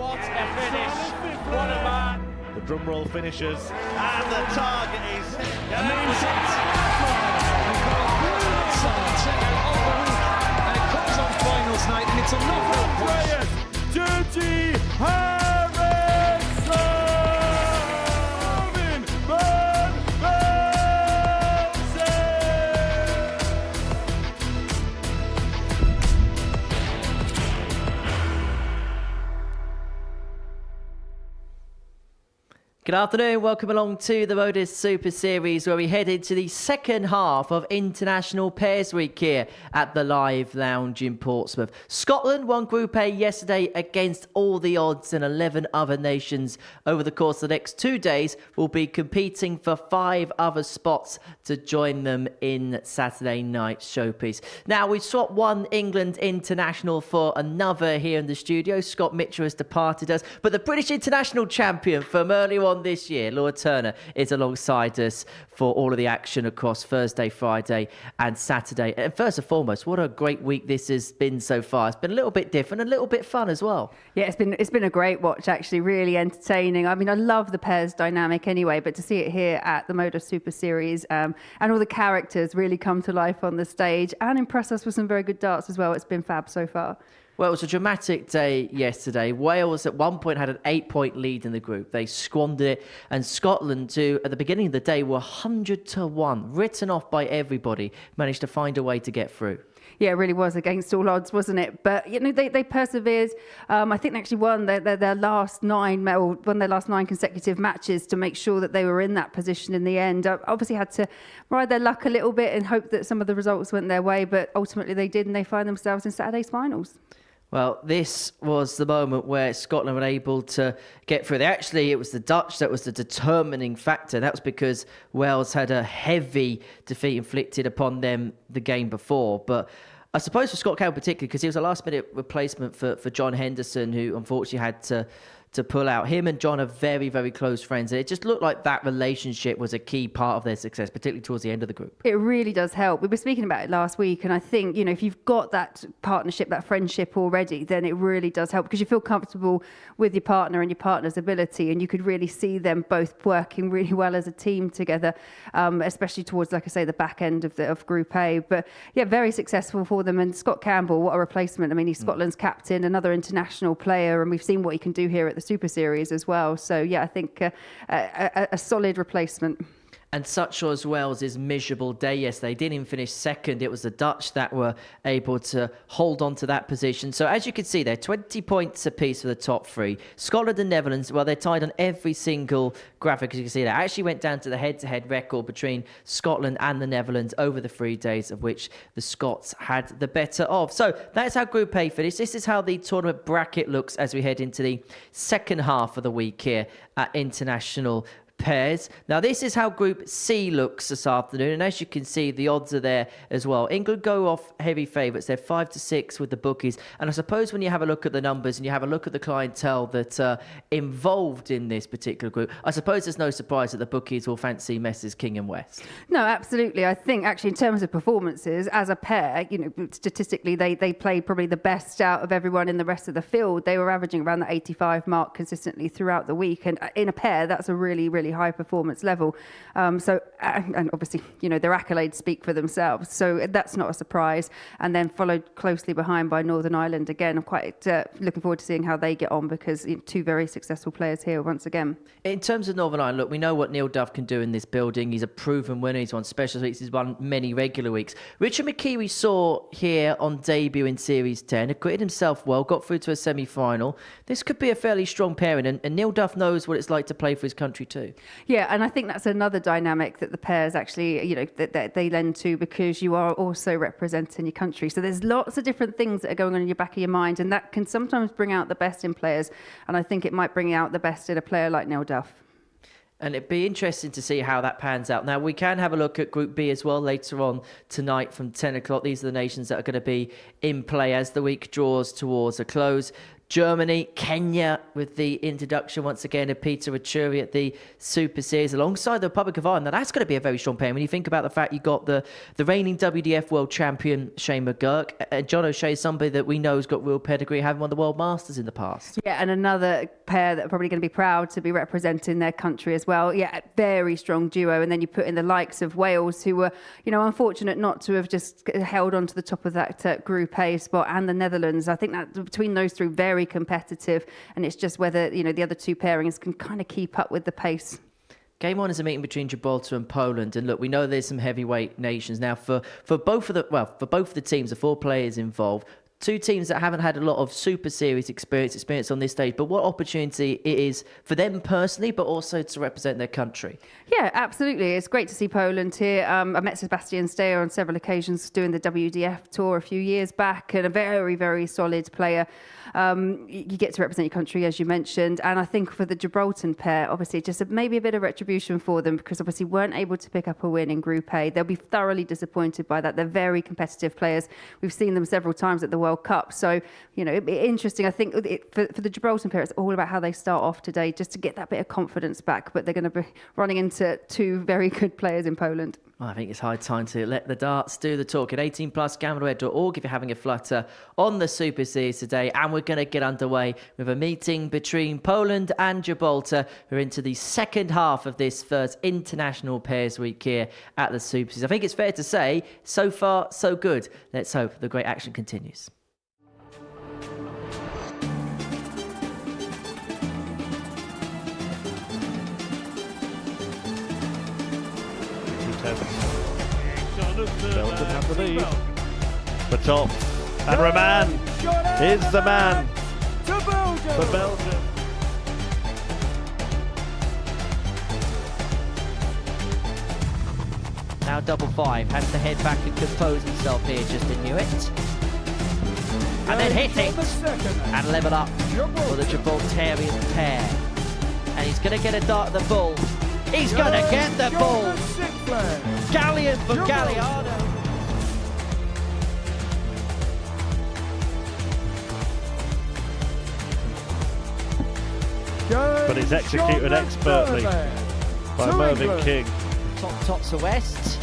What a finish! What a man! The drum roll finishes, and the target is And it comes on finals night, and it's a knockout. Duty Harrison! Van Velzen! Good afternoon, welcome along to the Modus Super Series where we head into the second half of International Pairs Week here at the Live Lounge in Portsmouth. Scotland won Group A yesterday against all the odds, and 11 other nations over the course of the next 2 days will be competing for 5 other spots to join them in Saturday night's showpiece. Now, we've swapped one England international for another here in the studio. Scott Mitchell has departed us, but the British international champion from earlier on this year, Laura Turner, is alongside us for all of the action across Thursday, Friday and Saturday. And first and foremost, what a great week this has been so far. It's been a little bit different, a little bit fun as well. Yeah, it's been a great watch, actually, really entertaining. I mean, I love the pairs dynamic anyway, but to see it here at the Modus Super Series and all the characters really come to life on the stage and impress us with some very good darts as well. It's been fab so far. Well, it was a dramatic day yesterday. Wales at one point had an 8-point lead in the group. They squandered it. And Scotland, too, at the beginning of the day, were 100-1, written off by everybody, managed to find a way to get through. Yeah, it really was against all odds, wasn't it? But, you know, they persevered. I think they actually won their last 9 consecutive matches to make sure that they were in that position in the end. Obviously had to ride their luck a little bit and hope that some of the results went their way, but ultimately they did, and they find themselves in Saturday's finals. Well, this was the moment where Scotland were able to get through. It was the Dutch that was the determining factor. That was because Wales had a heavy defeat inflicted upon them the game before. But I suppose for Scott Campbell particularly, because he was a last-minute replacement for John Henderson, who unfortunately had to pull out. Him and John are very, very close friends. And it just looked like that relationship was a key part of their success, particularly towards the end of the group. It really does help. We were speaking about it last week, and I think, you know, if you've got that partnership, that friendship already, then it really does help because you feel comfortable with your partner and your partner's ability, and you could really see them both working really well as a team together, especially towards, like I say, the back end of Group A. But yeah, very successful for them. And Scott Campbell, what a replacement. I mean, he's Scotland's captain, another international player, and we've seen what he can do here at the Super Series as well. So yeah, I think a solid replacement. And such was Wales' miserable day yesterday. They didn't finish second. It was the Dutch that were able to hold on to that position. So as you can see there, 20 points apiece for the top 3. Scotland and Netherlands, well, they're tied on every single graphic, as you can see there. It actually went down to the head-to-head record between Scotland and the Netherlands over the 3 days, of which the Scots had the better of. So that's how Group A finished. This is how the tournament bracket looks as we head into the second half of the week here at International Pairs. Now, this is how Group C looks this afternoon, and as you can see, the odds are there as well. England go off heavy favourites. They're 5-6 with the bookies, and I suppose when you have a look at the numbers and you have a look at the clientele that are involved in this particular group, I suppose there's no surprise that the bookies will fancy Messrs King and West. No, absolutely. I think actually in terms of performances as a pair, you know, statistically they played probably the best out of everyone in the rest of the field. They were averaging around the 85 mark consistently throughout the week, and in a pair that's a really, really high performance level. And obviously, you know, their accolades speak for themselves. So that's not a surprise. And then followed closely behind by Northern Ireland. Again, I'm quite looking forward to seeing how they get on because, you know, 2 very successful players here once again. In terms of Northern Ireland, look, we know what Neil Duff can do in this building. He's a proven winner. He's won special weeks. He's won many regular weeks. Richard McKee we saw here on debut in Series 10. Acquitted himself well, got through to a semi-final. This could be a fairly strong pairing, and Neil Duff knows what it's like to play for his country too. Yeah, and I think that's another dynamic that the pairs actually, you know, that they lend to because you are also representing your country. So there's lots of different things that are going on in your back of your mind, and that can sometimes bring out the best in players. And I think it might bring out the best in a player like Neil Duff. And it'd be interesting to see how that pans out. Now, we can have a look at Group B as well later on tonight from 10 o'clock. These are the nations that are going to be in play as the week draws towards a close. Germany, Kenya with the introduction once again of Peter Achuri at the Super Series alongside the Republic of Ireland. Now that's going to be a very strong pair when you think about the fact you got the reigning WDF World Champion Shane McGurk, and John O'Shea, somebody that we know has got real pedigree, having won the World Masters in the past. Yeah, and another pair that are probably going to be proud to be representing their country as well. Yeah, very strong duo. And then you put in the likes of Wales, who were, unfortunate not to have just held on to the top of that Group A spot, and the Netherlands. I think that between those three, very competitive, and it's just whether the other two pairings can kind of keep up with the pace. Game one is a meeting between Gibraltar and Poland, and look, we know there's some heavyweight nations now for both of the teams, the 4 players involved. 2 teams that haven't had a lot of Super Series experience on this stage, but what opportunity it is for them personally, but also to represent their country. Yeah, absolutely. It's great to see Poland here. I met Sebastian Steyer on several occasions doing the WDF tour a few years back, and a very, very solid player. You get to represent your country, as you mentioned. And I think for the Gibraltar pair, obviously, just maybe a bit of retribution for them, because obviously weren't able to pick up a win in Group A. They'll be thoroughly disappointed by that. They're very competitive players. We've seen them several times at the World Cup. So, it'd be interesting. I think for the Gibraltar pair, it's all about how they start off today, just to get that bit of confidence back. But they're going to be running into 2 very good players in Poland. Well, I think it's high time to let the darts do the talk. At 18+, gambleware.org if you're having a flutter on the Super Series today. And we're going to get underway with a meeting between Poland and Gibraltar, who are into the second half of this first International Pairs Week here at the Super Series. I think it's fair to say, so far, so good. Let's hope the great action continues. Belgium have the lead. The top. And Roman is the man for Belgium. Now double 5, has to head back and compose himself here, Justin Hewitt. And then hit it, and level up for the Gibraltarian pair. And he's going to get a dart at the ball. He's going to get the ball. Galleon for Galliano. But it's executed expertly by Mervyn King. Top to West.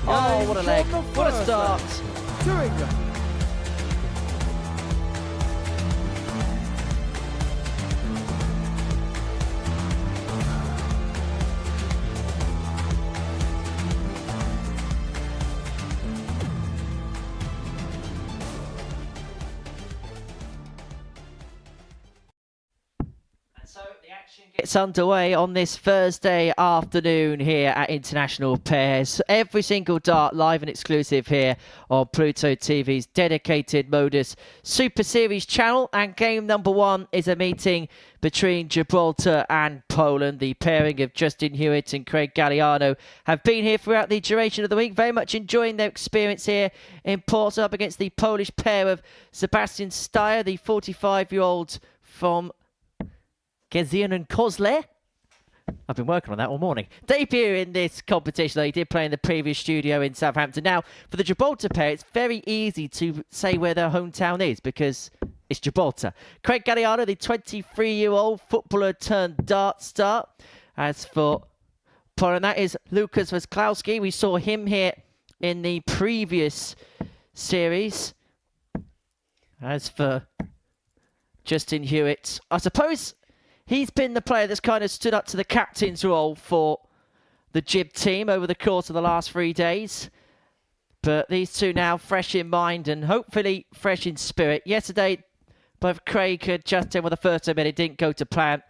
Oh, what a leg. What a start. Gets underway on this Thursday afternoon here at International Pairs. Every single dart live and exclusive here on Pluto TV's dedicated Modus Super Series channel. And game number 1 is a meeting between Gibraltar and Poland. The pairing of Justin Hewitt and Craig Galliano have been here throughout the duration of the week, very much enjoying their experience here in Porto up against the Polish pair of Sebastian Steyer, the 45-year-old from Gezian and Kozle. I've been working on that all morning. Debut in this competition, though he did play in the previous studio in Southampton. Now, for the Gibraltar pair, it's very easy to say where their hometown is because it's Gibraltar. Craig Galliano, the 23-year-old footballer turned dart star. As for Poland, that is Lukas Wesklowski. We saw him here in the previous series. As for Justin Hewitt, I suppose he's been the player that's kind of stood up to the captain's role for the Gib team over the course of the last 3 days. But these two now fresh in mind and hopefully fresh in spirit. Yesterday, both Craig and Justin were the first time it didn't go to plan.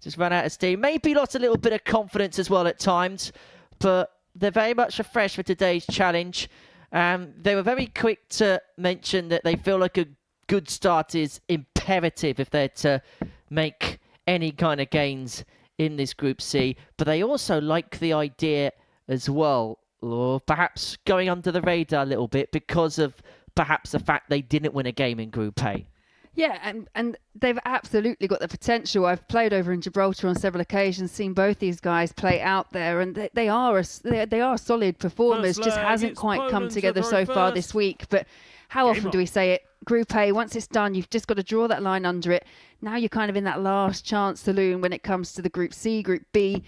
Just ran out of steam. Maybe lost a little bit of confidence as well at times. But they're very much fresh for today's challenge. They were very quick to mention that they feel like a good start is imperative if they're to make any kind of gains in this Group C, but they also like the idea as well of perhaps going under the radar a little bit because of perhaps the fact they didn't win a game in Group A. Yeah, and they've absolutely got the potential. I've played over in Gibraltar on several occasions, seen both these guys play out there, and they are solid performers. Just hasn't quite come together so far this week. But how often do we say it? Group A, once it's done, you've just got to draw that line under it. Now you're kind of in that last chance saloon when it comes to the Group C, Group B.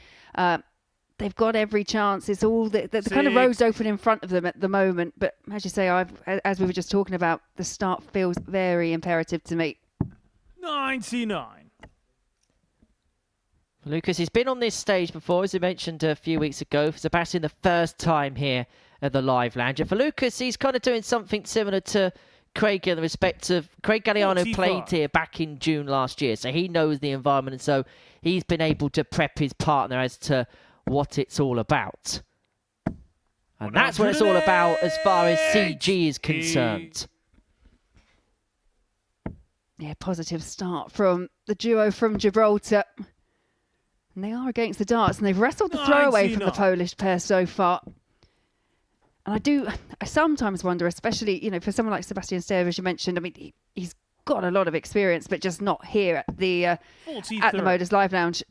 They've got every chance. It's all the kind of roads open in front of them at the moment. But as you say, as we were just talking about, the start feels very imperative to me. 99. Lucas, he's been on this stage before, as he mentioned a few weeks ago. For Sebastian, the first time here at the Live Lounge. And for Lucas, he's kind of doing something similar to Craig in the respect of Craig Galliano 45. played here back in June last year. So he knows the environment. And so he's been able to prep his partner as to what it's all about. And that's what it's all about as far as CG is concerned. Yeah, positive start from the duo from Gibraltar. And they are against the darts, and they've wrestled the throw away from the Polish pair so far. And I sometimes wonder, especially, you know, for someone like Sebastian Stehr, as you mentioned, I mean, he's got a lot of experience, but just not here at the Modus Live Lounge.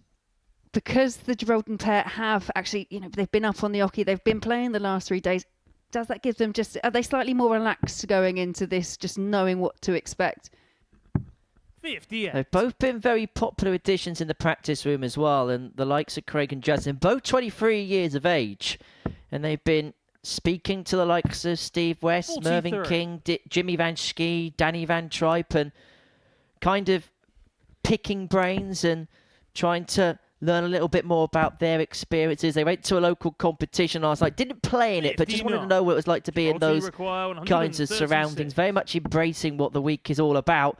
Because the Gibraltar pair have actually, you know, they've been up on the oche, they've been playing the last 3 days. Does that give them are they slightly more relaxed going into this, just knowing what to expect? 58. They've both been very popular additions in the practice room as well. And the likes of Craig and Justin, both 23 years of age. And they've been speaking to the likes of Steve West, 43. Mervyn King, Jimmy Van Schie, Danny Van Tripe, and kind of picking brains and trying to learn a little bit more about their experiences. They went to a local competition last night, didn't play in it, but just wanted to know what it was like to be in those kinds of surroundings, very much embracing what the week is all about.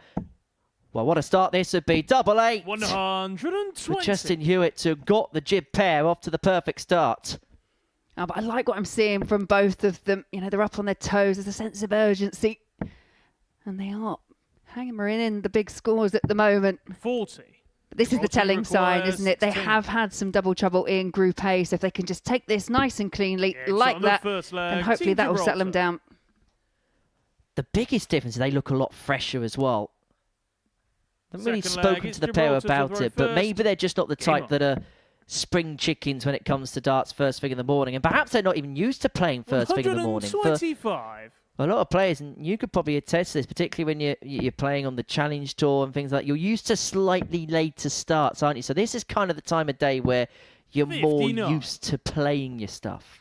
Well, what a start this would be. Double eight. 120. For Justin Hewitt to got the jib pair off to the perfect start. Oh, but I like what I'm seeing from both of them. You know, they're up on their toes. There's a sense of urgency. And they are hammering in the big scores at the moment. 40. This is the telling sign, isn't it? They have had some double trouble in Group A, so if they can just take this nice and cleanly like that, and hopefully that will settle them down. The biggest difference is they look a lot fresher as well. I haven't really spoken to the pair about it, but maybe they're just not the type that are spring chickens when it comes to darts first thing in the morning, and perhaps they're not even used to playing first thing in the morning. For 125. a lot of players, and you could probably attest to this, particularly when you're playing on the Challenge Tour and things like that, you're used to slightly later starts, aren't you? So this is kind of the time of day where you're 59. more used to playing your stuff.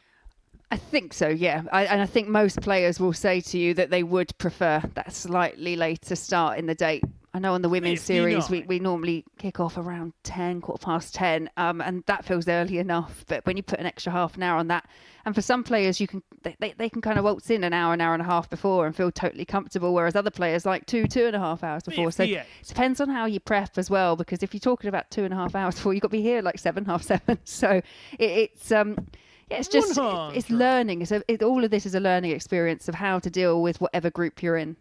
I think so, yeah. And I think most players will say to you that they would prefer that slightly later start in the day. I know on the women's 59. series, we normally kick off around 10, 10:15, and that feels early enough. But when you put an extra half an hour on that, and for some players, they can kind of waltz in an hour and a half before and feel totally comfortable, whereas other players like 2.5 hours before. 58. So it depends on how you prep as well, because if you're talking about 2.5 hours before, you've got to be here like 7, half 7. So it's just it's learning. All of this is a learning experience of how to deal with whatever group you're in.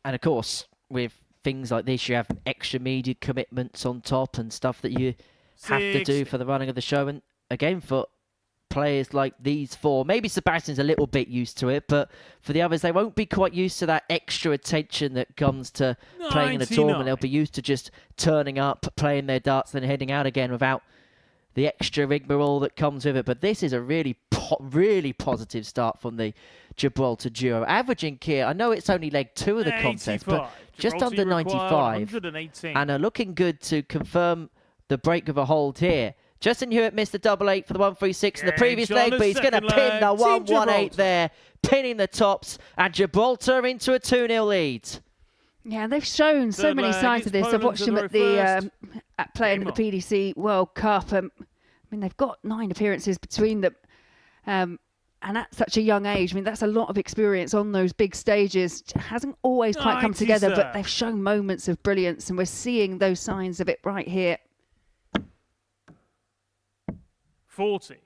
And of course, with things like this, you have extra media commitments on top and stuff that you have to do for the running of the show. And again, for players like these four, maybe Sebastian's a little bit used to it, but for the others, they won't be quite used to that extra attention that comes to playing in a tournament. They'll be used to just turning up, playing their darts, then heading out again without the extra rigmarole that comes with it. But this is a really positive start from the Gibraltar duo. Averaging here, I know it's only leg 2 of the contest, but just under 95. And are looking good to confirm the break of a hold here. Justin Hewitt missed the double 8 for the 136 in the previous leg, but he's going to pin the 118 there, pinning the tops, and Gibraltar into a 2-0 lead. Yeah, they've shown so many signs of this. I've watched them at playing at the PDC World Cup. I mean, they've got 9 appearances between them. And at such a young age, I mean, that's a lot of experience on those big stages. It hasn't always quite come together, but they've shown moments of brilliance, and we're seeing those signs of it right here. 40.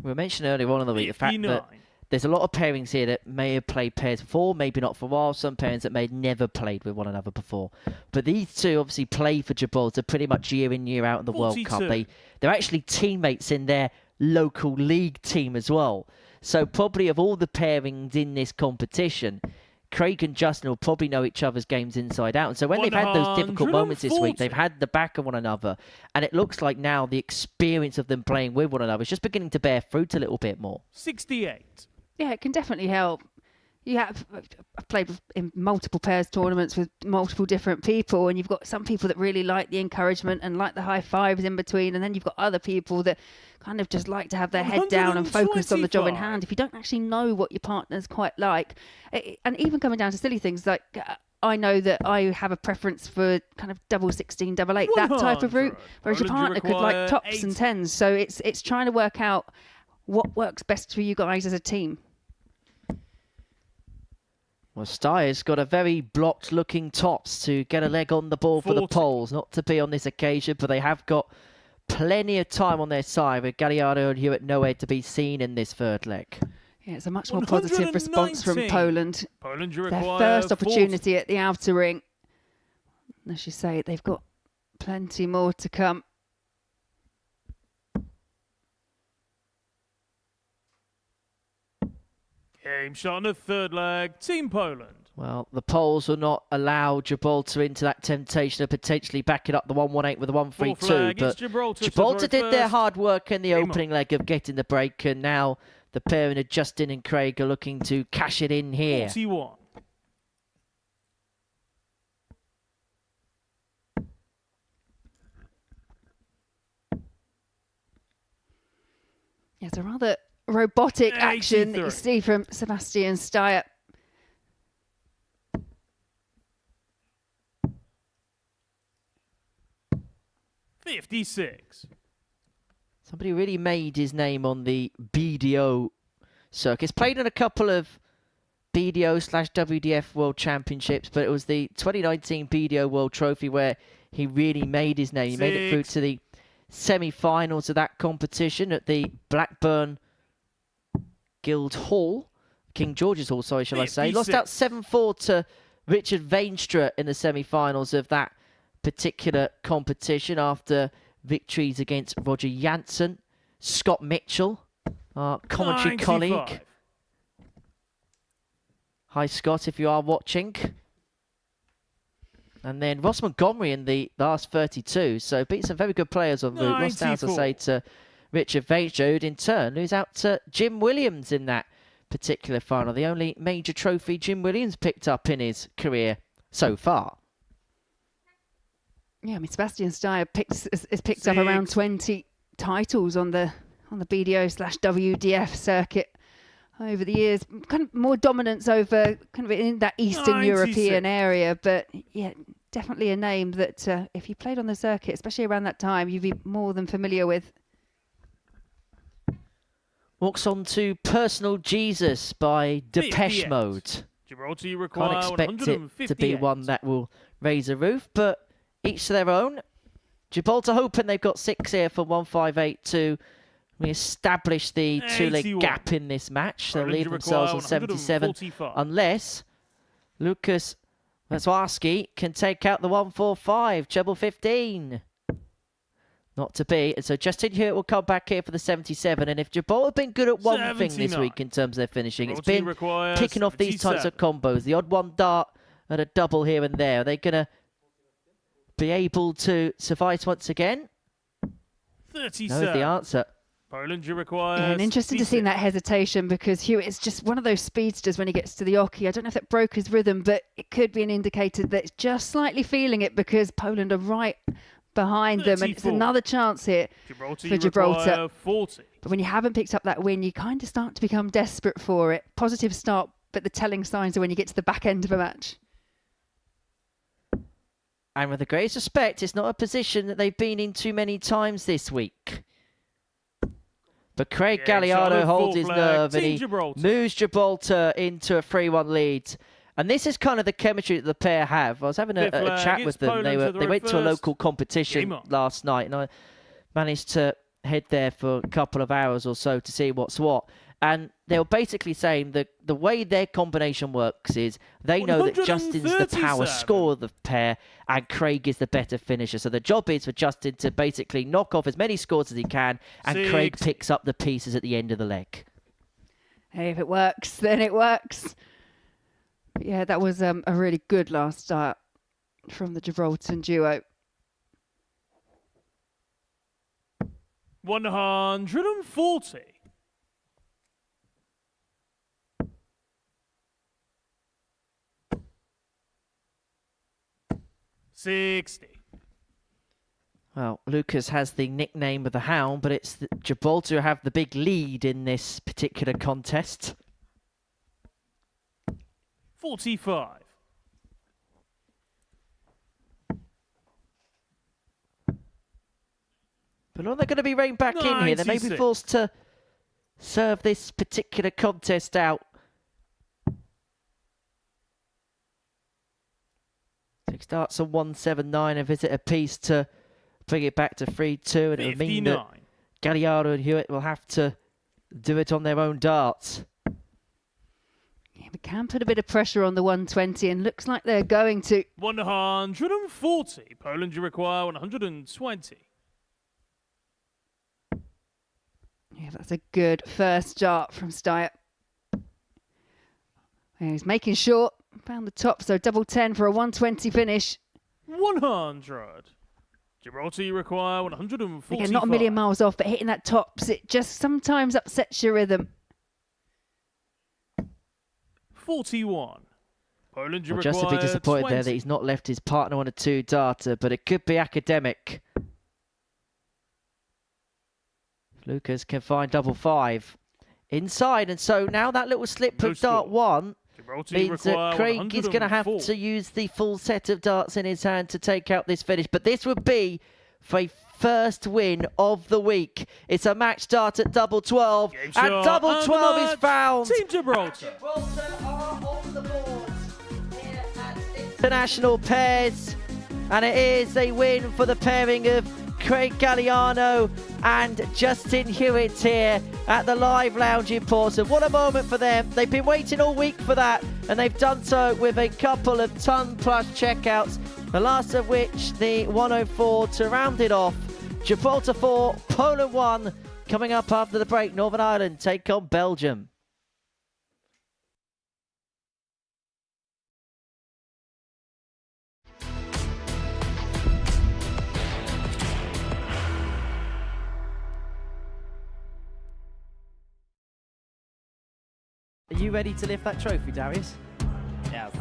We mentioned earlier on in the week the fact that there's a lot of pairings here that may have played pairs before, maybe not for a while. Some pairings that may have never played with one another before. But these two obviously play for Gibraltar pretty much year in, year out in the World Cup. They're actually teammates in their local league team as well. So probably of all the pairings in this competition, Craig and Justin will probably know each other's games inside out. And so when they've had those difficult moments this week, they've had the back of one another. And it looks like now the experience of them playing with one another is just beginning to bear fruit a little bit more. 68. Yeah, it can definitely help. I've played in multiple pairs tournaments with multiple different people, and you've got some people that really like the encouragement and like the high fives in between, and then you've got other people that kind of just like to have their head down and focus on the job in hand. If you don't actually know what your partner's quite like, and even coming down to silly things like I know that I have a preference for kind of double 16, double 8, that type of route, whereas your partner could like tops and tens. So it's trying to work out what works best for you guys as a team. Well, Steyer's got a very blocked-looking tops to get a leg on the ball for the Poles. Not to be on this occasion, but they have got plenty of time on their side with Galliano and Hewitt nowhere to be seen in this third leg. Yeah, it's a much more positive response from Poland. Poland Their require first opportunity at the outer ring. As you say, they've got plenty more to come. Game shot on the third leg. Team Poland. Well, the Poles will not allow Gibraltar into that temptation of potentially backing up the 1-1-8 with a 1-3-2. But Gibraltar did their hard work in the opening leg of getting the break, and now the pairing of Justin and Craig are looking to cash it in here. 41. Yeah, it's a rather robotic action that you 83. see from Sebastian Steyer. $56. Somebody really made his name on the BDO circuit. He's played in a couple of BDO/WDF World Championships, but it was the 2019 BDO World Trophy where he really made his name. He made it through to the semi-finals of that competition at the Blackburn Guild Hall, King George's Hall, sorry, shall I say. Lost out 7-4 to Richard Veenstra in the semi-finals of that particular competition after victories against Roger Janssen, Scott Mitchell, our commentary 95. colleague. Hi, Scott, if you are watching. And then Ross Montgomery in the last 32. So beat some very good players on route. Lost out, as I say, to Richard Veenstra, who'd in turn lose out to Jim Williams in that particular final. The only major trophy Jim Williams picked up in his career so far. Yeah, I mean, Sebastian Steyer has picked up around 20 titles on the BDO/WDF circuit over the years. Kind of more dominance over kind of in that Eastern 96. European area, but yeah, definitely a name that if you played on the circuit, especially around that time, you'd be more than familiar with. Walks on to Personal Jesus by Depeche 58. Mode. Gibraltar Can't require expect it to be 158. one that will raise a roof, but each to their own. Gibraltar hoping they've got 6 here for 158 to re-establish the 2-leg 81. gap in this match. They'll Poland leave themselves on 77 145. unless Lucas Wazowski can take out the 145, treble 15. Not to be. And so Justin Hewitt will come back here for the 77. And if Gibraltar have been good at one thing this 79. week in terms of their finishing, it's Gibraltar been requires picking off these types of 77. combos. The odd one dart and a double here and there. Are they going to be able to suffice once again? 37. No is the answer. Poland requires. Yeah, and interesting to see 56. that hesitation because Hewitt is just one of those speedsters when he gets to the oche. I don't know if that broke his rhythm, but it could be an indicator that it's just slightly feeling it because Poland are right behind them, and it's 34. another chance here Gibraltar for Gibraltar. require 40. But when you haven't picked up that win, you kind of start to become desperate for it. Positive start, but the telling signs are when you get to the back end of a match. And with the greatest respect, it's not a position that they've been in too many times this week. But Craig Yeah, Galliano Charlotte, holds full his flag, nerve and Team he Gibraltar. moves Gibraltar into a 3-1 lead. And this is kind of the chemistry that the pair have. I was having a Fifth flag, chat it's with them. Poland to the They went to a reverse. local competition Game on. last night, and I managed to head there for a couple of hours or so to see what's what. And they were basically saying that the way their combination works is they know that Justin's the power 137. scorer of the pair and Craig is the better finisher. So the job is for Justin to basically knock off as many scores as he can, and Craig 60. picks up the pieces at the end of the leg. Hey, if it works, then it works. Yeah, that was a really good last start from the Gibraltar duo. 140. $60. Well, Lucas has the nickname of the Hound, but it's Gibraltar who have the big lead in this particular contest. 45. But are they going to be reined back in here? They may be 96. forced to serve this particular contest out. It starts on 179, a visit apiece to bring it back to 3-2, and it'll mean that 59. Galliano and Hewitt will have to do it on their own darts. Yeah, we can put a bit of pressure on the 120, and looks like they're going to. 140. Poland, you require 120. Yeah, that's a good first dart from Steyr. He's making sure. Found the top, so double 10 for a 120 finish. 100. Gibraltar, you require 140. Again, not a million miles off, but hitting that tops, it just sometimes upsets your rhythm. 41. Poland, you Well, require just a bit disappointed 20. there that he's not left his partner on a 2-darter, but it could be academic. Lucas can find double 5 inside, and so now that little slip No of dart score. 1 Gibraltar, you means require that Craig is going to have 104. to use the full set of darts in his hand to take out this finish. But this would be for a first win of the week. It's a match start at double 12, Game and shot, double and the 12 is match. found. Team Gibraltar. Gibraltar are on the board here at International Pairs, and it is a win for the pairing of Craig Galliano and Justin Hewitt here at the Live Lounge in Portsmouth. What a moment for them. They've been waiting all week for that, and they've done so with a couple of ton-plus checkouts, the last of which the 104 to round it off. Gibraltar 4, Poland 1. Coming up after the break, Northern Ireland take on Belgium. Are you ready to lift that trophy, Darius? Yes.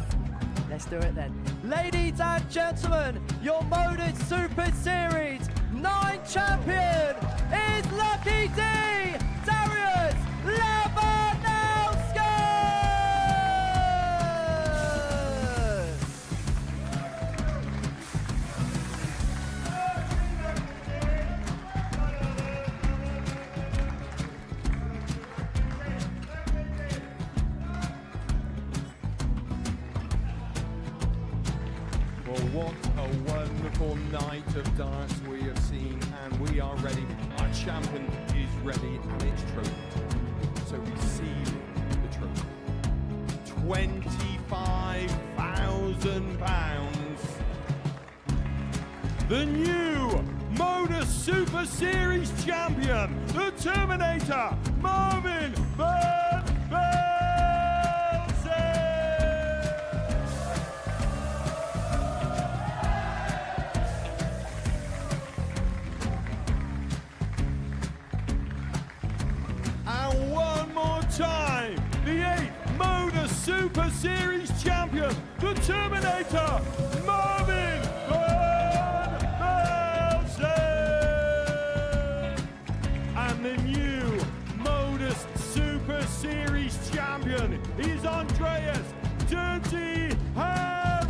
Let's do it then. Ladies and gentlemen, your Modus Super Series 9 champion is Lucky D, Darius Labanowski! Well, what a wonderful night of darts we have seen, and we are ready. Our champion is ready, and it's trophy time. So receive the trophy. £25,000. The new Modus Super Series champion, the Terminator, Marvin Van Velzen. And one more time, the 8th Modus Super Series champion, the Terminator, Marvin Van Velzen. And the new Modus Super Series champion is Andreas Dirty Harrison.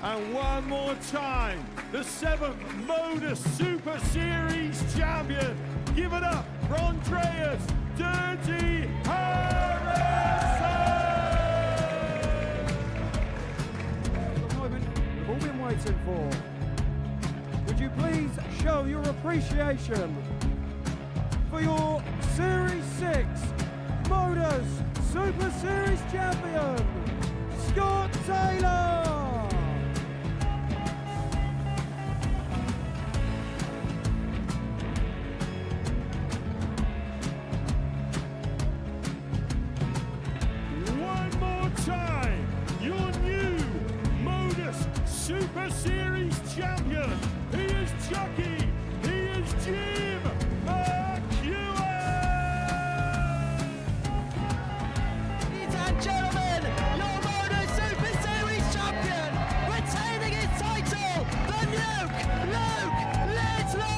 And one more time, the 7th Modus Super Series champion. Give it up for Andreas Dirty Harrison! The moment we've all been waiting for. Would you please show your appreciation for your Series 6 Modus Super Series champion, Scott Taylor. One more time, your new Modus Super Series champion. He is Chucky. He is Jim McEwen. Ladies and gentlemen, your Modus Super Series champion, retaining his title, the Luke Littler!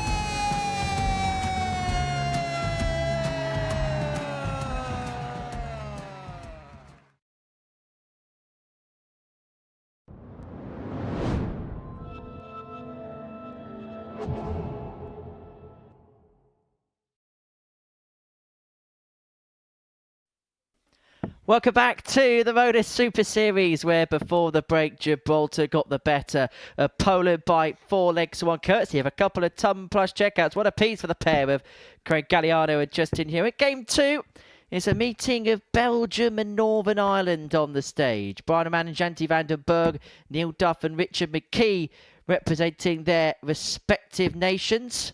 Welcome back to the Modus Super Series, where before the break, Gibraltar got the better of Poland by 4 legs to 1, courtesy of a couple of ton plus checkouts. What a piece for the pair with Craig Galliano and Justin Hewitt. Game 2 is a meeting of Belgium and Northern Ireland on the stage. Brian O'Man and Janty van den Berg, Neil Duff and Richard McKee representing their respective nations.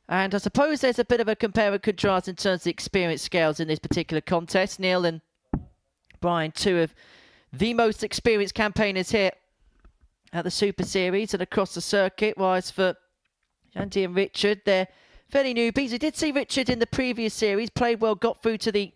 And I suppose there's a bit of a compare and contrast in terms of the experience scales in this particular contest. Neil and Brian, 2 of the most experienced campaigners here at the Super Series and across the circuit. Whereas for Janty and Richard, they're fairly newbies. We did see Richard in the previous series, played well, got through to the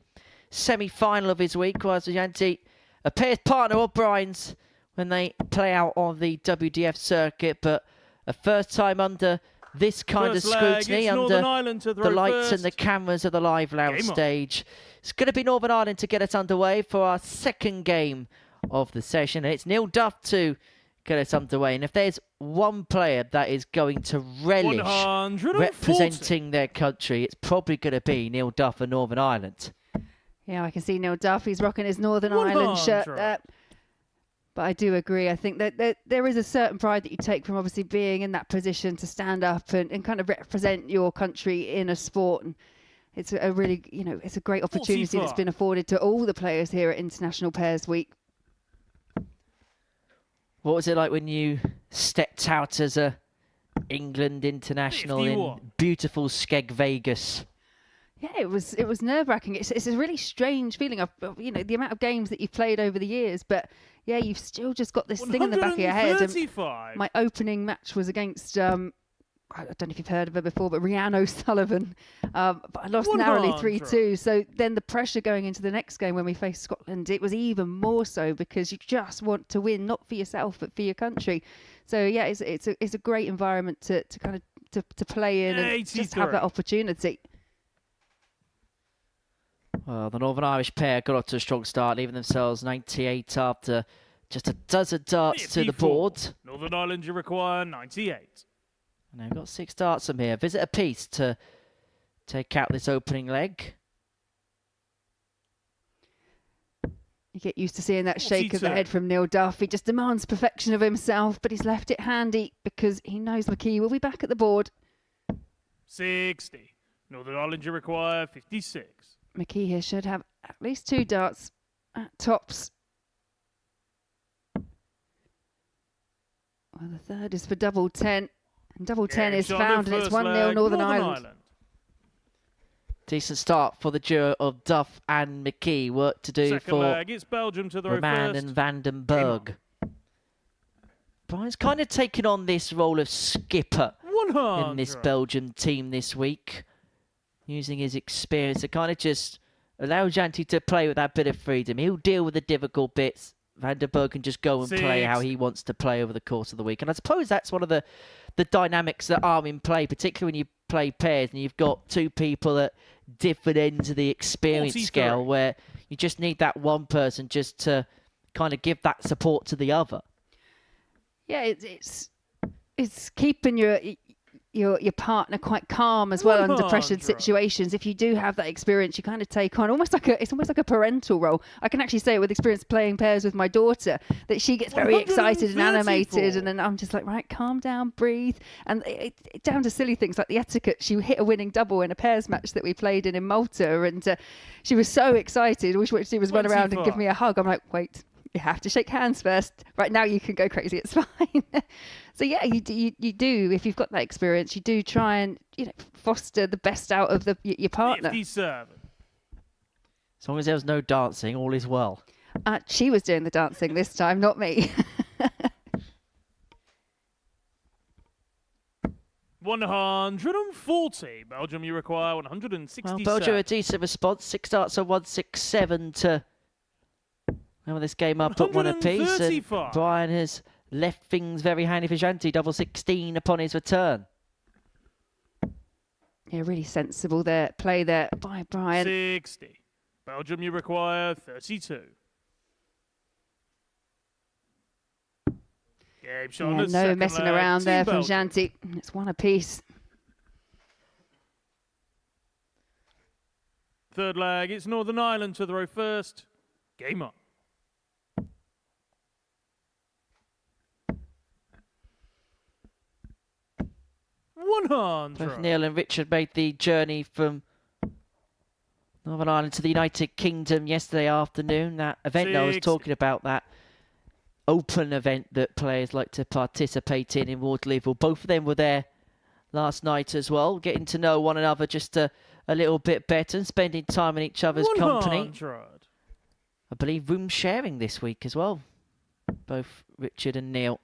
semi-final of his week. Whereas Janty, a pairs partner of Brian's when they play out on the WDF circuit, but a first time under this kind First of leg, scrutiny, it's under Northern Ireland to the throw lights first. and the cameras of the live lounge Game on. stage. It's going to be Northern Ireland to get us underway for our second game of the session. And it's Neil Duff to get us underway. And if there's one player that is going to relish 140. representing their country, it's probably going to be Neil Duff of Northern Ireland. Yeah, I can see Neil Duff. He's rocking his Northern Ireland shirt 100. there. But I do agree. I think that there is a certain pride that you take from obviously being in that position to stand up and kind of represent your country in a sport. And it's a really, it's a great opportunity that's 45. been afforded to all the players here at International Pairs Week. What was it like when you stepped out as a England international 51. in beautiful Skeg Vegas? Yeah, it was nerve-wracking. It's a really strange feeling of, the amount of games that you've played over the years, but yeah, you've still just got this thing in the back of your head. And 135. my opening match was against, I don't know if you've heard of her before, but Rhiannon O'Sullivan. But I lost narrowly 3-2. So then the pressure going into the next game when we faced Scotland, it was even more so because you just want to win, not for yourself, but for your country. So yeah, it's a great environment to kind of to play in and just have that 83. opportunity. Well, the Northern Irish pair got off to a strong start, leaving themselves 98 after just a dozen darts to the 54. board. Northern Ireland, you require 98. And they've got 6 darts from here. Visit a piece to take out this opening leg. You get used to seeing that shake of the 42. head from Neil Duff. He just demands perfection of himself, but he's left it handy because he knows McKee will be back at the board. 60. Northern Ireland, you require 56. McKee here should have at least 2 darts at tops. Well, the third is for double 10. And double 10 is Game's on the found, and it's first 1-0 leg, Northern Ireland. Decent start for the duo of Duff and McKee. Work to do Second for leg, it's Belgium to throw Roman first. and van den Berg. Brian's kind of taken on this role of skipper 100. in this Belgium team this week, using his experience to kind of just allow Janty to play with that bit of freedom. He'll deal with the difficult bits. Van den Berg can just go and play 6. how he wants to play over the course of the week. And I suppose that's one of the dynamics that are in play, particularly when you play pairs and you've got 2 people at different ends of the experience 43. scale, where you just need that one person just to kind of give that support to the other. Yeah, it's keeping your partner quite calm as well under pressured 100. situations. If you do have that experience, you kind of take on almost like a parental role. I can actually say it with experience playing pairs with my daughter that she gets very excited and animated, 134. and then I'm just like, right, calm down, breathe, and down to silly things like the etiquette. She hit a winning double in a pairs match that we played in Malta, and she was so excited. I wish she was run around and give me a hug. I'm like, wait. You have to shake hands first. Right now, you can go crazy. It's fine. So yeah, you do. If you've got that experience, you do try and foster the best out of your partner. 57. As long as there was no dancing, all is well. She was doing the dancing this time, not me. 140. Belgium, you require 167. Well, Belgium, a decent response. 6 starts on 167 to remember this game up at 1 apiece. And Brian has left things very handy for Shanti. Double 16 upon his return. Yeah, really sensible there. Play there by Brian. 60. Belgium, you require 32. Game shot on the No second messing leg. around Team there from Belgium. Shanti. It's 1 apiece. Third leg, it's Northern Ireland to throw first. Game on. Both Neil and Richard made the journey from Northern Ireland to the United Kingdom yesterday afternoon. That event that I was talking about, that open event that players like to participate in Waterloo. Both of them were there last night as well, getting to know one another just a little bit better and spending time in each other's company. I believe room sharing this week as well, both Richard and Neil.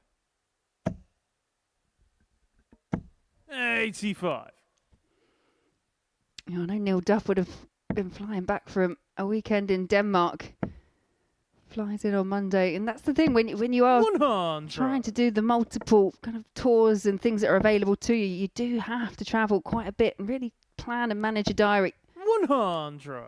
85. I know Neil Duff would have been flying back from a weekend in Denmark. Flies in on Monday, and that's the thing when you are 100. trying to do the multiple kind of tours and things that are available to you, you do have to travel quite a bit and really plan and manage your diary. 100.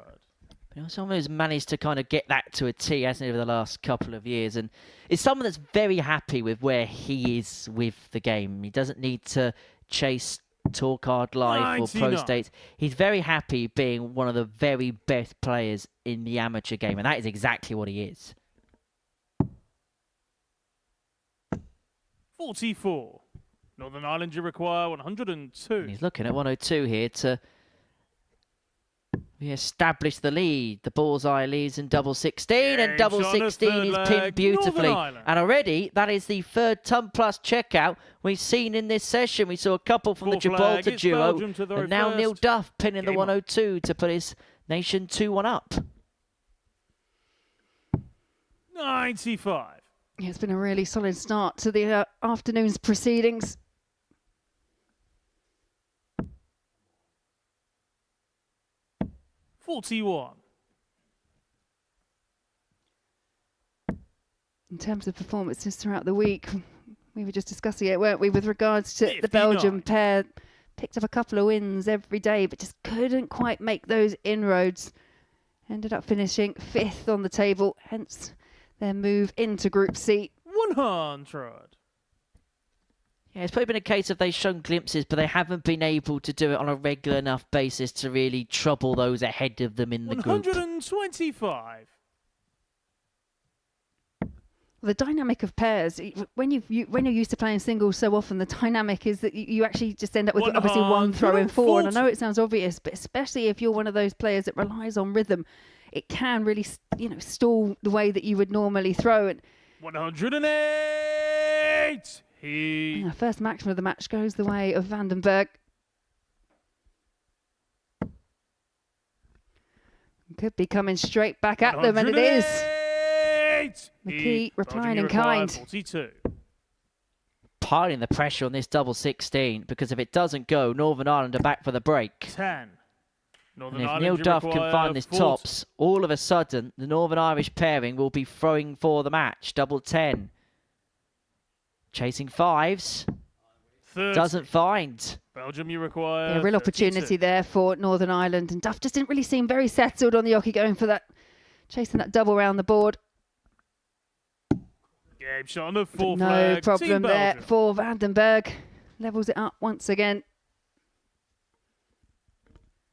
Someone who's managed to kind of get that to a T, hasn't he, over the last couple of years, and is someone that's very happy with where he is with the game. He doesn't need to chase Tour Card Life or Pro States. He's very happy being one of the very best players in the amateur game, and that is exactly what he is. 44. Northern Ireland, you require 102. And he's looking at 102 here to establish the lead. The bullseye leads in double 16, and double 16 is pinned beautifully. And already, that is the third ton plus checkout we've seen in this session. We saw a couple from the Gibraltar duo, and now Neil Duff pinning the 102 to put his nation 2-1 up. 95. Yeah, it's been a really solid start to the afternoon's proceedings. 41. In terms of performances throughout the week, we were just discussing it, weren't we, with regards to 59. the Belgium pair. Picked up a couple of wins every day, but just couldn't quite make those inroads. Ended up finishing 5th on the table, hence their move into Group C. 100. Yeah, it's probably been a case of they've shown glimpses, but they haven't been able to do it on a regular enough basis to really trouble those ahead of them in the group. 125. The dynamic of pairs, when you're used to playing singles so often, the dynamic is that you actually just end up with obviously one throw in four. And I know it sounds obvious, but especially if you're one of those players that relies on rhythm, it can really, stall the way that you would normally throw it. 108. First maximum of the match goes the way of Vandenberg. Could be coming straight back at them, and it is. McKee replying in kind. 42. Piling the pressure on this double 16, because if it doesn't go, Northern Ireland are back for the break. 10. And if Neil Duff can find this tops, all of a sudden, the Northern Irish pairing will be throwing for the match. Double 10. Chasing fives. 30. Doesn't find. Belgium, you require. Yeah, real opportunity there for Northern Ireland. And Duff just didn't really seem very settled on the hockey, going for that, chasing that double around the board. Game shot on the fourth No leg. problem there for Vandenberg. Levels it up once again.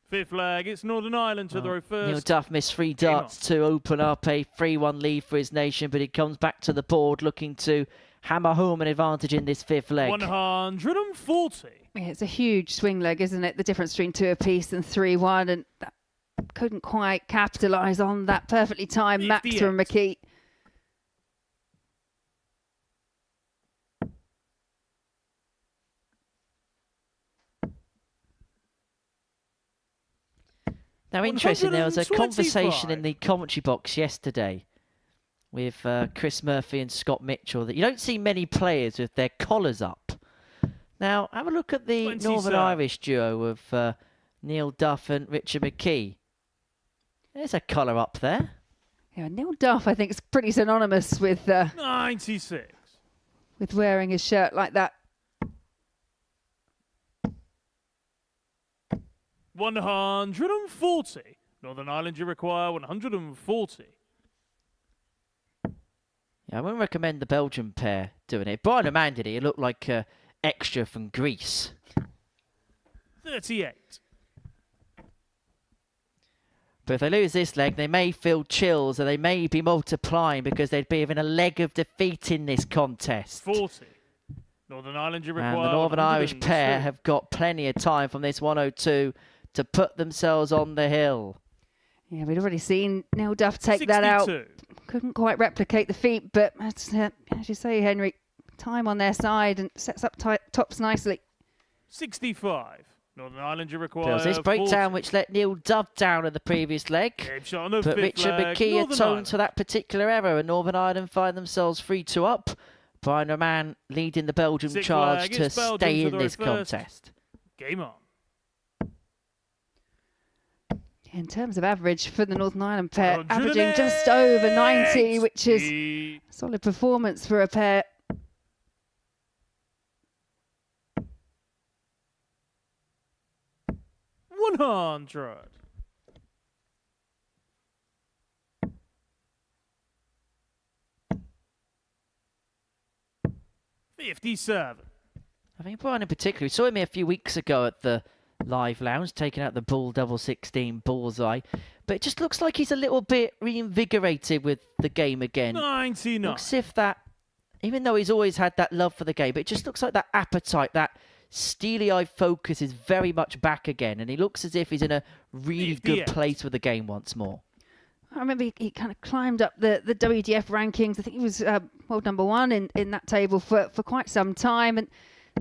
Fifth leg, it's Northern Ireland to throw first. Neil Duff missed 3 darts to open up a 3-1 lead for his nation, but he comes back to the board looking to hammer home an advantage in this 5th leg. 140. Yeah, it's a huge swing leg, isn't it? The difference between 2 apiece and 3-1, and that couldn't quite capitalise on that perfectly timed max from McKee. Now, interesting, there was a conversation 125. in the commentary box yesterday with Chris Murphy and Scott Mitchell that you don't see many players with their collars up. Now, have a look at the 27. Northern Irish duo of Neil Duff and Richard McKee. There's a collar up there. Yeah, Neil Duff, I think, is pretty synonymous with 96. with wearing his shirt like that. 140. Northern Ireland, you require 140. Yeah, I wouldn't recommend the Belgian pair doing it. Brian O'Man did it. It looked like extra from Greece. 38. But if they lose this leg, they may feel chills and they may be multiplying because they'd be having a leg of defeat in this contest. 40. Northern Ireland, you require And the Northern Irish 102. pair have got plenty of time from this 102 to put themselves on the hill. Yeah, we'd already seen Neil Duff take that out. 62. Couldn't quite replicate the feat, but as you say, Henry, time on their side and sets up tops nicely. 65. Northern Ireland, you require There was this breakdown 40. which let Neil Duff down in the previous leg. Game shot on the But fifth Richard leg. McKee Northern atoned Ireland. for that particular error, and Northern Ireland find themselves 3-2 up. Brian O'Man leading the Belgium Sixth charge leg, to it's Belgium stay for in the this reverse. contest. Game on. In terms of average for the Northern Ireland pair, 180. averaging just over 90, which is a solid performance for a pair. $100. 57. I think Brian in particular, we saw him a few weeks ago at the live lounge, taking out the bull double 16 bullseye. But it just looks like he's a little bit reinvigorated with the game again. 99. Looks as if that, even though he's always had that love for the game, but it just looks like that appetite, that steely-eyed focus is very much back again. And he looks as if he's in a really good 58. place with the game once more. I remember he kind of climbed up the WDF rankings. I think he was world number one in that table for quite some time. And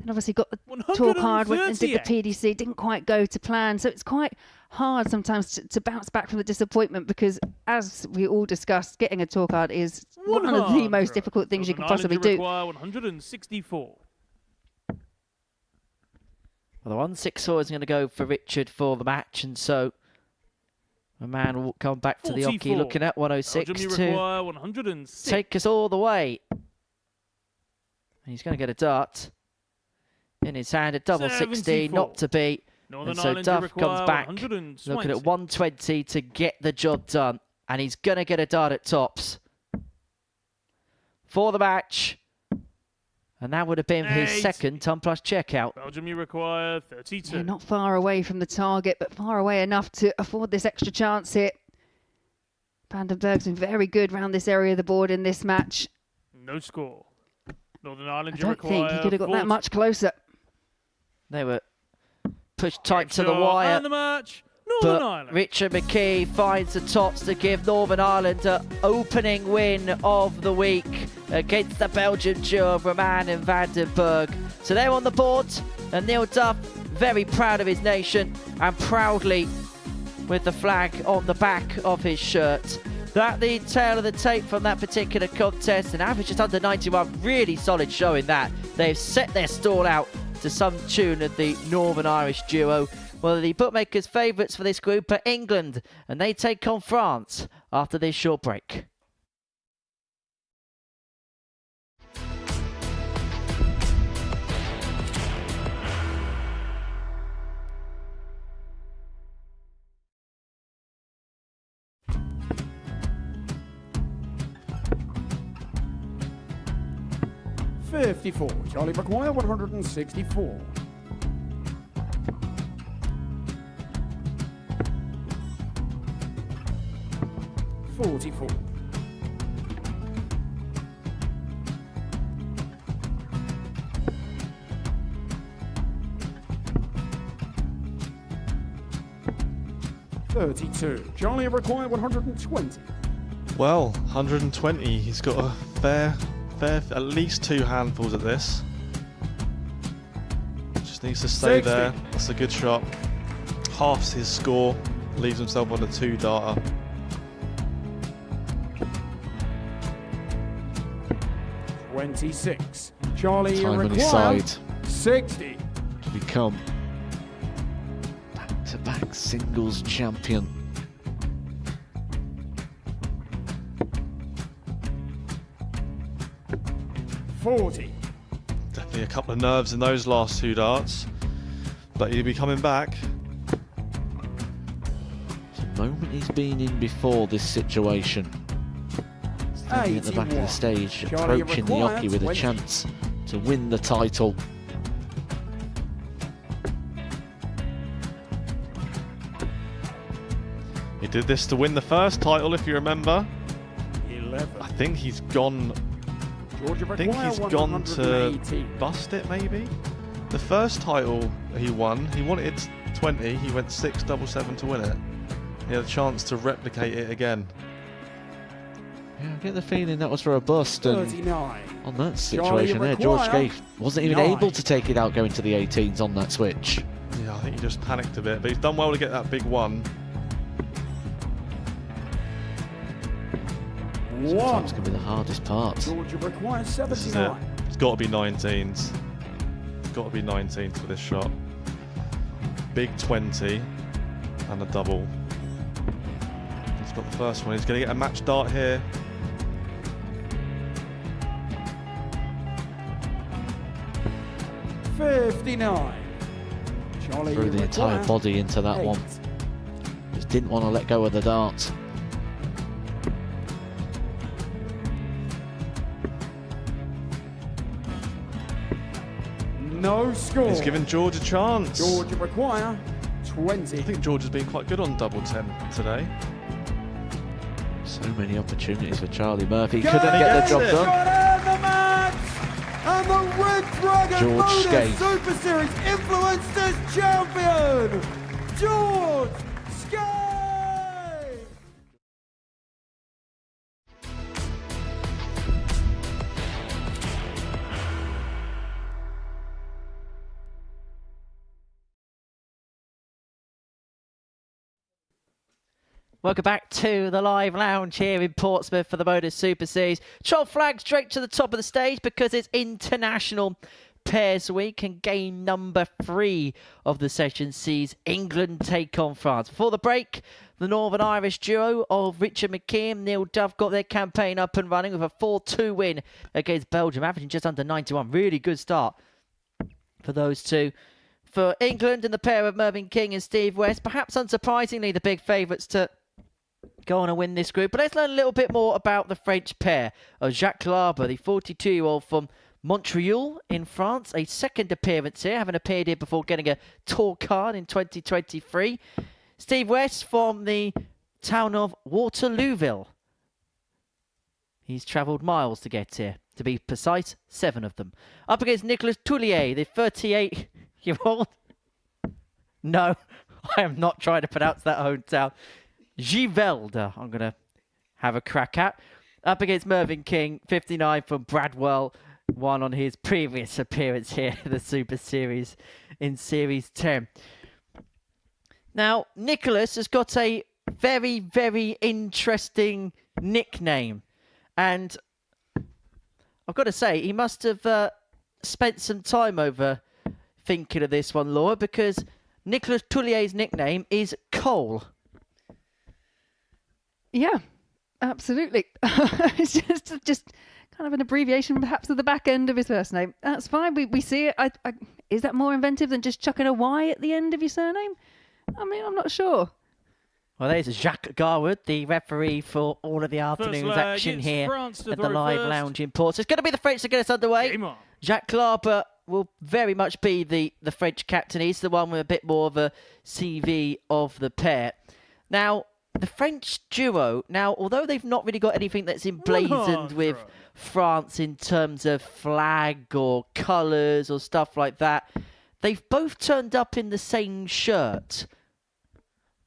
obviously got the tour card, went and did the 138. PDC. Didn't quite go to plan. So it's quite hard sometimes to bounce back from the disappointment because, as we all discussed, getting a tour card is one of the 100. most difficult things you can Northern possibly Ireland, you do. require 164. Well, the 164 is going to go for Richard for the match. And so a man will come back to the 44. hockey looking at 106 Belgium, you to require 106. take us all the way. And he's going to get a dart in his hand at double 16, 74. not to beat. Northern And so Ireland, you Duff require comes back 120. looking at 120 to get the job done. And he's going to get a dart at tops for the match. And that would have been his 80. second ton plus checkout. Belgium, you require 32. Yeah, not far away from the target, but far away enough to afford this extra chance here. Vandenberg's been very good round this area of the board in this match. No score. Northern Ireland, I you don't require think he could have got 40. that much closer. They were pushed tight to the Shot wire. And the match. Northern But Ireland. Richard McKee finds the tops to give Northern Ireland an opening win of the week against the Belgian duo of Roman and Vandenberg. So they're on the board, and Neil Duff very proud of his nation and proudly with the flag on the back of his shirt. That the tail of the tape from that particular contest, an average just under 91, really solid showing that. They've set their stall out to some tune of the Northern Irish duo. Well, the bookmakers' favourites for this group are England, and they take on France after this short break. $54. Charlie require 164. $44. $32. Charlie require 120. Well, 120. He's got a fair, at least two handfuls of this. Just needs to stay 60. there. That's a good shot. Halves his score. leaves himself on a 2-darter. $26. Charlie Time on his require side $60. to become back-to-back singles champion. $40. Definitely a couple of nerves in those last 2 darts, but he'll be coming back. It's a moment he's been in before this situation. Standing at the back of the stage, Charlie approaching the required hockey with a 20. chance to win the title. He did this to win the first title, if you remember. 11. I think he's gone. Georgia I think require he's gone to 118. bust it, maybe. The first title he won, he wanted 20. He went 6-7-7 to win it. He had a chance to replicate it again. Yeah, I get the feeling that was for a bust, and 39. on that situation there, George require Gay wasn't even 9. able to take it out going to the 18s on that switch. Yeah, I think he just panicked a bit, but he's done well to get that big one. Sometimes can be the hardest part. Georgia requires This is it. 79. It's got to be 19s. It's got to be 19s for this shot. Big 20 and a double. He's got the first one. He's going to get a match dart here. $59. Charlie Threw the entire require body into that 8. one. Just didn't want to let go of the dart. No score. He's given George a chance. Georgia require 20. I think George has been quite good on double 10 today. So many opportunities for Charlie Murphy. Go Couldn't get the job it. done. Got in the match! And the Red Dragon George Modus Skate. Super Series Influencers Champion, George Skate! Welcome back to the live lounge here in Portsmouth for the Modus Super Series. 12 flags straight to the top of the stage because it's International Pairs Week, and game number 3 of the session sees England take on France. Before the break, the Northern Irish duo of Richard McKee and Neil Duff got their campaign up and running with a 4-2 win against Belgium, averaging just under 91. Really good start for those two. For England and the pair of Mervyn King and Steve West, perhaps unsurprisingly the big favourites to go on and win this group. But let's learn a little bit more about the French pair of Jacques Larbre, the 42-year-old from Montreal in France, a second appearance here, having appeared here before getting a tour card in 2023. Steve West from the town of Waterlooville. He's travelled miles to get here. To be precise, 7 of them. Up against Nicolas Toulier, the 38-year-old. No, I am not trying to pronounce that hometown. Gibraltar, I'm going to have a crack at. Up against Mervyn King, 59 from Bradwell, won on his previous appearance here in the Super Series in Series 10. Now, Nicholas has got a very, very interesting nickname. And I've got to say, he must have spent some time over thinking of this one, Laura, because Nicolas Toulier's nickname is Cole. Yeah, absolutely. It's just kind of an abbreviation, perhaps, of the back end of his first name. That's fine. We see it. Is that more inventive than just chucking a Y at the end of your surname? I mean, I'm not sure. Well, there's Jacques Garwood, the referee for all of the afternoon's leg, action it's here France to at the throw live first. lounge in Ports. It's going to be the French that get us underway. Game on. Jacques Larbre will very much be the French captain. He's the one with a bit more of a CV of the pair. Now, the French duo, although they've not really got anything that's emblazoned with France in terms of flag or colours or stuff like that, they've both turned up in the same shirt.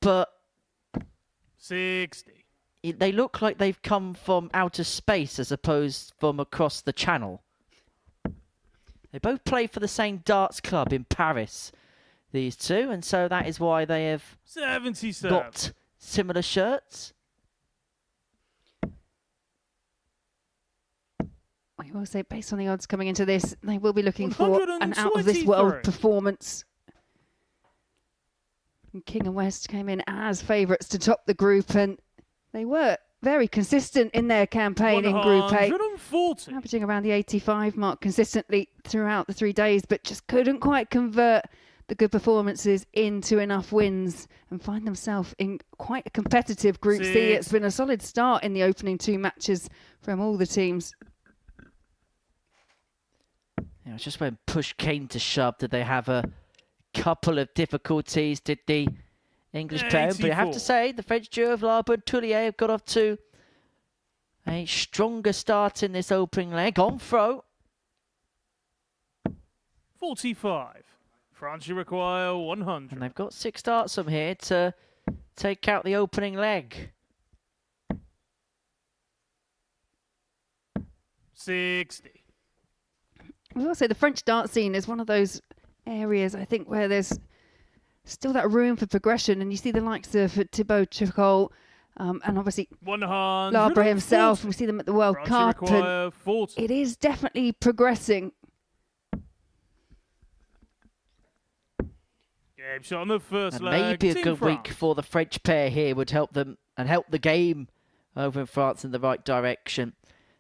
But 60. they look like they've come from outer space as opposed from across the channel. They both play for the same darts club in Paris. these two, and so that is why they have 77. got similar shirts. I will say, based on the odds coming into this, they will be looking for an 123. out-of-this-world performance. And King and West came in as favourites to top the group, and they were very consistent in their campaign in Group A, 140. averaging around the 85 mark consistently throughout the 3 days, but just couldn't quite convert the good performances into enough wins and find themselves in quite a competitive Group C. It's been a solid start in the opening 2 matches from all the teams. Yeah, it's just when push came to shove did they have a couple of difficulties, did the English pair. But I have to say, the French duo of Larber and Tullier have got off to a stronger start in this opening leg. On throw. 45. France require 100. And they've got 6 starts from here to take out the opening leg. 60. We will say the French dart scene is one of those areas, I think, where there's still that room for progression, and you see the likes of Thibaut Tricot and obviously 100. Larbre himself, and we see them at the World France Cup, require and 40. it is definitely progressing. Game shot on the first And leg. maybe a Team good France. week for the French pair here would help them and help the game over in France in the right direction.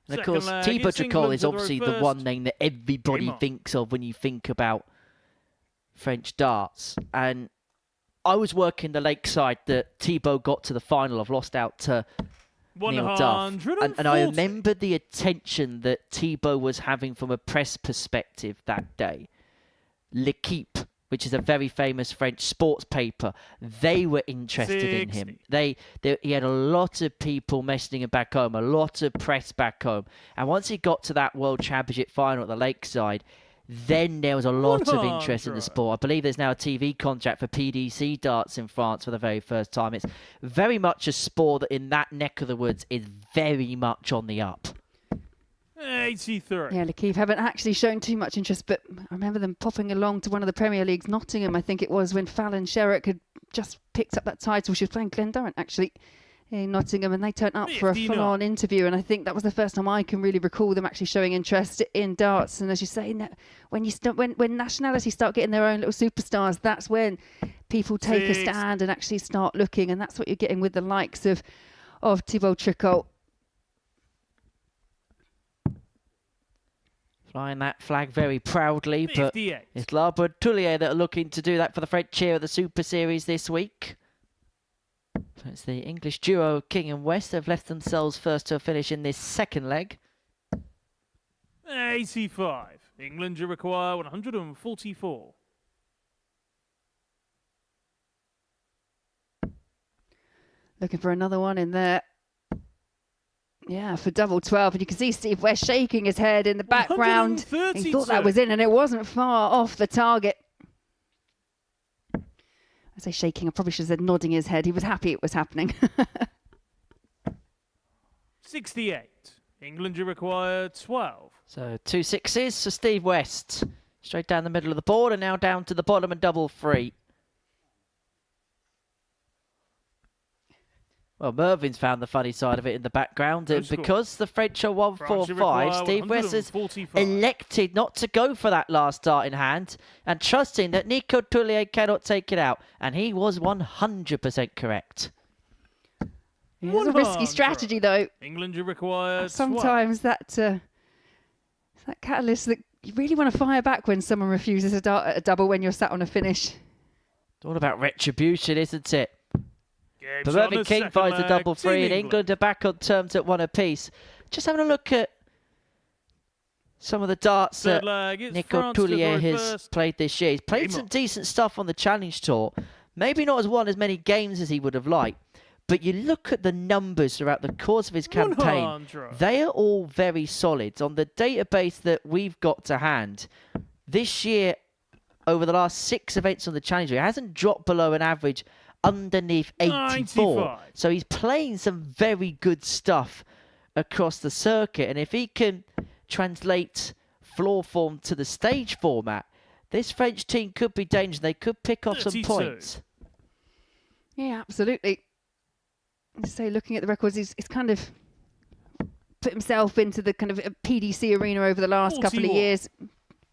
And of Second course, leg, Thibaut it's Tricot England is to throw obviously the first. one name that everybody Game on. thinks of when you think about French darts. And I was working the lakeside that Thibaut got to the final. I've lost out to Neil Duff. And I remember the attention that Thibaut was having from a press perspective that day. L'Equipe, which is a very famous French sports paper, they were interested in him. He had a lot of people messaging him back home, a lot of press back home. And once he got to that World Championship final at the lakeside, then there was a lot of interest in the sport. I believe there's now a TV contract for PDC darts in France for the very first time. It's very much a sport that in that neck of the woods is very much on the up. 83. Yeah, L'Equipe haven't actually shown too much interest, but I remember them popping along to one of the Premier Leagues, Nottingham, I think it was, when Fallon Sherrick had just picked up that title. She was playing Glendurant, actually, in Nottingham, and they turned up for a 59. full-on interview, and I think that was the first time I can really recall them actually showing interest in darts. And as you say, when nationalities start getting their own little superstars, that's people take a stand and actually start looking, and that's what you're getting with the likes of Thibaut Tricot. Flying that flag very proudly, 58. but it's Larbre and Tullier that are looking to do that for the French here at the Super Series this week. So it's the English duo King and West that have left themselves first to a finish in this second leg. 85. England require 144. Looking for another one in there. Yeah, for double 12. And you can see Steve West shaking his head in the background. He thought that was in, and it wasn't far off the target. I say shaking, I probably should have said nodding his head. He was happy it was happening. 68. England require 12. So 2 sixes for Steve West. Straight down the middle of the board and now down to the bottom and double 3. Well, Mervin's found the funny side of it in the background, and because the French are 145, Steve West has elected not to go for that last dart in hand and trusting that Nico Tullier cannot take it out. And he was 100% correct. It's a risky strategy, though. England requires sometimes that catalyst that you really want to fire back when someone refuses a dart at a double when you're sat on a finish. It's all about retribution, isn't it? But Mervyn King finds the double 3, and England are back on terms at 1 apiece. Just having a look at some of the darts that Nico Tullier has played this year. He's played some decent stuff on the Challenge Tour. Maybe not won as many games as he would have liked. But you look at the numbers throughout the course of his campaign, they are all very solid. On the database that we've got to hand, this year, over the last 6 events on the Challenge Tour, he hasn't dropped below an average underneath 84. 95. So he's playing some very good stuff across the circuit. And if he can translate floor form to the stage format, this French team could be dangerous. They could pick off some 32. points. Yeah, absolutely. So looking at the records, he's kind of put himself into the kind of PDC arena over the last couple of 41. years.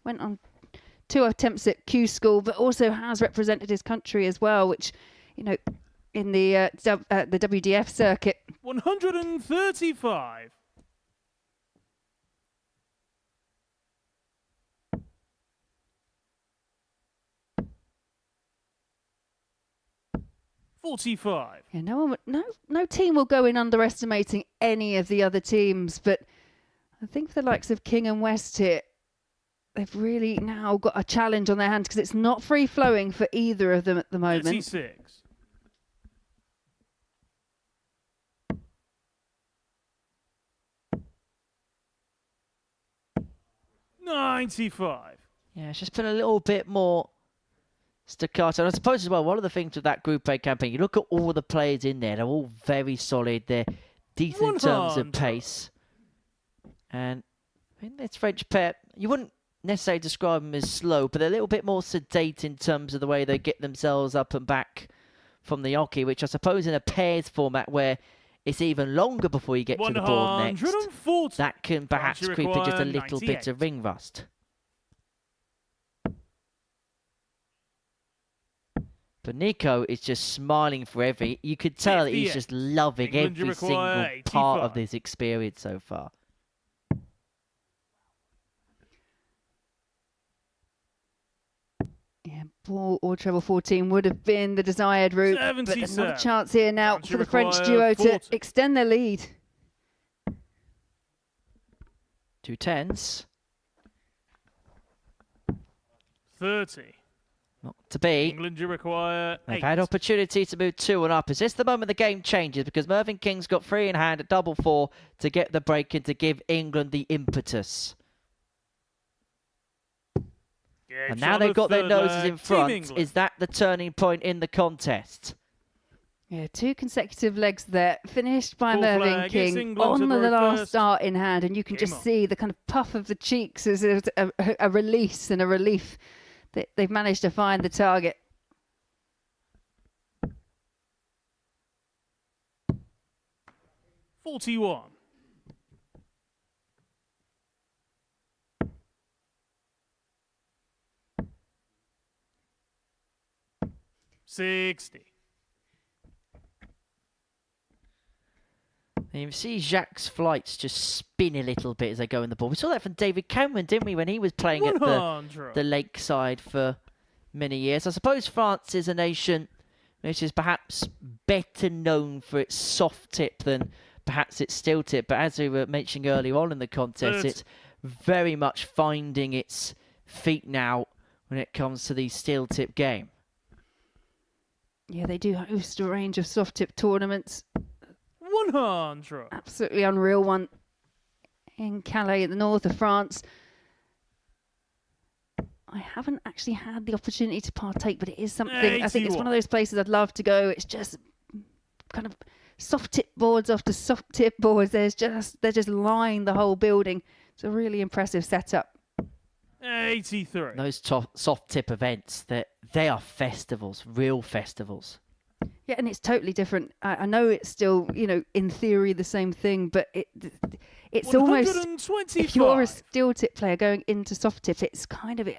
Went on 2 attempts at Q School, but also has represented his country as well, which, you know, in the WDF circuit. 135. $45. Yeah, no team will go in underestimating any of the other teams, but I think for the likes of King and West here, they've really now got a challenge on their hands because it's not free flowing for either of them at the moment. 36. $95. Yeah, it's just been a little bit more staccato. And I suppose as well, one of the things with that Group A campaign, you look at all the players in there, they're all very solid. They're decent in terms of 100. pace. And I think this French pair, you wouldn't necessarily describe them as slow, but they're a little bit more sedate in terms of the way they get themselves up and back from the hockey, which I suppose in a pairs format where it's even longer before you get to the board next, 140. that can perhaps France creep in just a require little bit 98. of ring rust. But Nico is just smiling for every... You could tell that he's 58. just loving England every require single part of 85. this experience so far. Yeah, ball or treble 14 would have been the desired route, but there's not a 77. chance here now France for the French require duo to 40. extend their lead. 2 10s. 30. Not to be. England, you require They've 8. had opportunity to move 2 and up. Is this the moment the game changes? Because Mervyn King's got 3 in hand at double 4 to get the break and to give England the impetus. Yeah, And now they've got their noses in Team front. England. Is that the turning point in the contest? Yeah, 2 consecutive legs there, finished by Full Mervyn flag, it's King England to on the break last first. start in hand, and you can Game just on. see the kind of puff of the cheeks as a release and a relief that they've managed to find the target. $41. $60. And you see Jacques' flights just spin a little bit as they go in the ball. We saw that from David Cameron, didn't we, when he was playing at 100. the lakeside for many years. I suppose France is a nation which is perhaps better known for its soft tip than perhaps its steel tip. But as we were mentioning earlier on in the contest, it's very much finding its feet now when it comes to the steel tip game. Yeah, they do host a range of soft tip tournaments. 100. Absolutely unreal one in Calais in the north of France. I haven't actually had the opportunity to partake, but it is something. I think it's one of those places I'd love to go. It's just kind of soft tip boards after soft tip boards. They're just lying the whole building. It's a really impressive setup. 83. Those soft tip events, they are festivals, real festivals. Yeah, and it's totally different. I know it's still, in theory the same thing, but it's almost, if you're a steel tip player going into soft tip, it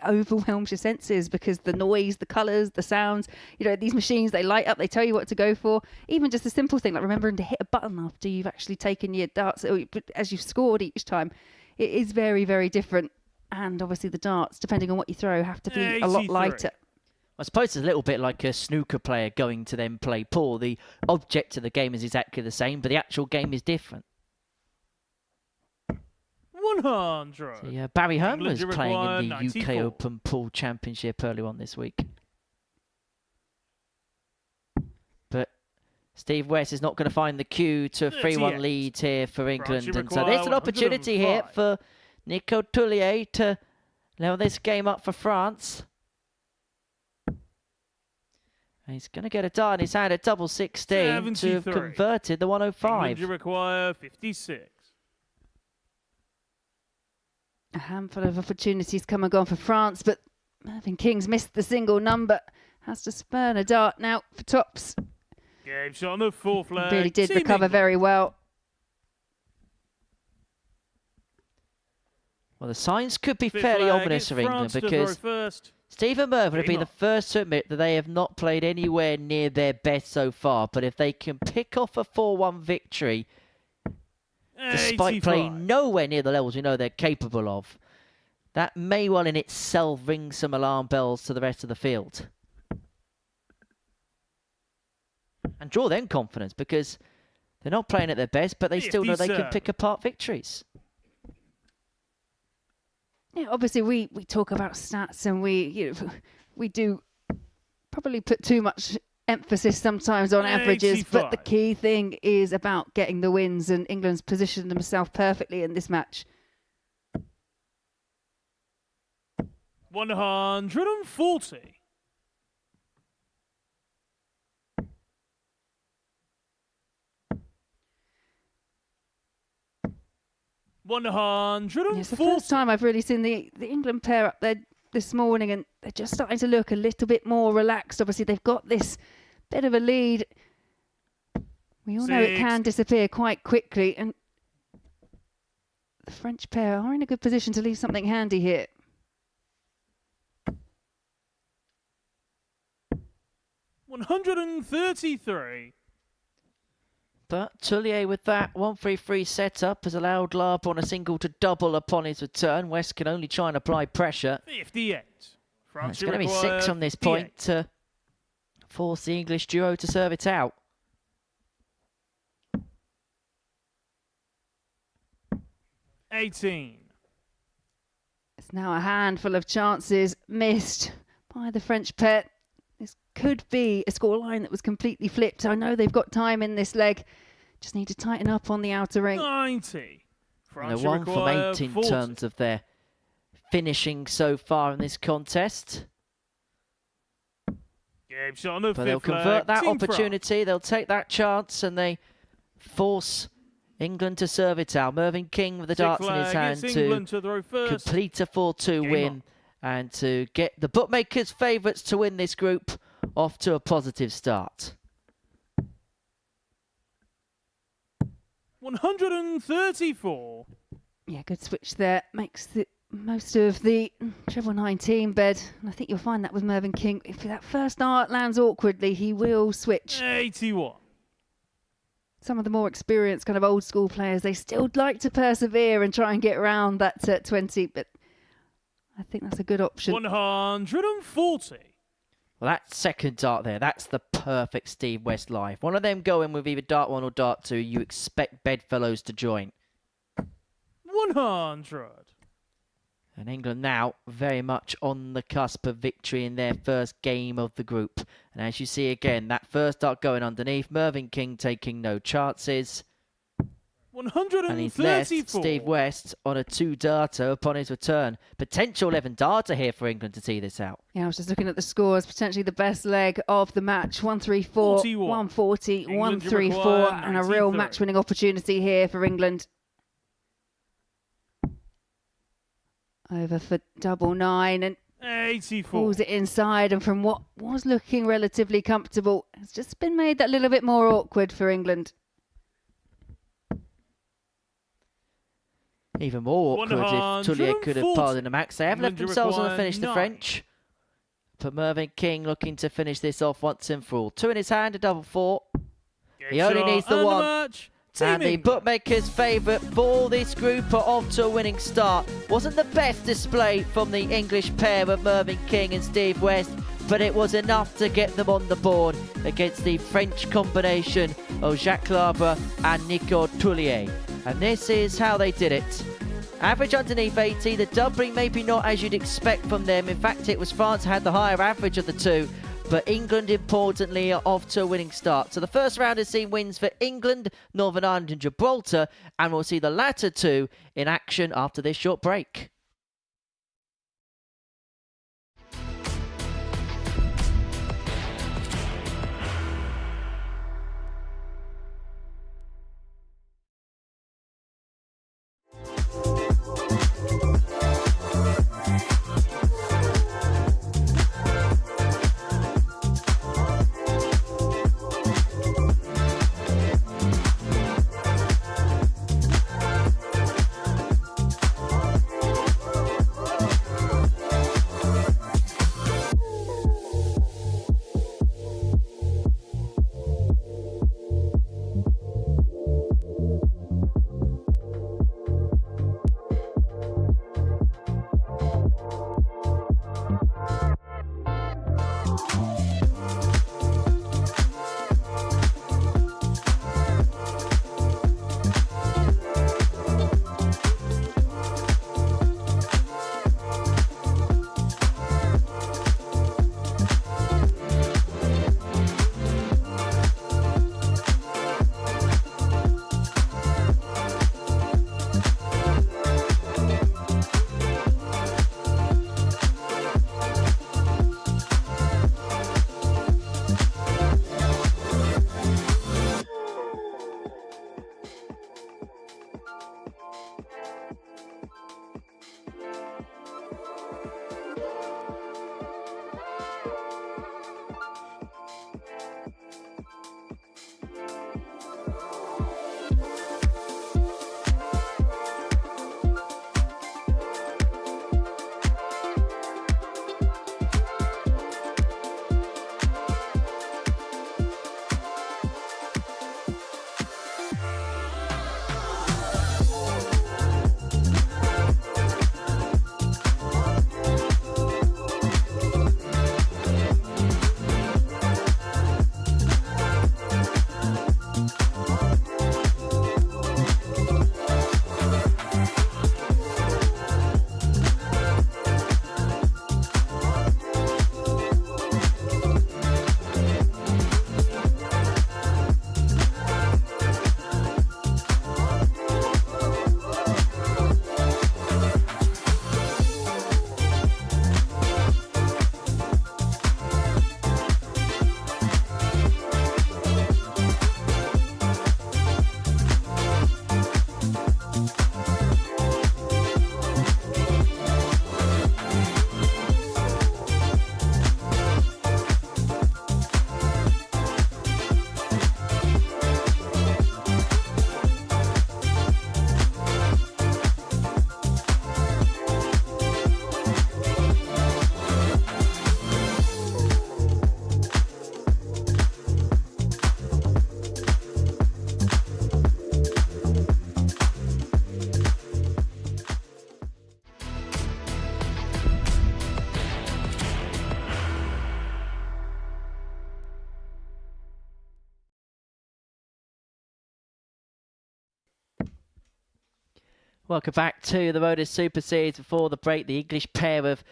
overwhelms your senses because the noise, the colours, the sounds, these machines, they light up, they tell you what to go for. Even just a simple thing like remembering to hit a button after you've actually taken your darts, as you've scored each time, it is very, very different. And obviously the darts, depending on what you throw, have to be a lot lighter. I suppose it's a little bit like a snooker player going to then play pool. The object of the game is exactly the same, but the actual game is different. 100. So, yeah, Barry Herman was England playing require in the 94. UK Open Pool Championship earlier on this week. But Steve West is not going to find the cue to a 3-1 38. lead here for England. France And so there's an opportunity here 105. for Nico Tullier to level this game up for France. And he's going to get a dart in his hand at double 16 to have 73. converted the 105. England, you require 56. A handful of opportunities come and gone for France, but Mervyn King's missed the single number. Has to spurn a dart now for tops. Game shot on the fourth leg. Really did Team recover England. very well. Well, the signs could be Fifth fairly leg, ominous it's for England France to throw because first. Stephen Mervyn would be Game the on. first to admit that they have not played anywhere near their best so far. But if they can pick off a 4-1 victory, despite 85. playing nowhere near the levels we know they're capable of, that may well in itself ring some alarm bells to the rest of the field. And draw them confidence because they're not playing at their best, but they still know they can 57. pick apart victories. Yeah, obviously we talk about stats and we do probably put too much emphasis sometimes on averages, but the 85. key thing is about getting the wins, and England's positioned themselves perfectly in this match. 140. It's the first time I've really seen the England pair up there this morning, and they're just starting to look a little bit more relaxed. Obviously, they've got this bit of a lead. We all know it can disappear quite quickly, and the French pair are in a good position to leave something handy here. $133. But Tullier with that 1-3-3 setup has allowed Larp on a single to double upon his return. West can only try and apply pressure. 58. It's going to be 6 on this point to force the English duo to serve it out. It's now a handful of chances missed by the French pair. This could be a scoreline that was completely flipped. I know they've got time in this leg. Just need to tighten up on the outer ring. 90. And a 1 from 8 in 40. terms of their finishing so far in this contest. Game shot on the But they'll fifth leg. convert that Team opportunity. They'll take that chance and they force England to serve it out. Mervyn King with the France. darts in his Sixth hand leg, it's to England to throw first. complete a 4-2 Game win on. and to get the bookmakers' favourites to win this group off to a positive start. 134. Yeah, good switch there. Makes the most of the treble 19 bed. And I think you'll find that with Mervyn King. If that first dart lands awkwardly, he will switch. 81. Some of the more experienced kind of old school players, they still like to persevere and try and get around that 20. But I think that's a good option. 140. Well, that second dart there, that's the perfect Steve West life. One of them going with either dart 1 or dart 2, you expect bedfellows to join. 100. And England now very much on the cusp of victory in their first game of the group. And as you see again, that first dart going underneath, Mervyn King taking no chances. And he's left 134. Steve West on a 2-darter upon his return. Potential 11-darter here for England to see this out. Yeah, I was just looking at the scores. Potentially the best leg of the match. 134, 41. 140, England 134. require And a real 93. match-winning opportunity here for England. Over for double 9 and 84. pulls it inside. And from what was looking relatively comfortable, it's just been made that little bit more awkward for England. Even more awkward if Tullier could have 140. pardoned the max. They have left England themselves on the require finish, the 9. French. But Mervyn King looking to finish this off once and for all. 2 in his hand, a double 4. He only needs the and 1. match. Team And the England. bookmakers' favourite for this group are off to a winning start. Wasn't the best display from the English pair of Mervyn King and Steve West, but it was enough to get them on the board against the French combination of Jacques Larbre and Nico Tullier. And this is how they did it. Average underneath 80, the doubling maybe not as you'd expect from them. In fact, it was France who had the higher average of the two. But England, importantly, are off to a winning start. So the first round has seen wins for England, Northern Ireland and Gibraltar. And we'll see the latter two in action after this short break. Welcome back to the Modus Super Series. Before the break, the English pair of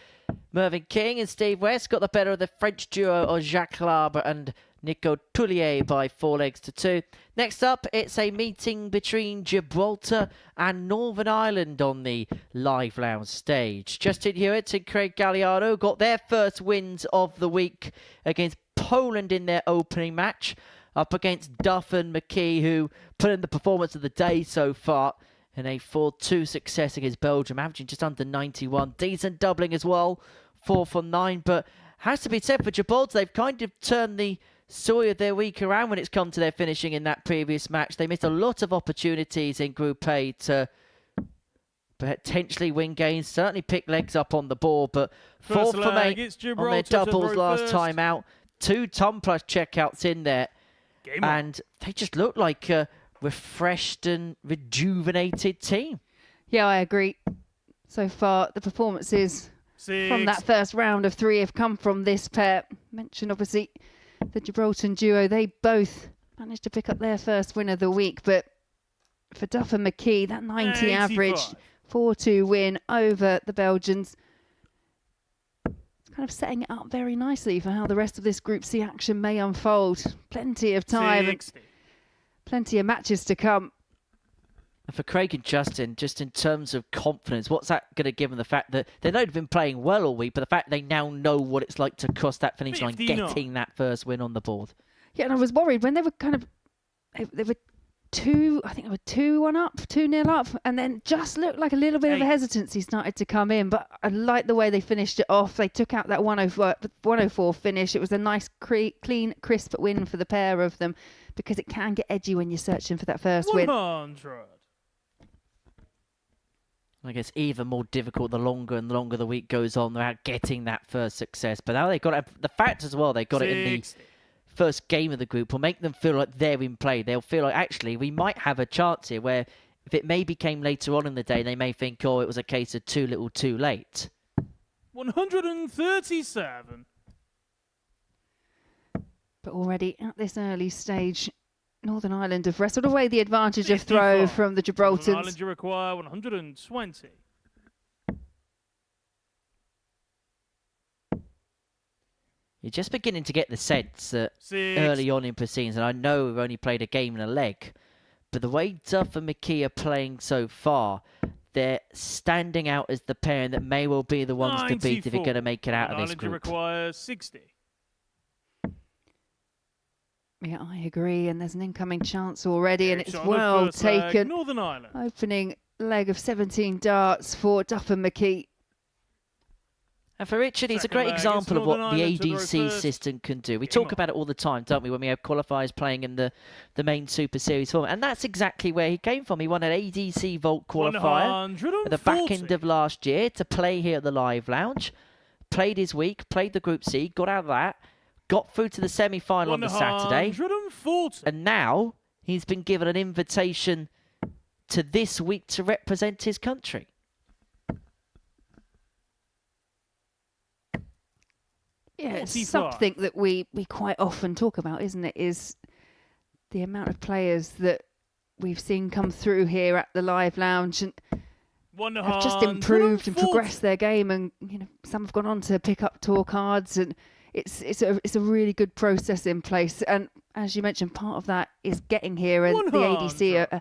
Mervyn King and Steve West got the better of the French duo of Jacques Labre and Nico Tullier by 4-2. Next up, it's a meeting between Gibraltar and Northern Ireland on the live lounge stage. Justin Hewitt and Craig Galliano got their first wins of the week against Poland in their opening match, up against Duff and McKee, who put in the performance of the day so far in a 4-2 success against Belgium, averaging just under 91. Decent doubling as well, 4 for 9. But has to be said for Gibraltar, they've kind of turned the story of their week around when it's come to their finishing in that previous match. They missed a lot of opportunities in Group A to potentially win games, certainly pick legs up on the board, but 4 for 8 on their doubles last time out. 2 ton plus checkouts in there. And they just look like a refreshed and rejuvenated team. Yeah, I agree. So far, the performances from that first round of 3 have come from this pair. Mentioned, obviously, the Gibraltar duo. They both managed to pick up their first win of the week. But for Duff and McKee, that 90 average 4-2 win over the Belgians, it's kind of setting it up very nicely for how the rest of this Group C action may unfold. Plenty of time. Plenty of matches to come. And for Craig and Justin, just in terms of confidence, what's that going to give them? The fact that they know they've been playing well all week, but the fact they now know what it's like to cross that finish line, getting that first win on the board. Yeah, and I was worried when they were they were 2, I think they were 2-1 up, 2-0 up, and then just looked like a little bit of a hesitancy started to come in. But I like the way they finished it off. They took out that 104 finish. It was a nice, clean, crisp win for the pair of them, because it can get edgy when you're searching for that first win. I guess even more difficult the longer and the longer the week goes on without getting that first success. But now they've got the fact as well, they got it in the first game of the group will make them feel like they're in play. They'll feel like, actually, we might have a chance here, where if it maybe came later on in the day, they may think, oh, it was a case of too little too late. 137. But already at this early stage, Northern Ireland have wrestled away the advantage of throw from the Gibraltars. Northern Ireland, you require 120. You're just beginning to get the sense that early on in proceedings, and I know we've only played a game and a leg, but the way Duff and McKee are playing so far, they're standing out as the pair that may well be the ones to beat if you're going to make it out of this group. Requires 60. Yeah, I agree, and there's an incoming chance already, and it's well taken. Northern Ireland. Opening leg of 17 darts for Duff and McKee. And for Richard, he's a great example of what the ADC system can do. We talk about it all the time, don't we, when we have qualifiers playing in the main Super Series format. And that's exactly where he came from. He won an ADC Vault qualifier at the back end of last year to play here at the Live Lounge. Played his week, played the Group C, got out of that, got through to the semi-final on the Saturday. And now he's been given an invitation to this week to represent his country. Yeah, it's something that we quite often talk about, isn't it? Is the amount of players that we've seen come through here at the Live Lounge and have just improved and progressed their game, and some have gone on to pick up tour cards, and it's a really good process in place. And as you mentioned, part of that is getting here, and the ADC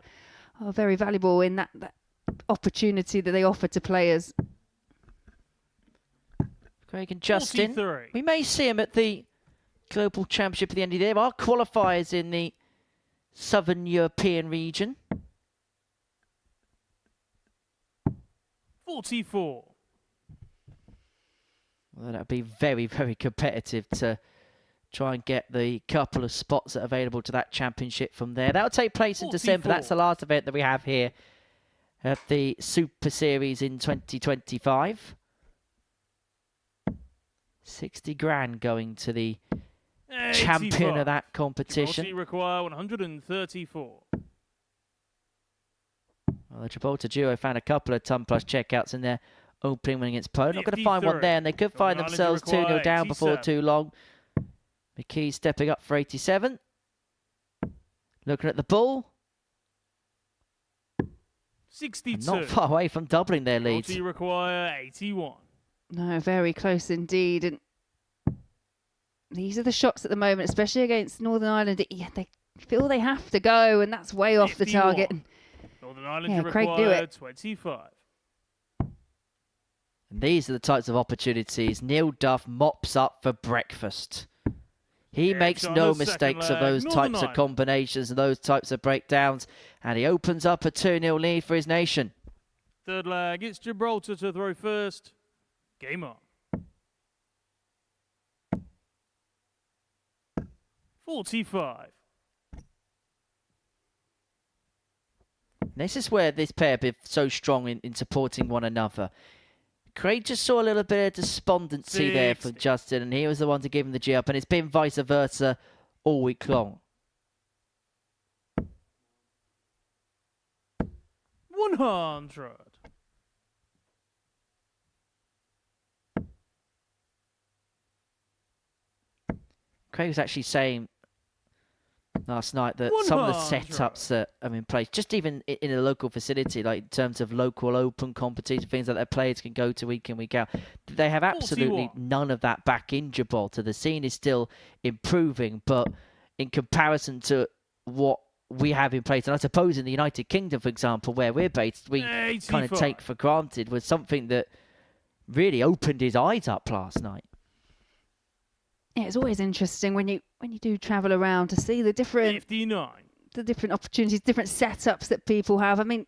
are very valuable in that opportunity that they offer to players. Craig and Justin, we may see him at the Global Championship at the end of the year. There are qualifiers in the Southern European region. 44. Well, that would be very, very competitive to try and get the couple of spots that are available to that championship from there. That will take place in December. That's the last event that we have here at the Super Series in 2025. 60 grand going to the champion of that competition. You require 134. Well, the Gibraltar duo found a couple of ton plus checkouts in their opening win against Poland. Not going to find one there, and they could find themselves 2-0 down before too long. McKee stepping up for 87. Looking at the ball. 62. Not far away from doubling their lead. Gibraltar require 81. No, very close indeed. And these are the shots at the moment, especially against Northern Ireland. Yeah, they feel they have to go, and that's way off the 51. target. Northern Ireland Yeah, Craig knew require it. 25. And these are the types of opportunities Neil Duff mops up for breakfast. He makes shot on no the second mistakes of leg, those Northern types of Ireland. combinations and those types of breakdowns, and he opens up a 2-0 lead for his nation. Third leg, it's Gibraltar to throw first. Game on. 45. This is where this pair have been so strong in supporting one another. Craig just saw a little bit of despondency there from 60. Justin, and he was the one to give him the G up, and it's been vice versa all week long. 100. Craig was actually saying last night that some of the 100. setups that are in place, just even in a local facility, like in terms of local open competition, things that their players can go to week in, week out, they have absolutely 41. none of that back in Gibraltar. The scene is still improving, but in comparison to what we have in place, and I suppose in the United Kingdom, for example, where we're based, we kind of 85. take for granted, was something that really opened his eyes up last night. Yeah, it's always interesting when you do travel around to see the different 59. opportunities, different setups that people have. I mean,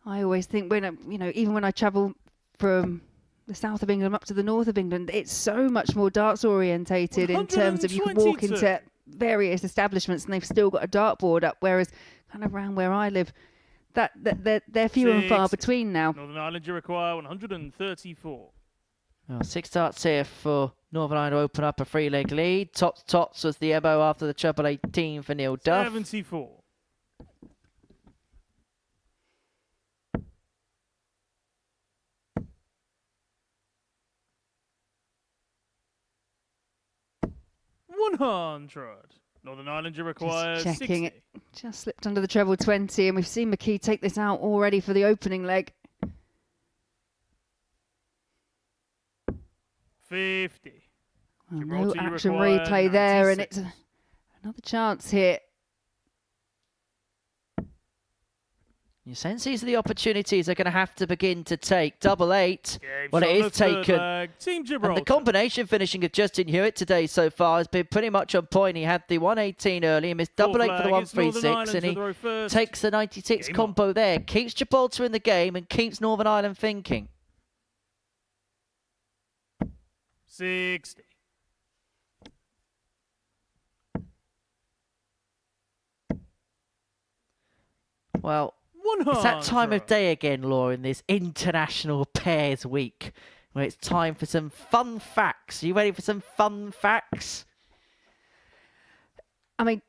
I always think even when I travel from the south of England up to the north of England, it's so much more darts orientated in terms of you can walk 122. into various establishments and they've still got a dartboard up, whereas kind of around where I live, that they're few and far 60. between now. Northern Ireland, you require 134. Well, 6 darts here for Northern Ireland to open up a 3-leg lead. Tops was the MO after the treble 18 for Neil Duff. 74. Northern Ireland, you require Just checking 60. it. Just slipped under the treble 20, and we've seen McKee take this out already for the opening leg. 50. Well, no Gibraltar, you action require replay there, and 96. it's another chance here. You sense these are the opportunities they're going to have to begin to take. Double 8. Game Well, shot it on is the third taken. leg. Team And Gibraltar. the combination finishing of Justin Hewitt today so far has been pretty much on point. He had the 118 early, he missed double 8 for the Fourth leg, it's Northern 136, Ireland and to he throw first. takes the 96 Game combo there. Keeps Gibraltar in the game and keeps Northern Ireland thinking. 60. Well, 100. it's that time of day again, Laura, in this International Pairs Week, where it's time for some fun facts. Are you ready for some fun facts? I mean,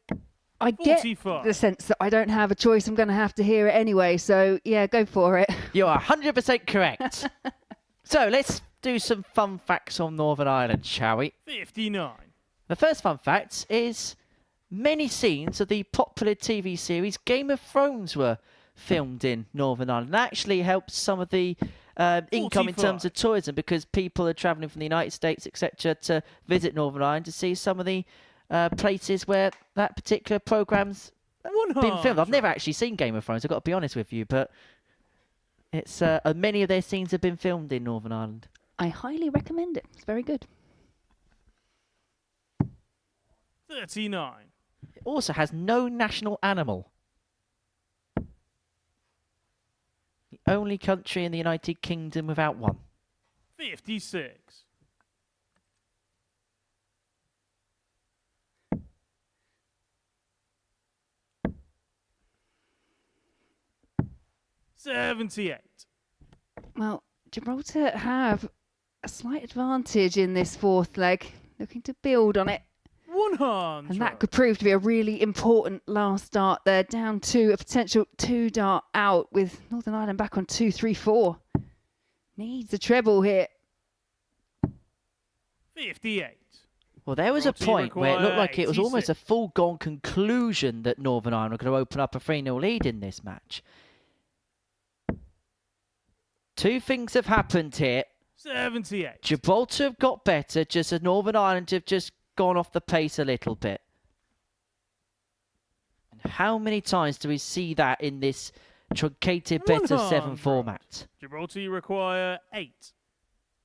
I get 45. the sense that I don't have a choice. I'm going to have to hear it anyway. So, yeah, go for it. You are 100% correct. So let's do some fun facts on Northern Ireland, shall we? 59. The first fun fact is many scenes of the popular TV series Game of Thrones were filmed in Northern Ireland. That actually helps some of the income in terms of tourism, because people are travelling from the United States, etc., to visit Northern Ireland to see some of the places where that particular program's been filmed. I've never actually seen Game of Thrones, I've got to be honest with you, but it's many of their scenes have been filmed in Northern Ireland. I highly recommend it. It's very good. 39. It also has no national animal. The only country in the United Kingdom without one. 56. 78. Well, Gibraltar have a slight advantage in this fourth leg, looking to build on it. 100. And that could prove to be a really important last dart there, down to a potential 2-dart out with Northern Ireland back on 2-3-4. Needs a treble here. 58. Well, there was a Gibraltar point where it looked like it was 86. almost a foregone conclusion that Northern Ireland were going to open up a 3-0 lead in this match. Two things have happened here. 78. Gibraltar have got better, just as Northern Ireland have just gone off the pace a little bit. And how many times do we see that in this truncated best of 7 format? Gibraltar, you require 8.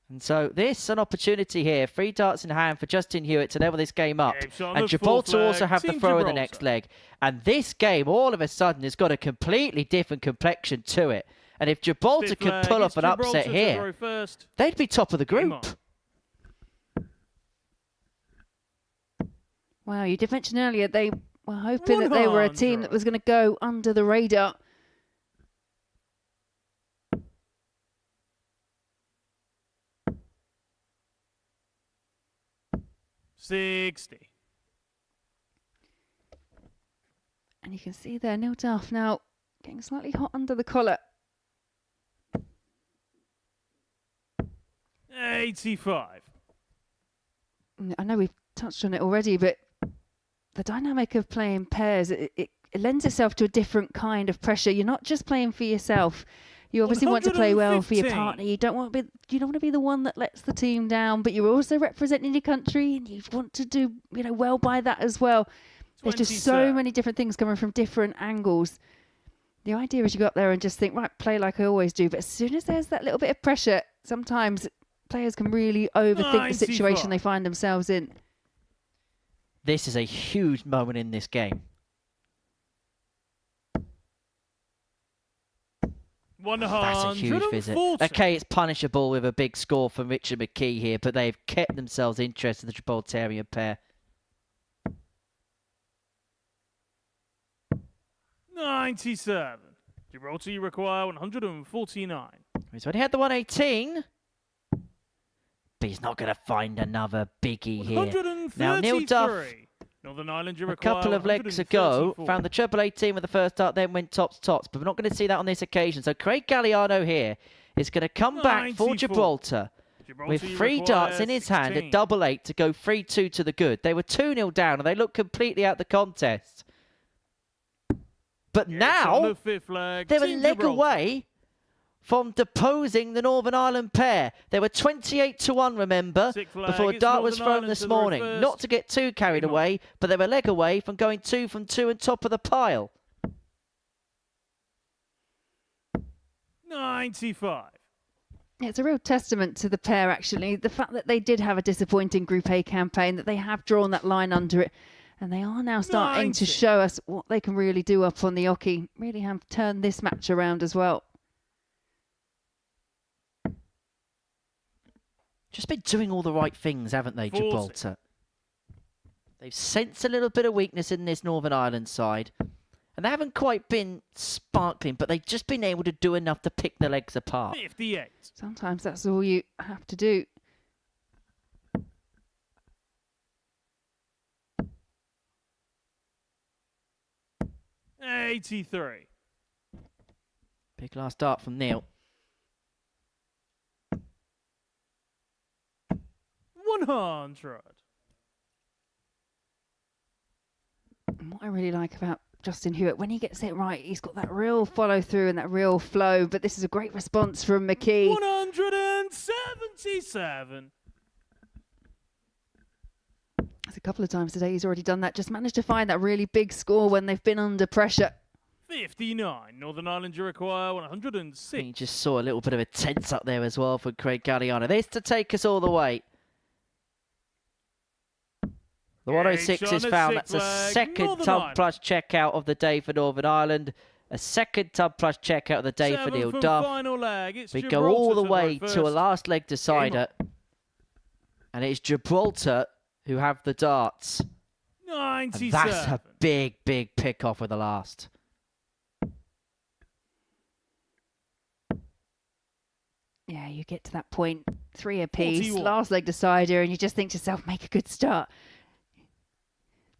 And so this an opportunity here. 3 darts in hand for Justin Hewitt to level this game up. Game shot on And the Gibraltar fourth also leg. have the Team throw in the Gibraltar. next leg. And this game all of a sudden has got a completely different complexion to it. And if Gibraltar Fifth could leg, pull it's off an upset Gibraltar to here, throw first. they'd be top of the Game group. on. Wow, you did mention earlier they were hoping that they were a team that was going to go under the radar. $60. And you can see there, Neil Duff now getting slightly hot under the collar. 85. I know we've touched on it already, but the dynamic of playing pairs, it lends itself to a different kind of pressure. You're not just playing for yourself. You obviously want to play well for your 115. partner. You don't want to be the one that lets the team down, but you're also representing your country, and you want to do well by that as well. There's just so 27. many different things coming from different angles. The idea is you go up there and just think, right, play like I always do. But as soon as there's that little bit of pressure, sometimes players can really overthink the situation 95. they find themselves in. This is a huge moment in this game. 140. That's a huge visit. Okay, it's punishable with a big score from Richard McKee here, but they've kept themselves interested, the Gibraltarian pair. 97. Gibraltar, you require 149. He's already had the 118. But he's not going to find another biggie here. 133. Now, Neil Duff, Northern Ireland, you a require couple of legs ago, found the treble 18 with the first dart, then went tops, but we're not going to see that on this occasion. So Craig Galliano here is going to come back for 94. Gibraltar with 3 darts in his hand at double 8 to go 3-2 to the good. They were 2-0 down and they looked completely out the contest. But now, they're a leg away from deposing the Northern Ireland pair. They were 28-1, remember, before a dart was thrown this morning. Not to get too carried away, but they were a leg away from going 2 from 2 and top of the pile. 95. It's a real testament to the pair, actually. The fact that they did have a disappointing Group A campaign, that they have drawn that line under it, and they are now starting 90. to show us what they can really do up on the Oki. Really have turned this match around as well. Just been doing all the right things, haven't they, 40. Gibraltar? They've sensed a little bit of weakness in this Northern Ireland side. And they haven't quite been sparkling, but they've just been able to do enough to pick their legs apart. 58. Sometimes that's all you have to do. $83. Big last dart from Neil. 100. And what I really like about Justin Hewitt, when he gets it right, he's got that real follow through and that real flow. But this is a great response from McKee. 177. There's a couple of times today he's already done that. Just managed to find that really big score when they've been under pressure. 59. Northern Ireland, you require 106. You just saw a little bit of a tense up there as well for Craig Galliano. This to take us all the way. The 106 is found. That's a second tub plus checkout of the day for Northern Ireland. A second tub plus checkout of the day for Neil Duff. We go all the way to a last leg decider. And it's Gibraltar who have the darts. 97. And that's a big, big pick off with the last. Yeah, you get to that point, 3 apiece, 41. last leg decider, and you just think to yourself, make a good start.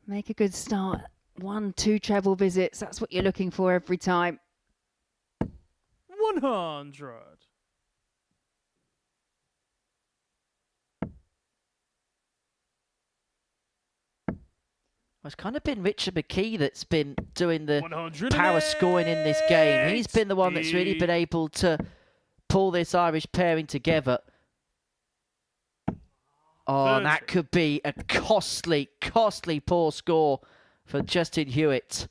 Make a good start. 1, 2 treble visits. That's what you're looking for every time. 100. It's kind of been Richard McKee that's been doing the 108. power scoring in this game. He's been the one that's really been able to pull this Irish pairing together. Oh, and that could be a costly poor score for Justin Hewitt.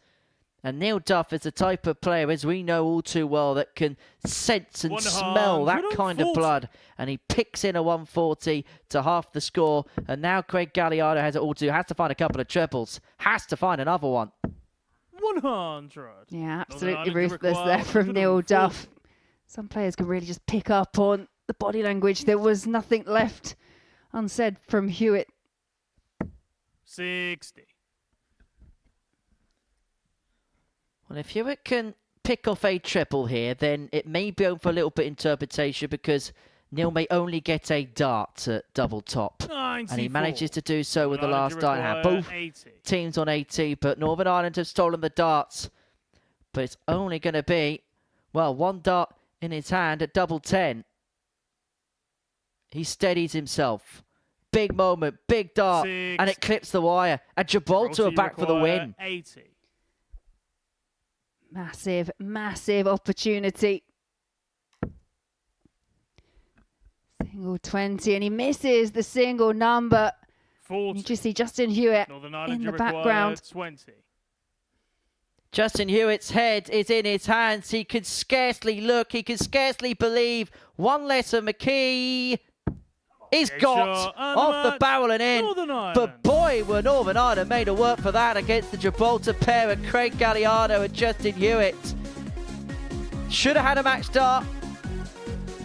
And Neil Duff is the type of player, as we know all too well, that can sense and smell that kind of blood. And he picks in a 140 to half the score. And now Craig Galliardo has it all too. Has to find a couple of triples. Has to find another one. 100. Yeah, absolutely ruthless there from Neil Duff. Some players can really just pick up on the body language. There was nothing left unsaid from Hewitt. 60. Well, if Hewitt can pick off a triple here, then it may be open for a little bit of interpretation, because Neil may only get a dart at double top. 94. And he manages to do so with the last dart in hand. Both 80. teams on 80, but Northern Ireland have stolen the darts. But it's only going to be, well, one dart in his hand at double 10. He steadies himself. Big moment, big dart, 6. and it clips the wire. And Gibraltar are back for the win. 80. Massive, massive opportunity. Single 20, and he misses the single number. 40. You just see Justin Hewitt Northern Ireland in the background. 20. Justin Hewitt's head is in his hands. He can scarcely look. He can scarcely believe. One less of McKee. He's got off the barrel and in. But boy, were Northern Ireland made to work for that against the Gibraltar pair of Craig Galliardo and Justin Hewitt. Should have had a match start.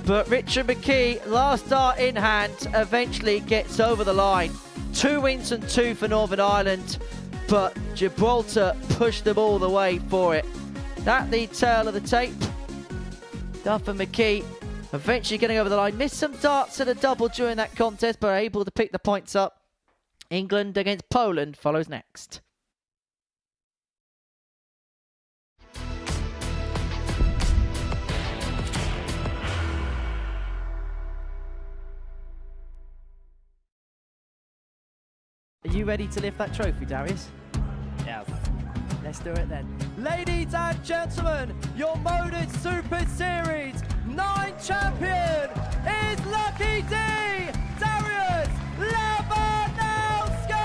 But Richard McKee, last dart in hand, eventually gets over the line. 2 wins and 2 for Northern Ireland. But Gibraltar pushed them all the way for it. That the tail of the tape. Duff and McKee eventually getting over the line. Missed some darts at a double during that contest, but are able to pick the points up. England against Poland follows next. Are you ready to lift that trophy, Darius? Yes. Let's do it then. Ladies and gentlemen, your Modus Super Series 9 champion is Lucky D, Darius Lewandowski!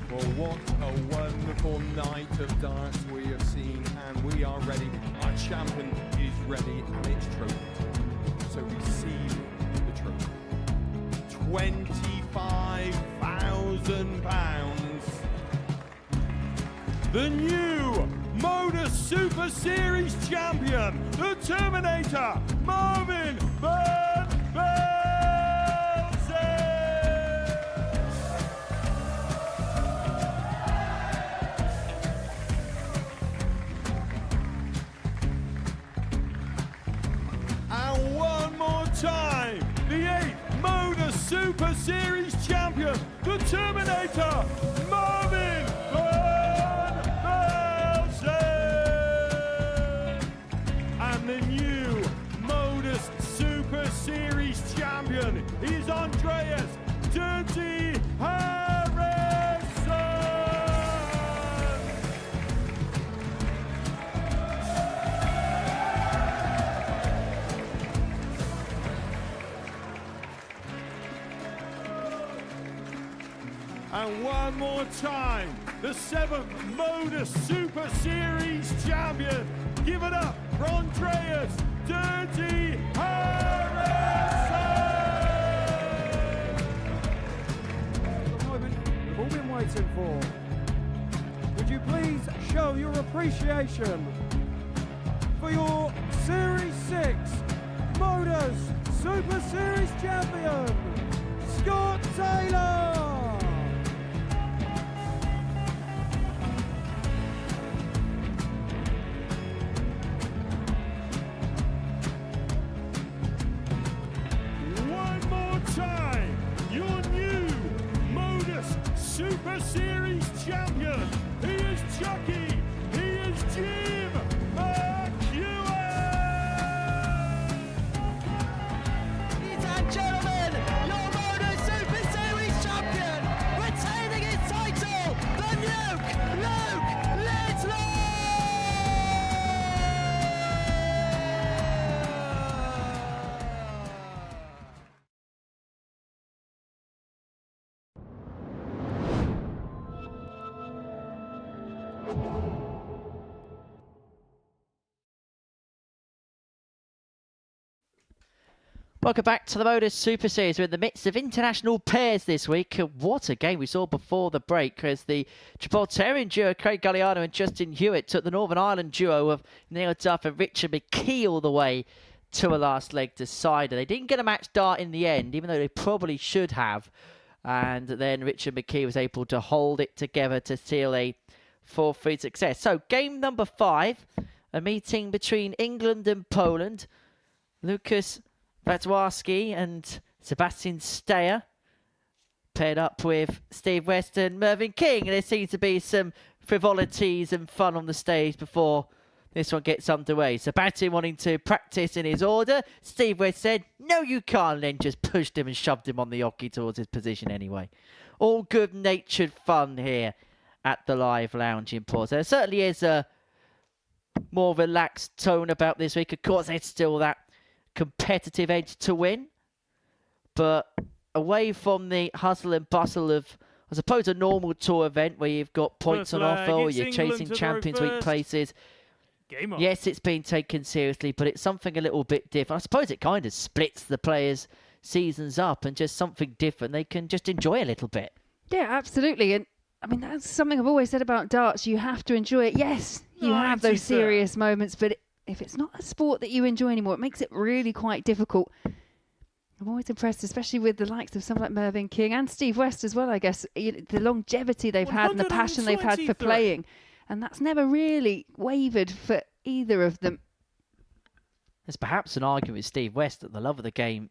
Well, what a wonderful night of darts we have seen, and we are ready. Our champion is ready, and it's trophy. So receive the trophy. £25,000. The new Modus Super Series champion, the Terminator, Marvin Van Velzen. And one more time, the 8th Modus Super Series champion, the Terminator, Marvin Van Velzen. And the new Modus Super Series champion is Andreas Dirty Harrison. And one more time, the 7th Modus Super Series champion. Give it up for Andreas Dirty Harrison. The moment we've all been waiting for. Would you please show your appreciation for your Series 6 Modus Super Series champion, Scott Taylor? One more time, your new Modus Super Series champion. He is Chucky. He is Jim. Welcome back to the Modus Super Series. We're in the midst of international pairs this week. What a game we saw before the break as the Gibraltarian duo Craig Galliano and Justin Hewitt took the Northern Ireland duo of Neil Duff and Richard McKee all the way to a last leg decider. They didn't get a match start in the end, even though they probably should have. And then Richard McKee was able to hold it together to seal a 4-3 success. So game number 5, a meeting between England and Poland. Lucas Vatwarski and Sebastian Steyer paired up with Steve West and Mervyn King. And there seems to be some frivolities and fun on the stage before this one gets underway. Sebastian wanting to practice in his order. Steve West said, no, you can't, and then just pushed him and shoved him on the hockey towards his position anyway. All good-natured fun here at the Live Lounge in Port. There certainly is a more relaxed tone about this week. Of course, there's still that competitive edge to win, but away from the hustle and bustle of, I suppose, a normal tour event where you've got points on offer or you're chasing Champions Week places. Game on. Yes, it's been taken seriously, but it's something a little bit different. I suppose it kind of splits the players' seasons up and just something different. They can just enjoy a little bit. Yeah, absolutely. And I mean, that's something I've always said about darts. You have to enjoy it. Yes, you have those serious moments, but if it's not a sport that you enjoy anymore, it makes it really quite difficult. I'm always impressed, especially with the likes of someone like Mervyn King and Steve West as well, I guess. The longevity they've had and the passion they've had for playing. And that's never really wavered for either of them. There's perhaps an argument with Steve West that the love of the game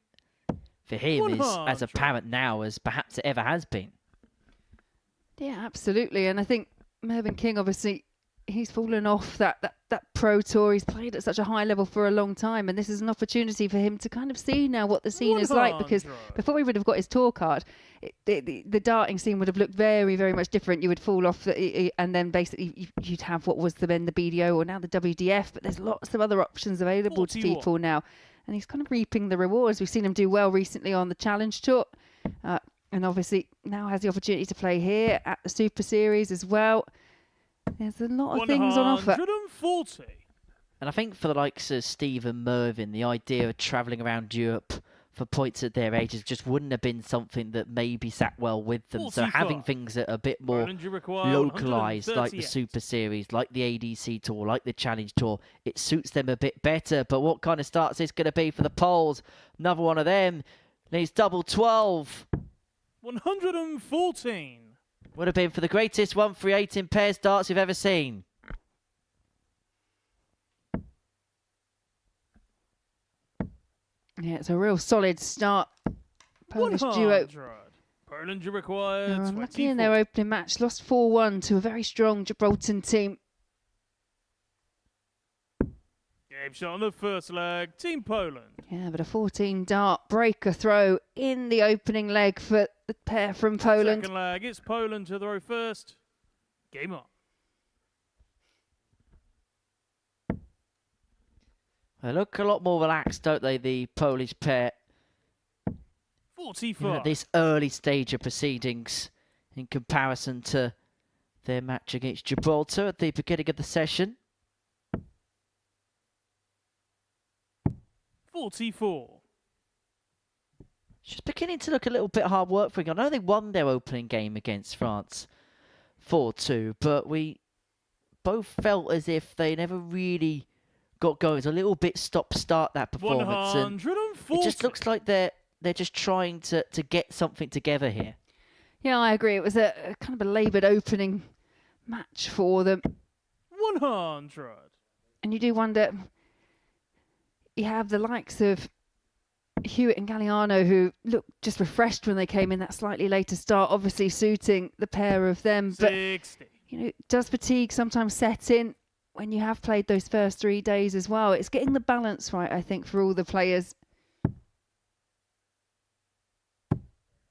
for him is as apparent now as perhaps it ever has been. Yeah, absolutely. And I think Mervyn King, obviously, he's fallen off that pro tour. He's played at such a high level for a long time, and this is an opportunity for him to kind of see now what the scene is like, because before he would have got his tour card, the darting scene would have looked very, very much different. You would fall off, and then basically you'd have what was then the BDO or now the WDF, but there's lots of other options available to people now, and he's kind of reaping the rewards. We've seen him do well recently on the Challenge Tour, and obviously now has the opportunity to play here at the Super Series as well. There's a lot of things on offer. 140. And I think for the likes of Steve and Mervyn, the idea of travelling around Europe for points at their ages just wouldn't have been something that maybe sat well with them. 45. So having things that are a bit more localised, like the Super Series, like the ADC Tour, like the Challenge Tour, it suits them a bit better. But what kind of starts is going to be for the Poles? Another one of them needs double 12. 114. Would have been for the greatest 138 in pairs darts we've ever seen. Yeah, it's a real solid start. Polish duo. Poland you require. They're unlucky in their opening match. Lost 4-1 to a very strong Gibraltar team. Game shot on the first leg. Team Poland. Yeah, but a 14 dart breaker throw in the opening leg for the pair from Poland. Second leg. It's Poland to throw first. Game on. They look a lot more relaxed, don't they, the Polish pair? 44. At this early stage of proceedings in comparison to their match against Gibraltar at the beginning of the session. 44. It's just beginning to look a little bit hard work for England. I know they won their opening game against France 4-2, but we both felt as if they never really got going. It's a little bit stop-start, that performance. 140. And it just looks like they're just trying to get something together here. Yeah, I agree. It was a kind of a laboured opening match for them. 100. And you do wonder, you have the likes of Hewitt and Galliano who looked just refreshed when they came in, that slightly later start, obviously suiting the pair of them. But 60. You know, does fatigue sometimes set in when you have played those first 3 days as well? It's getting the balance right, I think, for all the players.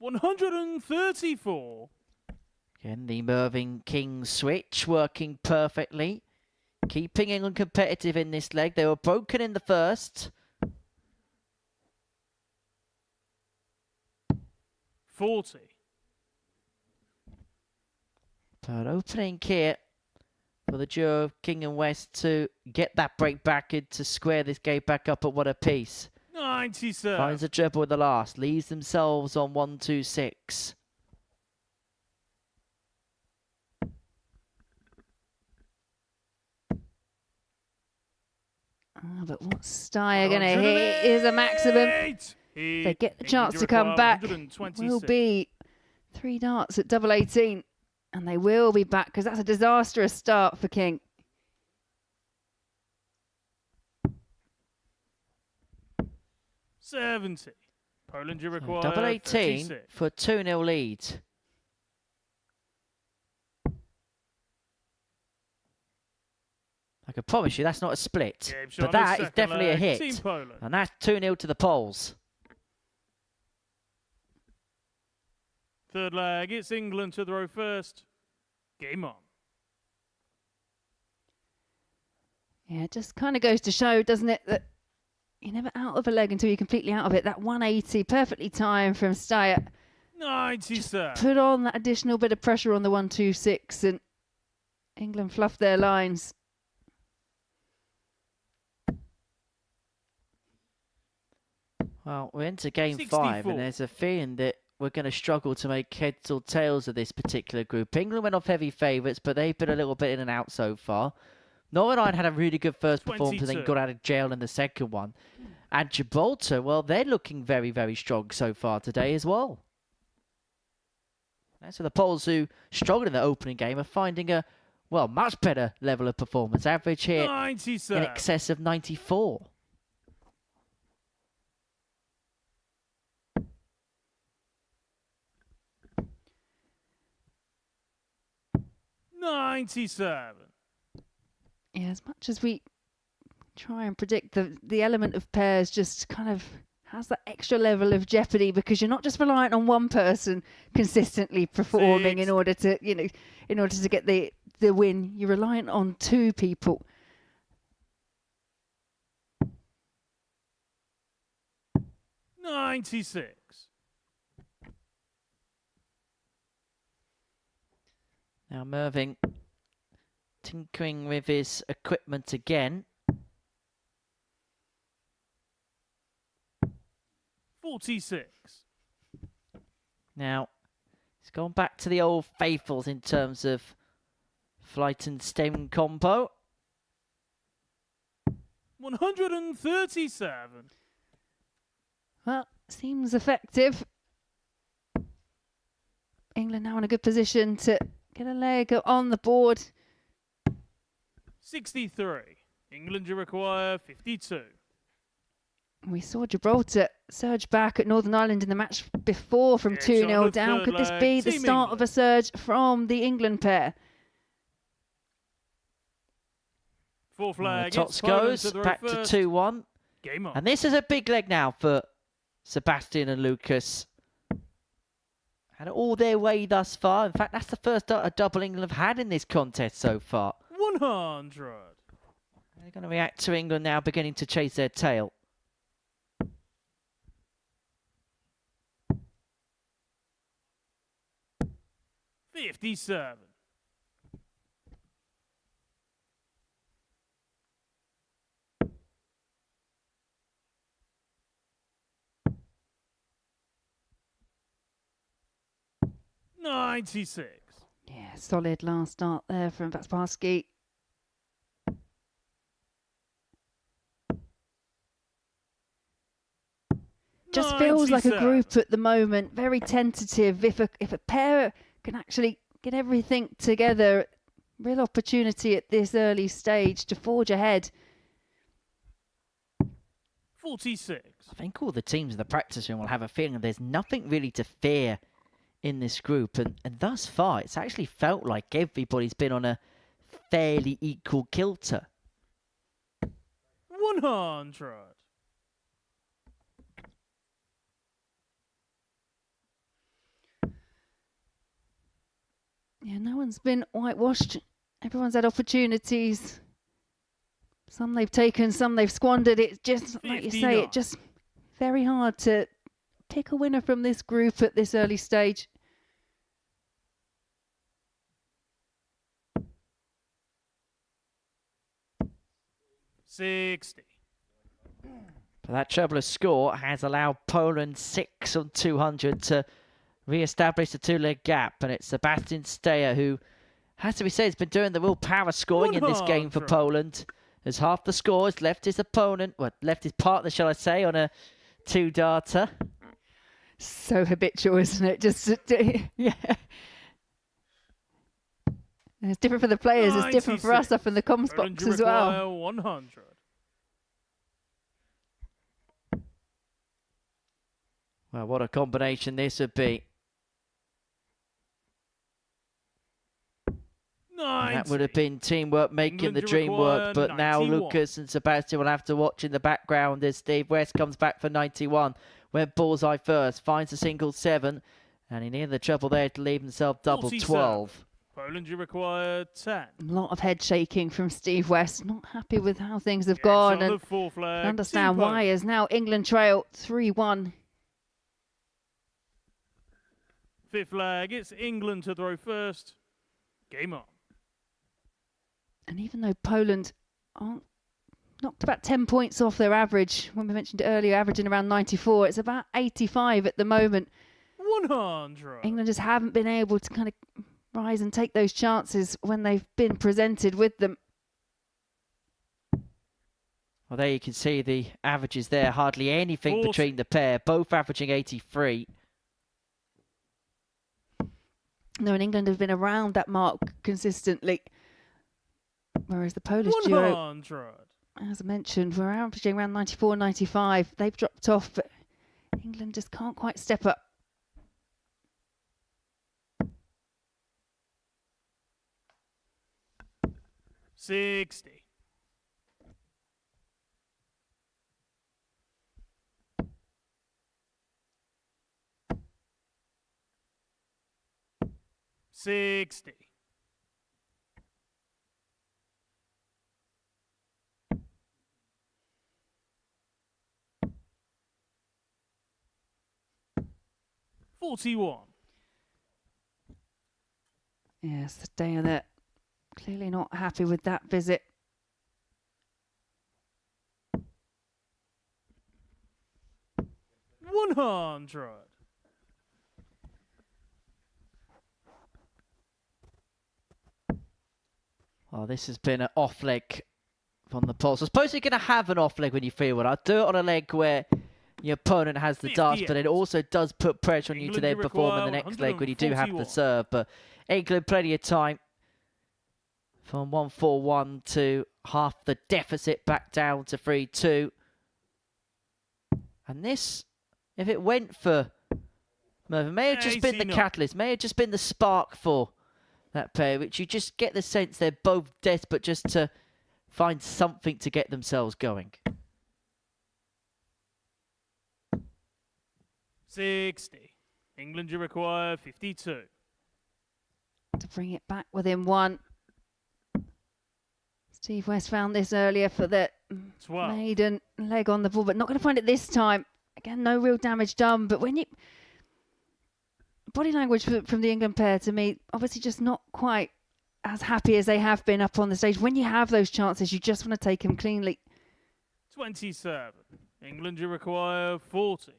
134. Again, the Mervyn King switch working perfectly. Keeping England competitive in this leg. They were broken in the first. 40. But opening here for the duo of King and West to get that break back and to square this game back up at one apiece. 97. Finds a treble with the last. Leaves themselves on 126. But what's Steyer going to hit? Is a maximum. They get the chance to come back. Will be 3 darts at double 18. And they will be back because that's a disastrous start for King. $70. Poland, you require Double 18 36. for 2-0 lead. I can promise you that's not a split, Game but shot on that the is second definitely a leg. hit. Team Poland. And that's 2-0 to the Poles. Third leg, it's England to throw first. Game on. Yeah, it just kind of goes to show, doesn't it, that you're never out of a leg until you're completely out of it. That 180, perfectly timed from Steyer. 97. Put on that additional bit of pressure on the 126 and England fluffed their lines. Well, we're into game 64. 5, and there's a feeling that we're going to struggle to make heads or tails of this particular group. England went off heavy favourites, but they've been a little bit in and out so far. Northern Ireland had a really good first performance and then 22. got out of jail in the second one. And Gibraltar, well, they're looking very, very strong so far today as well. And so the Poles who struggled in the opening game are finding a, well, much better level of performance. Average here in 97. excess of 94. $97. Yeah, as much as we try and predict, the element of pairs just kind of has that extra level of jeopardy because you're not just reliant on one person consistently performing in order to, in order to get the win. You're reliant on 2 people. $96. Now Mervyn tinkering with his equipment again. 46. Now, he's gone back to the old faithfuls in terms of flight and stem combo. 137. Well, seems effective. England now in a good position to get a leg on the board. 63. England, you require 52. We saw Gibraltar surge back at Northern Ireland in the match before from Yeah, 2-0 shot down. the Could this third be leg. the Team start of a England. surge from the England pair? Fourth And leg, the it's Tots Poland goes to throw back first. to 2-1. Game on. And this is a big leg now for Sebastian and Lucas. Had it all their way thus far. In fact, that's the first a double England have had in this contest so far. 100. They're going to react to England now beginning to chase their tail. $57. $96. Yeah, solid last start there from Vatsparsky. Just feels like a 97. group at the moment, very tentative. If a pair can actually get everything together, real opportunity at this early stage to forge ahead. 46. I think all the teams in the practice room will have a feeling that there's nothing really to fear in this group. And thus far, it's actually felt like everybody's been on a fairly equal kilter. 100. Yeah, no one's been whitewashed. Everyone's had opportunities. Some they've taken, some they've squandered. It's just, like you say, 59. it's just very hard to pick a winner from this group at this early stage. $60. But that treble score has allowed Poland 6 on 200 to re-establish the two-leg gap. And it's Sebastian Steyer who, has to be said, has been doing the real power scoring in this game for Poland. As half the score has left his opponent, well, left his partner, shall I say, on a two-darter. So habitual, isn't it? Just, yeah. It's different for the players. It's different for us up in the comms box as well. 100. Well, what a combination this would be. That would have been teamwork making the dream work, but now 91. Lucas and Sebastian will have to watch in the background as Steve West comes back for 91. Went bullseye first, finds a single 7, and he near the treble there to leave himself double 12. Poland, you require 10. A lot of head shaking from Steve West. Not happy with how things have gone, and understand why, as now England trail 3-1. Fifth leg, it's England to throw first. Game on. And even though Poland aren't knocked about 10 points off their average, when we mentioned it earlier, averaging around 94, it's about 85 at the moment. 100. England just haven't been able to kind of rise and take those chances when they've been presented with them. Well, there you can see the averages there. Hardly anything between the pair, both averaging 83. No, and England have been around that mark consistently. Whereas the Polish duo, 100. as I mentioned, were averaging around 94, 95. They've dropped off, but England just can't quite step up. $60. $60. $41. Yes, the day of that. Clearly not happy with that visit. $100. Well, this has been an off leg from the Poles. I suppose you're going to have an off leg when you feel one. I'll do it on a leg where your opponent has the darts, but it also does put pressure on you to then perform in the next leg when you do have the serve. But England, plenty of time from 1-4-1 to half the deficit back down to 3-2. And this, if it went for Mervyn, may have just been the catalyst, may have just been the spark for that pair, which you just get the sense they're both desperate just to find something to get themselves going. 60. England, you require 52. To bring it back within one. Steve West found this earlier for the 12. maiden leg on the ball, but not going to find it this time. Again, no real damage done, but when you... Body language from the England pair, to me, obviously just not quite as happy as they have been up on the stage. When you have those chances, you just want to take them cleanly. 27. England, you require 40.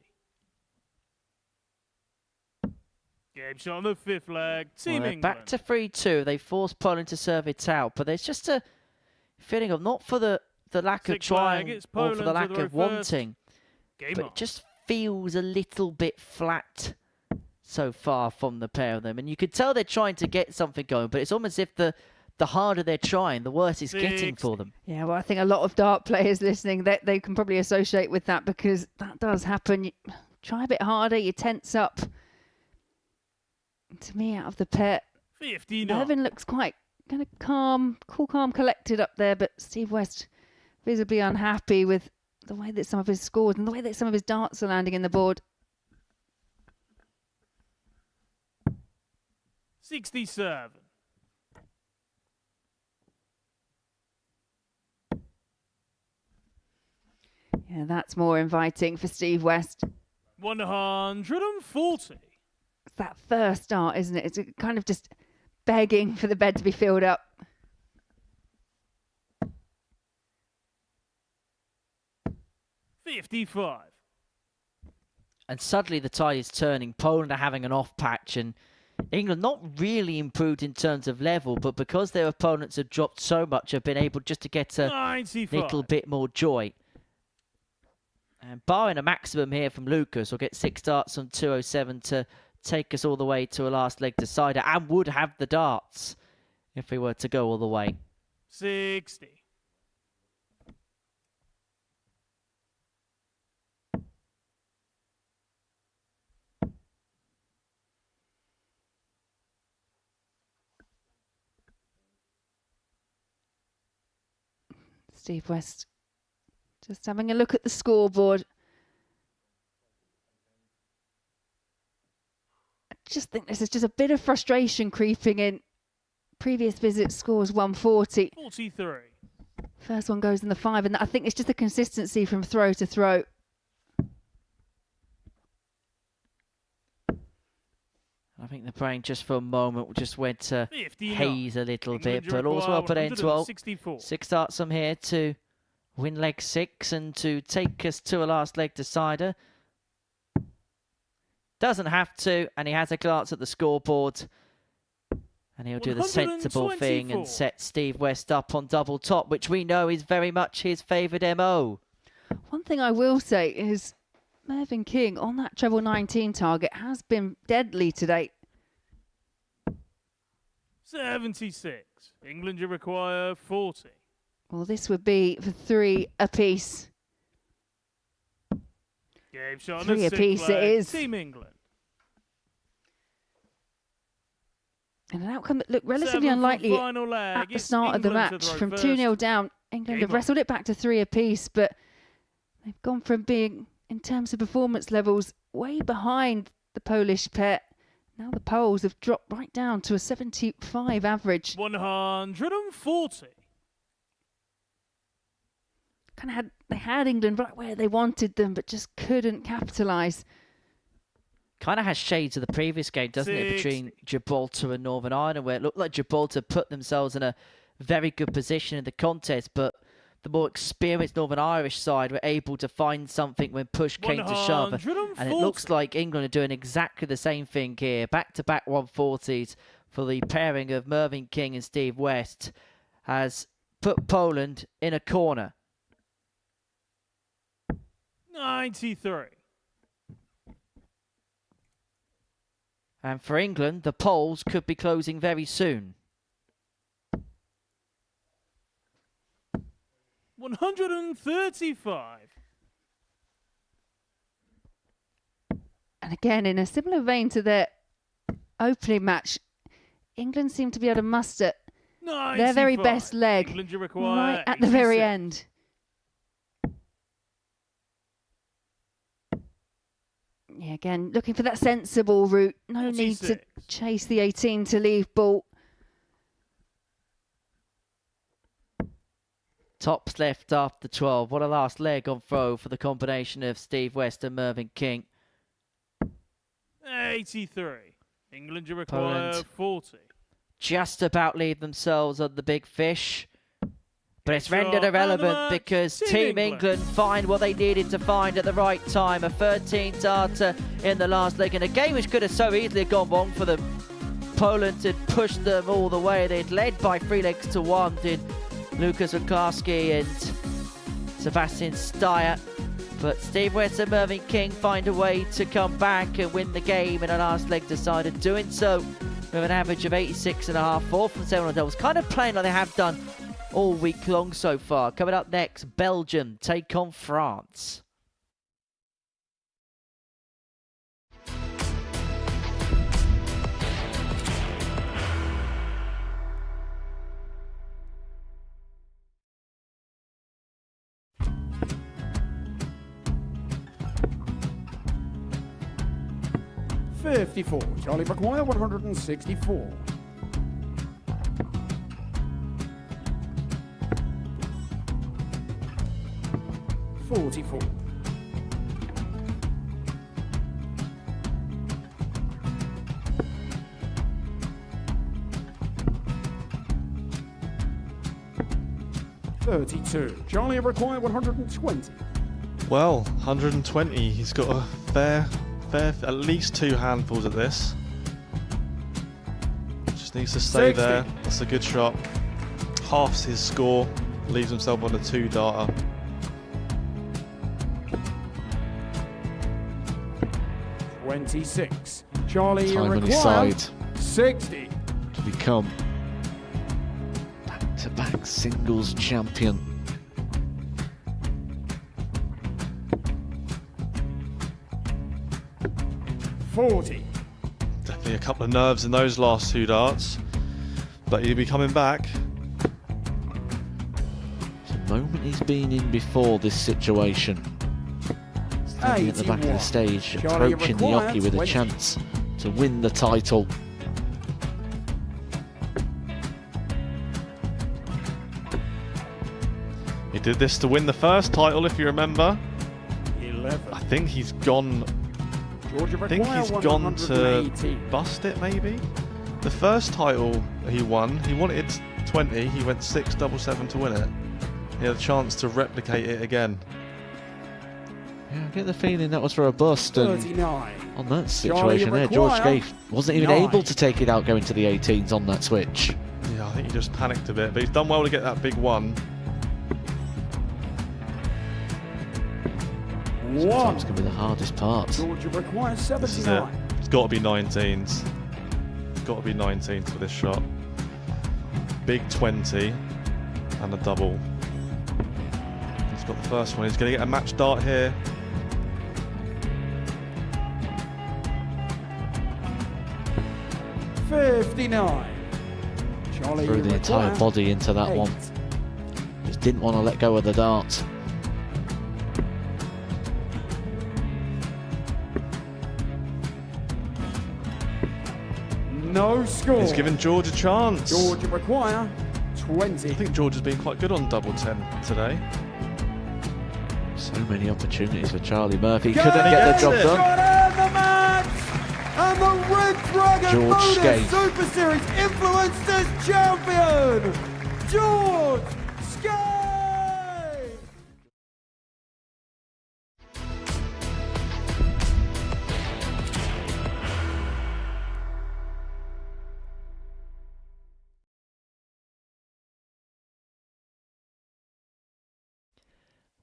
Game shot on the fifth leg. Team England. Back to 3-2. They forced Poland to serve it out, but there's just a feeling of not for the lack of trying or for the lack of wanting, but it just feels a little bit flat so far from the pair of them. And you could tell they're trying to get something going, but it's almost as if the harder they're trying, the worse it's getting for them. Yeah, well, I think a lot of dart players listening, they can probably associate with that, because that does happen. You try a bit harder, you tense up. To me, out of the pair, 59. Mervyn looks quite kind of calm, cool, calm, collected up there, but Steve West visibly unhappy with the way that some of his scores and the way that some of his darts are landing in the board. 67. Yeah, that's more inviting for Steve West. 140. It's that first dart, isn't it? It's kind of just begging for the bed to be filled up. 55. And suddenly the tide is turning. Poland are having an off patch, and England not really improved in terms of level, but because their opponents have dropped so much, have been able just to get a 95. little bit more joy. And barring a maximum here from Lucas, we'll get 6 darts on 207 to take us all the way to a last leg decider, and would have the darts if we were to go all the way. 60. Steve West just having a look at the scoreboard. I just think this is just a bit of frustration creeping in. Previous visit scores 140. 43. First one goes in the 5, and I think it's just the consistency from throw to throw. I think the brain just for a moment just went to 59. haze a little England bit, but all's well put ends well. 164. 6 darts from here to win leg 6 and to take us to a last leg decider. Doesn't have to, and he has a glance at the scoreboard. And he'll do the sensible thing and 124. set Steve West up on double top, which we know is very much his favoured MO. One thing I will say is Mervyn King on that treble 19 target has been deadly today. 76. England, you require 40. Well, this would be for 3 apiece. Game shot on 3 the sixth apiece it leg. is. Team England. And an outcome that looked relatively 7th and unlikely final leg. at the It's start of the England to match. throw From first. 2-0 down, England have Game on. wrestled it back to 3 apiece, but they've gone from being, in terms of performance levels, way behind the Polish pair. Now the Poles have dropped right down to a 75 average. 140. They had England right where they wanted them, but just couldn't capitalise. Kind of has shades of the previous game, doesn't it, between Gibraltar and Northern Ireland, where it looked like Gibraltar put themselves in a very good position in the contest, but the more experienced Northern Irish side were able to find something when push came to shove. And it looks like England are doing exactly the same thing here. Back-to-back 140s for the pairing of Mervyn King and Steve West has put Poland in a corner. 93. And for England, the Poles could be closing very soon. 135. And again, in a similar vein to their opening match, England seem to be able to muster their very 95. best leg England, you require right at the very 86. end. Yeah, again, looking for that sensible route. No need to 46. chase the 18 to leave ball. Tops left after 12. What a last leg on throw for the combination of Steve West and Mervyn King. 83. England, you require Poland. 40. Just about leave themselves on the big fish. But it's Shot rendered and the irrelevant match, because Team Team England. England find what they needed to find at the right time. A 13-darter in the last leg, and a game which could have so easily gone wrong for them. Poland had pushed them all the way. They'd led by 3-1, did Lucas Wachowski and Sebastian Steyer. But Steve West and Mervyn King find a way to come back and win the game in a last leg decider, doing so with an average of 86.5, 4 from 7 on doubles. Kind of playing like they have done all week long so far. Coming up next, Belgium take on France. $54. Charlie require 164. $44. $32. Charlie require 120. Well, 120. He's got a fair, at least 2 handfuls at this. Just needs to stay 60. there. That's a good shot. Halves his score. Leaves himself on a 2-darter. $26. Charlie, you Time on his require side 60. to become back-to-back singles champion. $40. Definitely a couple of nerves in those last 2 darts. But he'll be coming back. It's a moment he's been in before this situation. Standing at the back of the 81. stage, Charlie, approaching the required hockey with a 20. chance to win the title. He did this to win the first title, if you remember. 11. I think he's gone. Georgia I think require he's gone to 118. bust it, maybe. The first title he wanted 20. He went 6-7-7 to win it. He had a chance to replicate it again. Yeah, I get the feeling that was for a bust, and 39. on that Charlie, situation there, George require Scaife wasn't even 9. able to take it out going to the 18s on that switch. Yeah, I think he just panicked a bit, but he's done well to get that big one. Sometimes can be the hardest part. Georgia requires This is it. 79. It's got to be 19s. It's got to be 19s for this shot. Big 20 and a double. He's got the first one. He's going to get a match dart here. $59. Charlie, Threw you the entire require body into that 8. one. Just didn't want to let go of the dart. No score. He's given George a chance. Georgia require 20. I think George has been quite good on double 10 today. So many opportunities for Charlie Murphy. Can Couldn't he get the gets job it? done. Got in the match! And the Red Dragon George Modus Scaife. Super Series Influencers Champion, George Scaife!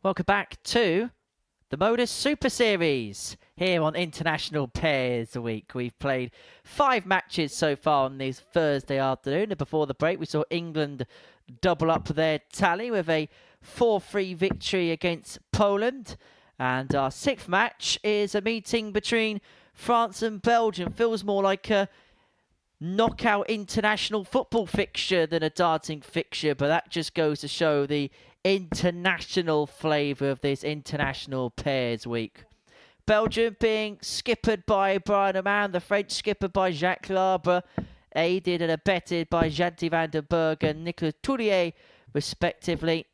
Welcome back to the Modus Super Series here on International Pairs Week. We've played 5 matches so far on this Thursday afternoon, and before the break we saw England double up their tally with a 4-3 victory against Poland. And our 6th match is a meeting between France and Belgium. Feels more like a knockout international football fixture than a darting fixture, but that just goes to show the international flavour of this International Pairs Week. Belgium being skippered by Brian Oman, the French skipper by Jacques Labre, aided and abetted by Janty van den Berg and Nicolas Tourier, respectively,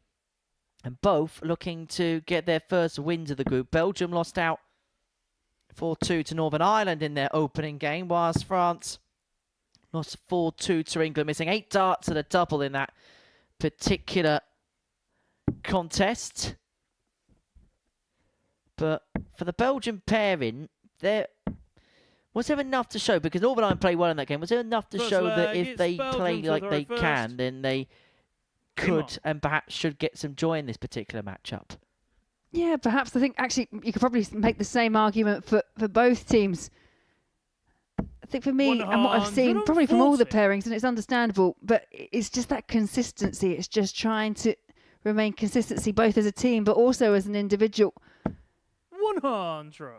and both looking to get their first wins of the group. Belgium lost out 4-2 to Northern Ireland in their opening game, whilst France lost 4-2 to England, missing 8 darts and a double in that particular contest. But for the Belgian pairing, was there enough to show? Because Northern Ireland played well in that game. Was there enough to First show leg, that if it's they Belgium play to like throw they first. can, then they Come on. could and perhaps should get some joy in this particular matchup? Yeah, perhaps. I think actually you could probably make the same argument for both teams. I think for me and what I've seen, probably from all the 140. pairings, and it's understandable, but it's just that consistency. It's just trying to remain consistency both as a team but also as an individual. 100.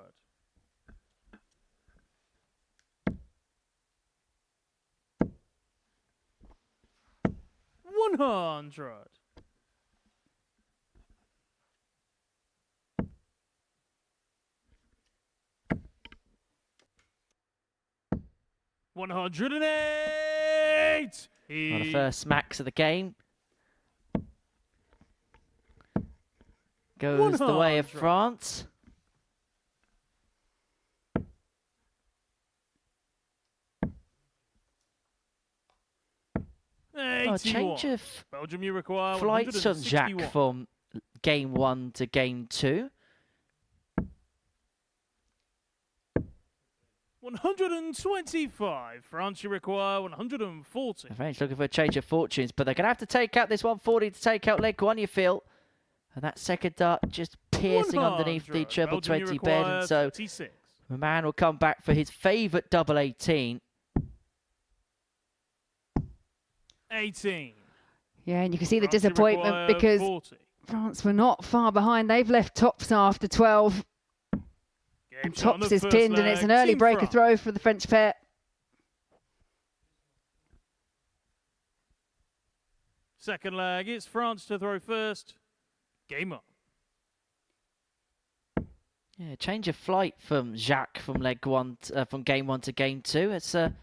$100. $108. Well, the first smacks of the game goes the way of 100. France. Oh, a change 81. of Belgium, you require flights on Jack 161. from game 1 to game 2. 125. France, you require 140. The French looking for a change of fortunes, but they're going to have to take out this 140 to take out leg one, you feel. And that second dart just piercing underneath the 100. treble Belgium, you 20 bed. require And so 36. the man will come back for his favourite double 18. 18. Yeah, and you can see the France, you disappointment require because 40. France were not far behind. They've left tops after 12. Game And shot on tops the is first pinned, and it's leg. an early Team breaker France. throw for the French pair. Second leg, it's France to throw first. Game on. Yeah, change of flight from Jacques from leg one, from game one to game two. It's a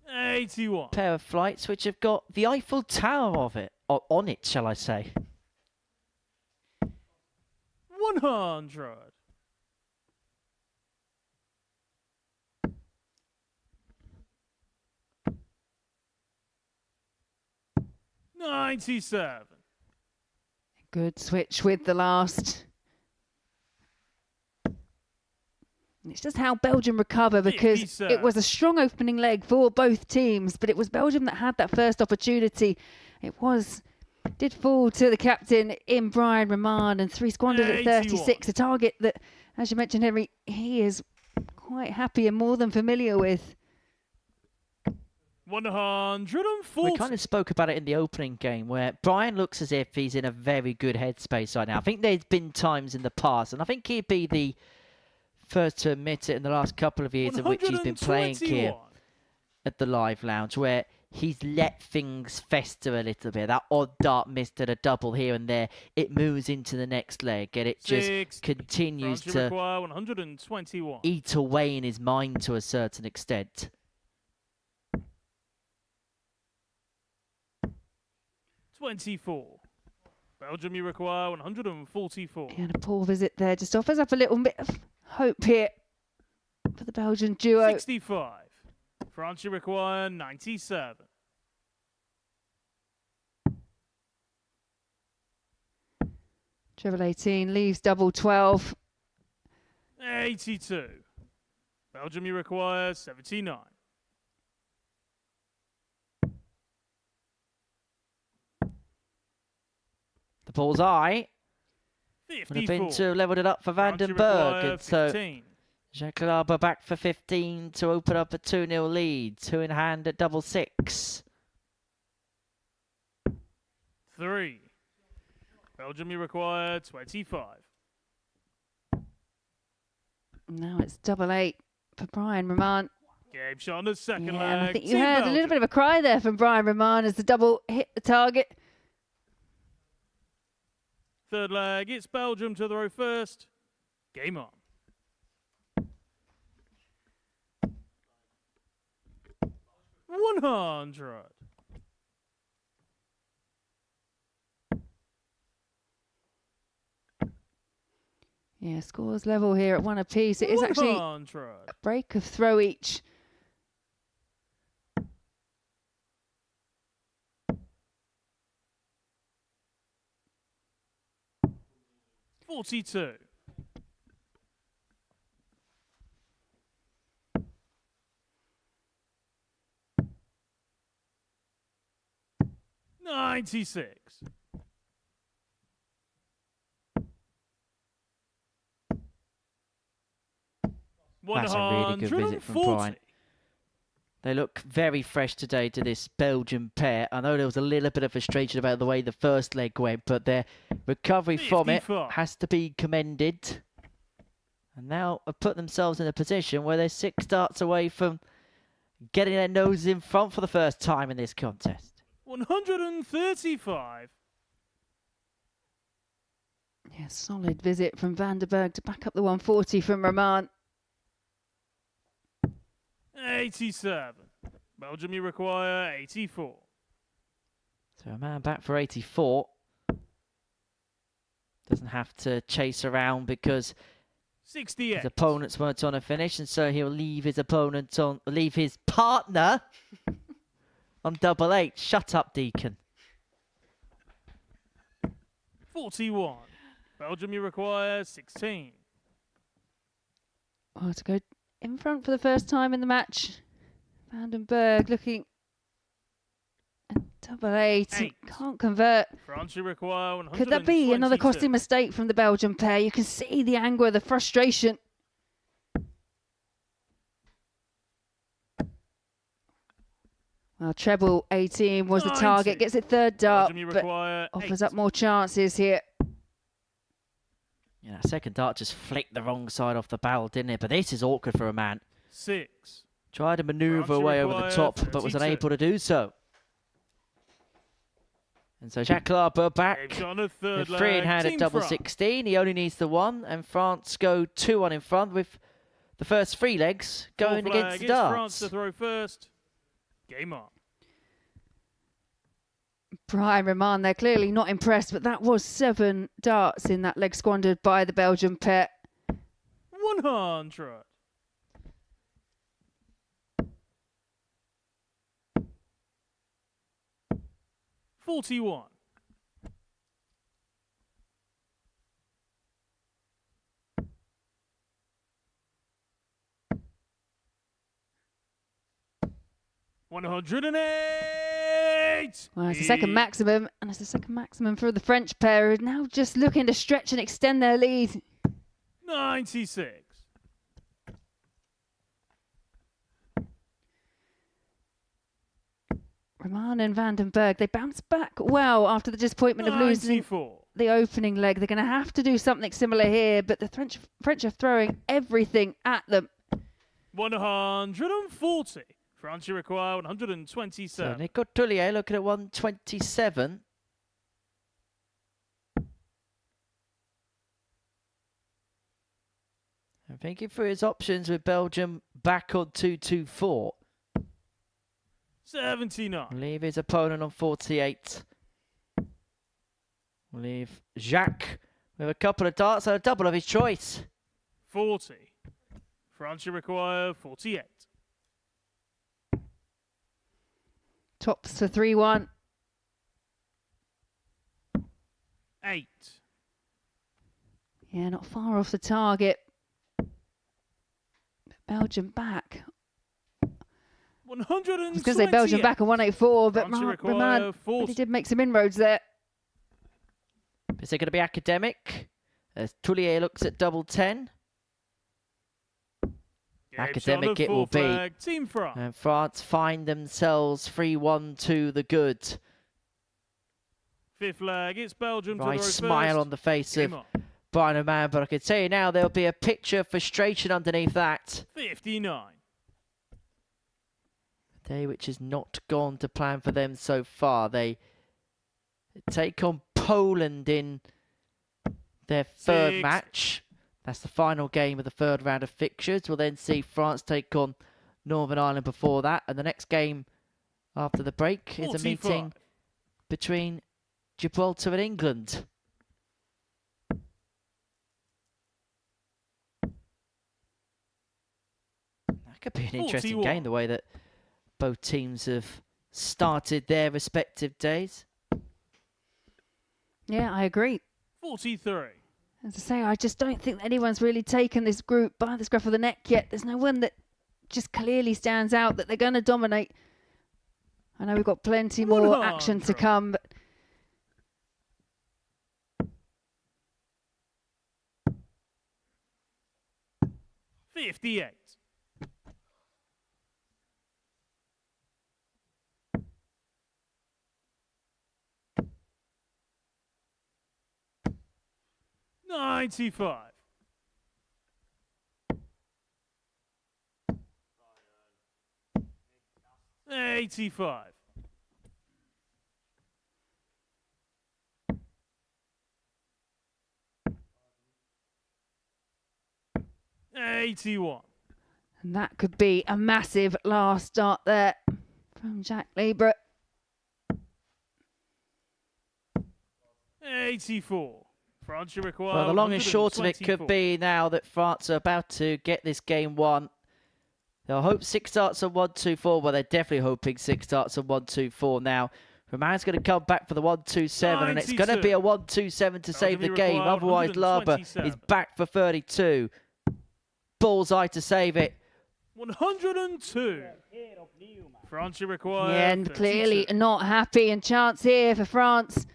81. pair of flights which have got the Eiffel Tower of it, or on it, shall I say. 100. $97. Good switch with the last. And it's just how Belgium recover, because 57. it was a strong opening leg for both teams, but it was Belgium that had that first opportunity. Did fall to the captain in Brian Roman, and 3 squandered at 36. A target that, as you mentioned, Henry, he is quite happy and more than familiar with. 140. We kind of spoke about it in the opening game, where Brian looks as if he's in a very good headspace right now. I think there's been times in the past, and I think he'd be the first to admit it in the last couple of years in which he's been playing here at the Live Lounge, where he's let things fester a little bit. That odd dart missed at a double here and there. It moves into the next leg, and it just continues France, you to require 121. eat away in his mind to a certain extent. 24. Belgium, you require 144. And a poor visit there just offers up a little bit of hope here for the Belgian duo. 65. France, you require 97. Treble 18 leaves double 12. 82. Belgium, you require 79. The bullseye would have 54. been to level it up for France, you Vandenberg. require And so 15. Jacques Larber back for 15 to open up a 2-0 lead. 2 in hand at double 6. 3. Belgium, you require 25. Now it's double 8 for Brian Roman. Game shot on the second Yeah, and I leg. think you Team heard a Belgium. little bit of a cry there from Brian Roman as the double hit the target. Third leg, it's Belgium to throw first. Game on. $100. Yeah, scores level here at 1 apiece. It is actually a 100. break of throw each. $42. $96. That's a really good visit from Brian. They look very fresh today to this Belgian pair. I know there was a little bit of frustration about the way the first leg went, but their recovery from it 55. has to be commended. And now have put themselves in a position where they're 6 darts away from getting their noses in front for the first time in this contest. 135. Yeah, solid visit from Vandenberg to back up the 140 from Roman. 87. Belgium, you require 84. So a man back for 84. Doesn't have to chase around because 68. his opponents weren't on a finish, and so he'll leave his opponent on, leave his partner on double 8. Shut up, Deacon. 41. Belgium, you require 16. Oh, to go in front for the first time in the match. Vandenberg looking at double eight. Can't convert. France require 122. Could that be another costly mistake from the Belgian pair? You can see the anger, the frustration. Well, treble 18 was the target. Gets it third dart, but offers up more chances here. Yeah, second dart just flicked the wrong side off the barrel, didn't it? But this is awkward for a man. 6. Tried to manoeuvre away over the top, but was unable to do so. And so Jacques Larber back. The free in hand at double 16. He only needs the one, and France go 2-1 in front with the first three legs going against the darts. France to throw first. Game on. Brian Roman, they're clearly not impressed, but that was 7 darts in that leg squandered by the Belgian pair. 100. $41. $108. Well, it's the second maximum, and it's the second maximum for the French pair, who are now just looking to stretch and extend their lead. 96. Roman and Vandenberg, they bounced back well after the disappointment of losing the opening leg. They're going to have to do something similar here, but the French are throwing everything at them. 140. France require 127. So Nico Tullier looking at 127. I'm thinking through his options with Belgium back on 2-2-4. 79. Leave his opponent on 48. Leave Jacques with a couple of darts and a double of his choice. 40. France require 48. Tops for 3-1. 8. Yeah, not far off the target. Belgium back. 128. I was going to say Belgium back on 184, but Roman really did make some inroads there. Is it going to be academic? As Tullier looks at double 10. Academic it will be. Team France. And France find themselves 3-1 to the good. Fifth leg, it's Belgium to Nice throw smile first. on the face of Brian O'Man, but I can tell you now there'll be a picture of frustration underneath that. 59. A day which has not gone to plan for them so far. They take on Poland in their third match. That's the final game of the third round of fixtures. We'll then see France take on Northern Ireland before that. And the next game after the break is a meeting between Gibraltar and England. That could be an interesting game, the way that both teams have started their respective days. Yeah, I agree. 43. As I say, I just don't think anyone's really taken this group by the scruff of the neck yet. There's no one that just clearly stands out that they're going to dominate. I know we've got plenty more action to come, but 58. $95. 85. 81. and that could be a massive last start there from Jack Lieber. 84. France require. Well, the long and short of it could be now that France are about to get this game won. They'll hope 6 starts on 1-2-4. Well, they're definitely hoping 6 starts on 1-2-4 now. Roman's going to come back for the 1-2-7, and it's going to be a 1-2-7 to save the game. Otherwise, Larber is back for 32. Bullseye to save it. 102. France required. Yeah, and 32. clearly not happy, and chance here for France.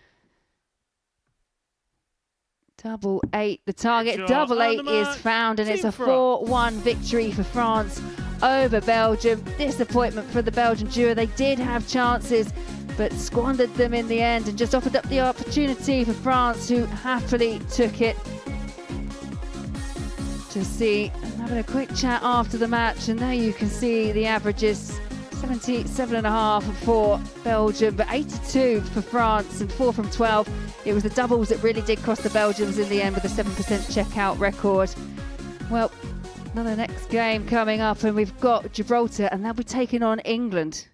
Double 8, the target. shot, Double and 8 the is match. found, and it's Team a France. 4-1 victory for France over Belgium. Disappointment for the Belgian duo. They did have chances, but squandered them in the end and just offered up the opportunity for France, who happily took it. To see, having a quick chat after the match, and there you can see the averages. 77.5 for Belgium, but 82 for France, and 4 from 12. It was the doubles that really did cost the Belgians in the end, with a 7% checkout record. Well, another next game coming up, and we've got Gibraltar, and they'll be taking on England.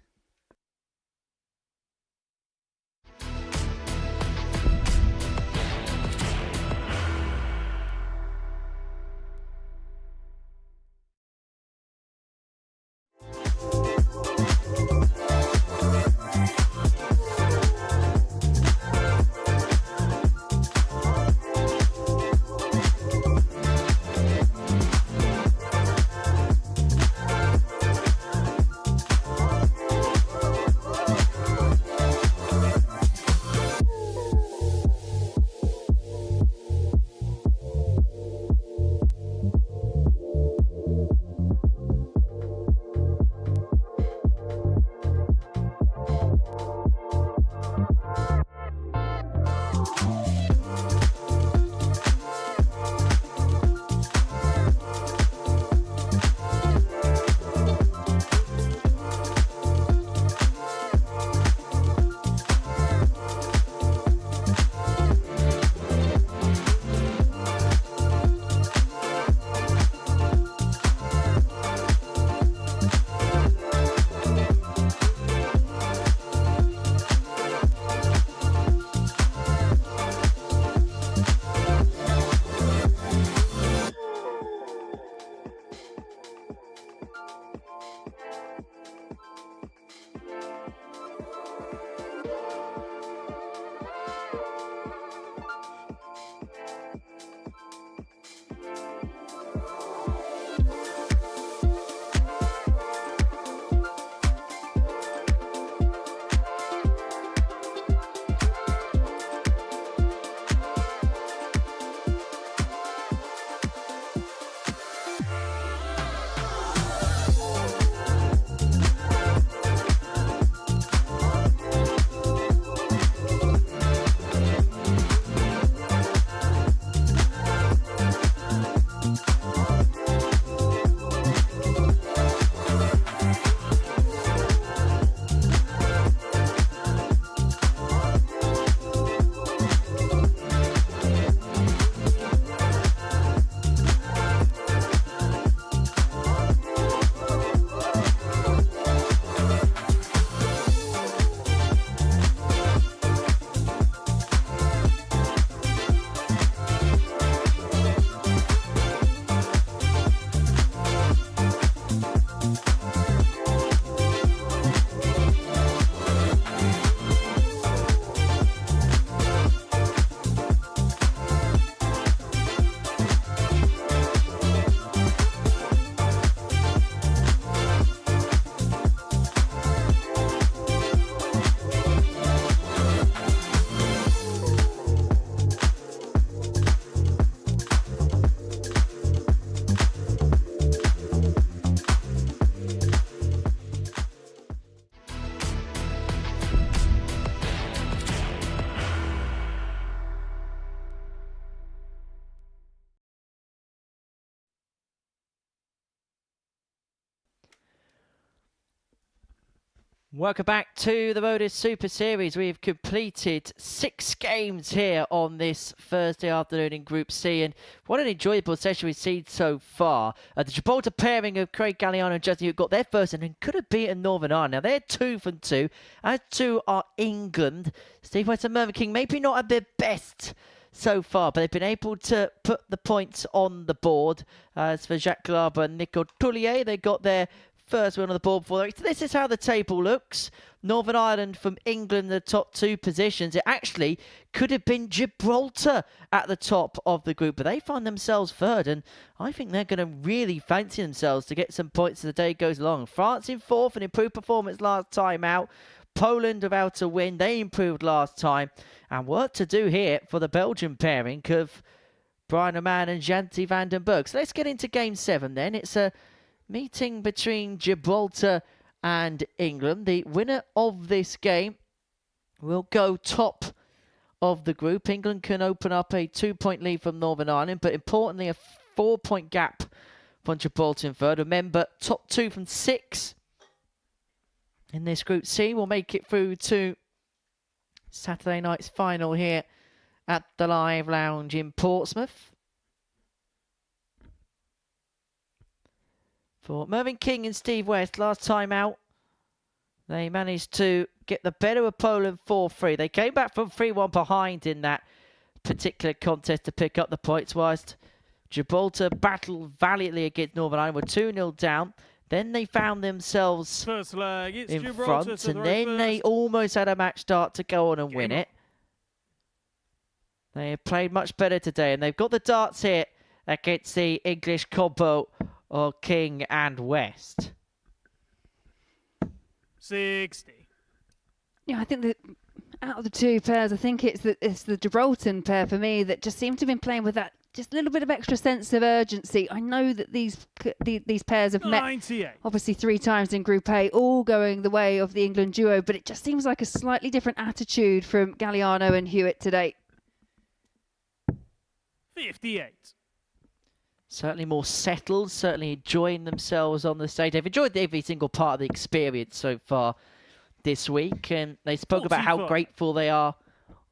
Welcome back to the Modus Super Series. We've completed 6 games here on this Thursday afternoon in Group C, and what an enjoyable session we've seen so far. The Gibraltar pairing of Craig Galliano and Justin, who got their first and could have beaten Northern Ireland. Now they're 2 from 2, as 2 are England. Steve West and Mervyn King maybe not at their best so far, but they've been able to put the points on the board. As for Jacques Glaber and Nico Tullier, they got their first win on the board before. This is how the table looks. Northern Ireland from England, the top 2 positions. It actually could have been Gibraltar at the top of the group, but they find themselves third, and I think they're going to really fancy themselves to get some points as the day goes along. France in fourth, an improved performance last time out. Poland without a win, they improved last time, and work to do here for the Belgian pairing of Brian Oman and Janty van den Berg. So let's get into Game 7 then. It's a meeting between Gibraltar and England. The winner of this game will go top of the group. England can open up a 2-point lead from Northern Ireland, but importantly a 4-point gap from Gibraltar in third. Remember, top 2 from 6 in this Group C will make it through to Saturday night's final here at the Live Lounge in Portsmouth. For Mervyn King and Steve West, last time out, they managed to get the better of Poland 4-3. They came back from 3-1 behind in that particular contest to pick up the points, whilst Gibraltar battled valiantly against Northern Ireland, were 2-0 down. Then they found themselves First leg, it's in Gibraltar front, and then they almost had a match start to go on and win it. They have played much better today, and they've got the darts here against the English combo of King and West. 60. Yeah, I think that out of the 2 pairs, I think it's the Gibraltar pair for me that just seem to have been playing with that just a little bit of extra sense of urgency. I know that these pairs have met 98. obviously 3 times in Group A, all going the way of the England duo, but it just seems like a slightly different attitude from Galliano and Hewitt today. 58. Certainly more settled, certainly enjoying themselves on the stage. They've enjoyed every single part of the experience so far this week, and they spoke about how 45. grateful they are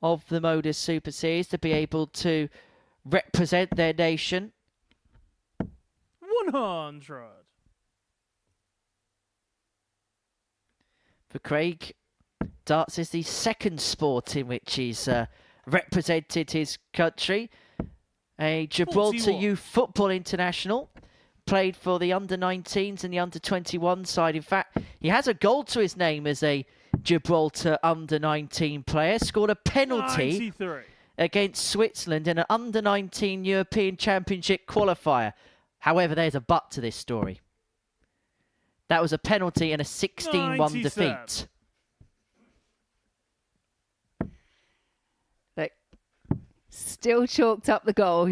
of the Modus Super Series to be able to represent their nation. 100. For Craig, darts is the second sport in which he's represented his country. A Gibraltar 41. Youth Football International, played for the under-19s and the under-21 side. In fact, he has a goal to his name as a Gibraltar under-19 player. Scored a penalty 93. against Switzerland in an under-19 European Championship qualifier. However, there's a but to this story. That was a penalty and a 16-1 97. defeat. Like, still chalked up the goal.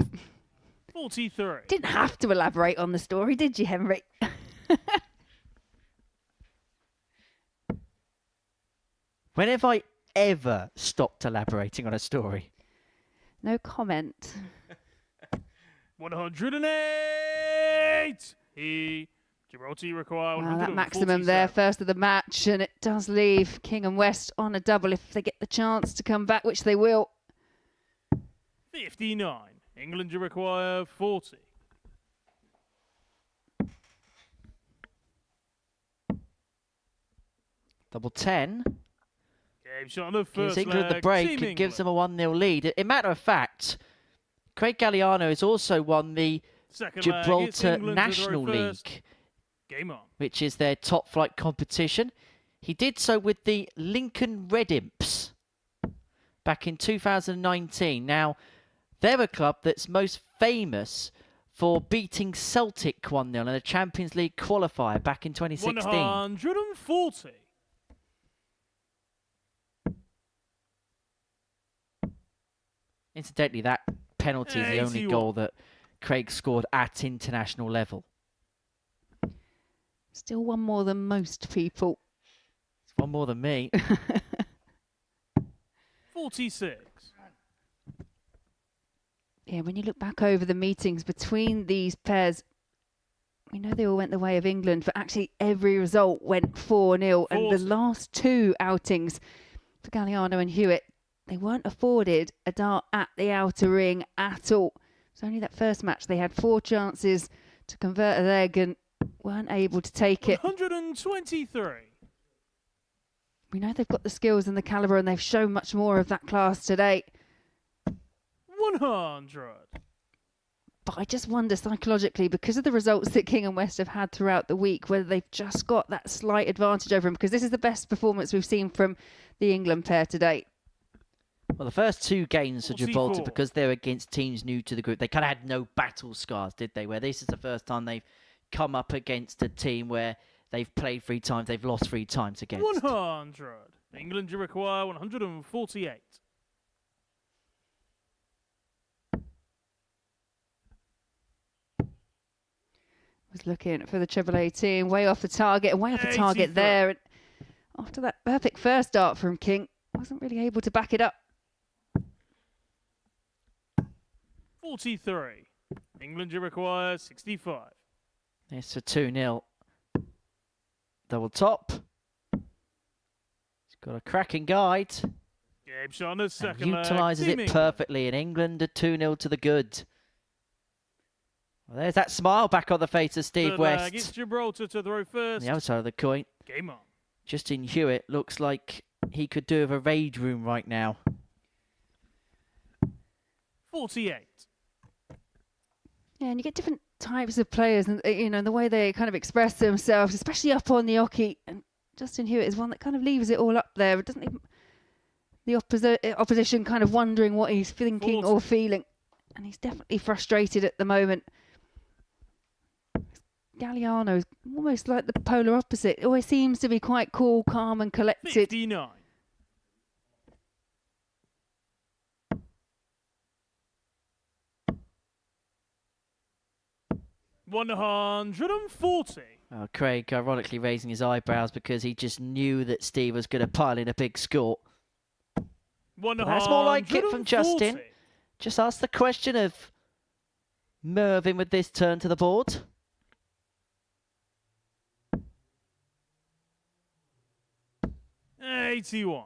43. Didn't have to elaborate on the story, did you, Henry? When have I ever stopped elaborating on a story? No comment. 108. Gibraltar require Wow, 147. that maximum there, first of the match, and it does leave King and West on a double if they get the chance to come back, which they will. 59. England require 40. Double 10. Game shot on the Gives first England the leg. break Team and gives England. them a 1-0 lead. In matter of fact, Craig Galliano has also won the Second leg, it's Gibraltar England to throw National first. League, Game on. which is their top flight competition. He did so with the Lincoln Red Imps back in 2019. Now, they're a club that's most famous for beating Celtic 1-0 in a Champions League qualifier back in 2016. 140. Incidentally, that penalty is the only 81. goal that Craig scored at international level. Still one more than most people. It's one more than me. 46. Yeah, when you look back over the meetings between these pairs, we know they all went the way of England, but actually every result went 4-0. And the last 2 outings for Galliano and Hewitt, they weren't afforded a dart at the outer ring at all. It's only that first match they had 4 chances to convert a leg and weren't able to take it. 123. We know they've got the skills and the calibre, and they've shown much more of that class today. 100. But I just wonder psychologically, because of the results that King and West have had throughout the week, whether they've just got that slight advantage over him, because this is the best performance we've seen from the England pair to date. Well, the first two games for Gibraltar, 44. because they're against teams new to the group, they kind of had no battle scars, did they? Where this is the first time they've come up against a team where they've played 3 times, they've lost 3 times against. 100. England, you require 148. Was looking for the treble 18, way off the target, and way off the target 83. there. And after that perfect first start from King, wasn't really able to back it up. 43. England, you require 65. It's a 2-0. Double top. He's got a cracking guide. Gabe Shonner's And second leg. utilises Team it England. perfectly. And England are 2-0 to the good. Well, there's that smile back on the face of Steve Third leg, West. it's Gibraltar to throw On first. the other side of the coin, Game on. Justin Hewitt looks like he could do with a raid room right now. 48. Yeah, and you get different types of players, and the way they kind of express themselves, especially up on the oche. And Justin Hewitt is one that kind of leaves it all up there. It doesn't even the opposition kind of wondering what he's thinking 40. or feeling, and he's definitely frustrated at the moment. Galliano's almost like the polar opposite. It always seems to be quite cool, calm, and collected. 59. $140. Craig ironically raising his eyebrows because he just knew that Steve was going to pile in a big score. That's more like it from Justin. Just ask the question of Mervyn with this turn to the board. $81.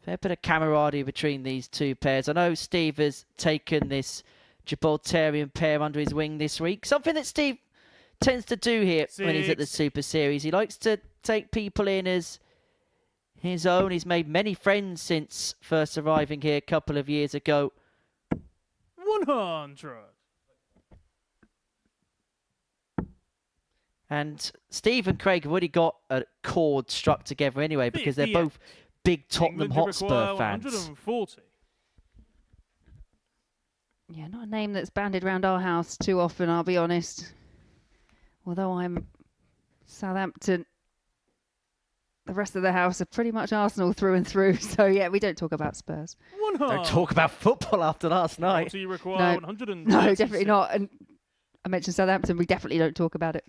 Fair bit of camaraderie between these two pairs. I know Steve has taken this Gibraltarian pair under his wing this week. Something that Steve tends to do here when he's at the 6. Super Series. He likes to take people in as his own. He's made many friends since first arriving here a couple of years ago. 100. And Steve and Craig have already got a chord struck together anyway because they're 58. both big Tottenham England, you Hotspur require fans. 140. Yeah, not a name that's banded around our house too often, I'll be honest. Although I'm Southampton, the rest of the house are pretty much Arsenal through and through. So, yeah, we don't talk about Spurs. 100. Don't talk about football after last night. Gibraltar, you require No. 136. No, definitely not. And I mentioned Southampton, we definitely don't talk about it.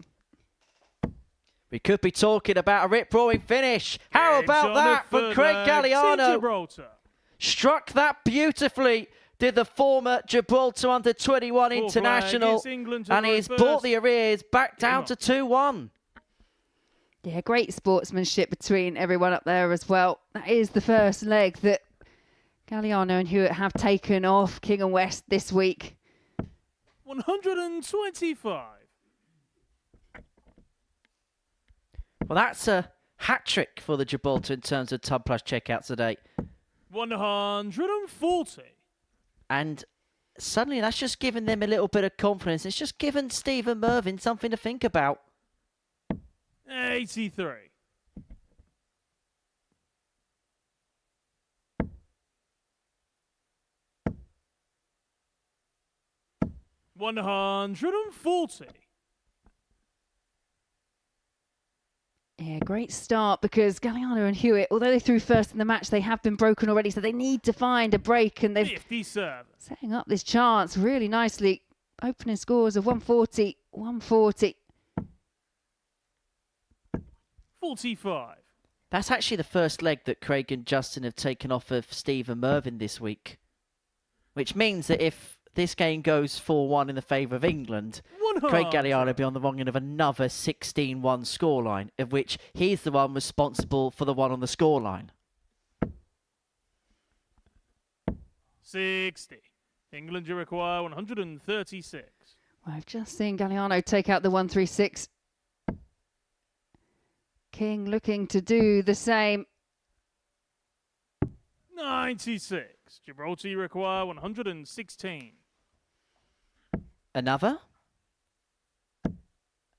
We could be talking about a rip-roaring finish. How Gabe about Shonner, that from third Craig leg, Team Galliano? Gibraltar. Struck that beautifully. Did the former Gibraltar under-21 Fourth international. leg, it's England to And throw he's first. brought the arrears back Game down on. to 2-1. Yeah, great sportsmanship between everyone up there as well. That is the first leg that Galliano and Hewitt have taken off King and West this week. 125. Well, that's a hat-trick for the Gibraltar in terms of Tub Plus checkouts today. 140. And suddenly that's just given them a little bit of confidence. It's just given Steve and Mervyn something to think about. 83. $140. Yeah, great start because Galliano and Hewitt, although they threw first in the match, they have been broken already, so they need to find a break, and they've 57. setting up this chance really nicely. Opening scores of 140, 140. 45. That's actually the first leg that Craig and Justin have taken off of Steve and Mervyn this week. Which means that if this game goes 4-1 in the favour of England, Craig Galliano will be on the wrong end of another 16-1 scoreline, of which he's the one responsible for the one on the scoreline. 60. England, you require 136. Well, I've just seen Galliano take out the 136. King looking to do the same. 96. Gibraltar, you require 116. Another.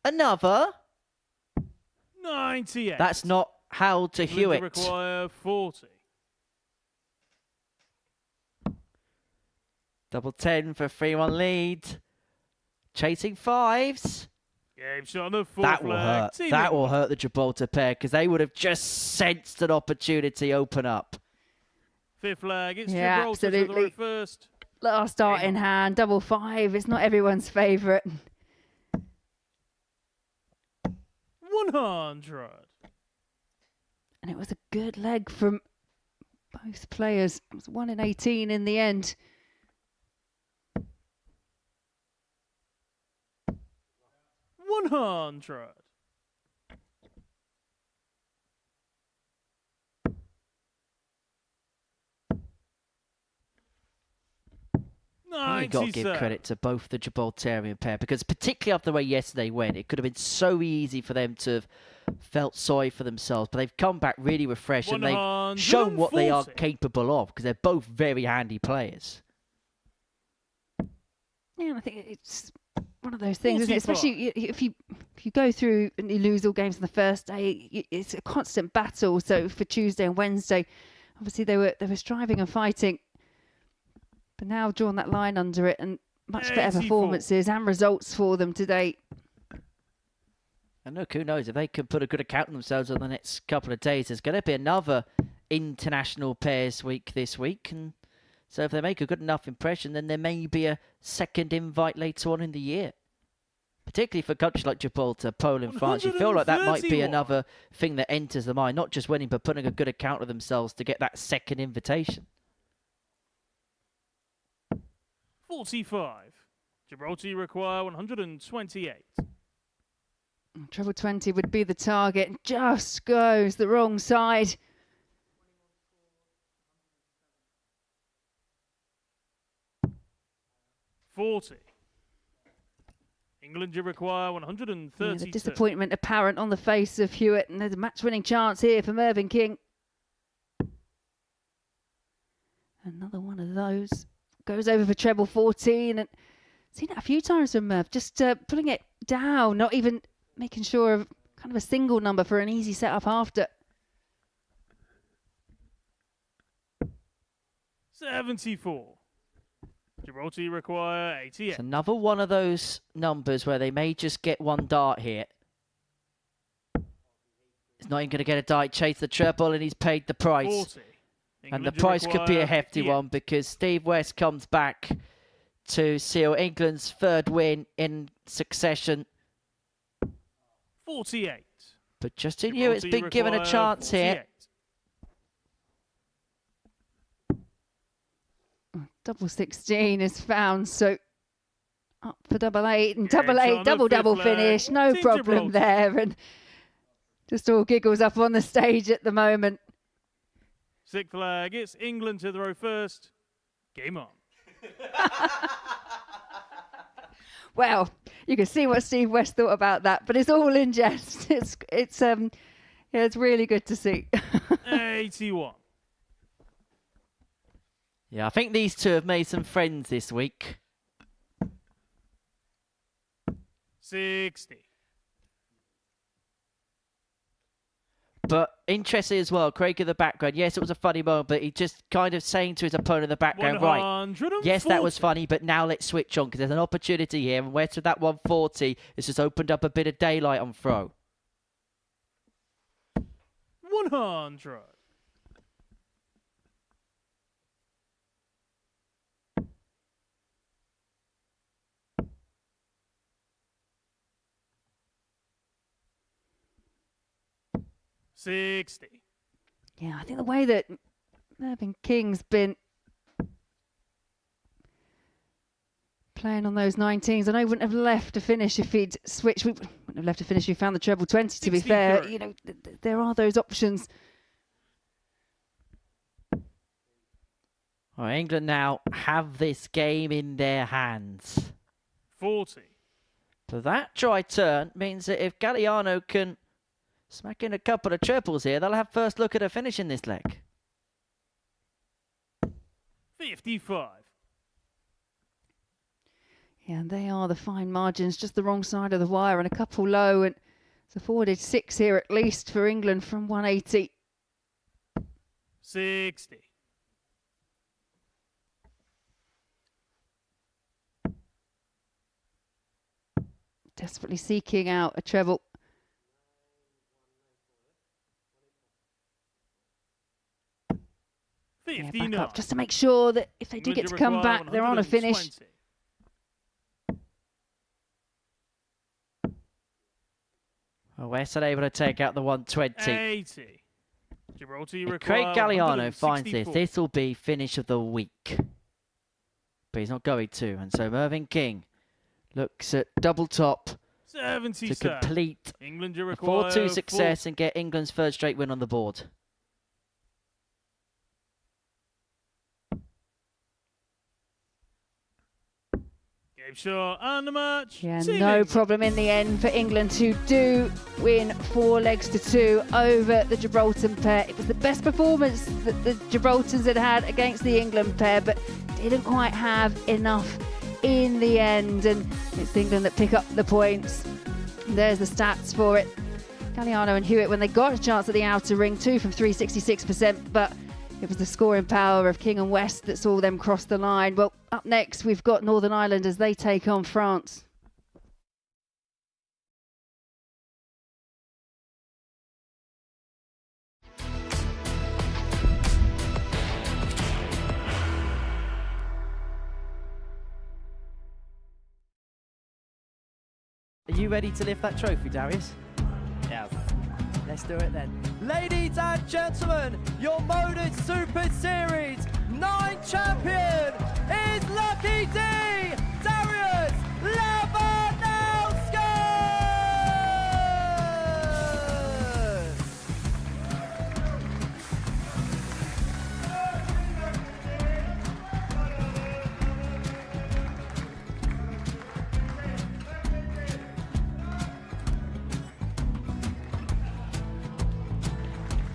Another. 98. That's not how to England Hewitt. require 40. Double 10 for 3-1 lead. Chasing fives. Game shot on the fourth That will flag. hurt. Team That will England. hurt the Gibraltar pair because they would have just sensed an opportunity open up. Fifth flag. It's Yeah, Gibraltar to the absolutely. row first. Last start in hand, double five. It's not everyone's favourite. 100. And it was a good leg from both players. It was 1 in 18 in the end. 100. You've got to give credit to both the Gibraltarian pair because particularly after the way yesterday went, it could have been so easy for them to have felt sorry for themselves, but they've come back really refreshed and they've shown what they are 140. capable of because they're both very handy players. Yeah, and I think it's one of those things, isn't it? 45. Especially if you go through and you lose all games on the first day, it's a constant battle. So for Tuesday and Wednesday, obviously they were striving and fighting, but now drawn that line under it and much better 84. performances and results for them today. And look, who knows, if they can put a good account of themselves on the next couple of days, there's going to be another international pairs week this week. And so if they make a good enough impression, then there may be a second invite later on in the year. Particularly for countries like Gibraltar, Poland, France. You feel like that might be 131. another thing that enters the mind. Not just winning, but putting a good account of themselves to get that second invitation. 45. Gibraltar require 128. Treble 20 would be the target and just goes the wrong side. $40. England require 132. Yeah, the disappointment apparent on the face of Hewitt, and there's a match-winning chance here for Mervyn King. Another one of those goes over for treble 14, and seen it a few times from Merv, just pulling it down, not even making sure of kind of a single number for an easy setup after. 74. Gibraltar require 88. It's another one of those numbers where they may just get one dart here. It's not even going to get a dart. Chase the treble and he's paid the price. 40. And the England price could be a require hefty 58. one because Steve West comes back to seal England's third win in succession. 48. But Justin Hewitt's Gibraltar been given a require chance here. 48. Double 16 is found, so up for double 8 and Yeah, double it's 8, on the double fifth finish, leg. no Team problem Gibraltar. there, and just all giggles up on the stage at the moment. Sixth flag. It's England to the row first. Game on. Well, you can see what Steve West thought about that, but it's all in jest. It's really good to see. 81. Yeah, I think these two have made some friends this week. 60. But interesting as well, Craig in the background. Yes, it was a funny moment, but he just kind of saying to his opponent in the background, right, 140. yes, that was funny, but now let's switch on because there's an opportunity here. And West with that 140 has just opened up a bit of daylight on throw. 100. $60. Yeah, I think the way that Mervyn King's been playing on those 19s, I know he wouldn't have left to finish if he'd switched. We wouldn't have left to finish if he found the treble 20, to be fair. 63. You know, there are those options. Well, England now have this game in their hands. 40. So that try turn means that if Galliano can smack in a couple of triples here, they'll have first look at a finish in this leg. 55. Yeah, and they are the fine margins, just the wrong side of the wire and a couple low. And it's afforded 6 here at least for England from 180. 60. Desperately seeking out a treble. Yeah, back up just to make sure that if they do get to come back, they're on a finish. Well, Western able to take out the 120. 80. Gibraltar, you If require Craig Galliano finds 164. this will be finish of the week. But he's not going to. And so Mervyn King looks at double top 70, to sir. complete England, you a require 4-2 success and get England's third straight win on the board. Game short and the match. Yeah, Team no England. problem in the end for England to do win 4 legs to 2 over the Gibraltar pair. It was the best performance that the Gibraltars had had against the England pair, but didn't quite have enough in the end. And it's England that pick up the points. There's the stats for it. Galliano and Hewitt, when they got a chance at the outer ring, 2 from 3, 66%, but it was the scoring power of King and West that saw them cross the line. Well, up next, we've got Northern Ireland as they take on France. Are you ready to lift that trophy, Darius? Yes. Let's do it then. Ladies and gentlemen, your Modus Super Series 9 champion is Lucky D, Darius Lewandowski!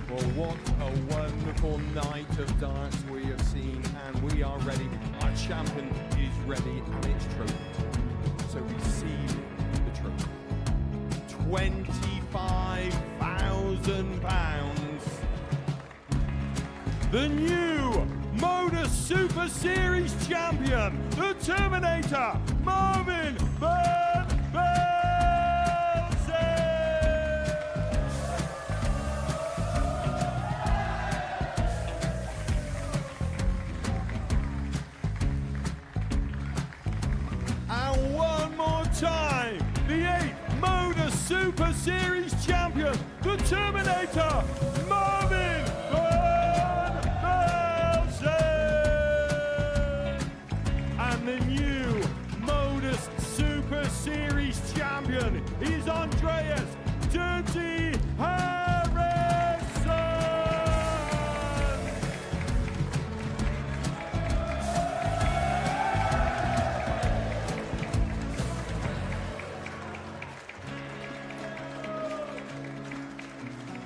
Well, what a wonderful night of darts we have seen, and we are ready. Our champion is ready, and it's trophy. So receive the trophy. £25,000. The new Modus Super Series champion, the Terminator, Marvin Van Velzen. And one more time, the 8th Modus Super Series champion, the Terminator, Marvin Van Velzen. And the new Modus Super Series champion is Andreas Dirty Harrison.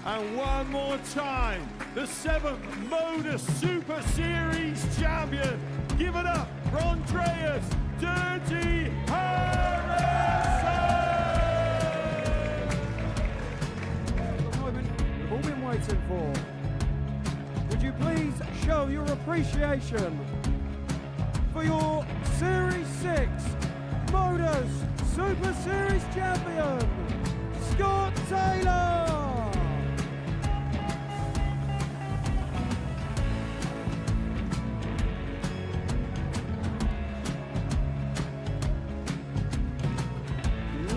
And one more time, the 7th Modus Super Series champion. Give it up for Andreas Dirty Harrison. The moment we've all been waiting for. Would you please show your appreciation for your Series 6 Modus Super Series champion, Scott Taylor?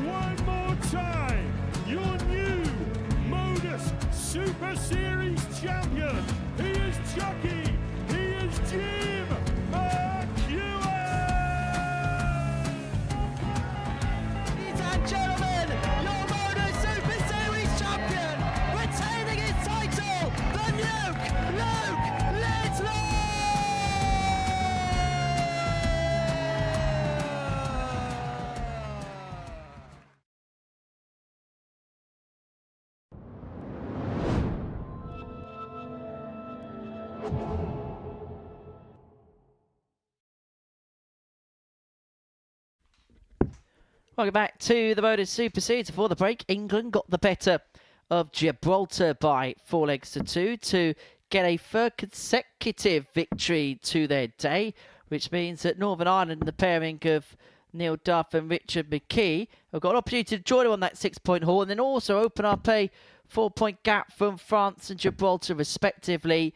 One more time, your new Modus Super Series champion. He is Chucky. He is Jim McEwen. Ladies and gentlemen, your Modus Super Series champion, retaining his title, the Nuke, Luke Littler! Welcome back to the Modus Super Series. Before the break, England got the better of Gibraltar by 4-2 to get a third consecutive victory to their day, which means that Northern Ireland, the pairing of Neil Duff and Richard McKee, have got an opportunity to join them on that 6-point haul and then also open up a 4-point gap from France and Gibraltar respectively.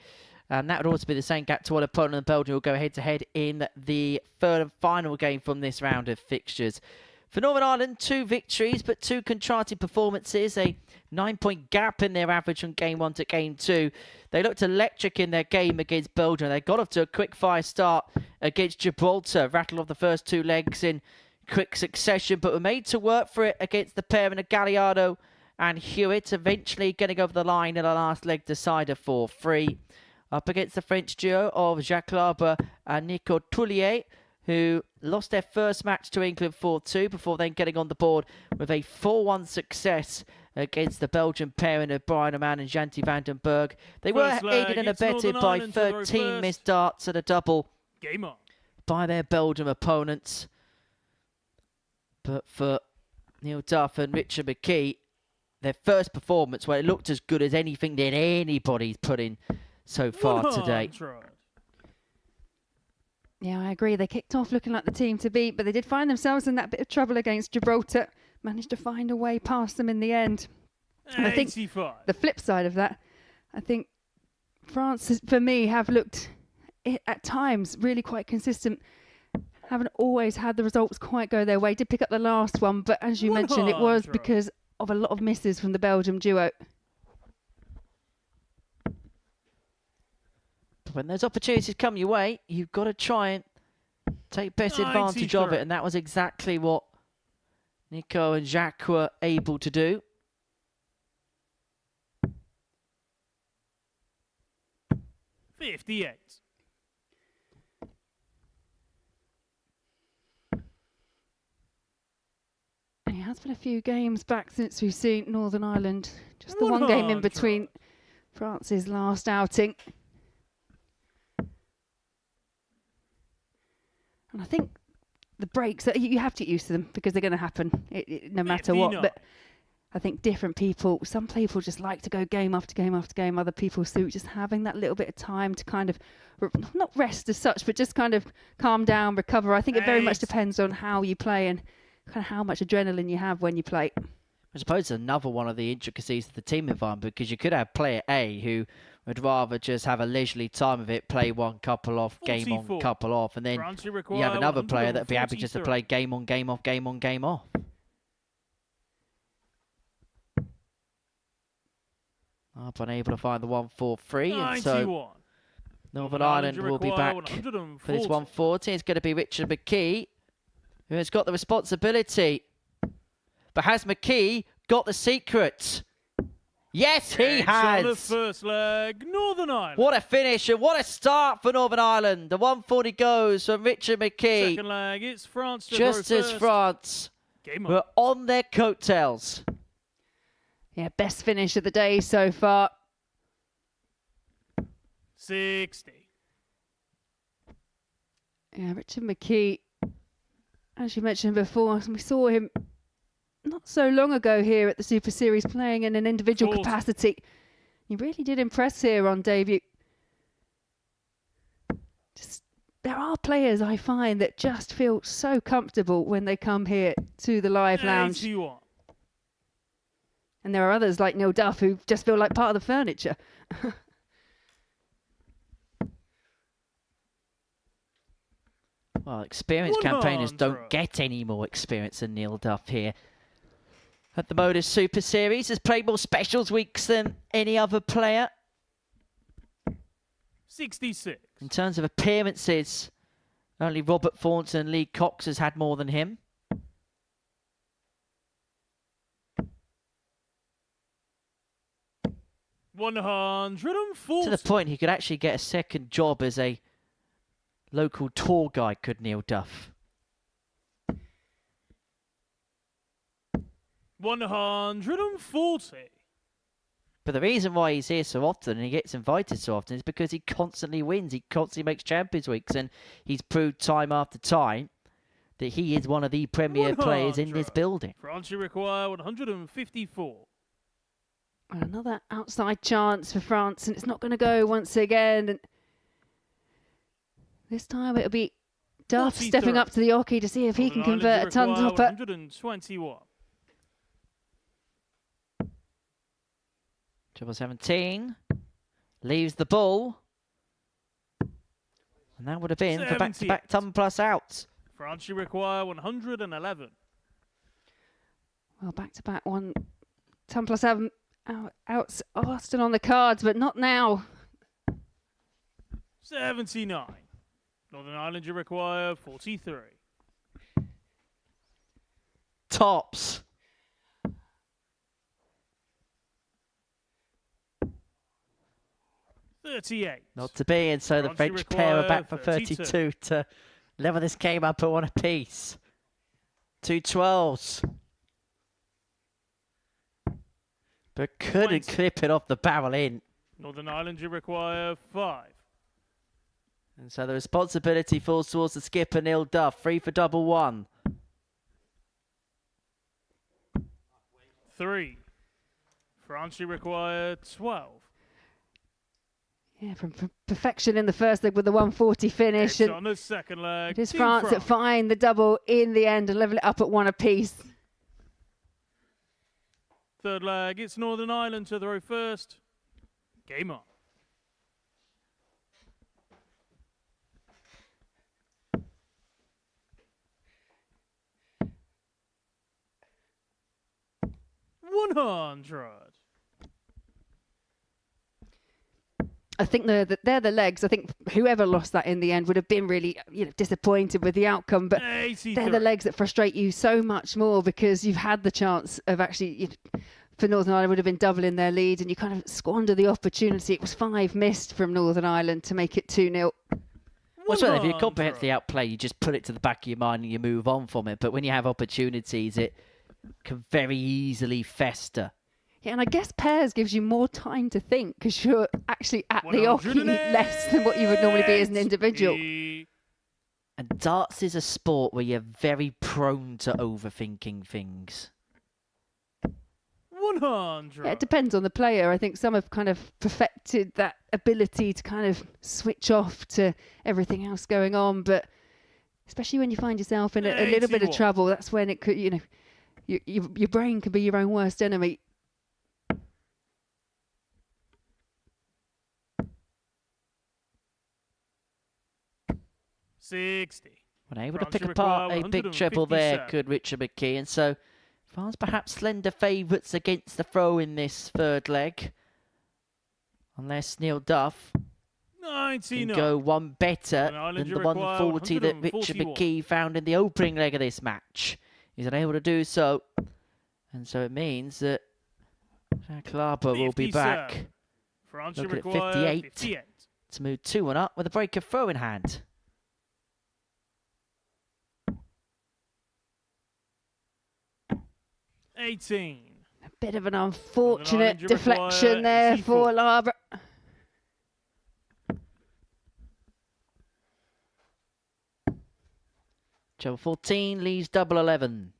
And that would also be the same gap to what Poland and Belgium will go head-to-head in the third and final game from this round of fixtures. For Northern Ireland, 2 victories, but 2 contrasted performances, a 9-point gap in their average from game 1 to game 2. They looked electric in their game against Belgium. They got off to a quick-fire start against Gibraltar, rattled off the first 2 legs in quick succession, but were made to work for it against the pairing of Galliardo and Hewitt, eventually getting over the line in the last leg decider 4-3. Up against the French duo of Jacques Larbre and Nico Tullier, who lost their first match to England 4-2 before then getting on the board with a 4-1 success against the Belgian pairing of Brian Oman and Janty van den Berg. They were aided and abetted by 13 missed darts at a double Game on. by their Belgian opponents. But for Neil Duff and Richard McKee, their first performance, where it looked as good as anything that anybody's put in so far today. Yeah, I agree. They kicked off looking like the team to beat, but they did find themselves in that bit of trouble against Gibraltar. Managed to find a way past them in the end. And I think 85. the flip side of that, I think France, for me, have looked at times really quite consistent. Haven't always had the results quite go their way. Did pick up the last one, but as you mentioned, it was because of a lot of misses from the Belgium duo. When those opportunities come your way, you've got to try and take best advantage of it. And that was exactly what Nico and Jacques were able to do. It has been a few games back since we've seen Northern Ireland. Just the one game in between France's last outing. And I think the breaks, you have to get used to them because they're going to happen no matter what. But I think different people, some people just like to go game after game after game. Other people suit just having that little bit of time to kind of, not rest as such, but just kind of calm down, recover. I think it very much depends on how you play and kind of how much adrenaline you have when you play. I suppose another one of the intricacies of the team environment, because you could have player A who would rather just have a leisurely time of it, play one couple off, game on, couple off, and then you have another player that would be happy just to play game on, game off, game on, game off. Up unable to find the 1-4-3, and so Northern Ireland will be back for this 140. It's going to be Richard McKee, who has got the responsibility. But has McKee got the secret? Yes, he has. On the first leg, Northern Ireland. What a finish and what a start for Northern Ireland. The 140 goes from Richard McKee. Second leg, it's France to just go as first. France were on their coattails. Yeah, best finish of the day so far. 60. Yeah, Richard McKee, as you mentioned before, we saw him not so long ago here at the Super Series playing in an individual capacity. He really did impress here on debut. There are players I find that just feel so comfortable when they come here to the live lounge. 81. And there are others like Neil Duff who just feel like part of the furniture. Well, experienced campaigners don't get any more experience than Neil Duff here at the Modus Super Series. Has played more specials weeks than any other player. 66. In terms of appearances, only Robert Thornton and Lee Cox has had more than him. To the point he could actually get a second job as a local tour guide, could Neil Duff. 140. But the reason why he's here so often and he gets invited so often is because he constantly wins. He constantly makes Champions Weeks, and he's proved time after time that he is one of the premier players in this 100. building. France, you require 154. Well, another outside chance for France, and it's not going to go once again. And this time it'll be Duff 43. stepping up to the oche to see if he can Northern convert a Ireland, you ton require topper. 121. Triple 17 leaves the ball. And that would have been for back-to-back 78. ton plus outs. France, you require 111. Well, back to back one ton plus outs are still on the cards, but not now. 79. Northern Ireland, you require 43. Tops. $38. Not to be, and so the France, you French pair are back for require 32 to level this game up at one apiece. 2 12s. But couldn't 20. clip it off the barrel in. Northern Ireland, you require 5. And so the responsibility falls towards the skipper, Neil Duff. 3 for double 1. 3. France, you require 12. Yeah, from perfection in the first leg with the 140 finish. It's And on the second leg. it is Team France that find the double in the end and level it up at one apiece. Third leg, it's Northern Ireland to throw first. Game on. $100. I think they're the legs. I think whoever lost that in the end would have been really disappointed with the outcome. But 83. they're the legs that frustrate you so much more because you've had the chance of actually, for Northern Ireland would have been doubling their lead and you kind of squander the opportunity. It was 5 missed from Northern Ireland to make it 2-0. Well, so if you comprehensively outplay, you just put it to the back of your mind and you move on from it. But when you have opportunities, it can very easily fester. Yeah, and I guess pairs gives you more time to think because you're actually at the oche less than what you would normally be as an individual. And darts is a sport where you're very prone to overthinking things. 100. Yeah, it depends on the player. I think some have kind of perfected that ability to kind of switch off to everything else going on. But especially when you find yourself in a little bit of 81. trouble, that's when it could, your brain can be your own worst enemy. $60. When able to France pick should apart require a big treble there, 157. could Richard McKee. And so France perhaps slender favourites against the throw in this third leg. Unless Neil Duff can 99. go one better Northern Ireland, than you the require 140 that Richard 141. McKee found in the opening leg of this match. He's unable to do so. And so it means that Klaba will be 57. back France Look should at require 58. 58. to move 2-1 up with a break of throw in hand. $18. A bit of an unfortunate Ireland, you deflection require there 84. for Labra. Treble 14 leaves double 11.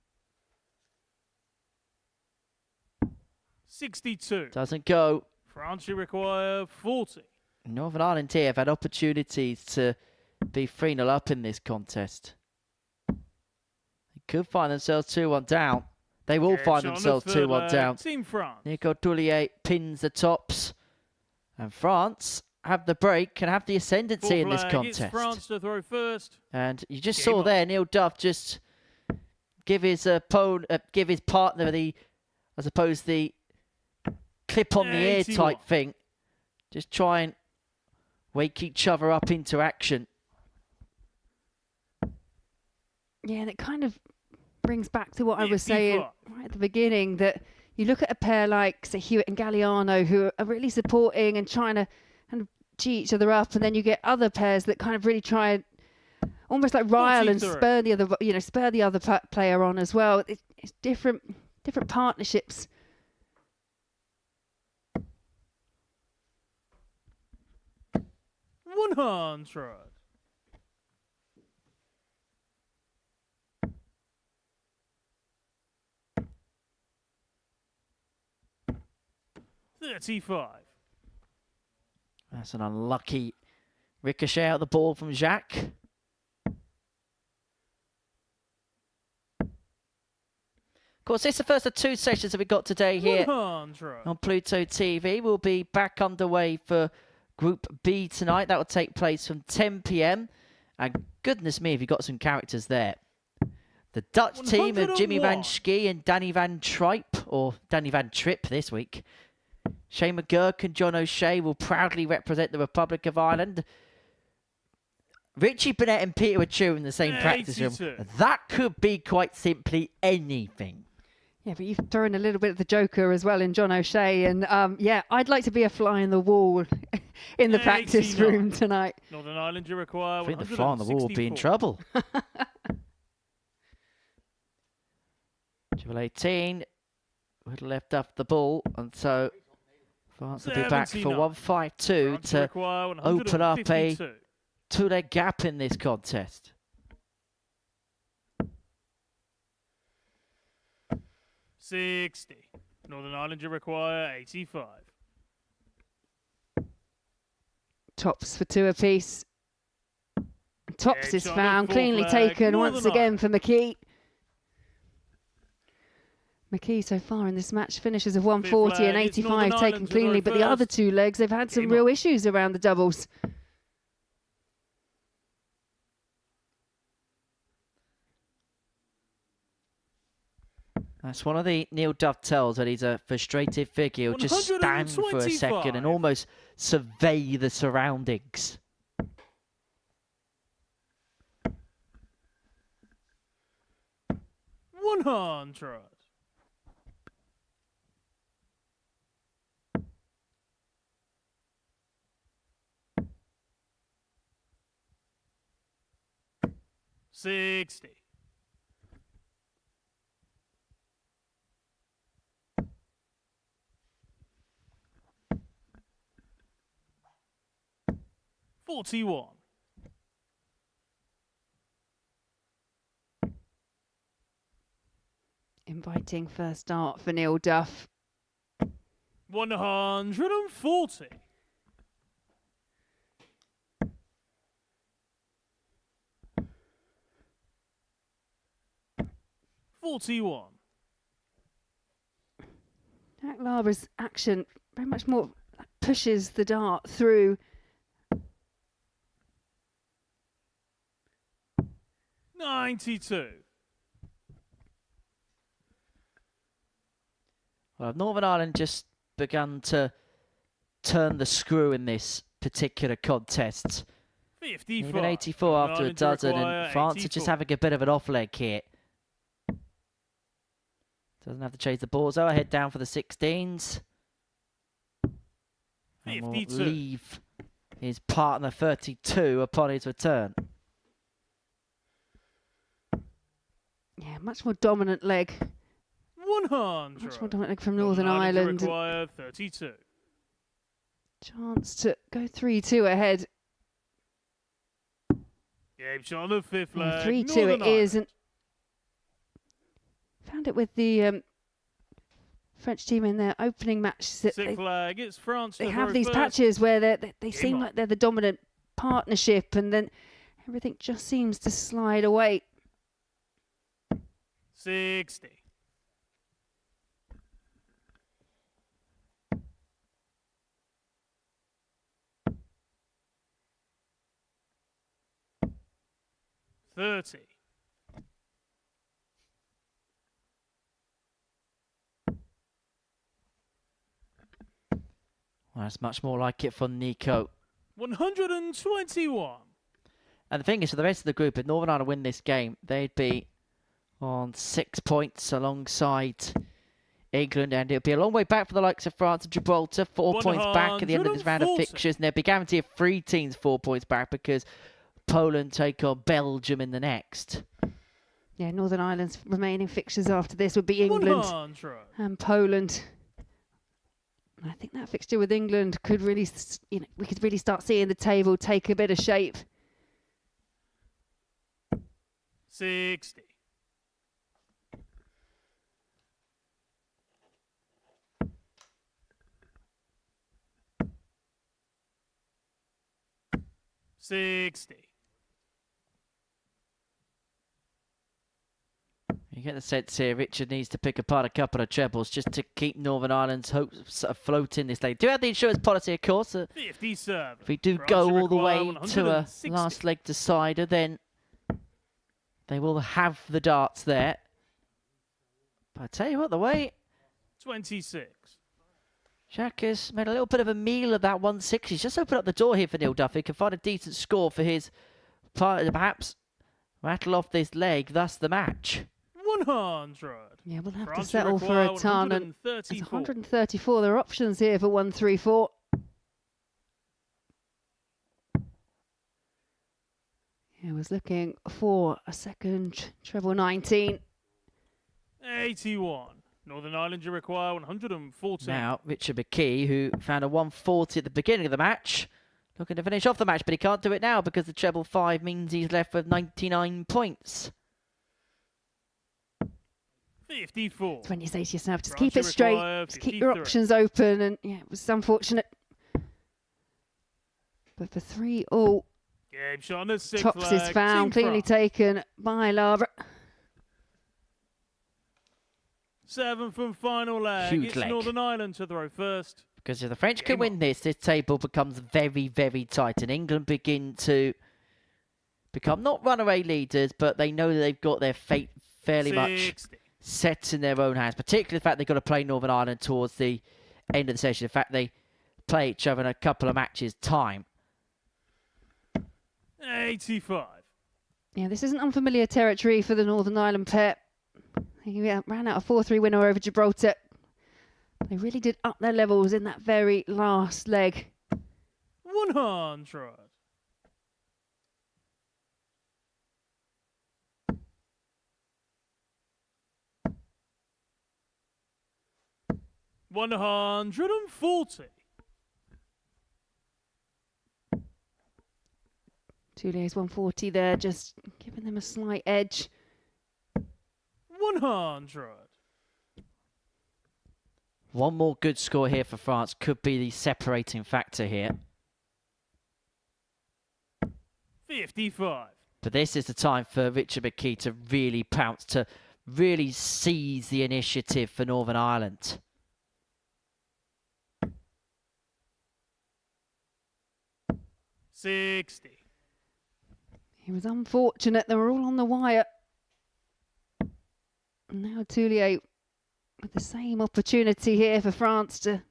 62. Doesn't go. France should require 40. Northern Ireland here have had opportunities to be 3-0 up in this contest. They could find themselves 2-1 down. They will It's find on the themselves third 2-1 leg. down. Team France. Nico Doulier pins the tops. And France have the break and have the ascendancy Fourth in this leg, contest. It's France to throw first. And you just Game saw on. there Neil Duff just give his give his partner the, I suppose, the clip on the ear 81. type thing. Just try and wake each other up into action. Yeah, and it kind of brings back to what I was 54. saying right at the beginning, that you look at a pair like, say, Hewitt and Galliano, who are really supporting and trying to kind of gee each other up, and then you get other pairs that kind of really try and almost like rile and 43. spur the other player on as well. It's different partnerships. $100. 35. That's an unlucky ricochet out the ball from Jacques. Of course, this is the first of 2 sessions that we got today here 100. on Pluto TV. We'll be back underway for Group B tonight. That will take place from 10 p.m. And goodness me, have you got some characters there. The Dutch team of Jimmy van 101. Schie and Danny van Tripe, or Danny van Tripp this week. Shane McGurk and John O'Shea will proudly represent the Republic of Ireland. Richie Burnett and Peter Achu in the same practice room. 82. That could be quite simply anything. Yeah, but you've thrown a little bit of the Joker as well in John O'Shea. And yeah, I'd like to be a fly on the wall in the practice 89. room tonight. Northern Ireland, you require I think the fly on the wall would be in 164. trouble. Triple 18 would left off the ball, and so France will be back for 79. 152 France, you to require open up a 152. 2-leg gap in this contest. 60. Northern Ireland, you require 85. Tops for 2 apiece. Tops Yeah, is shot found, at cleanly full flag, taken once Northern again for McKee. McKee so far in this match finishes of 140 and flag, it's 85 Northern taken Ireland to cleanly, go but the other first. 2 legs, they've had some Game real on. issues around the doubles. That's one of the Neil Duff tells that he's a frustrated figure. He'll just stand for a second and 125. almost survey the surroundings. One hundred. $60. $41. Inviting first start for Neil Duff. 140. $41. Jack Lara's action very much more pushes the dart through. 92. Well, Northern Ireland just begun to turn the screw in this particular contest. 54. Even 84 Northern after a Ireland to dozen, require and France are just 84. having a bit of an off leg here. Doesn't have to chase the balls. Oh, head down for the 16s. And will 52. leave his partner 32 upon his return. Yeah, much more dominant leg. 100. Much more dominant leg from Northern Ireland. To require 32. Chance to go 3-2 ahead. Game shot on the fifth leg. 3-2 Northern it is. Ireland. And found it with the French team in their opening match. That Sixth flag. It's France. they to have throw these first. patches where they seem on. like they're the dominant partnership, and then everything just seems to slide away. 60. $30. Well, that's much more like it for Nico. 121. And the thing is, for the rest of the group, if Northern Ireland win this game, they'd be on 6 points alongside England, and it'll be a long way back for the likes of France and Gibraltar. 4 points back at the end of this round of 140. fixtures, and they'll be guaranteed 3 teams 4 points back because Poland take on Belgium in the next. Yeah, Northern Ireland's remaining fixtures after this would be England 100. and Poland. And I think that fixture with England could really, we could really start seeing the table take a bit of shape. 60. 60. You get the sense here Richard needs to pick apart a couple of trebles just to keep Northern Ireland's hopes afloat in this leg. Do have the insurance policy, of course. 57. If we do France go should all the require way to a 160. last leg decider, then they will have the darts there. But I tell you what, the way 26. Jack has made a little bit of a meal of that 160. He's just opened up the door here for Neil Duffy. Can find a decent score for his part, perhaps rattle off this leg, thus the match. 100. Yeah, we'll have to France settle for a require ton. And it's 134. There are options here for 134. He was looking for a second treble 19. 81. Northern Ireland, you require 114. Now, Richard McKee, who found a 140 at the beginning of the match, looking to finish off the match, but he can't do it now because the treble 5 means he's left with 99 points. 54. It's when you say to yourself, just France keep it straight, require just keep your 53. options open. And yeah, it was unfortunate. But for 3-all, Game shot on the sixth tops is leg. found, Team cleanly France. taken by Lara. 7th and final leg. Huge It's leg. Northern Ireland to throw first. Because if the French can Game win on. this table becomes very, very tight. And England begin to become not runaway leaders, but they know that they've got their fate fairly much 60. set in their own hands. Particularly the fact they've got to play Northern Ireland towards the end of the session. In fact, they play each other in a couple of matches' time. 85. Yeah, this isn't unfamiliar territory for the Northern Ireland pair. They ran out a 4-3 winner over Gibraltar. They really did up their levels in that very last leg. 100. $140. Toulier's 140 there, just giving them a slight edge. 100. One more good score here for France could be the separating factor here. 55. But this is the time for Richard McKee to really pounce, to really seize the initiative for Northern Ireland. $60. He was unfortunate. They were all on the wire. And now Toulier with the same opportunity here for France to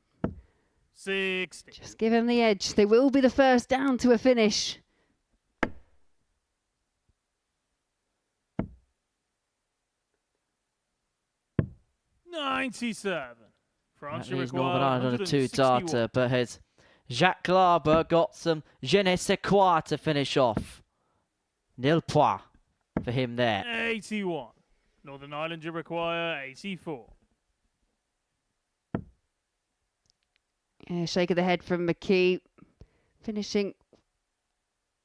$60. just give him the edge. They will be the first down to a finish. $97. France That leaves require Northern Ireland on a 161. two-darter, but has Jacques Larber got some je ne sais quoi to finish off. Nil point for him there. 81. Northern Ireland, you require 84. Yeah, shake of the head from McKee. Finishing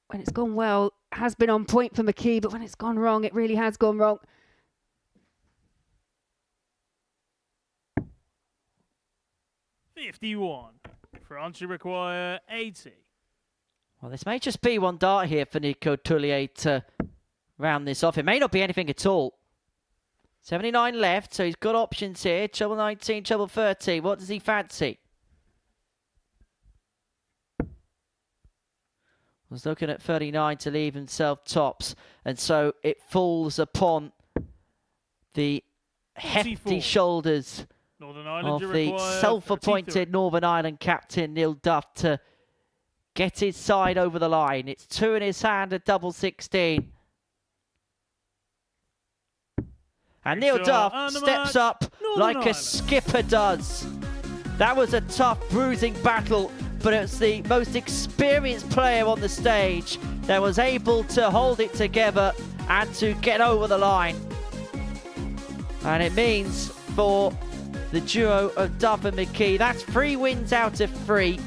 when it's gone well has been on point for McKee, but when it's gone wrong, it really has gone wrong. $51. France, you require 80. Well, this may just be one dart here for Nico Toulier to round this off. It may not be anything at all. 79 left, so he's got options here. Treble 19, treble 30. What does he fancy? Was looking at 39 to leave himself tops, and so it falls upon the hefty 44. shoulders Northern Ireland, you of the require self-appointed 33. Northern Ireland captain Neil Duff to get his side over the line. It's 2 in his hand at double 16. And Neil Victor Duff and the steps match, up Northern like a Ireland. skipper does. That was a tough, bruising battle, but it's the most experienced player on the stage that was able to hold it together and to get over the line. And it means for the duo of Duff and McKee, that's 3 wins out of 3.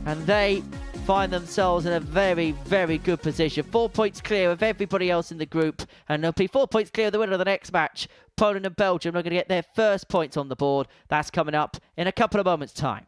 And they find themselves in a very, very good position. 4 points clear of everybody else in the group. And they'll be 4 points clear of the winner of the next match. Poland and Belgium are going to get their first points on the board. That's coming up in a couple of moments' time.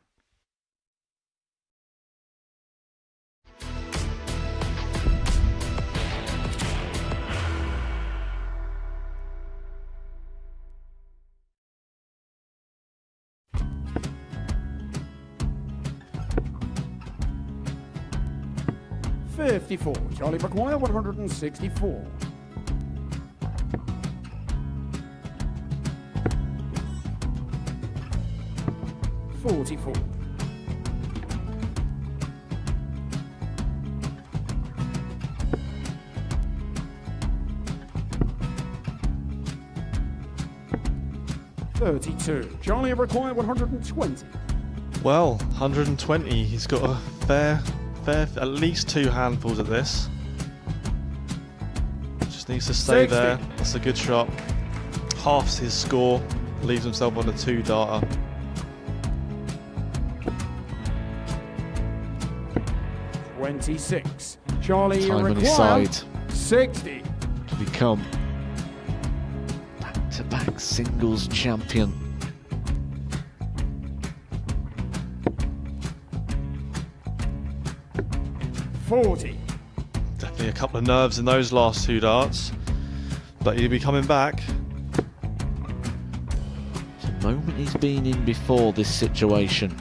54. Charlie Maguire, 164. 44. 32. Charlie required 120. Well, 120. He's got a fair, at least 2 handfuls at this. Just needs to stay 60. there. That's a good shot. Halves his score. Leaves himself on a 2-darter. $26. Charlie Time on his required side 60. to become back-to-back singles champion. $40. Definitely a couple of nerves in those last 2 darts. But he'll be coming back. It's a moment he's been in before this situation.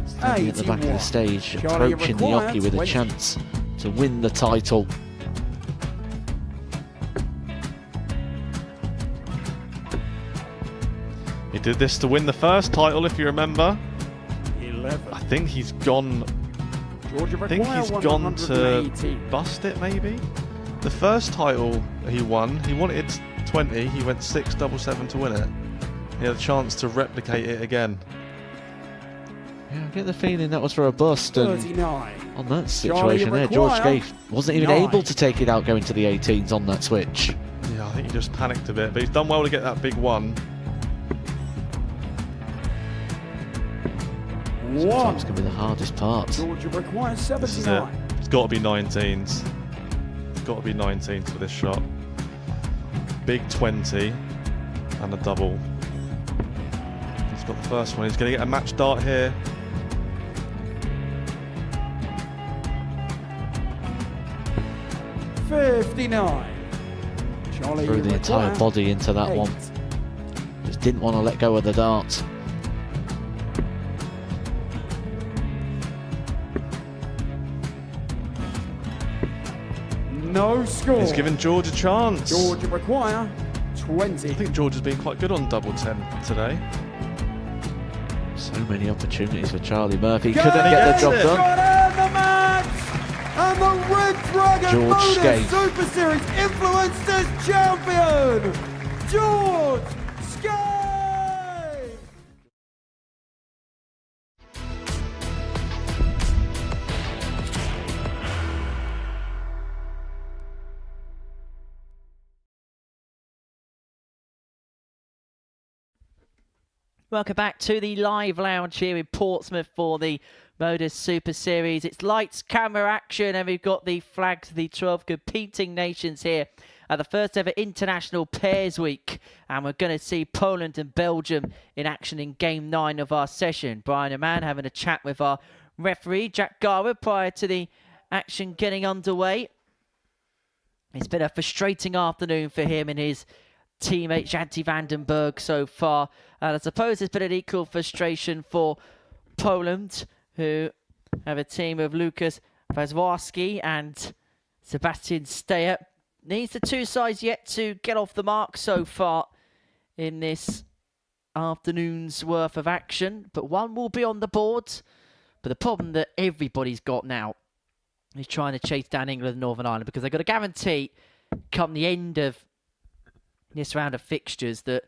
Standing at the back of the 81. stage, Charlie approaching the required hockey with a 20. chance to win the title. He did this to win the first title, if you remember. 11. I think he's gone. Georgia I think he's required gone to 118. bust it, maybe. The first title he wanted 20. He went 6-7-7 to win it. He had a chance to replicate it again. Yeah, I get the feeling that was for a bust, and 39. on that situation there, George Scaife wasn't even 9. able to take it out going to the 18s on that switch. Yeah, I think he just panicked a bit, but he's done well to get that big one. Sometimes can be the hardest part. Georgia requires This is it. 79. It's got to be 19s. It's got to be 19s for this shot. Big 20 and a double. He's got the first one. He's going to get a match dart here. $59. Charlie Threw the entire required body into that 8. one. Just didn't want to let go of the dart. No score. He's given George a chance. Georgia require 20. I think George has been quite good on double 10 today. So many opportunities for Charlie Murphy. Go Couldn't get the job it. done. Got in the match! And the Red Dragon George Modus Scaife. Super Series Influencers Champion, George Scaife! Welcome back to the live lounge here in Portsmouth for the Modus Super Series. It's lights, camera, action, and we've got the flags of the 12 competing nations here at the first ever International Pairs Week. And we're going to see Poland and Belgium in action in Game 9 of our session. Brian Amann having a chat with our referee, Jack Garwood, prior to the action getting underway. It's been a frustrating afternoon for him and his teammate Janty Vandenberg so far. And I suppose there's been an equal frustration for Poland, who have a team of Lukas Wazwarski and Sebastian Steyer. Needs the two sides yet to get off the mark so far in this afternoon's worth of action. But one will be on the board. But the problem that everybody's got now is trying to chase down England and Northern Ireland, because they've got a guarantee come the end of this round of fixtures that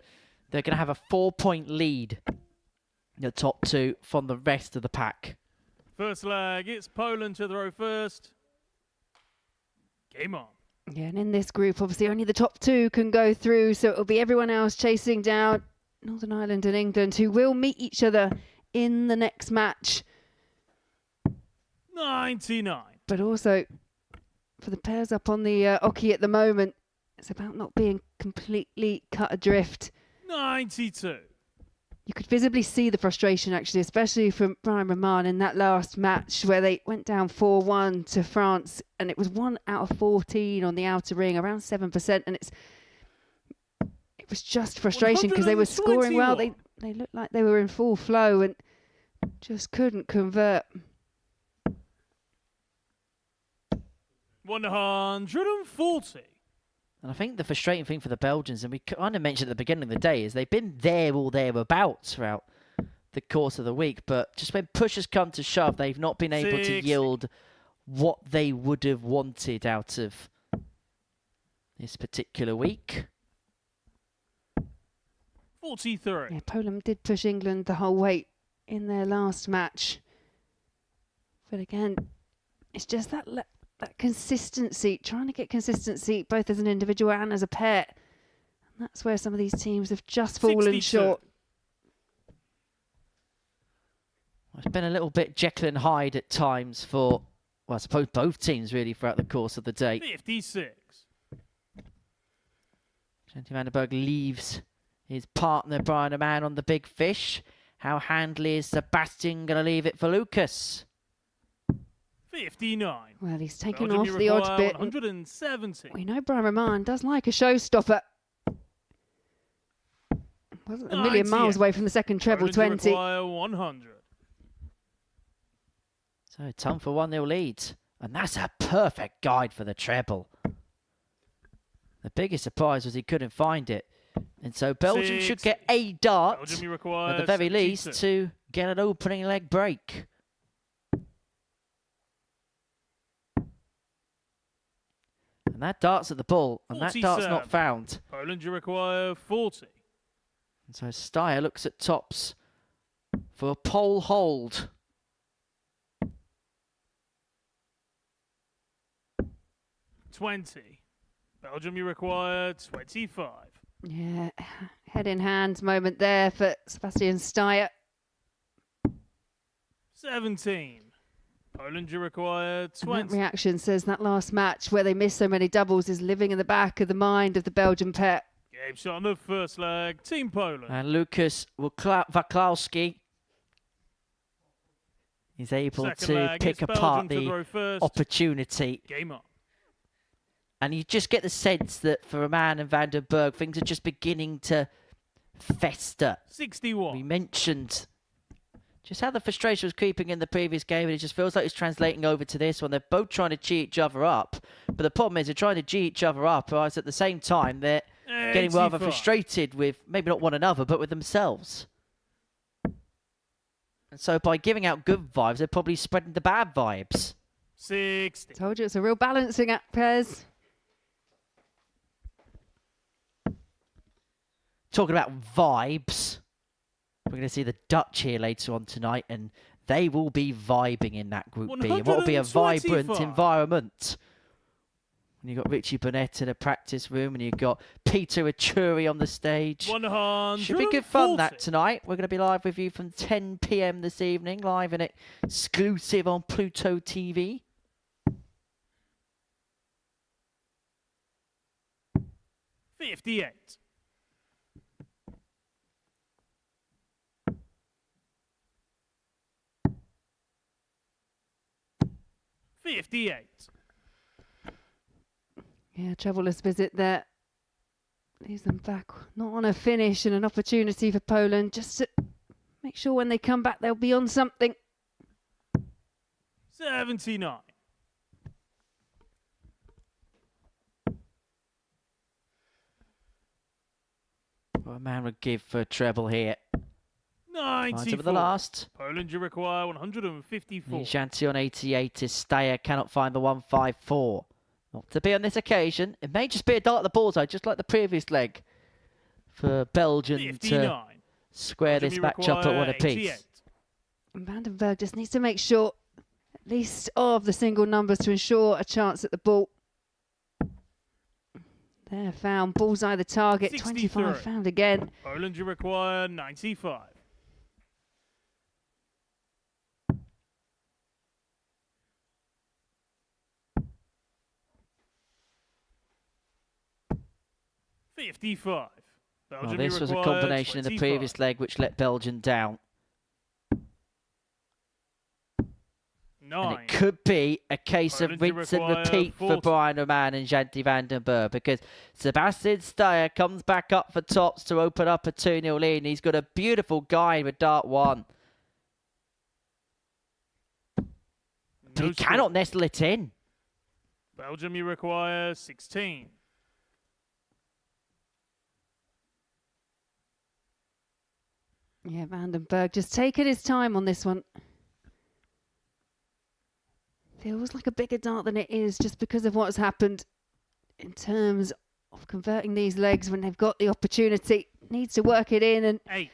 they're going to have a 4-point lead in the top two from the rest of the pack. First leg, it's Poland to throw first. Game on. Yeah, and in this group, obviously, only the top two can go through, so it'll be everyone else chasing down Northern Ireland and England, who will meet each other in the next match. 99. But also, for the pairs up on the hockey at the moment, it's about not being completely cut adrift. 92. You could visibly see the frustration, actually, especially from Brian Roman in that last match where they went down 4-1 to France, and it was 1 out of 14 on the outer ring, around 7%, and it was just frustration because they were scoring well. They looked like they were in full flow and just couldn't convert. 140. And I think the frustrating thing for the Belgians, and we kind of mentioned at the beginning of the day, is they've been there or thereabouts throughout the course of the week, but just when push has come to shove, they've not been able to 60. yield what they would have wanted out of this particular week. 43. Yeah, Poland did push England the whole way in their last match. But again, it's just that consistency, trying to get consistency both as an individual and as a pair. And that's where some of these teams have just fallen 62. short. It's been a little bit Jekyll and Hyde at times for, well, I suppose both teams really throughout the course of the day. 56. Genty Vandenberg leaves his partner Brian O'Man on the big fish. How handily is Sebastian going to leave it for Lucas? 59. Well, he's taken Belgium off the odd bit. 170. We know Brian Roman does like a showstopper. Wasn't a million 98. miles away from the second treble, Belgium 20. require 100. So Tom for 1-0 lead. And that's a perfect guide for the treble. The biggest surprise was he couldn't find it. And so Belgium should get a dart, Belgium, you require at the very 72. least, to get an opening leg break. And that dart's at the ball, and that dart's 47. not found. Poland, you require 40. And so Steyer looks at tops for a pole hold. Belgium, you require 25. Yeah, head in hand moment there for Sebastian Steyer. 17. Poland, you require And 20. that reaction says that last match where they missed so many doubles is living in the back of the mind of the Belgian pair. Game shot on the first leg. Team Poland. And Lucas Waklowski is able Second to leg, pick it's apart Belgium to the throw first. opportunity. Game on. And you just get the sense that for Roman and Van der Berg, things are just beginning to fester. 61. We mentioned just how the frustration was creeping in the previous game, and it just feels like it's translating over to this one. They're both trying to G each other up, but the problem is they're trying to G each other up, whereas at the same time they're getting rather 85. frustrated with maybe not one another, but with themselves. And so by giving out good vibes, they're probably spreading the bad vibes. 60. Told you it's a real balancing act, pairs. Talking about vibes, we're going to see the Dutch here later on tonight, and they will be vibing in that Group B. And what will be a vibrant 125. environment. And you've got Richie Burnett in a practice room, and you've got Peter Achuri on the stage. 140. Should be good fun that tonight. We're going to be live with you from 10 p.m. this evening, live and exclusive on Pluto TV. $58. $58. Yeah, troubleless visit there. Leaves them back, not on a finish, and an opportunity for Poland just to make sure when they come back they'll be on something. 79. What a man would give for a treble here. 94. Right over the last. Poland, you require 154. Shanti on 88 is Steyer cannot find the 154. Not to be on this occasion. It may just be a dart at the bullseye, just like the previous leg, for Belgium 59. to square Belgium, this you match up at require one apiece. 88. And Vandenberg just needs to make sure at least of the single numbers to ensure a chance at the ball. There, found. Bullseye the target. 63. 25 found again. Poland, you require 95. $55. Well, Belgium, this you was a require combination in the 25. previous leg which let Belgium down. 9. And it could be a case of Poland, you rinse and require repeat for 40. Brian Roman and Janty Vandenberg, because Sebastian Steyer comes back up for tops to open up a 2-0 lead, and he's got a beautiful guide with dart 1. But No he score. cannot nestle it in. Belgium, you require 16. Yeah, Vandenberg just taking his time on this one. Feels like a bigger dart than it is just because of what's happened in terms of converting these legs when they've got the opportunity. Needs to work it in and 8.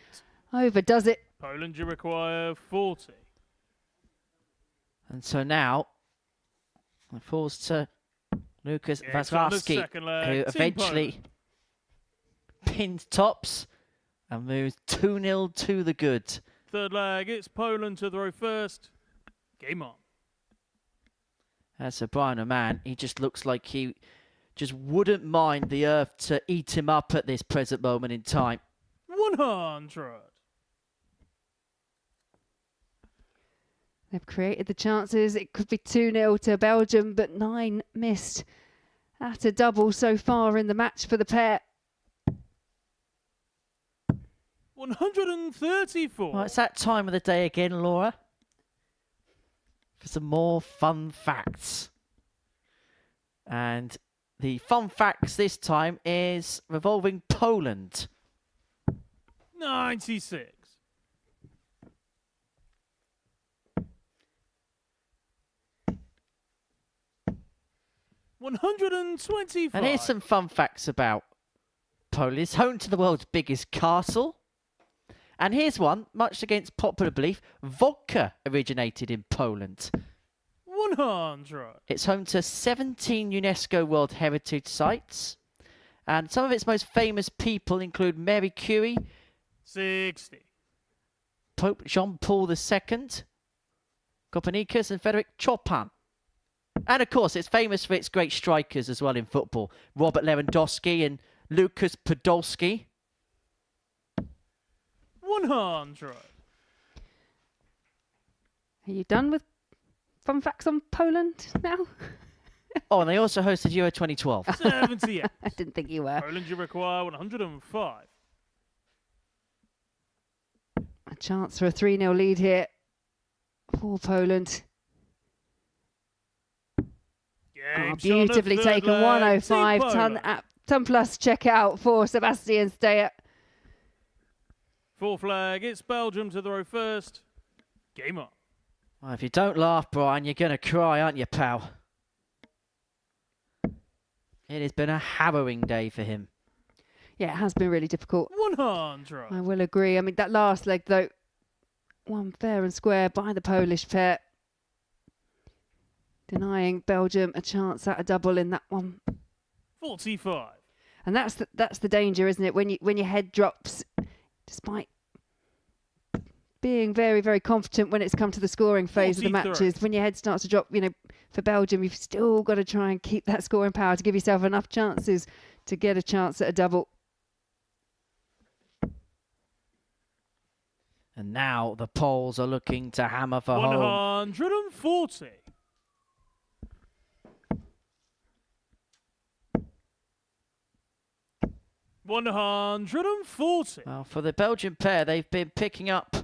overdoes it. Poland, you require 40. And so now it falls to Lucas Yeah, it's on the Wazlawski, second leg. who Team eventually pins tops and moves 2-0 to the good. Third leg, it's Poland to throw first. Game on. As for Brian O'Man, he just looks like he just wouldn't mind the earth to eat him up at this present moment in time. 100. They've created the chances. It could be 2-0 to Belgium, but 9 missed at a double so far in the match for the pair. 134. Well, it's that time of the day again, Laura, for some more fun facts. And the fun facts this time is revolving Poland. 96. $125. And here's some fun facts about Poland. It's home to the world's biggest castle. And here's one, much against popular belief, vodka originated in Poland. 100. It's home to 17 UNESCO World Heritage Sites. And some of its most famous people include Mary Curie, 60. Pope Jean-Paul II, Copernicus and Frederick Chopin. And of course, it's famous for its great strikers as well in football. Robert Lewandowski and Lukas Podolski. 100. Are you done with fun facts on Poland now? Oh, and they also hosted Euro 2012. 78. I didn't think you were. Poland, you require 105. A chance for a 3-0 lead here for Poland. Game Beautifully taken. 105 ton plus check out for Sebastian Steyer. Fourth flag, it's Belgium to throw first. Game on. Well, if you don't laugh, Brian, you're going to cry, aren't you, pal? It has been a harrowing day for him. Yeah, it has been really difficult. 100. I will agree. I mean, that last leg, though, won fair and square by the Polish pair. Denying Belgium a chance at a double in that one. 45. And that's the danger, isn't it? When your head drops, despite being very, very confident when it's come to the scoring phase of the 43. matches, when your head starts to drop, for Belgium, you've still got to try and keep that scoring power to give yourself enough chances to get a chance at a double. And now the Poles are looking to hammer for home. 140. $140. Well, for the Belgian pair, they've been picking up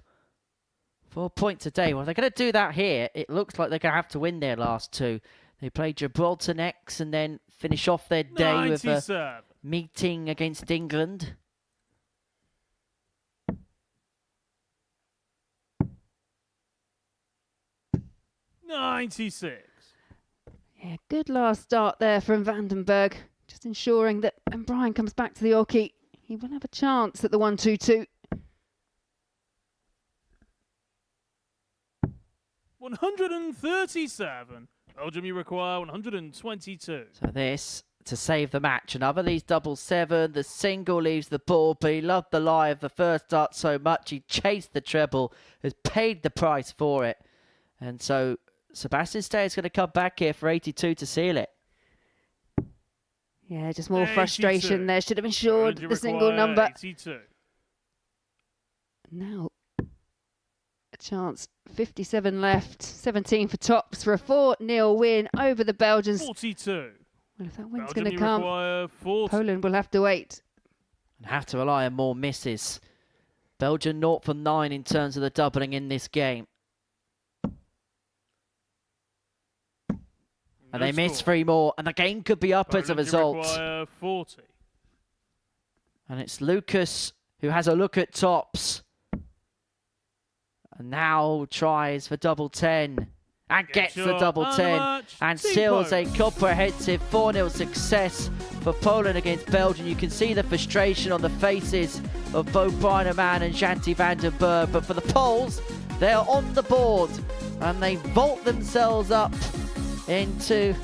4 points a day. Well, they're going to do that here. It looks like they're going to have to win their last two. They play Gibraltar next and then finish off their day 97. with a meeting against England. $96. Yeah, good last start there from Vandenberg. Just ensuring that when Brian comes back to the Orkey, he will have a chance at the 1-2-2. 137. Belgium, you require 122. So this to save the match. Another leaves double seven. The single leaves the ball, but he loved the lie of the first dart so much. He chased the treble, has paid the price for it. And so Sebastian Steyer is going to come back here for 82 to seal it. Yeah, just more 82. frustration there. Should have ensured Belgium the single require number. 82. Now, a chance. 57 left. 17 for tops for a 4-0 win over the Belgians. 42. Well, if that win's Belgium, going to you come, require 40. Poland will have to wait. And have to rely on more misses. Belgium 0 for 9 in terms of the doubling in this game. And No they miss score. 3 more, and the game could be up as a Poland result. require 40. And it's Lucas who has a look at tops. And now tries for double 10. And gets the shot, double 10. unmatched. And Team seals a Poland. comprehensive 4-0 success for Poland against Belgium. You can see the frustration on the faces of both Brian Mann and Shanti van den Berg. But for the Poles, they are on the board. And they vault themselves up into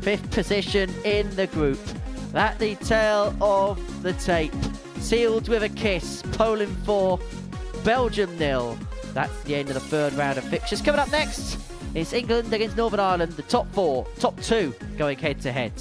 5th position in the group. That the tale of the tape. Sealed with a kiss. Poland 4, Belgium 0. That's the end of the 3rd round of fixtures. Coming up next, it's England against Northern Ireland. The top 2 going head to head.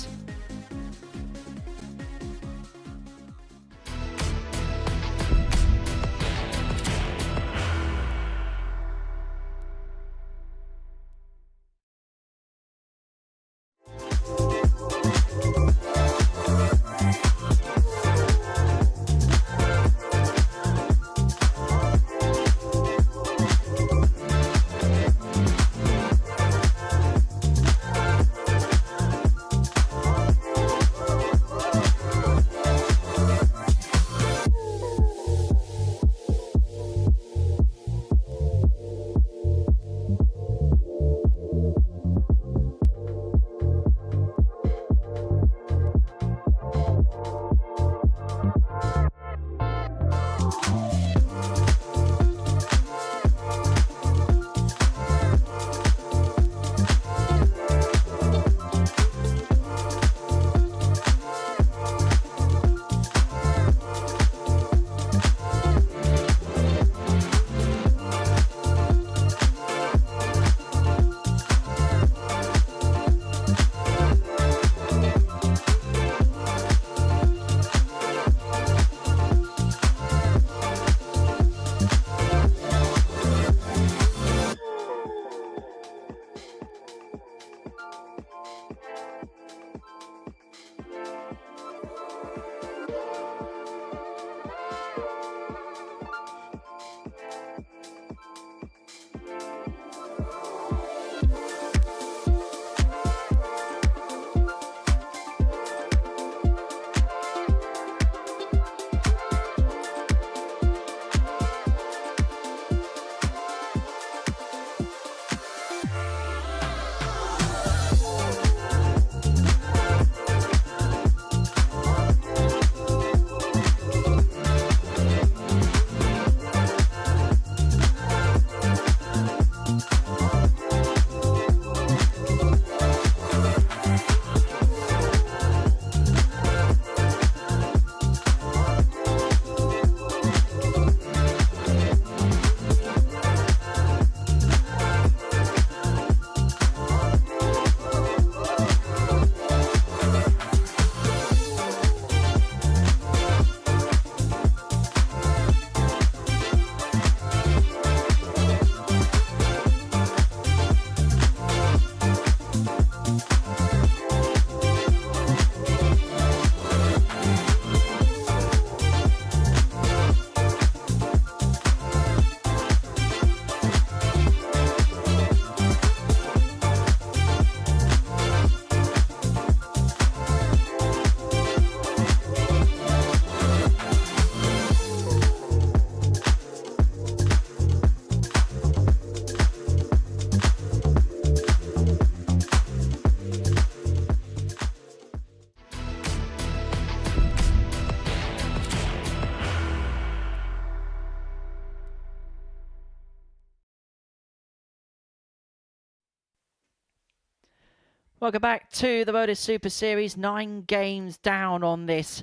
Welcome back to the Modus Super Series. 9 games down on this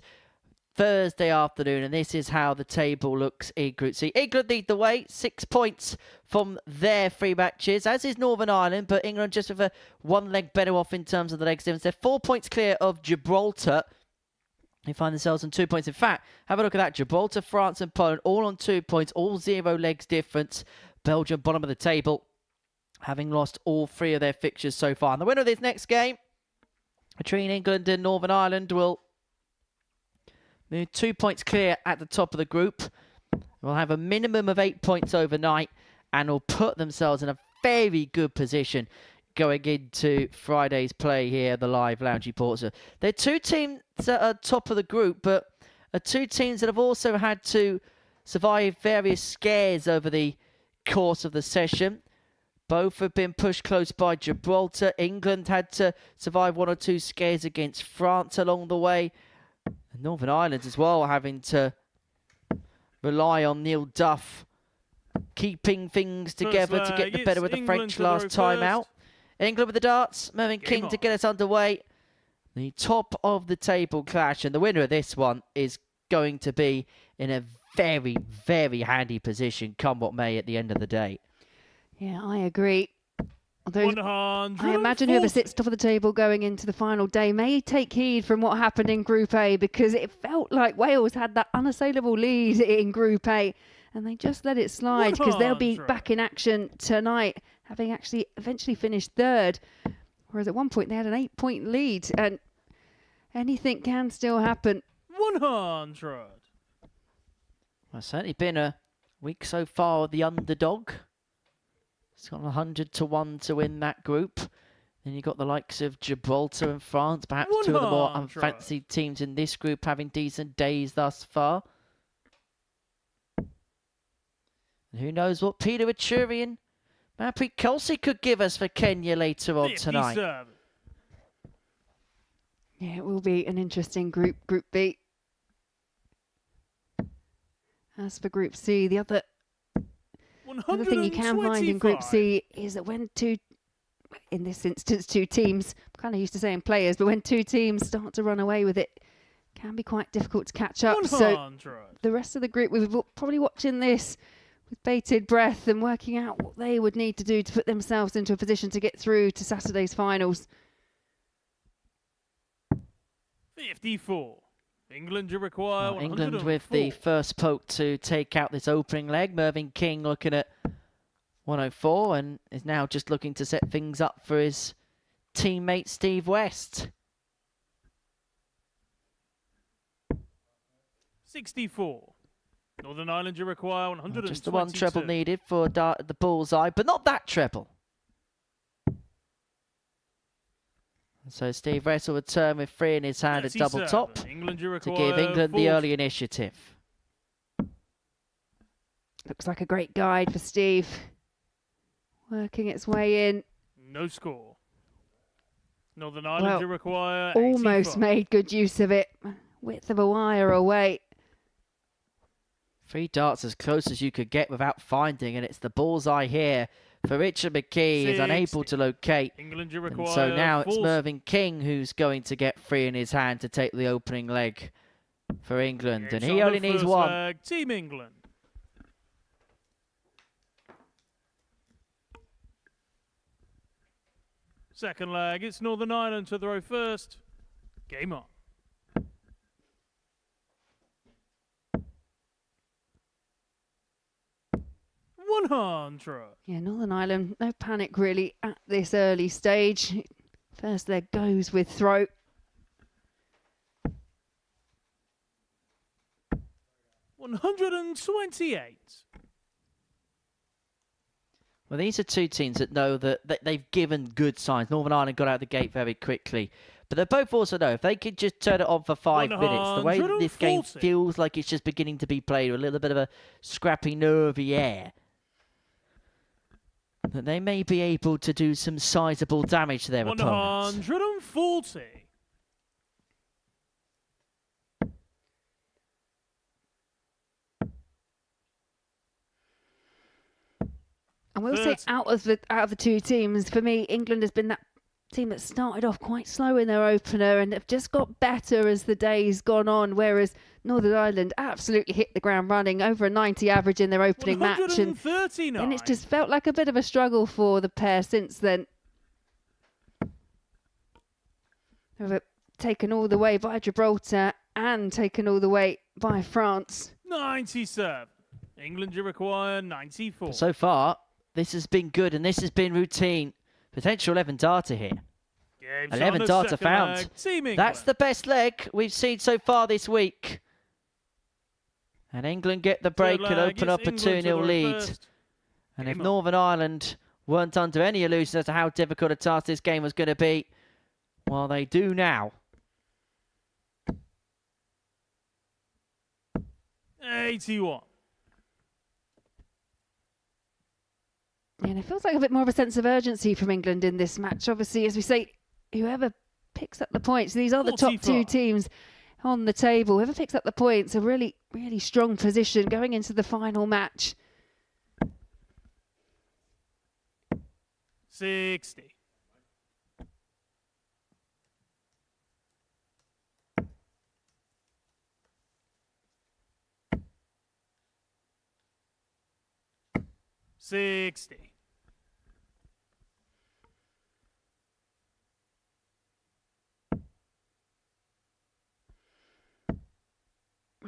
Thursday afternoon, and this is how the table looks in Group C. England lead the way, 6 points from their 3 matches, as is Northern Ireland, but England just with a 1 leg better off in terms of the legs difference. They're 4 points clear of Gibraltar. They find themselves on 2 points. In fact, have a look at that. Gibraltar, France and Poland all on 2 points, all 0 legs difference. Belgium bottom of the table, having lost all 3 of their fixtures so far. And the winner of this next game between England and Northern Ireland will move 2 points clear at the top of the group. Will have a minimum of 8 points overnight and will put themselves in a very good position going into Friday's play here, the live Lounge Reporter. They're two teams that are top of the group, but are two teams that have also had to survive various scares over the course of the session. Both have been pushed close by Gibraltar. England had to survive one or two scares against France along the way. And Northern Ireland as well, having to rely on Neil Duff keeping things together to get the better with the French last time out. England with the darts. Mervyn King to get us underway. The top of the table clash, and the winner of this one is going to be in a very, very handy position, come what may, at the end of the day. Yeah, I agree. Although 140. I imagine whoever sits top of the table going into the final day may take heed from what happened in Group A, because it felt like Wales had that unassailable lead in Group A and they just let it slide, because they'll be back in action tonight, having actually eventually finished third. Whereas at one point they had an 8-point lead, and anything can still happen. 100. Well, it's certainly been a week so far of the underdog. It's got 100 to 1 to win that group. Then you've got the likes of Gibraltar and France, perhaps two of the more unfancied teams in this group having decent days thus far. And who knows what Peter Achurian, Manpreet Kelsey could give us for Kenya later on tonight. Yeah, it will be an interesting group, Group B. As for Group C, the other thing you can find in Group C is that when in this instance, two teams, I'm kind of used to saying players, but when two teams start to run away with it, it can be quite difficult to catch up. 100. So the rest of the group, we're probably watching this with bated breath and working out what they would need to do to put themselves into a position to get through to Saturday's finals. 54. England, you require England with the first poke to take out this opening leg. Mervyn King looking at 104 and is now just looking to set things up for his teammate Steve West. 64. Northern Ireland, you require 122. Just the one treble needed for the bullseye, but not that treble. So Steve West will return with 3 in his hand at double top to give England the early initiative. Looks like a great guide for Steve. Working its way in. No score. Northern Ireland, you require almost 85. made good use of it. Width of a wire away. 3 darts as close as you could get without finding, and it's the bullseye here for Richard McKee. He's unable to locate. England, you require and so now it's Mervyn King who's going to get 3 in his hand to take the opening leg for England. And he only needs 1. Leg, Team England. Second leg, it's Northern Ireland to throw first. Game on. 100. Yeah, Northern Ireland, no panic really at this early stage. First leg goes with throat. 128. Well, these are two teams that know that they've given good signs. Northern Ireland got out the gate very quickly. But they both also know if they could just turn it on for 5 minutes, the way this game feels like it's just beginning to be played, with a little bit of a scrappy, nervy air, that they may be able to do some sizable damage to their opponents. 140. I will say, out of the two teams, for me, England has been that team that started off quite slow in their opener and have just got better as the day's gone on, whereas Northern Ireland absolutely hit the ground running, over a 90 average in their opening match, and it's just felt like a bit of a struggle for the pair since then. They've taken all the way by Gibraltar and taken all the way by France. 97. England, you require 94. So far, this has been good and this has been routine. Potential 11 darter here. 11 darter found. That's the best leg we've seen so far this week. And England get the break and open up a 2-0 lead. And if Northern Ireland weren't under any illusion as to how difficult a task this game was going to be. Well, they do now. 81. And it feels like a bit more of a sense of urgency from England in this match. Obviously, as we say, whoever picks up the points, these are the top 45. two teams on the table. Whoever picks up the points, a really, really strong position going into the final match. 60.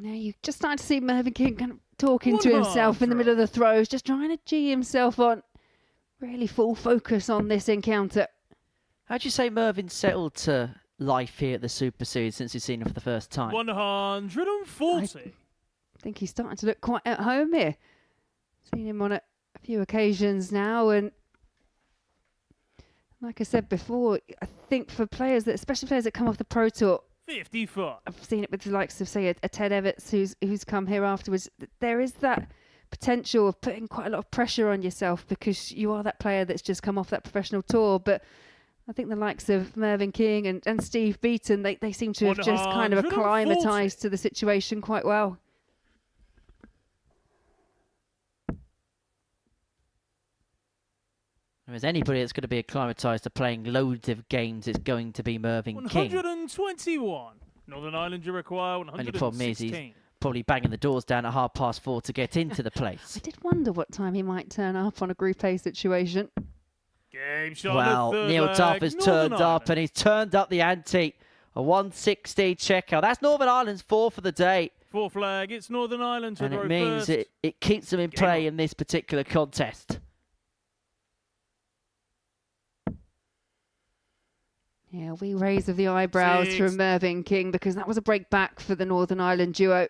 Now you just starting to see Mervyn King kind of talking to himself in the middle of the throws, just trying to G himself on. Really full focus on this encounter. How'd you say Mervyn settled to life here at the Super Series since you've seen him for the first time? 140. I think he's starting to look quite at home here. Seen him on a few occasions now, and like I said before, I think for players that, especially players that come off the Pro Tour, 55. I've seen it with the likes of, say, a Ted Everts who's come here afterwards. There is that potential of putting quite a lot of pressure on yourself because you are that player that's just come off that professional tour. But I think the likes of Mervyn King and Steve Beaton, they seem to have just kind of 140. acclimatised to the situation quite well. If there's anybody that's going to be acclimatised to playing loads of games, it's going to be Mervyn King. 121. Northern Ireland you require 116. Only problem is he's probably banging the doors down at 4:30 to get into the place. I did wonder what time he might turn up on a Group A situation. Game shot. Well, Neil Duff has turned up, and he's turned up the ante. A 160 checkout. That's Northern Ireland's 4 for the day. 4 flag. It's Northern Ireland to And throw it means first. it keeps them in play in this particular contest. Yeah, wee raise of the eyebrows 6. from Mervyn King because that was a break back for the Northern Ireland duo.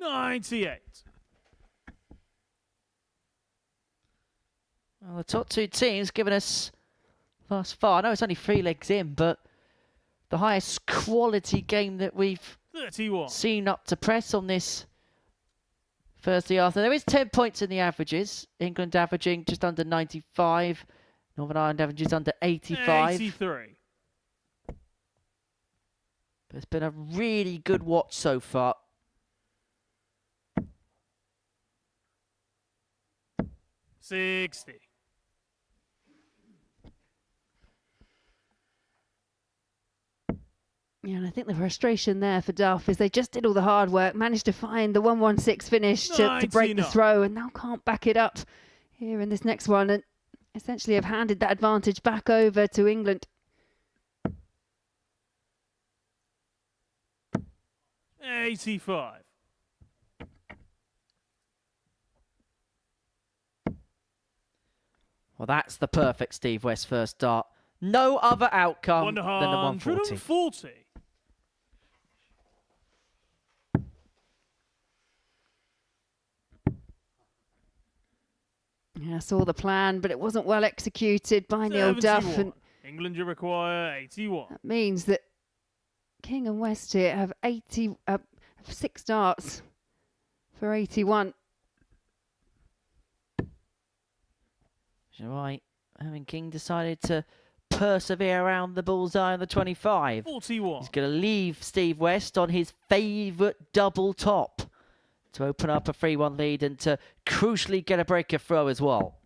$98. Well, the top two teams giving us thus far, I know it's only 3 legs in, but the highest quality game that we've 31. seen up to press on this Thursday afternoon. There is 10 points in the averages. England averaging just under 95. Northern Ireland averaging just under 85. 83. But it's been a really good watch so far. $60. Yeah, and I think the frustration there for Duff is they just did all the hard work, managed to find the 116 finish to break the 99. throw, and now can't back it up here in this next one, and essentially have handed that advantage back over to England. 85. Well, that's the perfect Steve West first start. No other outcome than the 140. 140. Yeah, I saw the plan, but it wasn't well executed by Neil Duff, and England you require 81. that means that King and West here have 6 darts for 81. Right, Mervyn King decided to persevere around the bullseye on the 25. 41. He's going to leave Steve West on his favourite double top to open up a 3-1 lead and to crucially get a breaker throw as well.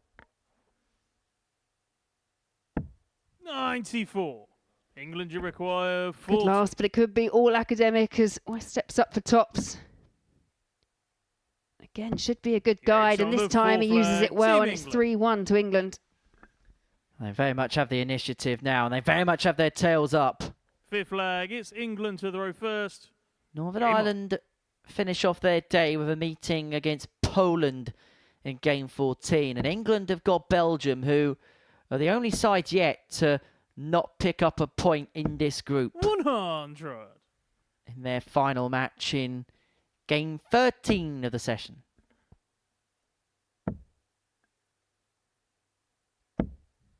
94. England you require Good 40. last, but it could be all academic as West steps up for tops. Again, should be a good guide, and this time he uses it well, and it's 3-1 to England. They very much have the initiative now, and they very much have their tails up. 5th flag. It's England to throw first. Northern Ireland finish off their day with a meeting against Poland in game 14, and England have got Belgium, who are the only side yet to not pick up a point in this group. 100. in their final match in game 13 of the session.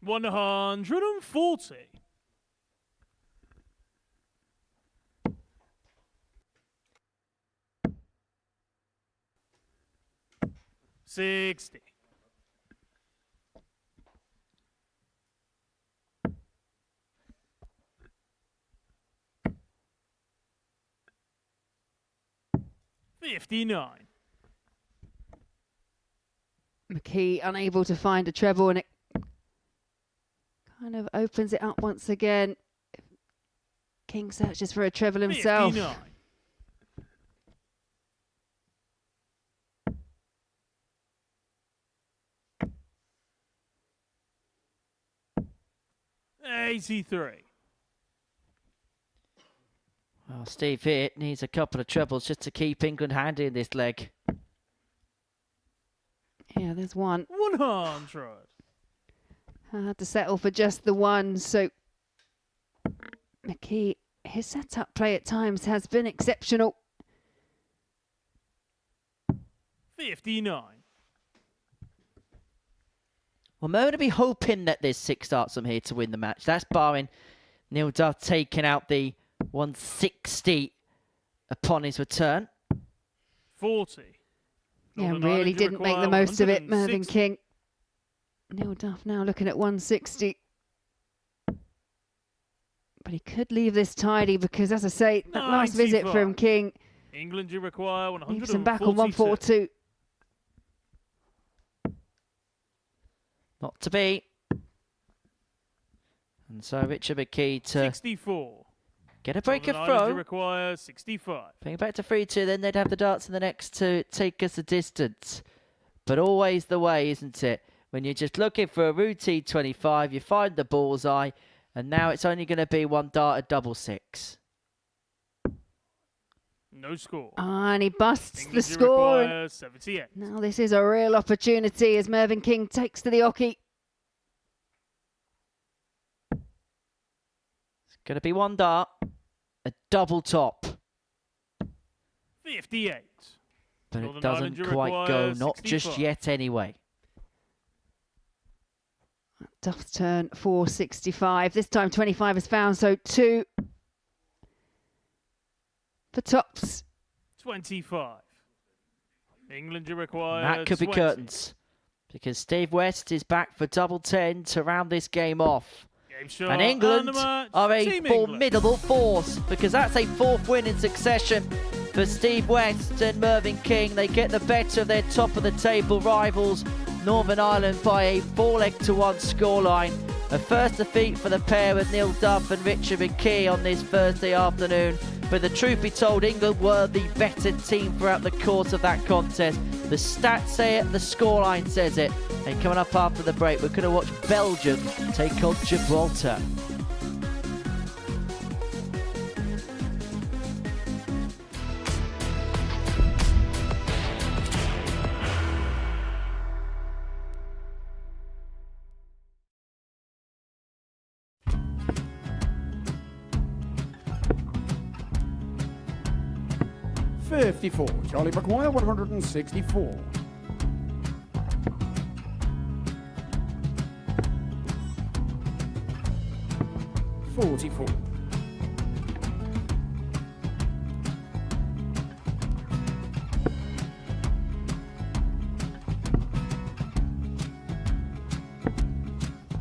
$140. $60. $59. McKee unable to find a treble, and it kind of opens it up once again. King searches for a treble himself. 59. $83. Well, Steve here needs a couple of trebles just to keep England handy in this leg. Yeah, there's one. 100. I had to settle for just the one, so McKee, his setup play at times has been exceptional. 59. Well, Mo to be hoping that there's 6 darts from here to win the match. That's barring Neil Duff taking out the 160 upon his return. 40. Yeah, Northern really Ireland, didn't make the require most of it, Mervyn 160. King. Neil Duff now looking at 160. But he could leave this tidy because, as I say, that last visit 95. from King England, you require 142. leaves him back on 142. Not to be. And so Richard McKee to 64. get a break of Northern Ireland, you throw. require 65. Bring it back to 3-2, then they'd have the darts in the next to take us the distance. But always the way, isn't it? When you're just looking for a routine 25, you find the bullseye, and now it's only going to be one dart at double 6. No score. And he busts England, the you score. require 78. Now this is a real opportunity as Mervyn King takes to the oche. It's going to be one dart, a double top. 58. But Northern it doesn't Ireland, you quite go, require not just 65. yet anyway. Duff's turn for 65. This time 25 is found, so 2 for tops. 25. England, you require That could be 20. curtains. Because Steve West is back for double 10 to round this game off. Game shot And England the match. are a Team England. formidable force because that's a 4th win in succession for Steve West and Mervyn King. They get the better of their top of the table rivals, Northern Ireland, by a 4-1 scoreline. A first defeat for the pair with Neil Duff and Richard McKee on this Thursday afternoon. But the truth be told, England were the better team throughout the course of that contest. The stats say it, the scoreline says it. And coming up after the break, we're going to watch Belgium take on Gibraltar. $54. Charlie Maguire, 164. $44.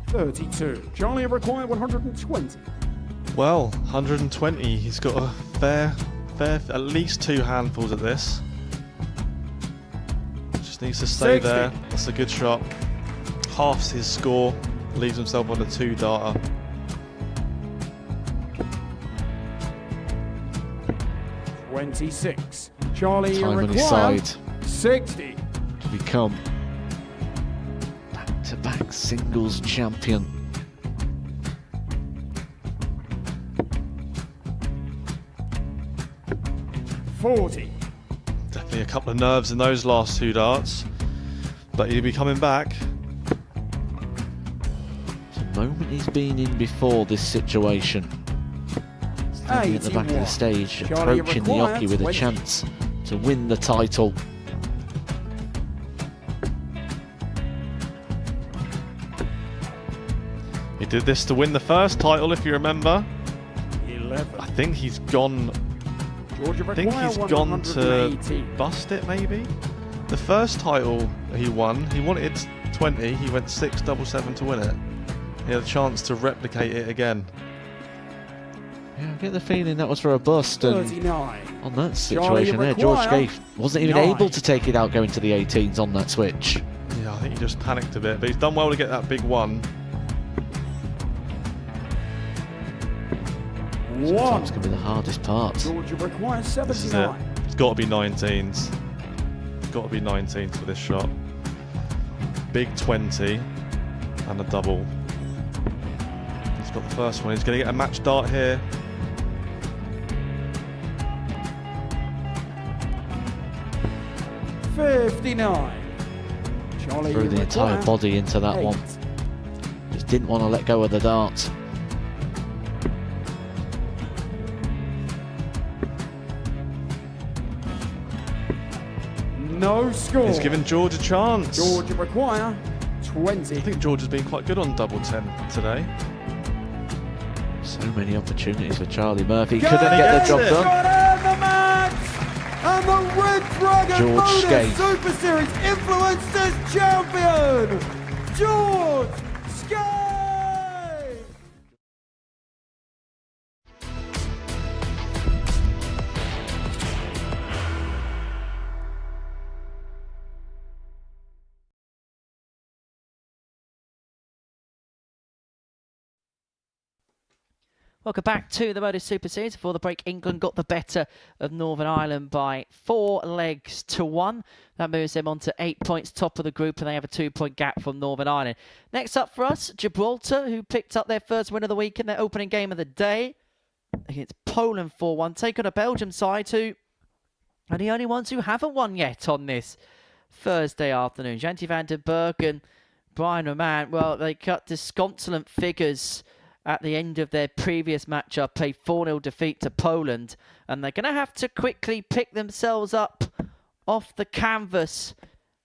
$32. Charlie required 120. Well, 120. He's got a fair, at least 2 handfuls of this. Just needs to stay 60. there. That's a good shot. Halves his score. Leaves himself on a 2-darter. $26. Charlie Time on his required side 60. to become back-to-back singles champion. $40. Definitely a couple of nerves in those last 2 darts. But he'll be coming back. It's a moment he's been in before this situation. Standing at the back of the stage, Charlie, you approaching the require jockey with a 20. chance to win the title. He did this to win the first title, if you remember. 11. I think he's gone. Georgia I think require he's gone to 180. bust it, maybe. The first title he won, he wanted 20. He went 6-7-7 to win it. He had a chance to replicate it again. Yeah, I get the feeling that was for a bust, and 39. on that Charlie, situation there, George require Scaife wasn't even 9. able to take it out going to the 18s on that switch. Yeah, I think he just panicked a bit, but he's done well to get that big one. Sometimes can be the hardest part. Georgia requires This is it. 79. It's got to be 19s. It's got to be 19s for this shot. Big 20 and a double. He's got the first one. He's going to get a match dart here. Charlie, Threw you the entire require body into that 8. one. Just didn't want to let go of the dart. No score. He's given George a chance. Georgia require 20. I think George has been quite good on double 10 today. So many opportunities for Charlie Murphy. Can Couldn't he get the gets job it? done. Got in the match! And the Red Dragon George Modus Scaife. Super Series Influencers Champion, George Scaife! Welcome back to the Modus Super Series. Before the break, England got the better of Northern Ireland by 4 legs to 1. That moves them on to 8 points, top of the group, and they have a 2-point gap from Northern Ireland. Next up for us, Gibraltar, who picked up their first win of the week in their opening game of the day against Poland 4-1. Take on a Belgium side who are the only ones who haven't won yet on this Thursday afternoon. Janty van den Berg and Brian Roman, well, they cut disconsolate figures at the end of their previous matchup, a 4-0 defeat to Poland, and they're going to have to quickly pick themselves up off the canvas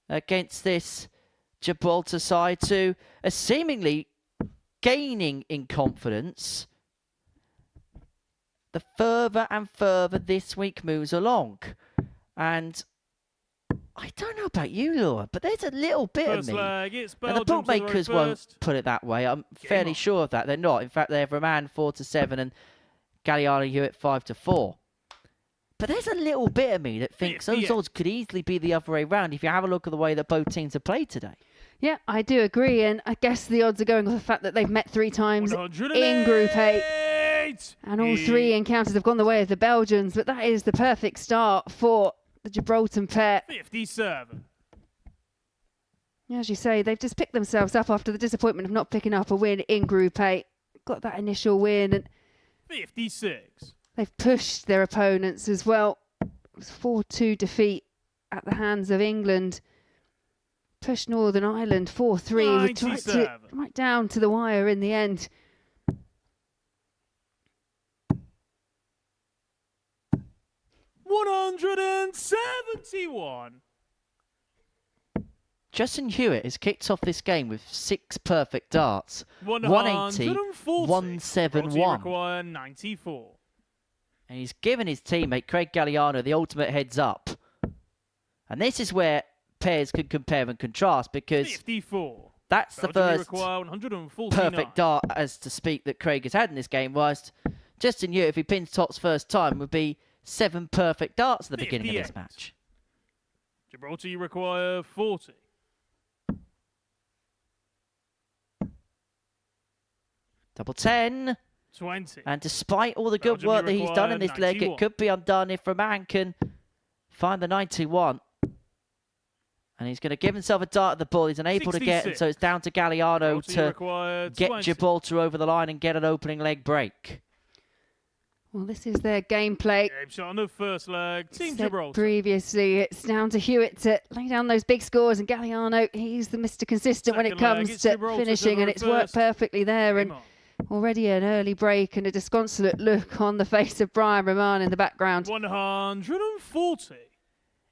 against this Gibraltar side, who are seemingly gaining in confidence the further and further this week moves along. And I don't know about you, Laura, but there's a little bit First of me. leg, it's And the Belgium to the bookmakers road won't first. put it that way. I'm Game fairly on. sure of that. They're not. In fact, they have Roman 4-7 and Galliano Hewitt 5-4. But there's a little bit of me that thinks those 58. odds could easily be the other way around if you have a look at the way that both teams have played today. Yeah, I do agree, and I guess the odds are going with the fact that they've met 3 times in Group 8, and all 3 encounters have gone the way of the Belgians, but that is the perfect start for the Gibraltar pair. 57. As you say, they've just picked themselves up after the disappointment of not picking up a win in Group 8. Got that initial win, and 56. they've pushed their opponents as well. It was 4-2 defeat at the hands of England. Pushed Northern Ireland 4-3. We tried to 97. right down to the wire in the end. $171. Justin Hewitt has kicked off this game with 6 perfect darts. 180, 171. Require 94. And he's given his teammate Craig Galliano the ultimate heads up. And this is where pairs can compare and contrast, because 54. that's the Belgium first require 149. perfect dart, as to speak, that Craig has had in this game, whilst Justin Hewitt, if he pins tops first time, would be 7 perfect darts at the beginning of this 58. match. Gibraltar, you require 40. Double 10. 20. And despite all the good Belgium, work you that he's done in require this leg, 91. it could be undone if Roman can find the 91. And he's going to give himself a dart at the ball. He's unable to get, and 66. so it's down to Galliano Gibraltar, you to require get 20. Gibraltar over the line and get an opening leg break. Well, this is their gameplay. Game shot on the first leg. Team Said Gibraltar. previously, it's down to Hewitt to lay down those big scores, and Galliano, he's the Mr. Consistent when it Second leg, comes it's to Gibraltar to finishing, the and it's worked first. perfectly there. And Game on. Already an early break and a disconsolate look on the face of Brian Roman in the background. 140.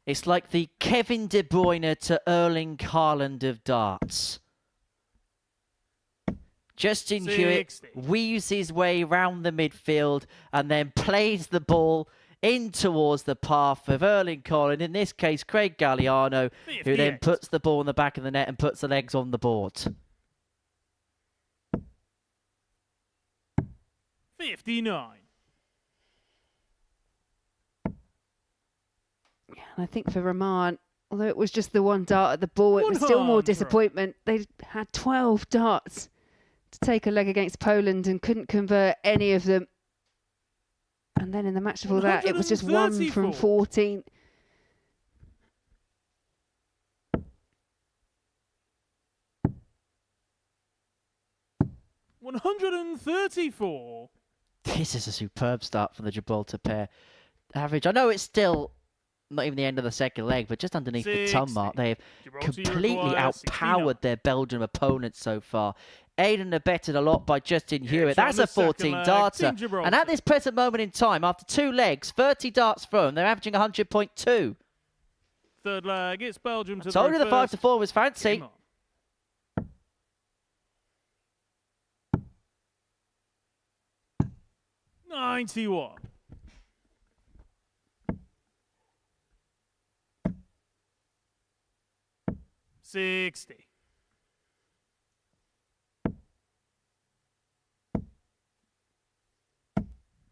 It's like the Kevin De Bruyne to Erling Haaland of darts. Justin Hewitt 60. weaves his way round the midfield and then plays the ball in towards the path of Erling Haaland, in this case Craig Galliano, who then 58. puts the ball in the back of the net and puts the legs on the board. 59. And I think for Roman, although it was just the one dart at the ball, it was still more 100. disappointment. They had 12 darts to take a leg against Poland and couldn't convert any of them. And then in the match before that, it was just 1 from 134. 14. $134. This is a superb start for the Gibraltar pair. Average, I know it's still not even the end of the second leg, but just underneath the ton 60. mark, they've Gibraltar completely requires 69. outpowered their Belgian opponents so far. Aided and abetted a lot by Justin Hewitt. shot That's on a the second 14 leg, darter. Team Gibraltar. And at this present moment in time, after 2 legs, 30 darts thrown, they're averaging 100.2. Third leg, it's Belgium to Told you the throw 5-4 was first. fancy. Game on. 91. $60.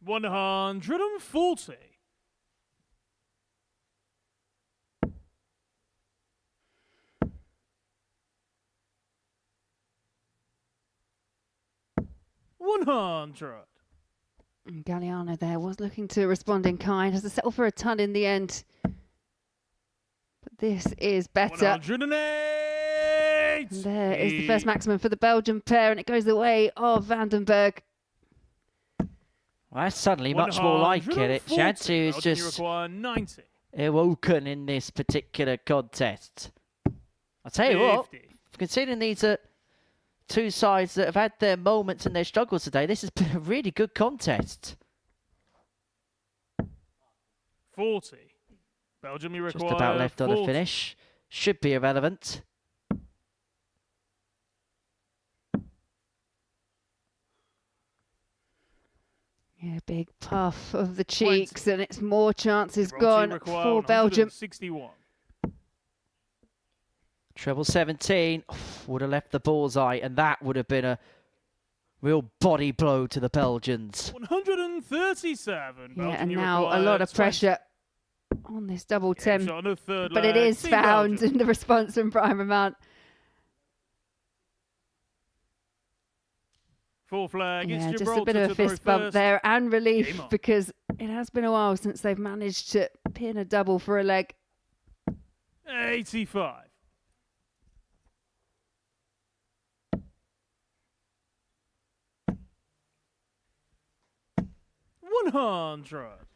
140. 100. And Galliano there was looking to respond in kind. Has to settle for a ton in the end. But this is better. 108. And there is the first maximum for the Belgian pair, and it goes the way of Vandenberg. Well, that's suddenly much more like it. Shadzu is Belgium, you just require 90. awoken in this particular contest. I'll tell you what, 50. considering these are two sides that have had their moments and their struggles today, this has been a really good contest. 40. Belgium, you require Just about left on the 40. finish. Should be irrelevant. Yeah, big puff of the cheeks, and it's more chances Gibraltar, gone you require for Belgium. 161. Treble 17 would have left the bullseye, and that would have been a real body blow to the Belgians. 137. Yeah, Belgium, and you now a require lot of 20. pressure on this double Game 10. shot on the third But it leg. is Team found Belgium. in the response from Brian Roman. Fourth flag. Yeah, It's just Gibraltar a bit of to a throw fist bump first. there, and Game relief, on. because it has been a while since they've managed to pin a double for a leg. 85. 100.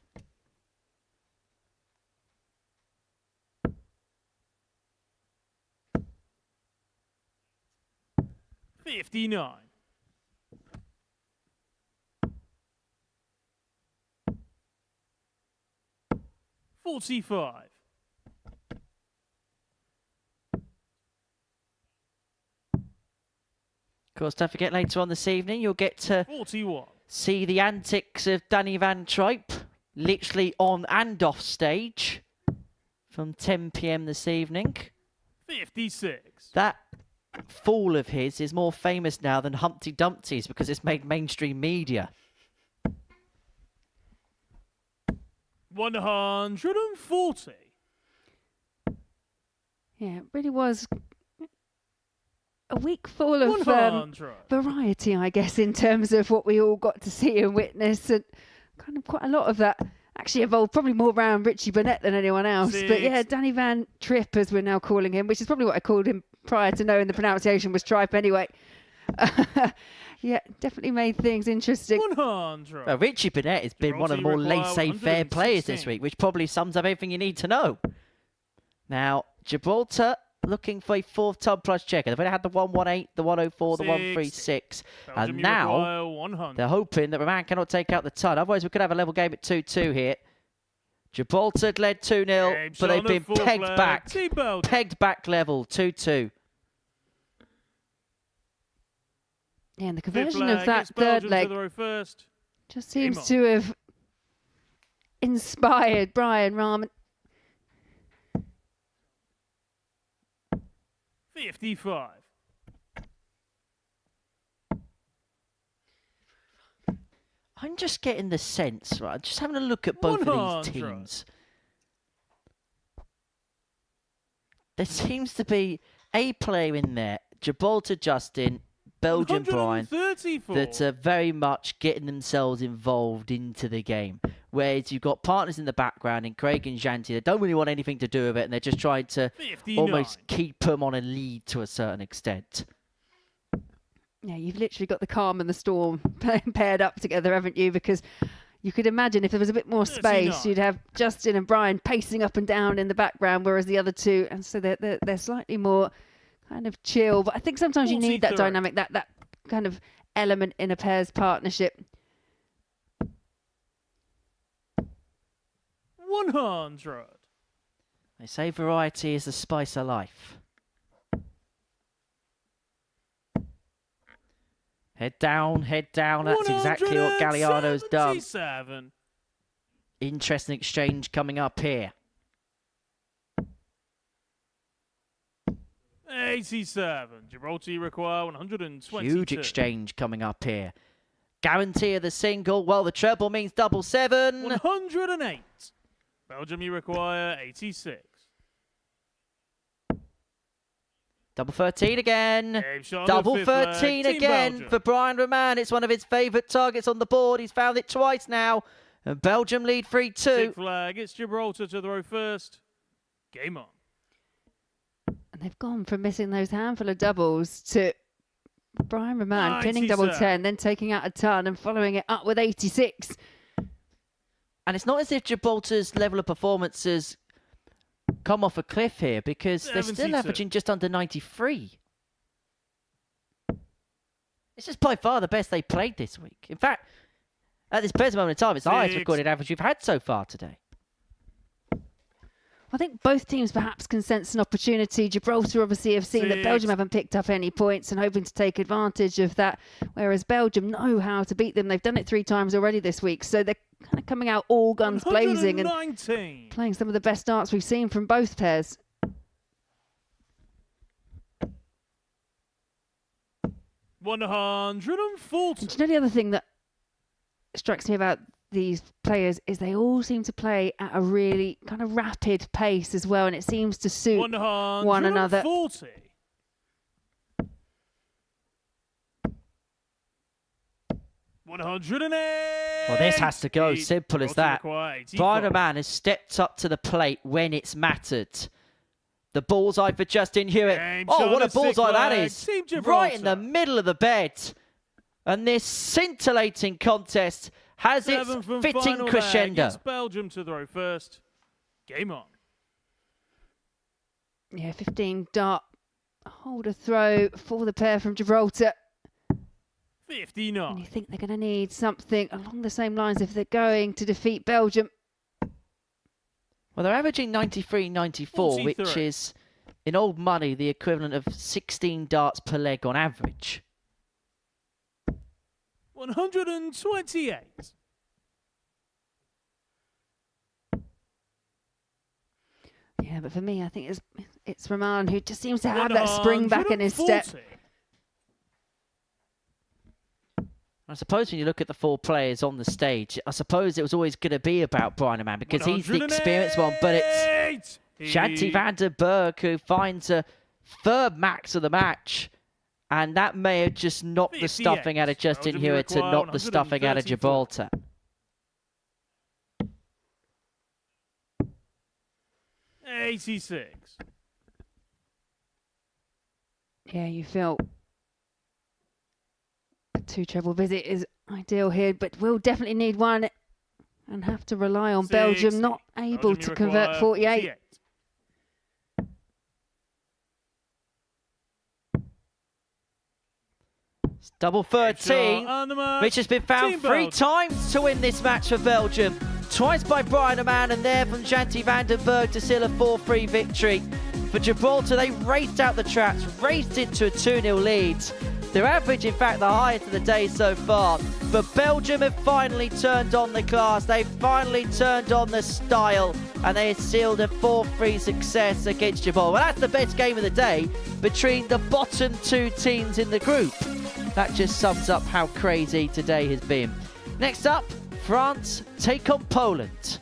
59. 45. 'Of course, don't forget later on this evening, you'll get to 41. see the antics of Danny Van Tripe, literally on and off stage, from 10 p.m. this evening. 56. That fall of his is more famous now than Humpty Dumpty's because it's made mainstream media. 140. Yeah, it really was a week full of 100. variety, I guess, in terms of what we all got to see and witness, and kind of quite a lot of that actually evolved probably more around Richie Burnett than anyone else. But yeah, Danny Van Trippe, as we're now calling him, which is probably what I called him prior to knowing the pronunciation was Tripe anyway. Yeah, definitely made things interesting. 100. Well, Richie Burnett has been one of the more laissez-faire players this week, which probably sums up everything you need to know. Now, Gibraltar looking for a fourth tub plus checker. They've already had the 118, the 104, the 136. Belgium, And you now require 100. they're hoping that Roman cannot take out the ton. Otherwise, we could have a level game at 2-2 here. Gibraltar led 2-0, but they've been pegged back. Pegged back level, 2-2. Yeah, and the conversion of that third leg just seems to have inspired Brian Rahman. 55. I'm just getting the sense, right? Just having a look at both of these teams. There seems to be a player in there, Gibraltar Justin, Belgian Brian, that are very much getting themselves involved into the game. Whereas you've got partners in the background in Craig and Janty that don't really want anything to do with it, and they're just trying to almost keep them on a lead to a certain extent. Yeah, you've literally got the calm and the storm paired up together, haven't you? Because you could imagine if there was a bit more space, you'd have Justin and Brian pacing up and down in the background, whereas the other two, and so they're slightly more kind of chill. But I think sometimes you need that dynamic, that kind of element in a pair's partnership. 100. They say variety is the spice of life. Head down, head down. That's exactly what Galliardo's done. Interesting exchange coming up here. 87. Gibraltar require 122. Huge exchange coming up here. Guarantee of the single. Well, the treble means double 7. 108. Belgium, you require 86. Double 13 again. Double 13 again for Brian Roman. It's one of his favourite targets on the board. He's found it twice now. And Belgium lead 3-2. Flag. It's Gibraltar to throw first. Game on. And they've gone from missing those handful of doubles to Brian Roman pinning double 10, then taking out a ton and following it up with 86. And it's not as if Gibraltar's level of performance has come off a cliff here, because they're still averaging just under 93. It's just by far the best they played this week. In fact, at this present moment in time, it's the highest recorded average we've had so far today. I think both teams perhaps can sense an opportunity. Gibraltar obviously have seen that Belgium haven't picked up any points and hoping to take advantage of that, whereas Belgium know how to beat them. They've done it 3 times already this week, so they're kind of coming out all guns blazing and playing some of the best darts we've seen from both pairs. 140. And do you know the other thing that strikes me about these players is they all seem to play at a really kind of rapid pace as well, and it seems to suit one another. 108. Well, this has to go. Simple as that. Brian Roman has stepped up to the plate when it's mattered. The bullseye for Justin Hewitt. Oh, what a bullseye that is. Right in the middle of the bed. And this scintillating contest has its fitting crescendo. It's Belgium to throw first. Game on. Yeah, 15 dart holder throw for the pair from Gibraltar. 59. And you think they're going to need something along the same lines if they're going to defeat Belgium. Well, they're averaging 93-94, which is, in old money, the equivalent of 16 darts per leg on average. 128. Yeah, but for me, I think it's Roman who just seems to have that spring back in his step. I suppose when you look at the 4 players on the stage, I suppose it was always going to be about Brian Roman because he's the experienced one, but it's Shanti van der Berg who finds a 3rd max of the match. And that may have just knocked the stuffing out of Justin Hewitt and knocked the stuffing out of Gibraltar. $86. Yeah, you felt a 2 treble visit is ideal here, but we'll definitely need one and have to rely on Belgium not able to convert 48. It's double 13, on the mark. which has been found Team 3 Belgium. times to win this match for Belgium. Twice by Brian Amann, and there from Janty van den Berg to seal a 4-3 victory. For Gibraltar, they raced out the traps, raced into a 2-0 lead. Their average, in fact, the highest of the day so far. But Belgium have finally turned on the class. They finally turned on the style, and they sealed a 4-3 success against Gibraltar. Well, that's the best game of the day between the bottom 2 teams in the group. That just sums up how crazy today has been. Next up, France take on Poland.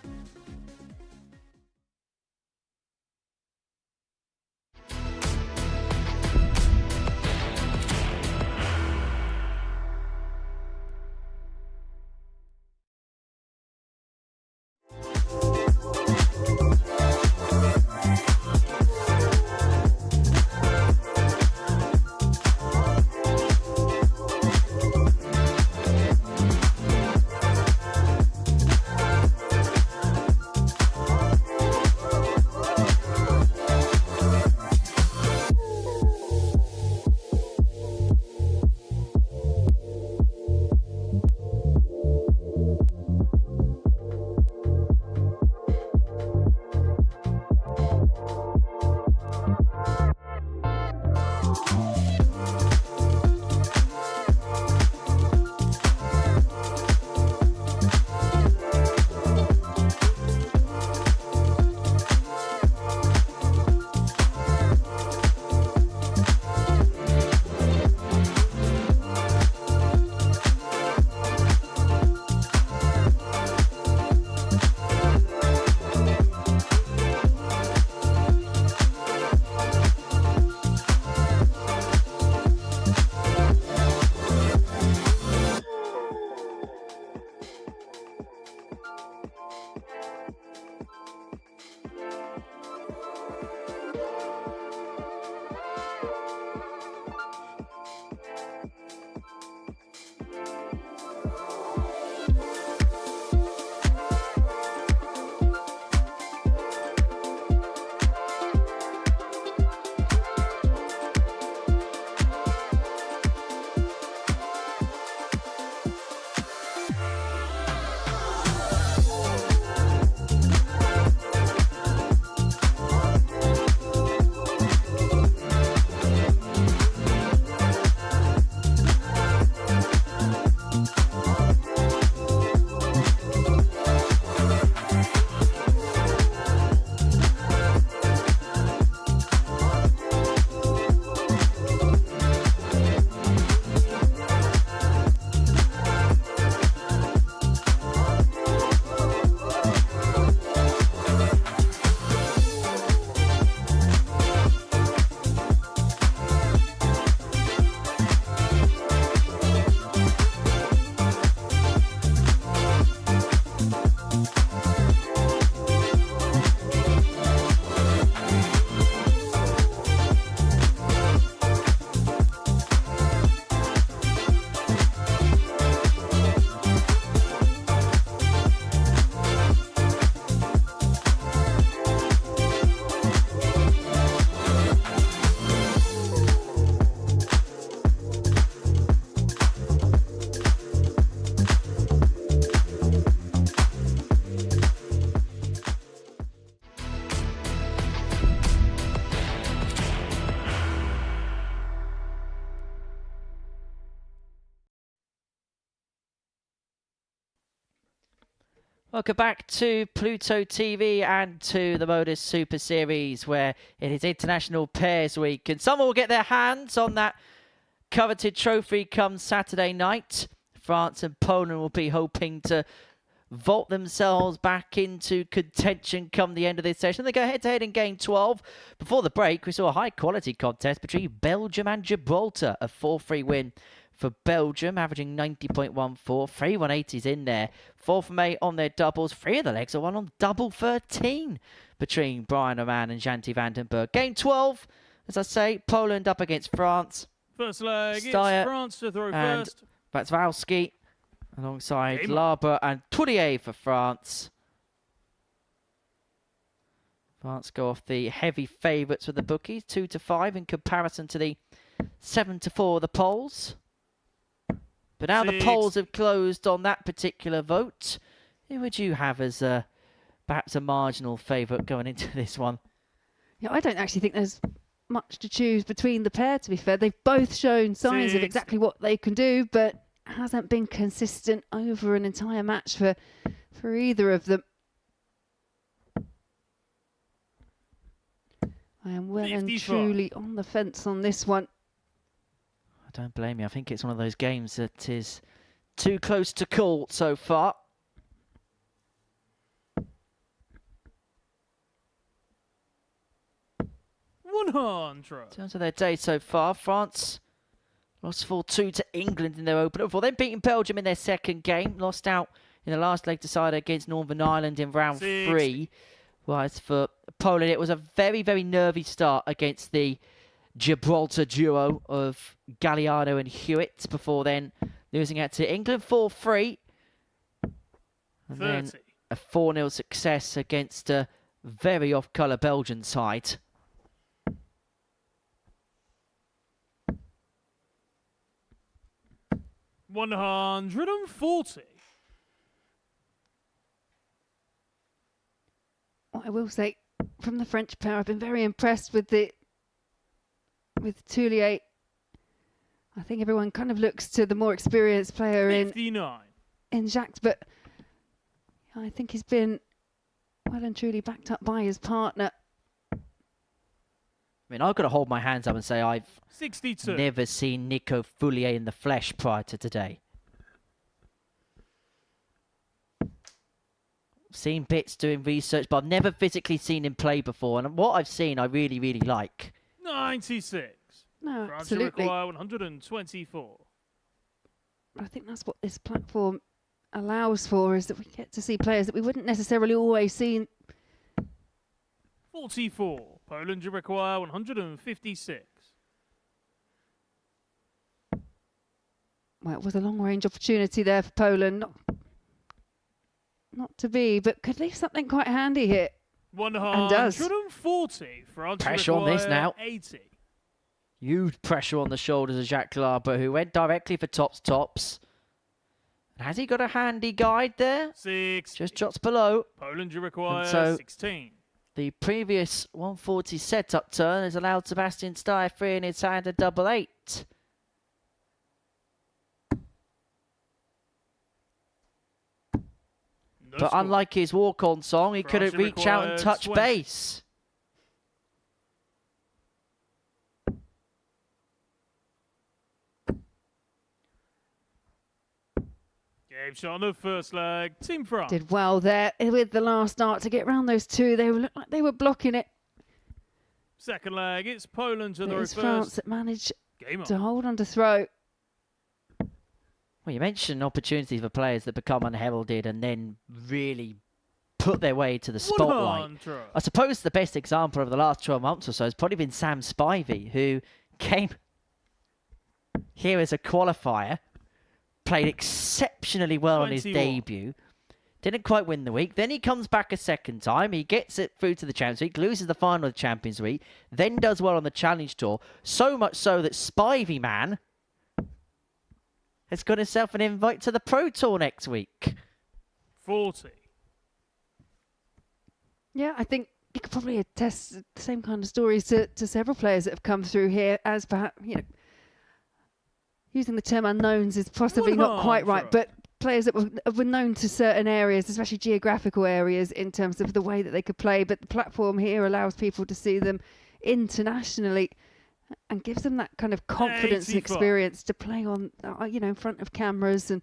Welcome back to Pluto TV and to the Modus Super Series, where it is International Pairs Week, and someone will get their hands on that coveted trophy come Saturday night. France and Poland will be hoping to vault themselves back into contention come the end of this session. They go head-to-head in Game 12. Before the break, we saw a high-quality contest between Belgium and Gibraltar, a 4-3 win for Belgium, averaging 90.14. 3 180s in there. 4 from 8 on their doubles. 3 of the legs are one on double 13 between Brian Amann and Janty van den Berg. Game 12, as I say, Poland up against France. First leg, Steyer it's France to throw and first. Vatsvalski alongside Game on. Labre and Tourier for France. France go off the heavy favourites with the bookies, 2-5 in comparison to the 7-4 of the Poles. But now the 60. polls have closed on that particular vote. Who would you have as perhaps a marginal favourite going into this one? Yeah, I don't actually think there's much to choose between the pair, to be fair. They've both shown signs of 60. exactly what they can do, but hasn't been consistent over an entire match for either of them. I am well and 55. truly on the fence on this one. I don't blame you. I think it's one of those games that is too close to call so far. 100. In terms of their day so far, France lost 4-2 to England in their opener before then beating Belgium in their second game. Lost out in the last leg decider against Northern Ireland in round 3. Well, as for Poland, it was a very, very nervy start against the Gibraltar duo of Galliano and Hewitt before then losing out to England 4-3. And then 30. a 4-0 success against a very off-colour Belgian side. $140. What I will say, from the French pair, I've been very impressed with Toulier. I think everyone kind of looks to the more experienced player 59. in Jacques, but I think he's been well and truly backed up by his partner. I mean, I've got to hold my hands up and say I've 62. never seen Nico Foulier in the flesh prior to today. Seen bits doing research, but I've never physically seen him play before. And what I've seen, I really, really like. 96. No, France absolutely. require 124. I think that's what this platform allows for, is that we get to see players that we wouldn't necessarily always see. 44. Poland require 156. Well, it was a long-range opportunity there for Poland. Not to be, but could leave something quite handy here. 140. France Pressure on this require now. 80. Huge pressure on the shoulders of Jacques Larber, who went directly for tops. And has he got a handy guide there? 6. Just drops below. Poland require And so 16. The previous 140 setup turn has allowed Sebastian Steyer free in his hand a double 8. No But score. unlike his walk-on song, he France couldn't reach out and requires touch 20. base. Game shot on the first leg. Team France. Did well there with the last start to get round those two. They looked like they were blocking it. Second leg. It's Poland to the It was reverse. France that managed Game on. to hold on to throw. Well, you mentioned opportunities for players that become unheralded and then really put their way to the spotlight. 100. I suppose the best example of the last 12 months or so has probably been Sam Spivey, who came here as a qualifier, played exceptionally well on his 21. debut, didn't quite win the week. Then he comes back a second time. He gets it through to the Champions League, loses the final of the Champions League, then does well on the Challenge Tour. So much so that Spivey man has got himself an invite to the Pro Tour next week. 40. Yeah, I think you could probably attest the same kind of stories to several players that have come through here, as perhaps, using the term unknowns is possibly not quite right, but players that were known to certain areas, especially geographical areas, in terms of the way that they could play. But the platform here allows people to see them internationally and gives them that kind of confidence and 85. experience to play on, in front of cameras and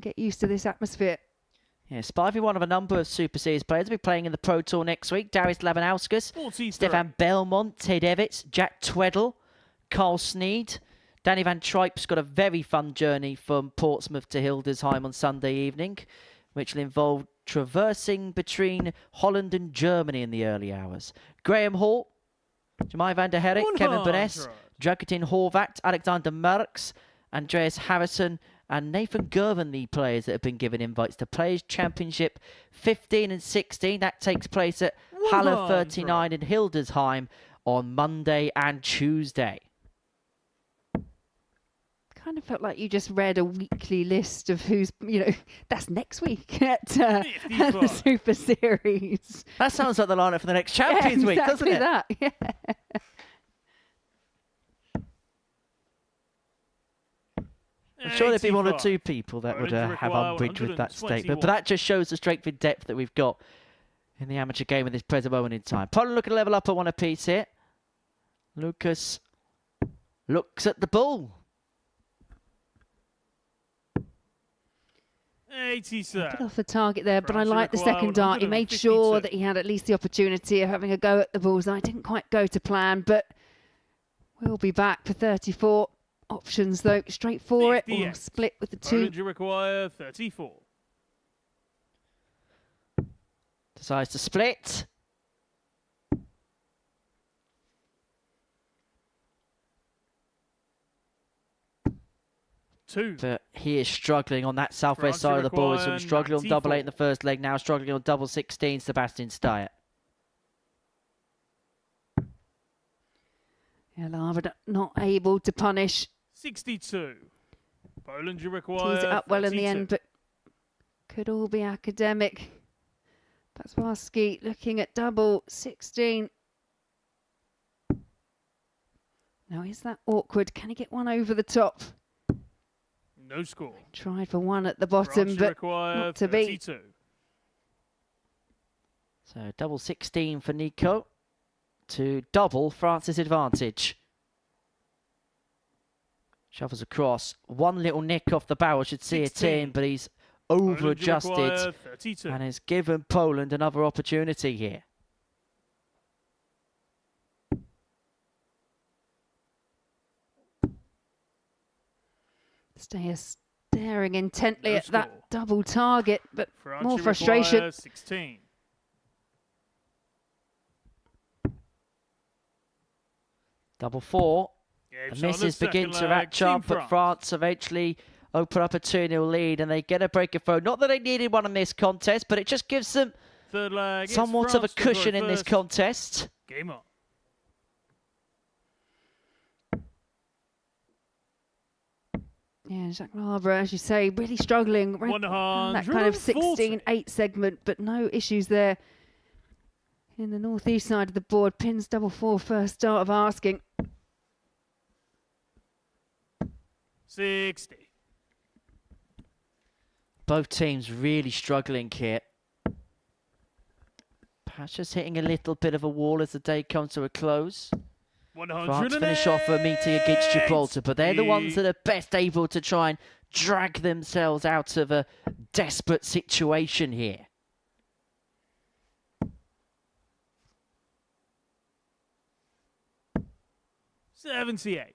get used to this atmosphere. Yeah, Spivey, one of a number of Super Series players, will be playing in the Pro Tour next week. Darius Labanauskas, 43. Stefan Belmont, Ted Evans, Jack Tweddle, Carl Sneed. Danny Van Tripe's got a very fun journey from Portsmouth to Hildesheim on Sunday evening, which will involve traversing between Holland and Germany in the early hours. Graham Hall, Jamai van der Herrik, Kevin 100. Benes, Dragutin Horvat, Alexander Marks, Andreas Harrison, and Nathan Gervin, the players that have been given invites to Players' Championship 15 and 16. That takes place at Halle 100. 39 in Hildesheim on Monday and Tuesday. kind of felt like you just read a weekly list of who's, that's next week at the Super Series. That sounds like the lineup for the next Champions Week, doesn't it? That, yeah. I'm sure there'd be one or two people that would have umbrage with that statement, but that just shows the strength and depth that we've got in the amateur game at this present moment in time. Poland looking to level up at 1 apiece here. Lucas looks at the ball. 80, sir. Bit off the target there, but I like the second dart. He made sure that he had at least the opportunity of having a go at the bullseye. Didn't quite go to plan, but we'll be back for 34. Options, though, straight for it or split with the two. Poland require 34. Decides to split. But he is struggling on that southwest side of the ball. So struggling on double 8 in the first leg, now struggling on double 16, Sebastian Steyr. Yeah, Lava not able to punish. 62. Poland, you require Tees it up well 32. in the end, but could all be academic. Paswarski looking at double 16. Now, is that awkward? Can he get one over the top? No score. Tried for one at the bottom, but not to 32. be. So double 16 for Nico to double France's advantage. Shuffles across. One little nick off the barrel should see 16. It in, but he's over-adjusted and has given Poland another opportunity here. Steyr staring intently at that double target, but more frustration. 16. Double 4. The misses begin to ratchet up, but France eventually open up a 2-0 lead and they get a break of throw. Not that they needed one in this contest, but it just gives them somewhat of a cushion in this contest. Game on. Yeah, Jacques Labre, as you say, really struggling. That kind of 16-8 segment, but no issues there. In the northeast side of the board, pins double 4 first start of asking. 60. Both teams really struggling here. Perhaps just hitting a little bit of a wall as the day comes to a close. France finish off a meeting against Gibraltar, but they're the ones that are best able to try and drag themselves out of a desperate situation here. $78.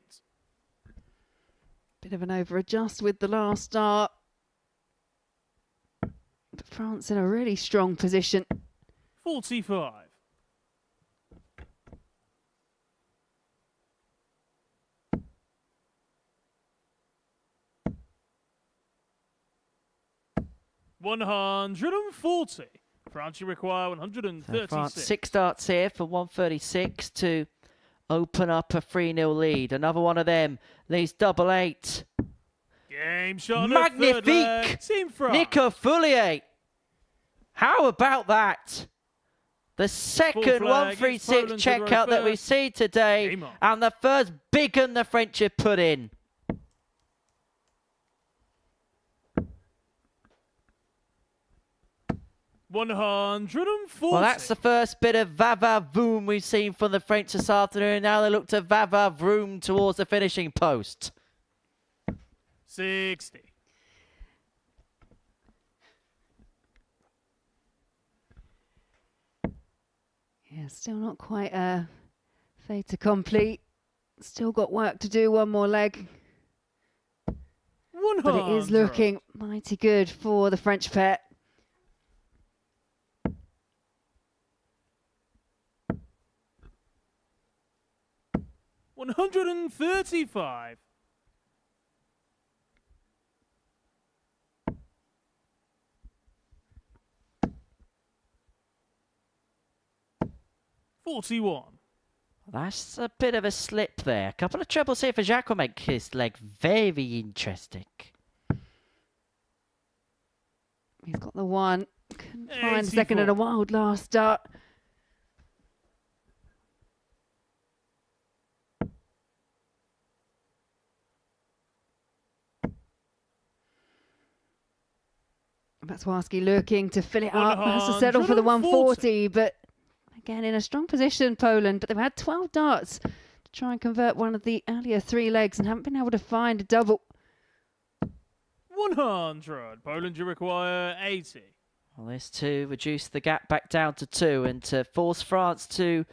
Bit of an over-adjust with the last start. But France in a really strong position. 45. $140. France, you require 136. So France 6 starts here for 136 to open up a 3-0 lead. Another one of them leads double 8. Game shot. Magnifique! Nico Foulier. How about that? The second 136 checkout that we see today, and the first big one the French have put in. $140. Well, that's the first bit of va-va-voom we've seen from the French this afternoon. Now they look to va-va-vroom towards the finishing post. 60. Yeah, still not quite a fait accompli. Still got work to do, one more leg. 100. But it is looking mighty good for the French pair. $135. $41. That's a bit of a slip there. A couple of troubles here for Jacques will make his leg very interesting. He's got the one. Couldn't find 84. second at a wild last start. Matswarski looking to fill it up. Has to settle for the 140, but again in a strong position, Poland. But they've had 12 darts to try and convert one of the earlier 3 legs and haven't been able to find a double. 100. Poland, you require 80. Well, this to reduce the gap back down to 2 and to force France to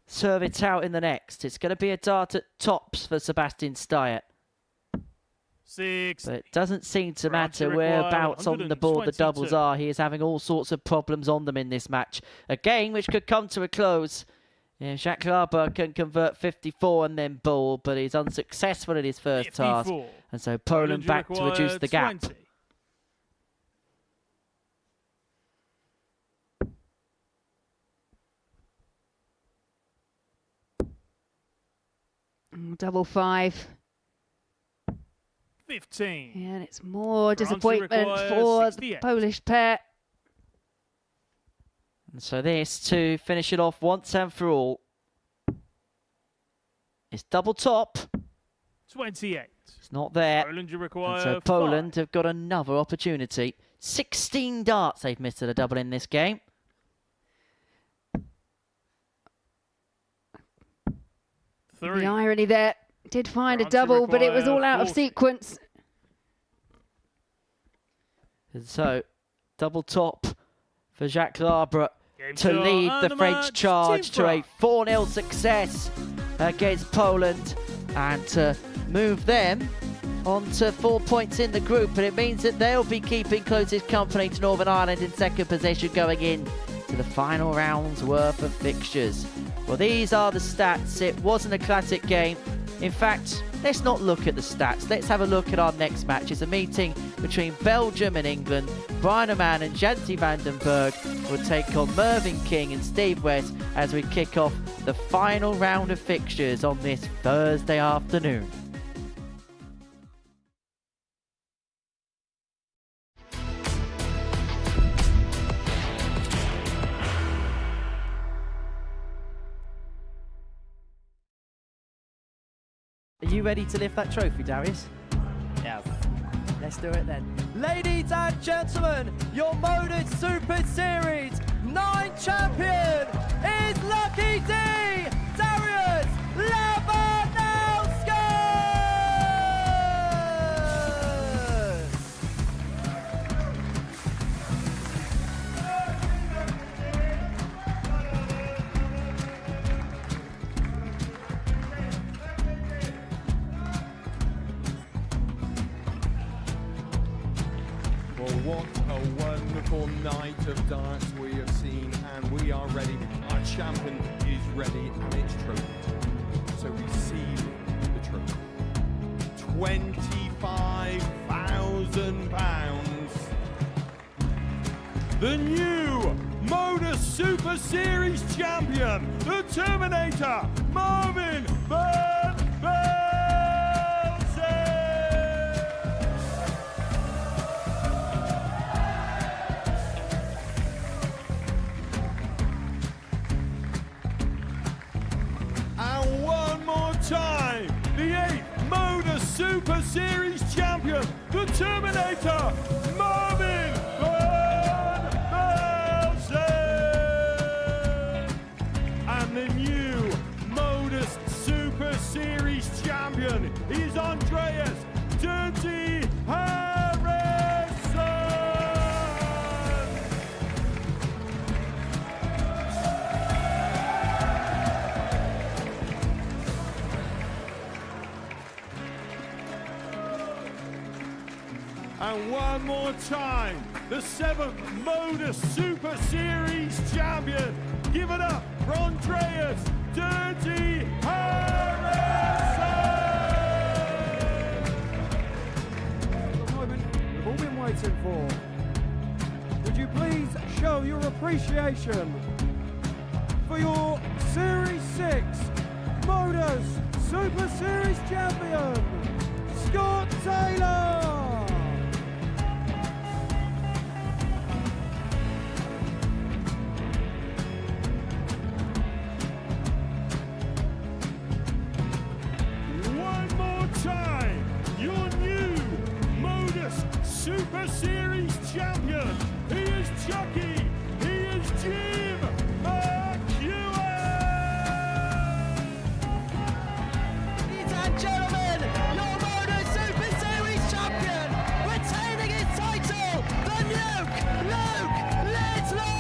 serve it out in the next. It's going to be a dart at tops for Sebastian Steyr. 6. But it doesn't seem to France matter require whereabouts on the board the doubles 122. are. He is having all sorts of problems on them in this match. A game which could come to a close. Yeah, Jacques Larber can convert 54 and then ball, but he's unsuccessful in his first 54. task. And so Poland you back to require reduce the gap. 20. Double 5. 15. Yeah, and it's more France disappointment requires for the 68. Polish pair. And so this to finish it off once and for all. It's double top. 28. It's not there. Poland, you And require so Poland 5. have got another opportunity. 16 darts they've missed at a double in this game. 3. The irony there. Did find France a double, but it was require all out of 40. sequence. And so double top for Jacques Larbre Game to shot lead and the French match, charge Team to a France. 4-0 success against Poland and to move them on to 4 points in the group. And it means that they'll be keeping closest company to Northern Ireland in second position going in to the final round's worth of fixtures. Well, these are the stats. It wasn't a classic game. In fact, let's not look at the stats. Let's have a look at our next match. It's a meeting between Belgium and England. Brian Oman and Janty van den Berg will take on Mervyn King and Steve West as we kick off the final round of fixtures on this Thursday afternoon. Are you ready to lift that trophy, Darius? Yes. Let's do it then. Ladies and gentlemen, your Modus Super Series 9 champion is Lucky D, Darius Labanowski! Well, what a wonderful night of darts we have seen, and we are ready. Our champion is ready, and it's trophy time. So receive the trophy. £25,000. The new Modus Super Series champion, the Terminator, Marvin van Velzen. And one more time, the 8th Modus Super Series champion, the Terminator, Marvin van Velzen. And the new Modus Super Series champion is Andreas Dirty Harrison. And one more time, the 7th Modus Super Series champion. Give it up for Andreas Dirty Harrison. The moment we've all been waiting for. Would you please show your appreciation for your Series 6 Super Series champion, Scott Taylor. One more time, your new Modus Super Series champion. He is Chucky. He is Jim McEwen. Ladies and gentlemen, your Modus Super Series champion, retaining his title, the Nuke, Luke Littler!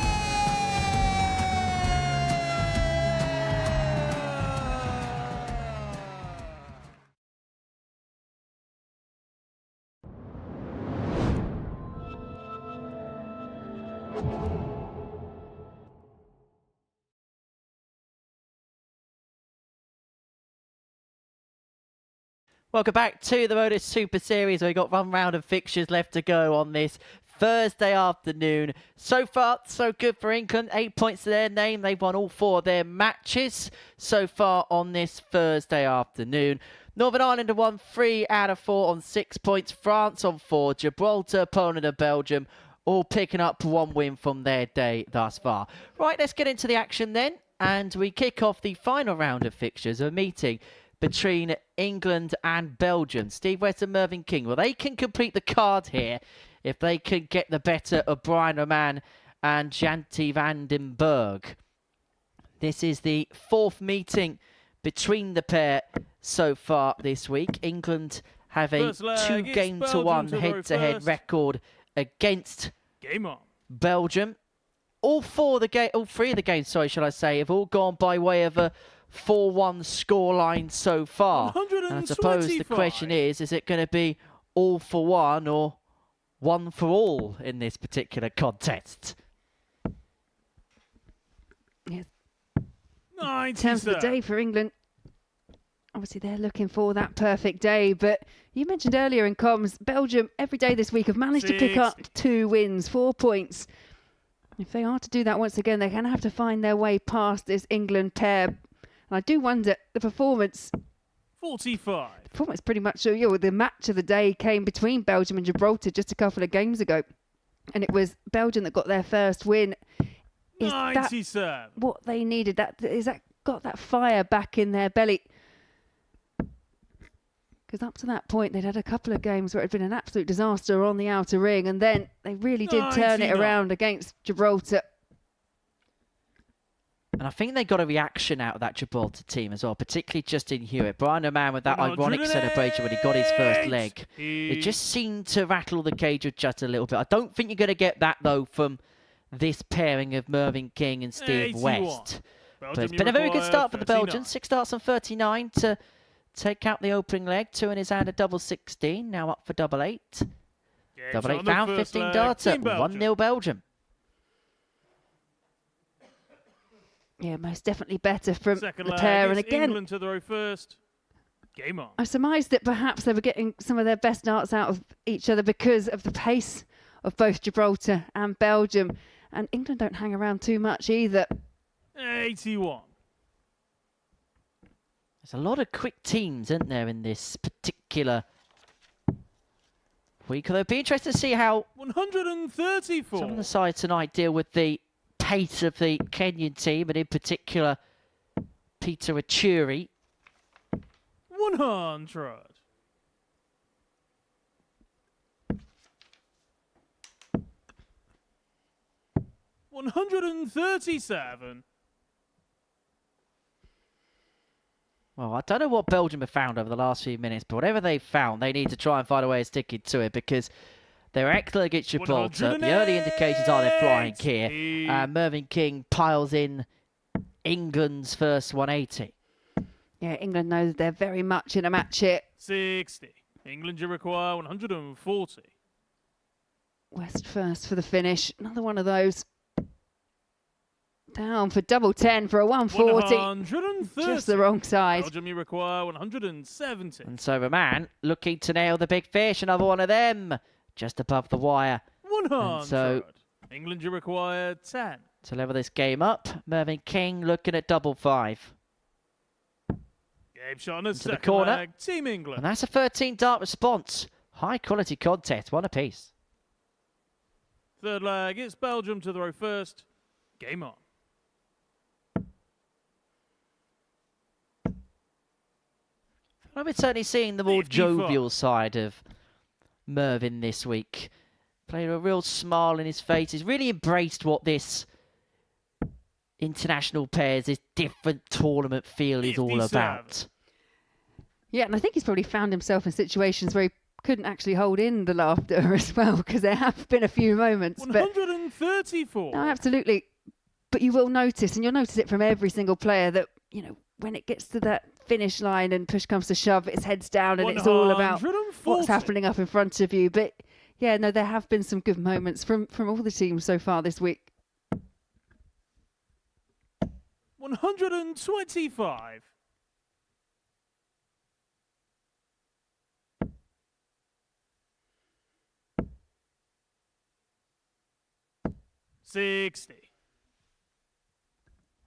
Welcome back to the Modus Super Series. We've got one round of fixtures left to go on this Thursday afternoon. So far, so good for England. 8 points to their name. They've won all 4 of their matches so far on this Thursday afternoon. Northern Ireland have won 3 out of 4 on 6 points. France on 4. Gibraltar, Poland and Belgium all picking up 1 win from their day thus far. Right, let's get into the action then. And we kick off the final round of fixtures, a meeting between England and Belgium. Steve West and Mervyn King. Well, they can complete the card here if they can get the better of Brian Roman and Janty van den Berg. This is the 4th meeting between the pair so far this week. England have a 2-1 head-to-head record against Game on. Belgium. All 3 of the games, shall I say, have all gone by way of a 4-1 scoreline so far. And I suppose the question is it going to be all for one or one for all in this particular contest? Yes. In 90, terms of the day for England, obviously they're looking for that perfect day, but you mentioned earlier in comms, Belgium every day this week have managed to pick up 2 wins, 4 points. If they are to do that once again, they're going to have to find their way past this England pair. And I do wonder, the performance... 45. The performance pretty much, the match of the day came between Belgium and Gibraltar just a couple of games ago. And it was Belgium that got their first win. Is 97. that what they needed? Is that got that fire back in their belly? Because up to that point, they'd had a couple of games where it had been an absolute disaster on the outer ring. And then they really did turn it around against Gibraltar. And I think they got a reaction out of that Gibraltar team as well, particularly Justin Hewitt. Brian O'Man with that ironic celebration when he got his first leg. It just seemed to rattle the cage just a little bit. I don't think you're going to get that, though, from this pairing of Mervyn King and Steve West. But it's been a very good start for the Belgians. 6 starts on 39 to take out the opening leg. 2 in his hand, a double 16. Now up for double 8. Double 8 found, 15 darter. 1-0 Belgium. Yeah, most definitely better from Second the leg, pair. And again, England to throw first. Game on. I surmised that perhaps they were getting some of their best darts out of each other because of the pace of both Gibraltar and Belgium. And England don't hang around too much either. 81. There's a lot of quick teams, isn't there, in this particular week? It'll be interesting to see how 134. some of the sides tonight deal with the pace of the Kenyan team, and in particular, Peter Achuri. 100. $137. Well, I don't know what Belgium have found over the last few minutes, but whatever they've found, they need to try and find a way of sticking to it, because they're excellent against Gibraltar. The early indications are they're flying here. Mervyn King piles in England's first 180. Yeah, England knows they're very much in a match here. 60. England, you require 140. West first for the finish. Another one of those. Down for double 10 for a 140. 130. Just the wrong side. Belgium, you require 170. And so Roman looking to nail the big fish. Another one of them. Just above the wire. 100. So England, you require 10. To level this game up, Mervyn King looking at double 5. Game shot on the Into the second corner. leg. Team England. And that's a 13 dart response. High quality contest, one apiece. Third leg, it's Belgium to throw first. Game on. I've been certainly seeing the more 55. jovial side of Mervyn this week. Played a real smile in his face. He's really embraced what this international pairs, this different tournament feel is all 57. about. Yeah, and I think he's probably found himself in situations where he couldn't actually hold in the laughter as well, because there have been a few moments. But 134. no, absolutely. But you will notice, and you'll notice it from every single player, that, you know, when it gets to that finish line and push comes to shove, it's heads down and it's all about 140. what's happening up in front of you. But yeah, no, there have been some good moments from all the teams so far this week. 125. $60.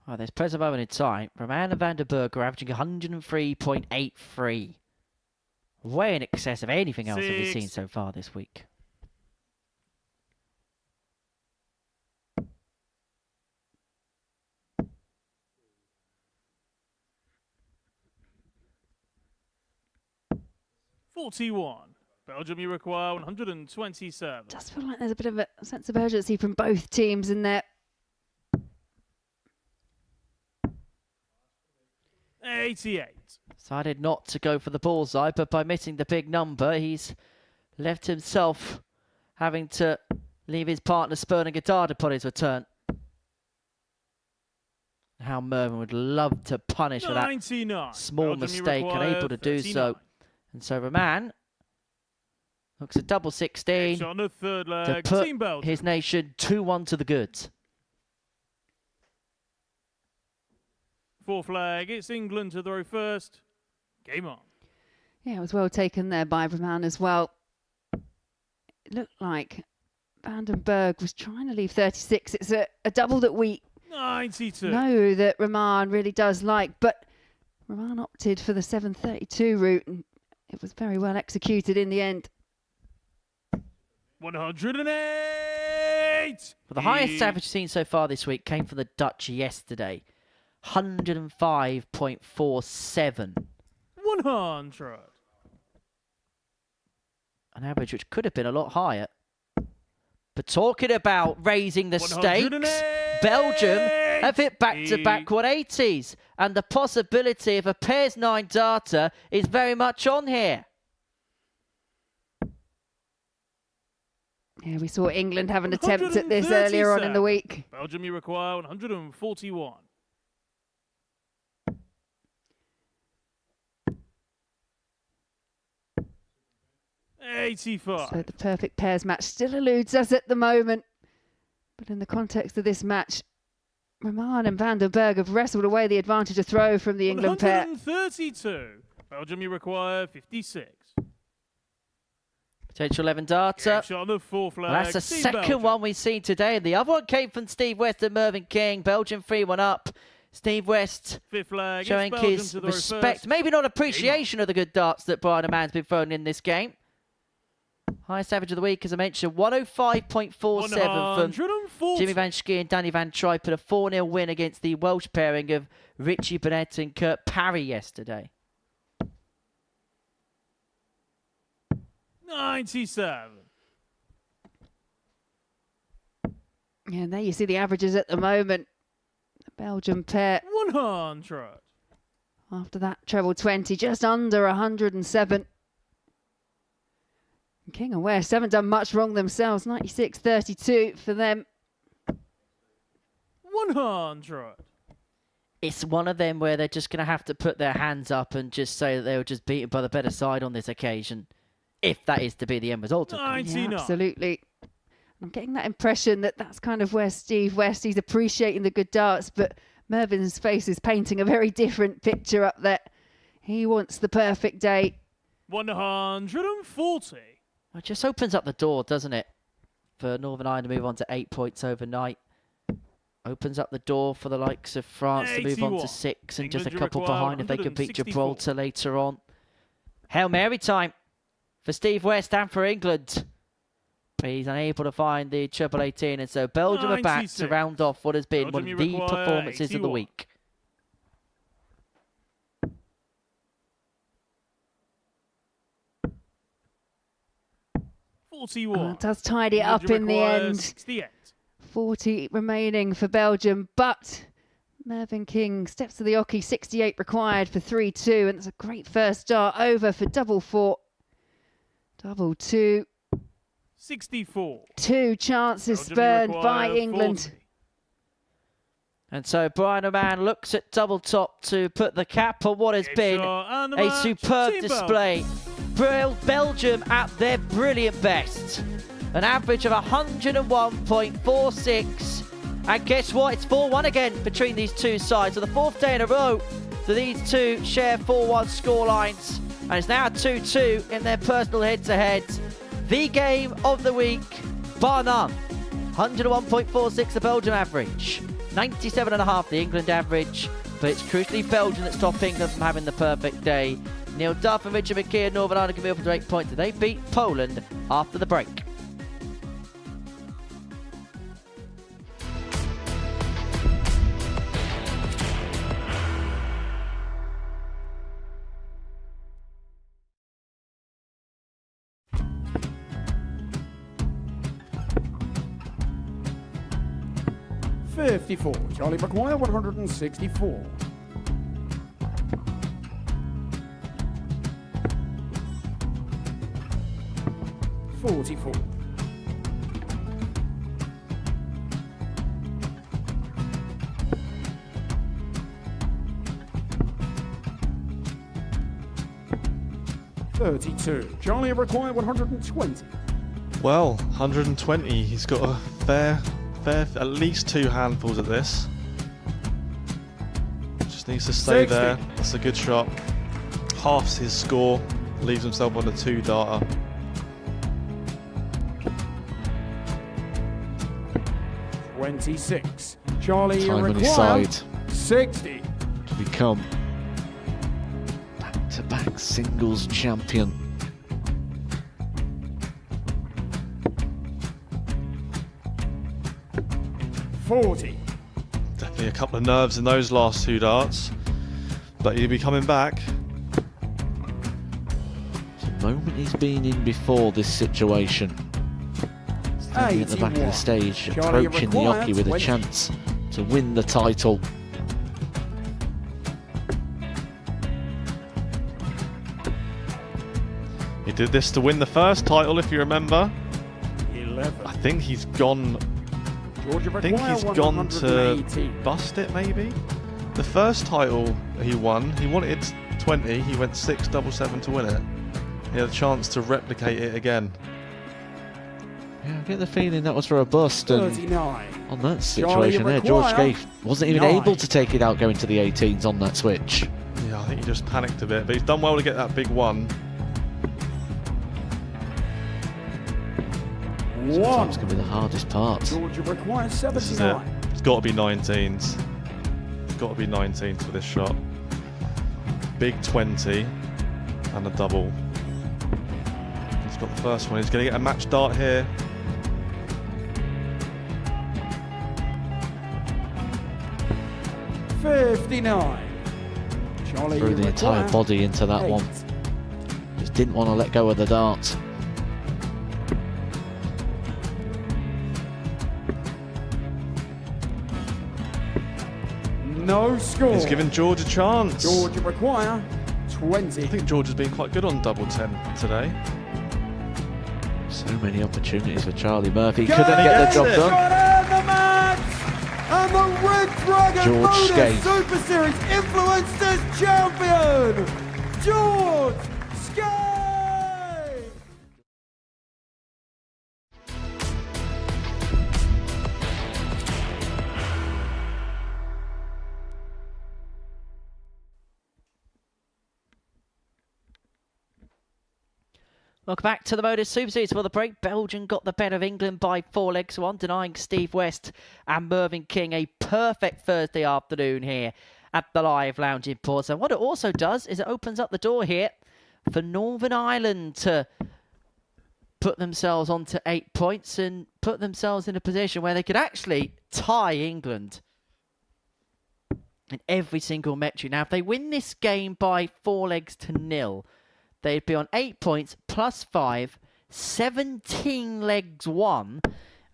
Oh, there's present moment in time. Roman and Van der Berg are averaging 103.83. Way in excess of anything else that we've seen so far this week. $41. Belgium, you require 127. Does feel like there's a bit of a sense of urgency from both teams in there. 88. Decided not to go for the bullseye, but by missing the big number, he's left himself having to leave his partner spurning a dart upon his return. How Mervyn would love to punish for that 99. small Belgium, you mistake, require unable to do 39. so. And so Roman looks at double 16 Shot on the third to leg. put Team Belgium. his nation 2-1 to the goods. Fourth leg, it's England to throw first. Game on. Yeah, it was well taken there by Roman as well. It looked like Van den Berg was trying to leave 36. It's a double that we 92. know that Roman really does like, but Roman opted for the 732 route, and it was very well executed in the end. 108. But the highest average seen so far this week came from the Dutch yesterday. 105.47. 100. An average which could have been a lot higher. But talking about raising the stakes, 108. Belgium have hit back-to-back 180s. And the possibility of a pairs 9 darter is very much on here. Yeah, we saw England have an attempt at this earlier on in the week. Belgium, you require 141. $85. So the perfect pairs match still eludes us at the moment. But in the context of this match, Roman and Van der Berg have wrestled away the advantage of throw from the England pair. 132. Belgium, you require 56. Potential 11 darter. Shot on the fourth leg. Well, that's the Team second Belgium. one we've seen today. And the other one came from Steve West and Mervyn King. Belgium 3-1 up. Steve West Fifth leg. showing it's Belgium his to throw respect, first. maybe not appreciation of the good darts that Brian Man's been throwing in this game. Highest average of the week, as I mentioned, 105.47 from 140. Jimmy Van Schie and Danny Van Tripe, a 4-0 win against the Welsh pairing of Richie Burnett and Kurt Parry yesterday. 97. Yeah, and there you see the averages at the moment. The Belgium pair, 100. after that treble 20, just under 107. And King and West haven't done much wrong themselves. 96.32 for them. 100. It's one of them where they're just going to have to put their hands up and just say that they were just beaten by the better side on this occasion, if that is to be the end result. Of course. 99. Yeah, absolutely. I'm getting that impression that that's kind of where Steve West, he's appreciating the good darts, but Mervyn's face is painting a very different picture up there. He wants the perfect day. 140. It just opens up the door, doesn't it, for Northern Ireland to move on to 8 points overnight. opens up the door for the likes of France to move on to 6 and just a couple behind if they could beat Gibraltar later on. Hail Mary time for Steve West and for England. But he's unable to find the 18, and so Belgium are back to round off what has been one of the performances of the week. It does tidy it up in the end. 68. 40 remaining for Belgium, but Mervyn King steps to the hockey. 68 required for 3-2, and that's a great first start. Over for double 4, double 2. 64. 2 chances spurned by England. 40. And so Brian O'Man looks at double top to put the cap on what has been a superb display. Belgium at their brilliant best. An average of 101.46. And guess what? It's 4-1 again between these two sides. For the 4th day in a row, so these two share 4-1 scorelines. And it's now 2-2 in their personal head-to-head. The game of the week, bar none. 101.46 the Belgium average. 97.5 the England average. But it's crucially Belgium that stopped England from having the perfect day. Neil Duff and Richard McKee and Northern Ireland can move for 8 points. They beat Poland after the break. .54. Charlie McGuire, 164. .44. .32. Charlie required 120. Well, 120. He's got a fair, at least 2 handfuls at this. Just needs to stay 60. there. That's a good shot. Halves his score. Leaves himself on a 2-darter. .26. Charlie Time on his required side 60. to become back-to-back singles champion. .40. Definitely a couple of nerves in those last 2 darts. But he'll be coming back. It's a moment he's been in before this situation. Standing at the back of the stage, Charlie approaching the required hockey with a 20. chance to win the title. He did this to win the first title, if you remember. 11. I think he's gone. Georgia I think he's gone to bust it, maybe. The first title he won, he wanted 20. He went 6-7-7 to win it. He had a chance to replicate it again. Yeah, I get the feeling that was for a bust, and 39. on that situation there, George Scaife wasn't even 9. able to take it out going to the 18s on that switch. Yeah, I think he just panicked a bit, but he's done well to get that big one. Sometimes can be the hardest part. Georgia requires This is it. 79. It's got to be 19s. It's got to be 19s for this shot. Big 20 and a double. He's got the first one. He's going to get a match dart here. .59. Charlie Threw the entire required body into that 8. one. Just didn't want to let go of the dart. No score. He's given George a chance. Georgia require 20. I think George has been quite good on double 10 today. So many opportunities for Charlie Murphy. Go Couldn't get the job Shot done. and the match! And the Red Dragon George Modus Scaife. Super Series Influencers Champion, George Scaife! Welcome back to the Modus Super Series for the break. Belgium got the better of England by 4 legs to 1, denying Steve West and Mervyn King a perfect Thursday afternoon here at the Live Lounge in Port. And what it also does is it opens up the door here for Northern Ireland to put themselves onto 8 points and put themselves in a position where they could actually tie England in every single metric. Now, if they win this game by 4 legs to 0, they'd be on 8 points plus 5, 17 legs won.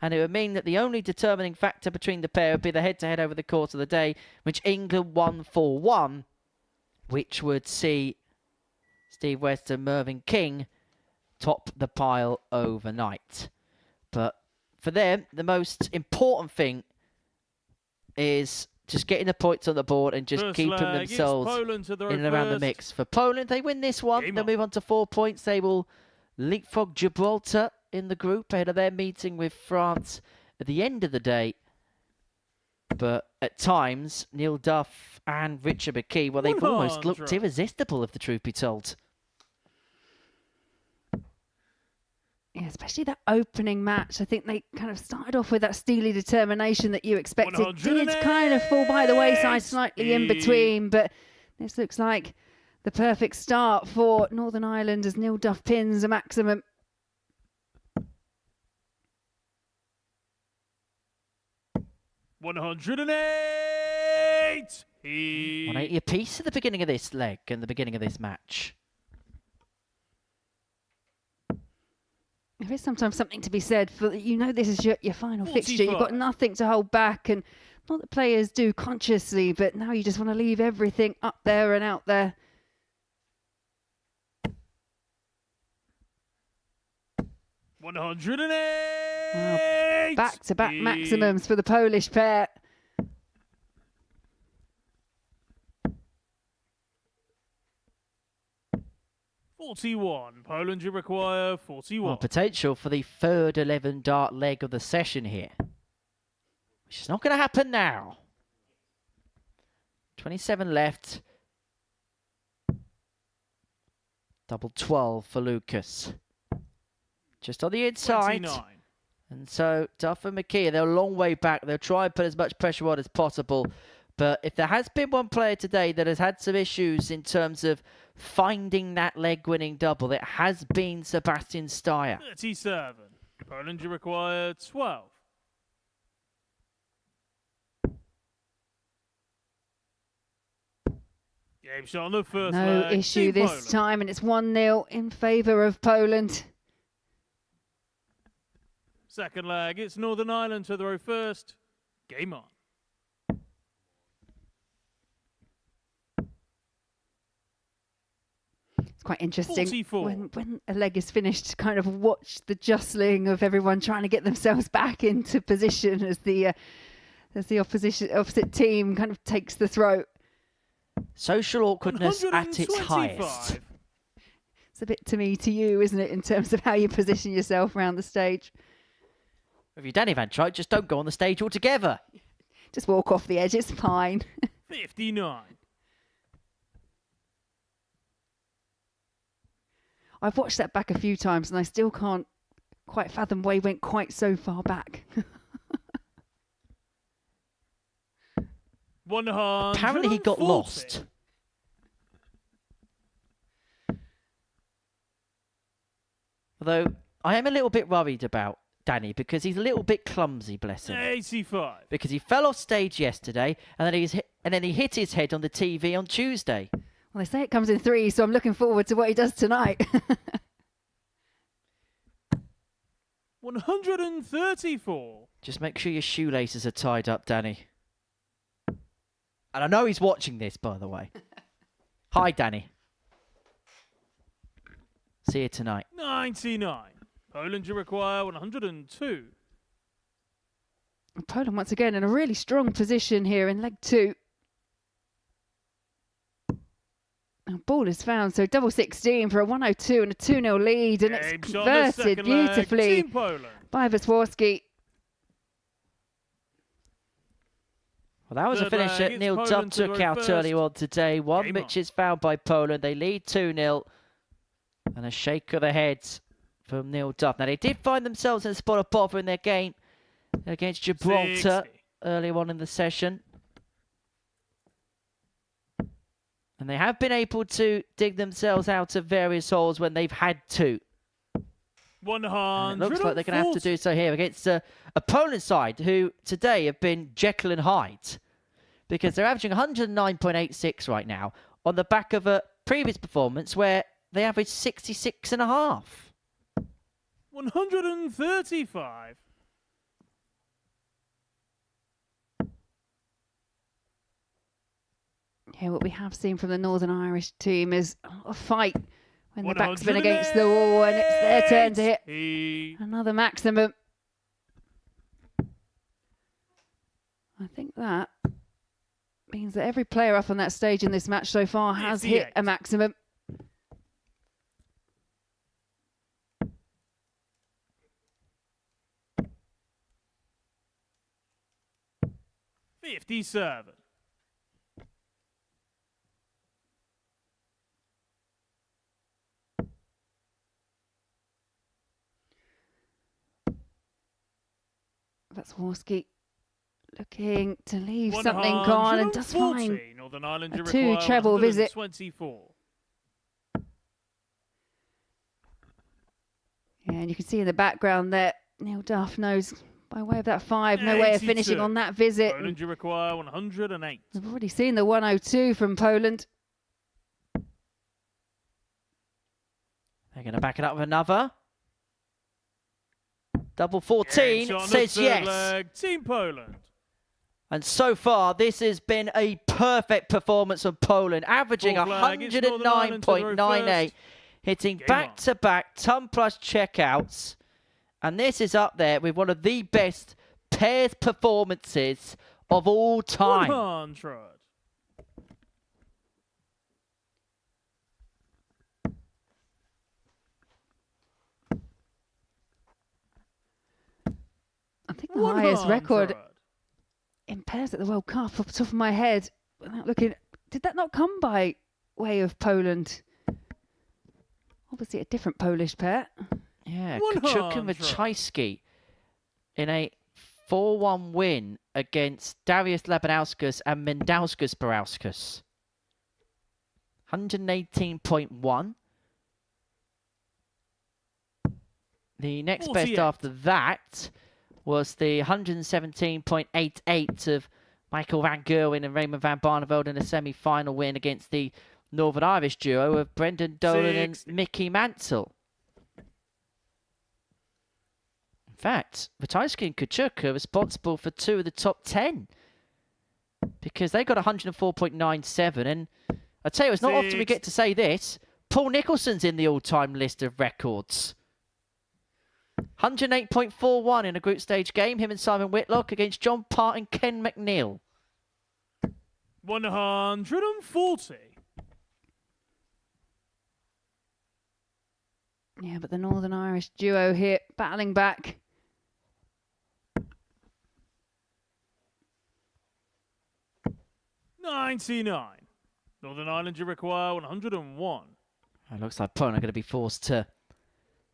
And it would mean that the only determining factor between the pair would be the head-to-head over the course of the day, which England won 4-1, which would see Steve West and Mervyn King top the pile overnight. But for them, the most important thing is just getting the points on the board and just keeping themselves in and around the mix. For Poland, they win this one, they'll move on to 4 points. They will leapfrog Gibraltar in the group ahead of their meeting with France at the end of the day. But at times, Neil Duff and Richard McKee, well, they've almost looked irresistible, if the truth be told. Yeah, especially that opening match. I think they kind of started off with that steely determination that you expected. Did kind of fall by the wayside slightly in between, but this looks like the perfect start for Northern Ireland as Neil Duff pins a maximum. $108. 180 apiece at the beginning of this leg and the beginning of this match. There is sometimes something to be said for, you know, this is your final fixture. You've got nothing to hold back, and not that players do consciously, but now you just want to leave everything up there and out there. $108. Back-to-back maximums for the Polish pair. $41. Poland, you require 41. Well, potential for the third 11 dart leg of the session here, which is not going to happen now. 27 left. Double 12 for Lucas. Just on the inside. 29. And so Duff and McKee, they're a long way back. They'll try and put as much pressure on as possible. But if there has been one player today that has had some issues in terms of finding that leg-winning double, it has been Sebastian Steyer. 37. Poland, you require 12. Game shot on the first No leg. issue Team this Poland. time, and it's 1-0 in favour of Poland. Second leg, it's Northern Ireland to throw first. Game on. It's quite interesting 44. when a leg is finished to kind of watch the jostling of everyone trying to get themselves back into position as the opposite team kind of takes the throw. Social awkwardness at its 125. highest. It's a bit to me, to you, isn't it, in terms of how you position yourself around the stage. If you're Danny Van Truyck, just don't go on the stage altogether. Just walk off the edge, it's fine. 59. I've watched that back a few times and I still can't quite fathom why he went quite so far back. 100. Apparently he got lost. Although I am a little bit worried about Danny because he's a little bit clumsy, bless him. 85. Because he fell off stage yesterday and then he hit his head on the TV on Tuesday. Well, they say it comes in 3, so I'm looking forward to what he does tonight. 134. Just make sure your shoelaces are tied up, Danny. And I know he's watching this, by the way. Hi, Danny. See you tonight. 99. Poland, you require 102. Poland once again in a really strong position here in leg 2. And ball is found, so double 16 for a 102 and a 2-0 lead, and Game it's shot on the converted second leg. beautifully Team Poland. by Wisworski. Well, that was a Third finish leg, that it's Neil Duff Poland to took go out first. earlier on today. One Game which on. is found by Poland. They lead 2-0. And a shake of the head from Neil Duff. Now, they did find themselves in a spot of bother in their game against Gibraltar 60. earlier on in the session. And they have been able to dig themselves out of various holes when they've had to. 140. And it looks like they're going to have to do so here against a Poland side who today have been Jekyll and Hyde, because they're averaging 109.86 right now on the back of a previous performance where they averaged 66.5. 135. Yeah, what we have seen from the Northern Irish team is a fight when the back's been against the wall and it's their turn to hit another maximum. I think that means that every player up on that stage in this match so far has hit a maximum. $57. That's Worski looking to leave something on and does find Northern Ireland a two treble visit. 24. Yeah, and you can see in the background there, Neil Duff knows by way of that 5, no way of finishing 82. on that visit. Poland, you require 108. We've already seen the 102 from Poland. They're going to back it up with another. Double 14 says yes. Leg. Team Poland. And so far, this has been a perfect performance from Poland, averaging 109.98, hitting back-to-back ton plus checkouts. And this is up there with one of the best pairs performances of all time. 100. I think the highest record in pairs at the World Cup off the top of my head, without looking, did that not come by way of Poland? Obviously a different Polish pair. Yeah, Kachuk and Wachajski in a 4-1 win against Darius Labanauskas and Mendauskas Barauskas. 118.1. The next best after that was the 117.88 of Michael Van Gerwen and Raymond van Barneveld in a semi-final win against the Northern Irish duo of Brendan Dolan and Mickey Mansell. In fact, Wachajski and Kachuk are responsible for 2 of the top 10 because they got 104.97. And I tell you, it's not often we get to say this. Paul Nicholson's in the all-time list of records. 108.41 in a group stage game, him and Simon Whitlock against John Part and Ken McNeil. 140. Yeah, but the Northern Irish duo here battling back. $99. Northern Ireland, you require 101. It looks like Poland are going to be forced to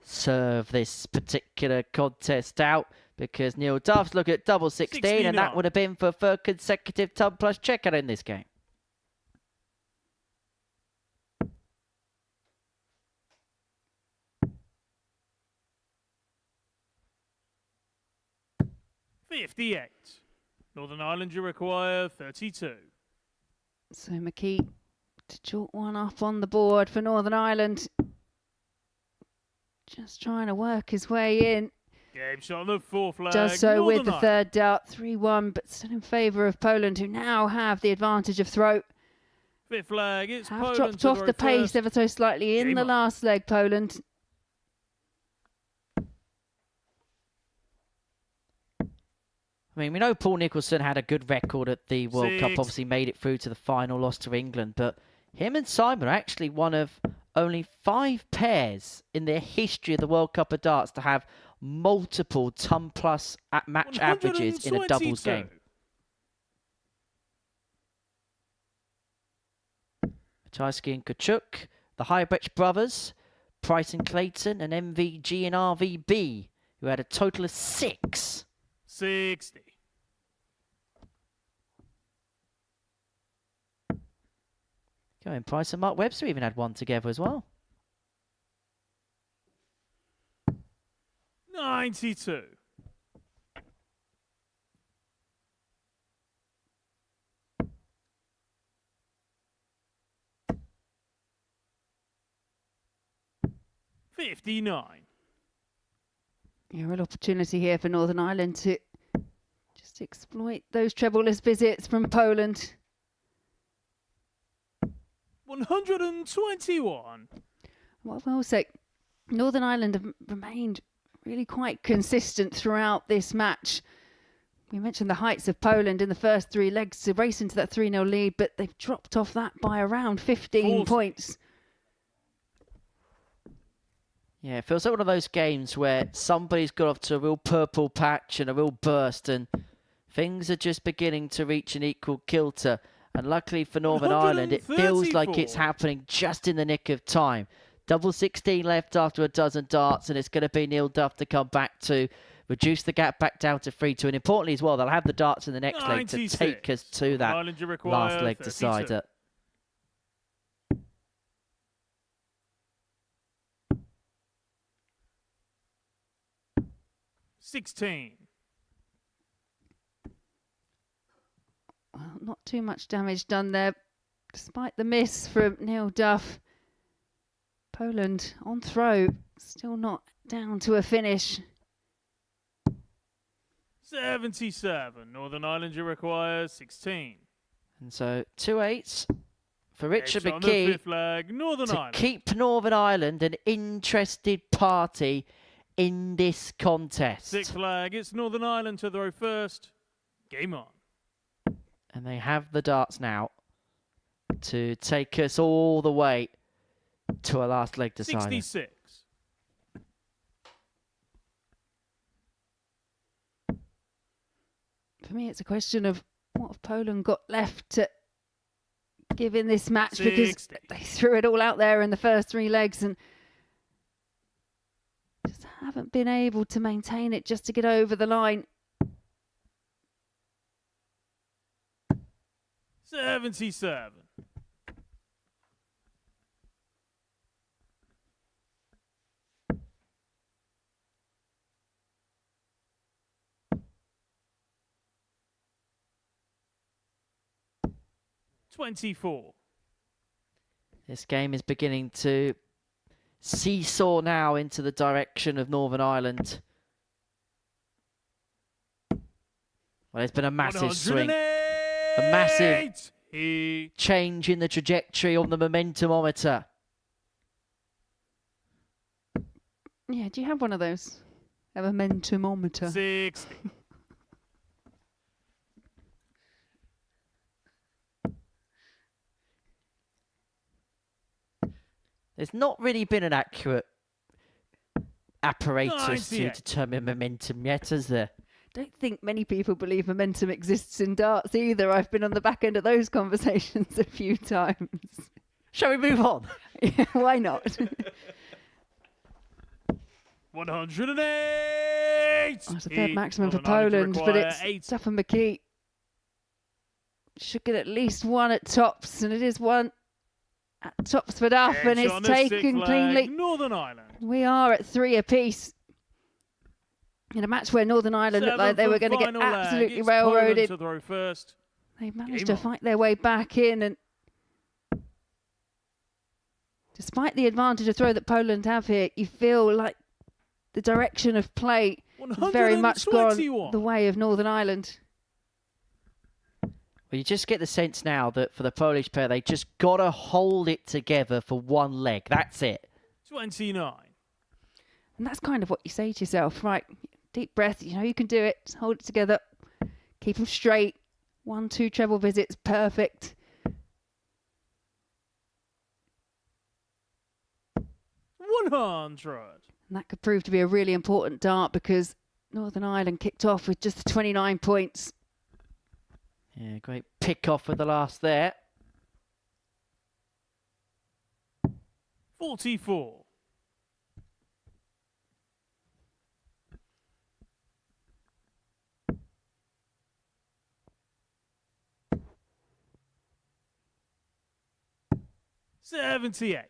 serve this particular contest out because Neil Duff's look at double 16 and that would have been for 3rd consecutive ton plus checkout in this game. $58. Northern Ireland, you require 32. So McKee to chalk one up on the board for Northern Ireland. Just trying to work his way in. Game shot on the 4th flag. Does so Northern with the Ireland. 3rd dart, 3-1, but still in favour of Poland, who now have the advantage of throw. 5th flag, it's Have Poland dropped to off throw the pace first. ever so slightly in Game the on. last leg, Poland. I mean, we know Paul Nicholson had a good record at the World Cup, 6. obviously made it through to the final, lost to England, but him and Simon are actually one of only 5 pairs in their history of the World Cup of darts to have multiple ton plus at match averages in a doubles 122. game. Wachajski and Kachuk, the Highbridge brothers, Price and Clayton, and MVG and RVB, who had a total of 6. 60. Going Price and Mark Webster even had 1 together as well. 92. $59. Yeah, real opportunity here for Northern Ireland to just exploit those trebleless visits from Poland. 121. What I will say, Northern Ireland have remained really quite consistent throughout this match. We mentioned the heights of Poland in the first 3 legs to race into that 3-0 lead, but they've dropped off that by around 15 points. Yeah, it feels like one of those games where somebody's got off to a real purple patch and a real burst, and things are just beginning to reach an equal kilter. And luckily for Northern Ireland, it feels like it's happening just in the nick of time. Double 16 left after a dozen darts, and it's going to be Neil Duff to come back to reduce the gap back down to 3-2. And importantly as well, they'll have the darts in the next leg to take us to that last leg decider. 16. Well, not too much damage done there, despite the miss from Neil Duff. Poland on throw, still not down to a finish. 77. Northern Ireland requires 16. And so 2 8s for Richard On the McKee 5th leg, Northern to Ireland. keep Northern Ireland an interested party in this contest. 6th flag, it's Northern Ireland to throw first. Game on. And they have the darts now to take us all the way to a last leg decider. 66. For me, it's a question of what have Poland got left to give in this match, because they threw it all out there in the first 3 legs and just haven't been able to maintain it just to get over the line. 77. $24. This game is beginning to seesaw now into the direction of Northern Ireland. Well, it's been a massive swing. A massive change in the trajectory on the momentumometer. Yeah, do you have one of those? A momentumometer. 60. There's not really been an accurate apparatus to 98. determine momentum yet, has there? Don't think many people believe momentum exists in darts either. I've been on the back end of those conversations a few times. Shall we move on? Yeah, why not? 108. That's a third maximum for Northern Ireland Poland, but require it's 8. Duff and McKee. Should get at least 1 at tops, and it is 1 at tops for Duff, and Edge it's on the taken 6th leg, cleanly. Northern Ireland. We are at 3 apiece. In a match where Northern Ireland looked like they were going to get absolutely railroaded. To throw first. They managed Game to on. fight their way back in, and despite the advantage of throw that Poland have here, you feel like the direction of play has very much gone 121. the way of Northern Ireland. Well, you just get the sense now that for the Polish pair, they just got to hold it together for 1 leg. That's it. 29. And that's kind of what you say to yourself, right? Deep breath, you know you can do it. Just hold it together. Keep them straight. 1, 2 treble visits, perfect. 100. And that could prove to be a really important dart, because Northern Ireland kicked off with just 29 points. Yeah, great pick off with the last there. 44. 78.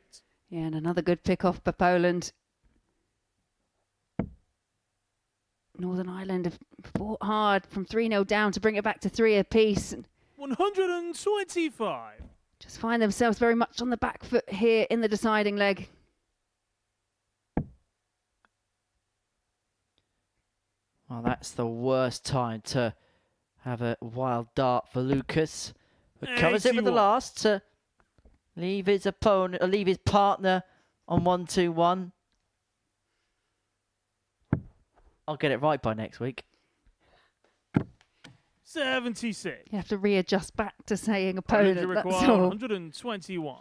Yeah, and another good pick off by Poland. Northern Ireland have fought hard from 3-0 down to bring it back to 3 apiece. And 125. just find themselves very much on the back foot here in the deciding leg. Well, that's the worst time to have a wild dart for Lucas. But covers it with the 81. last to leave his opponent, or leave his partner on 1-2-1. I'll get it right by next week. 76. You have to readjust back to saying Poland opponent, that's require all. 121.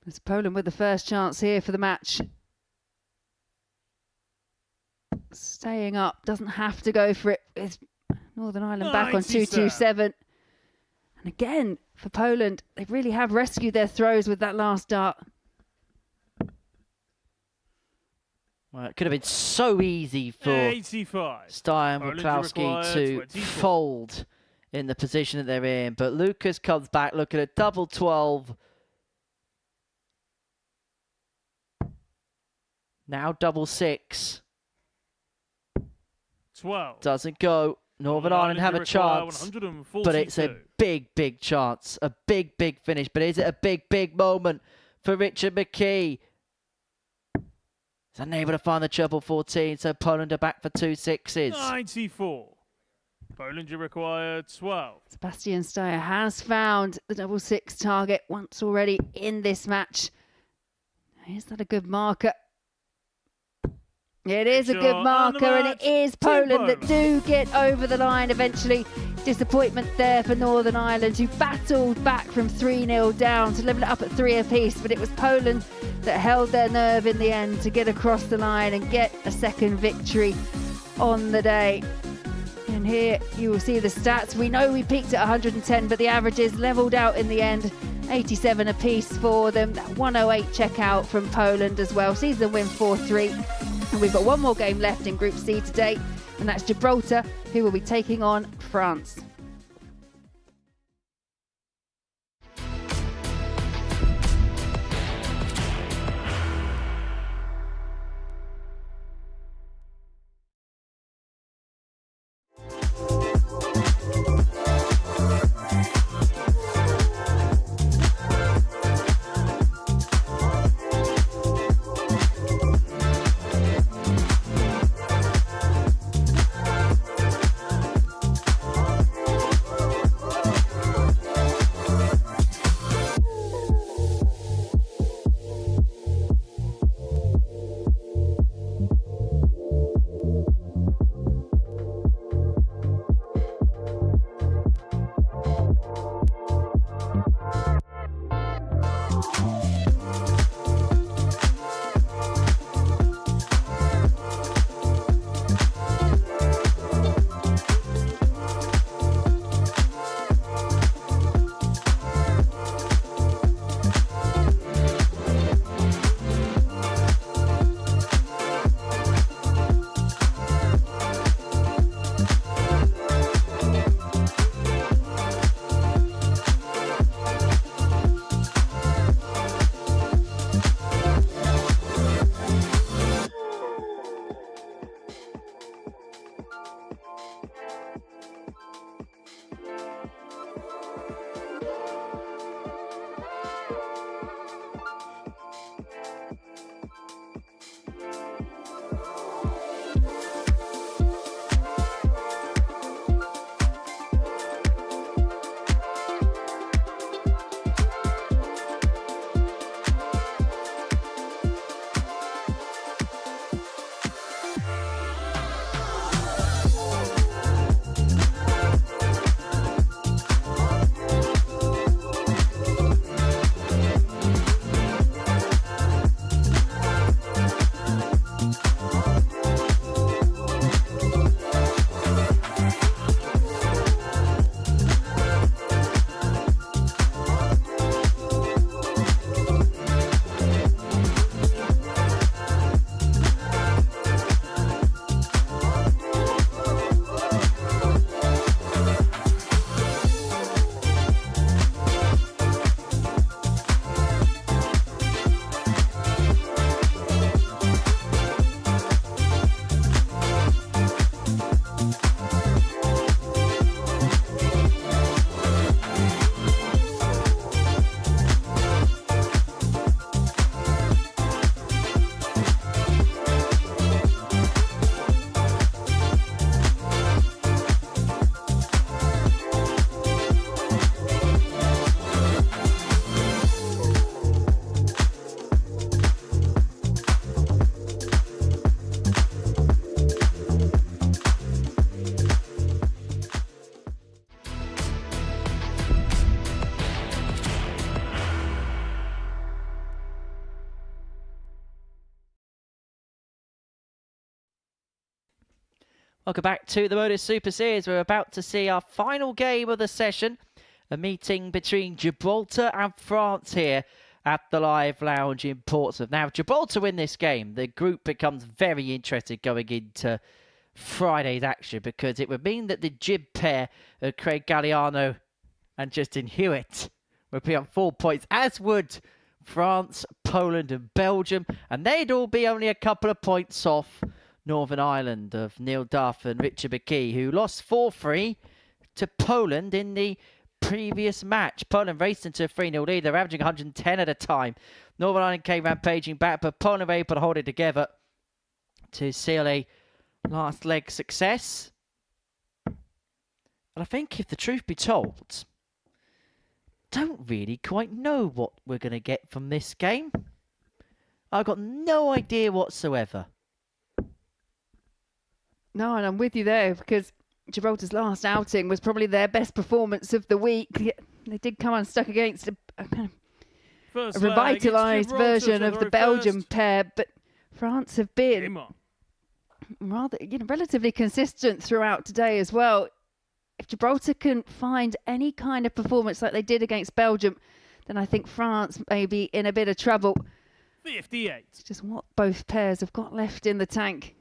It's Poland with the first chance here for the match. Staying up, doesn't have to go for it. It's Northern Ireland back on 2-2-7. And again, for Poland, they really have rescued their throws with that last dart. Well, it could have been so easy for 85. Stein Poland Wiklowski require to 24. fold in the position that they're in. But Lucas comes back, look at a double 12. Now double 6. 12. Doesn't go. Northern Ireland have a chance, but it's a big, big chance. A big, big finish. But is it a big, big moment for Richard McKee? He's unable to find the treble 14, so Poland are back for 2 6s. 94. Poland you require 12. Sebastian Steyer has found the double 6 target once already in this match. Is that a good marker? It is a good marker, and it is Poland that do get over the line eventually. Disappointment there for Northern Ireland, who battled back from 3-0 down to level it up at 3 apiece, but it was Poland that held their nerve in the end to get across the line and get a second victory on the day. And here you will see the stats. We know we peaked at 110, but the averages levelled out in the end. 87 apiece for them. That 108 checkout from Poland as well. Sees them win 4-3. And we've got one more game left in Group C today, and that's Gibraltar, who will be taking on France. Welcome back to the Modus Super Series. We're about to see our final game of the session. A meeting between Gibraltar and France here at the Live Lounge in Portsmouth. Now, if Gibraltar win this game, the group becomes very interested going into Friday's action, because it would mean that the Gib pair of Craig Galliano and Justin Hewitt would be on 4 points, as would France, Poland and Belgium, and they'd all be only a couple of points off Northern Ireland of Neil Duff and Richard McKee, who lost 4-3 to Poland in the previous match. Poland raced into a 3-0 lead. They're averaging 110 at a time. Northern Ireland came rampaging back, but Poland were able to hold it together to seal a last leg success. And I think, if the truth be told, don't really quite know what we're going to get from this game. I've got no idea whatsoever. No, and I'm with you there, because Gibraltar's last outing was probably their best performance of the week. They did come unstuck against a kind of a revitalised version of the Belgium pair, but France have been rather, relatively consistent throughout today as well. If Gibraltar can find any kind of performance like they did against Belgium, then I think France may be in a bit of trouble. 58. It's just what both pairs have got left in the tank.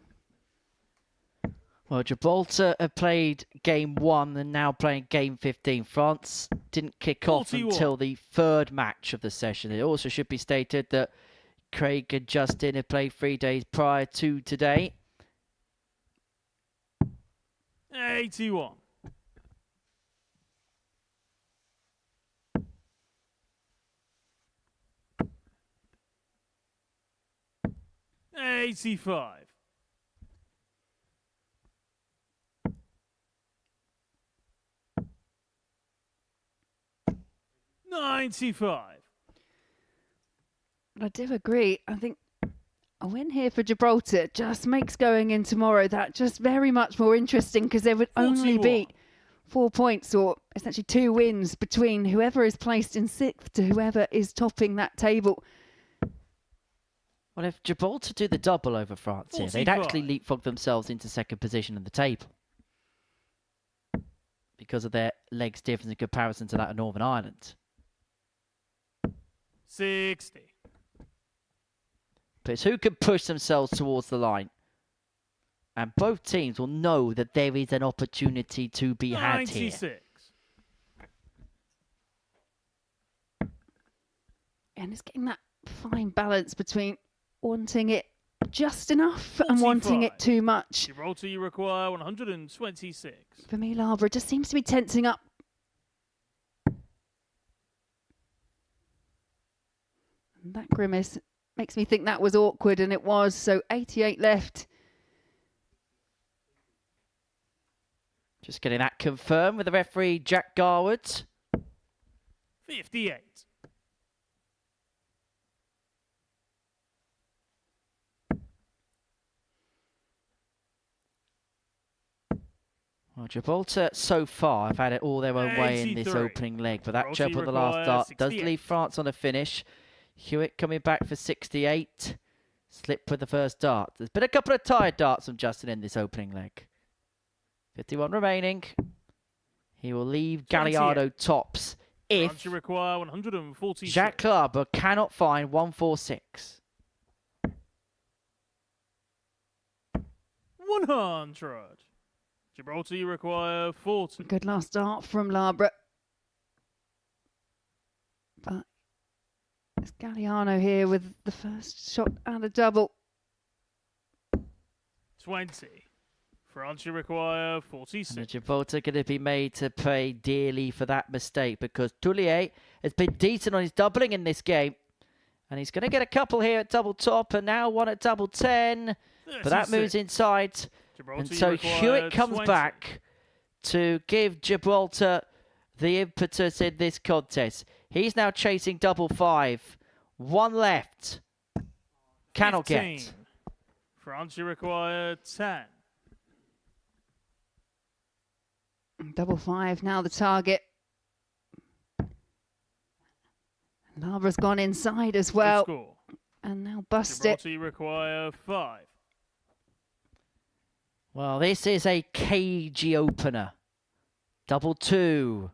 Well, Gibraltar have played game 1 and now playing game 15. France didn't kick off 41. until the third match of the session. It also should be stated that Craig and Justin have played 3 days prior to today. 81. $85. 95. I do agree. I think a win here for Gibraltar just makes going in tomorrow that just very much more interesting, because there would only 41. be 4 points, or essentially 2 wins, between whoever is placed in 6th to whoever is topping that table. Well, if Gibraltar do the double over France here, they'd 45. actually leapfrog themselves into 2nd position in the table, because of their legs difference in comparison to that of Northern Ireland. 60. But it's who can push themselves towards the line. And both teams will know that there is an opportunity to be had here. 96. And it's getting that fine balance between wanting it just enough and wanting 45. it too much. Gibraltar, you require 126. For me, Lara just seems to be tensing up. And that grimace makes me think that was awkward, and it was. So 88 left. Just getting that confirmed with the referee, Jack Garwood. 58. Well, Gibraltar so far have had it all their own way in this 83. opening leg, but that Gibraltar jump on the last requires start does 68. leave France on a finish. Hewitt coming back for 68. Slip with the first dart. There's been a couple of tired darts from Justin in this opening leg. 51 remaining. He will leave 28. Galliano tops if France, you require 146. Jacques Larbre cannot find 146. 100. Gibraltar, you require 40. Good last start from Larbre. But it's Galliano here with the first shot and a double. 20. France, you require And 46. Gibraltar going to be made to pay dearly for that mistake, because Tullier has been decent on his doubling in this game. And he's going to get a couple here at double top, and now one at double 10. But that 36. moves inside. Gibraltar, And you so require Hewitt comes 20. back to give Gibraltar the impetus in this contest. He's now chasing double 5. One left. Cannot 15. get. France, you require 10. Double 5 now the target. Larbre's gone inside as Good well. score. And now bust it. Gibraltar, you require 5. Well, this is a cagey opener. Double two.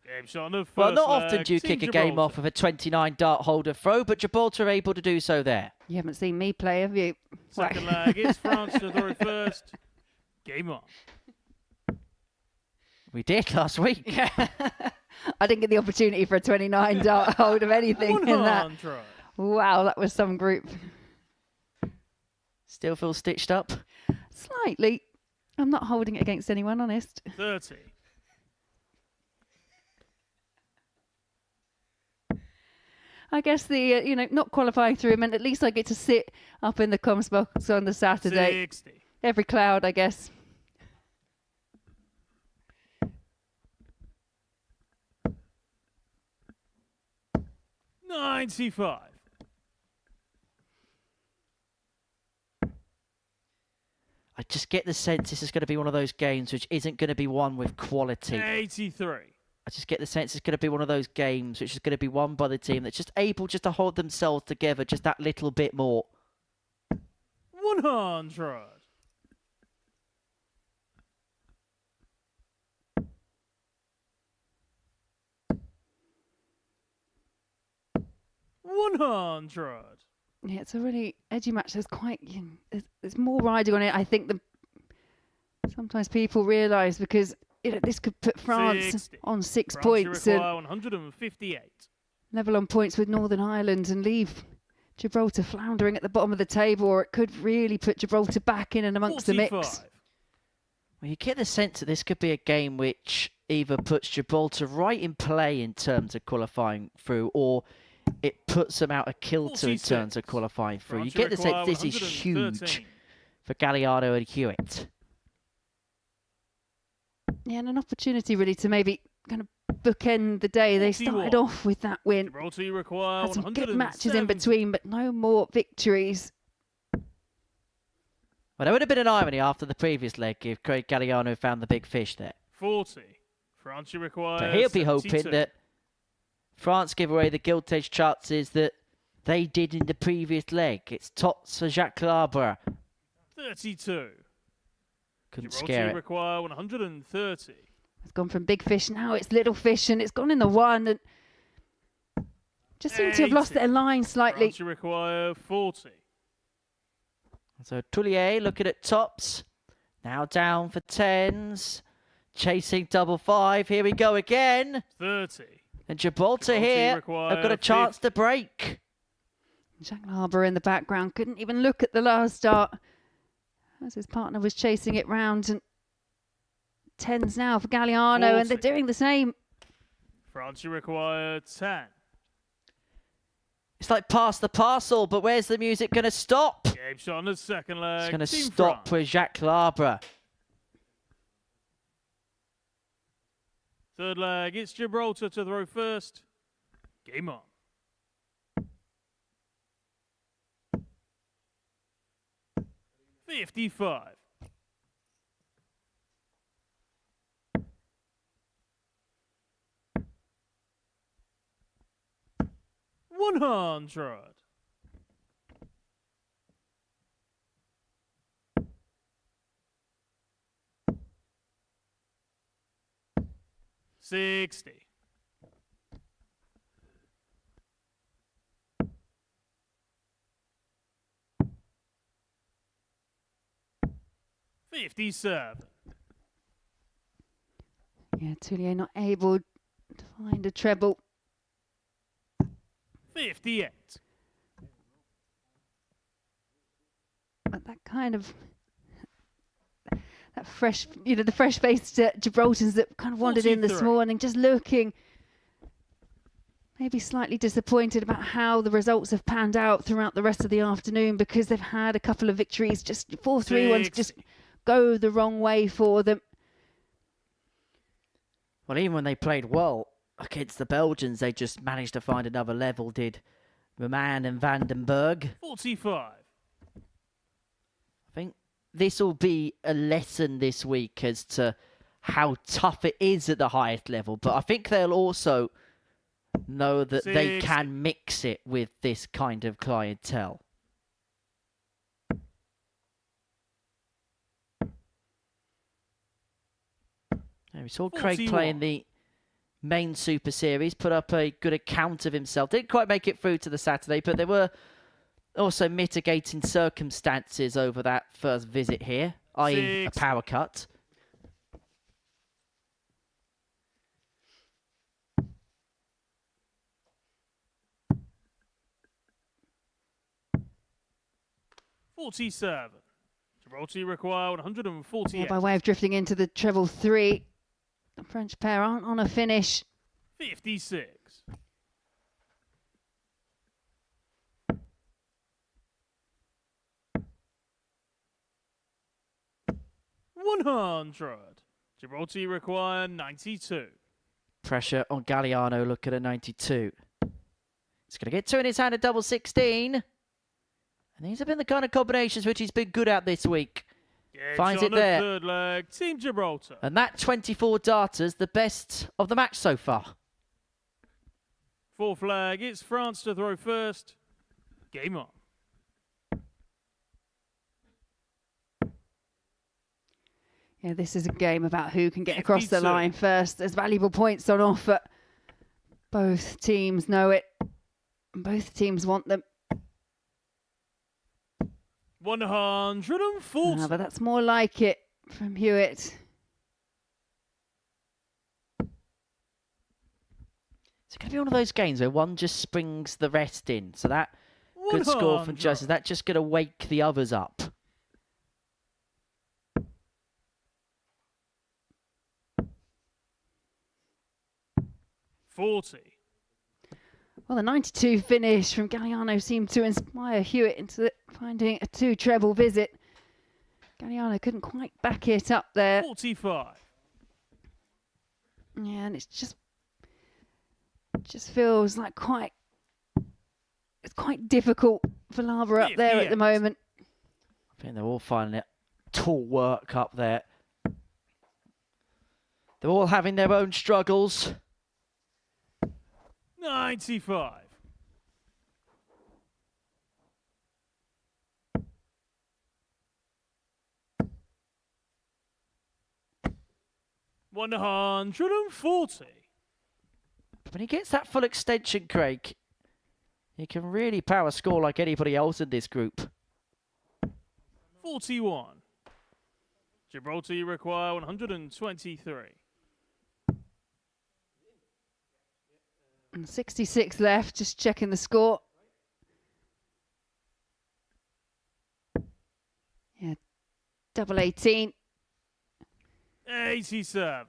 Game shot on the first Well, not often leg, do you Team kick a game Gibraltar. off with a 29 dart holder throw, but Gibraltar are able to do so there. You haven't seen me play, have you? Second leg, it's France to throw first. Game on. We did last week. Yeah. I didn't get the opportunity for a 29 dart hold of anything in that. 100. Wow, that was some group. Still feel stitched up. Slightly. I'm not holding it against anyone, honest. 30. I guess the, not qualifying through meant at least I get to sit up in the comms box on the Saturday. 60. Every cloud, I guess. $95. I just get the sense this is going to be one of those games which isn't going to be won with quality. 83. I just get the sense it's going to be one of those games which is going to be won by the team that's just able just to hold themselves together just that little bit more. 100. $100. Yeah, it's a really edgy match. There's there's more riding on it, I think, than sometimes people realise, because this could put France 60. on 6 France points and require 158. level on points with Northern Ireland and leave Gibraltar floundering at the bottom of the table, or it could really put Gibraltar back in and amongst 45. the mix. Well, you get the sense that this could be a game which either puts Gibraltar right in play in terms of qualifying through, or it puts them out of kilter in 46. terms of qualifying through. France You get the require sense this is 113. huge for Galliano and Hewitt. Yeah, and an opportunity really to maybe kind of bookend the day. They 41. started off with that win. Gibraltar require Had some good matches 170. in between, but no more victories. Well, there would have been an irony after the previous leg if Craig Galliano found the big fish there. 40. France require But he'll be 72. hoping that France give away the gilt-edged chances that they did in the previous leg. It's tots for Jacques Labre. 32. Couldn't Gibraltar scare it. require 130. It's gone from big fish, now it's little fish, and it's gone in the one. And just seem to have lost 80. their line slightly. France require 40. So Tullier looking at tops. Now down for tens. Chasing double five. Here we go again. 30. And Gibraltar Gibraltar here require have got a chance 50. to break. Jacques Labre in the background couldn't even look at the last start as his partner was chasing it round. And tens now for Galliano, and they're 40. doing the same. France require 10. It's like pass the parcel, but where's the music going to stop? Game shot on the second leg. It's going to Team stop France. with Jacques Labre. Third leg, it's Gibraltar to throw first. Game on. $55. $100. $60. $57. Yeah, Tullier not able to find a treble. 58. But that kind of, that fresh, the fresh-faced Gibraltars that kind of wandered in this 43. morning, just looking maybe slightly disappointed about how the results have panned out throughout the rest of the afternoon, because they've had a couple of victories, just 4-3 ones just go the wrong way for them. Well, even when they played well against the Belgians, they just managed to find another level, did Roman and Vandenberg. 45. I think this will be a lesson this week as to how tough it is at the highest level, but I think they'll also know that they 60. can mix it with this kind of clientele. We saw Craig 41. play in the main Super Series, put up a good account of himself. Didn't quite make it through to the Saturday, but there were also mitigating circumstances over that first visit here, i.e. a 60. power cut. $47. Gibraltar require 148. Yeah, by way of drifting into the treble 3, the French pair aren't on a finish. 56. $100. Gibraltar require 92. Pressure on Galliano, look at a 92. He's going to get two in his hand at double 16. And these have been the kind of combinations which he's been good at this week. Finds it on the there. third leg, Team Gibraltar. And that 24 darters, the best of the match so far. Fourth leg, it's France to throw first. Game on. Yeah, this is a game about who can get across the 52. line first. There's valuable points on offer. Both teams know it. Both teams want them. 140. But that's more like it from Hewitt. It's going to be one of those games where one just springs the rest in. So that good score from 100. Justice. That's just going to wake the others up. $40. Well, the 92 finish from Galliano seemed to inspire Hewitt into finding a 2 treble visit. Galliano couldn't quite back it up there. 45. Yeah, and it's just feels like it's quite difficult for Lava up there at the 58. moment. I think they're all finding it tall work up there. They're all having their own struggles. 95. $140. When he gets that full extension, Craig, he can really power score like anybody else in this group. 41. Gibraltar you require 123. And 66 left, just checking the score. Yeah, double 18. 87.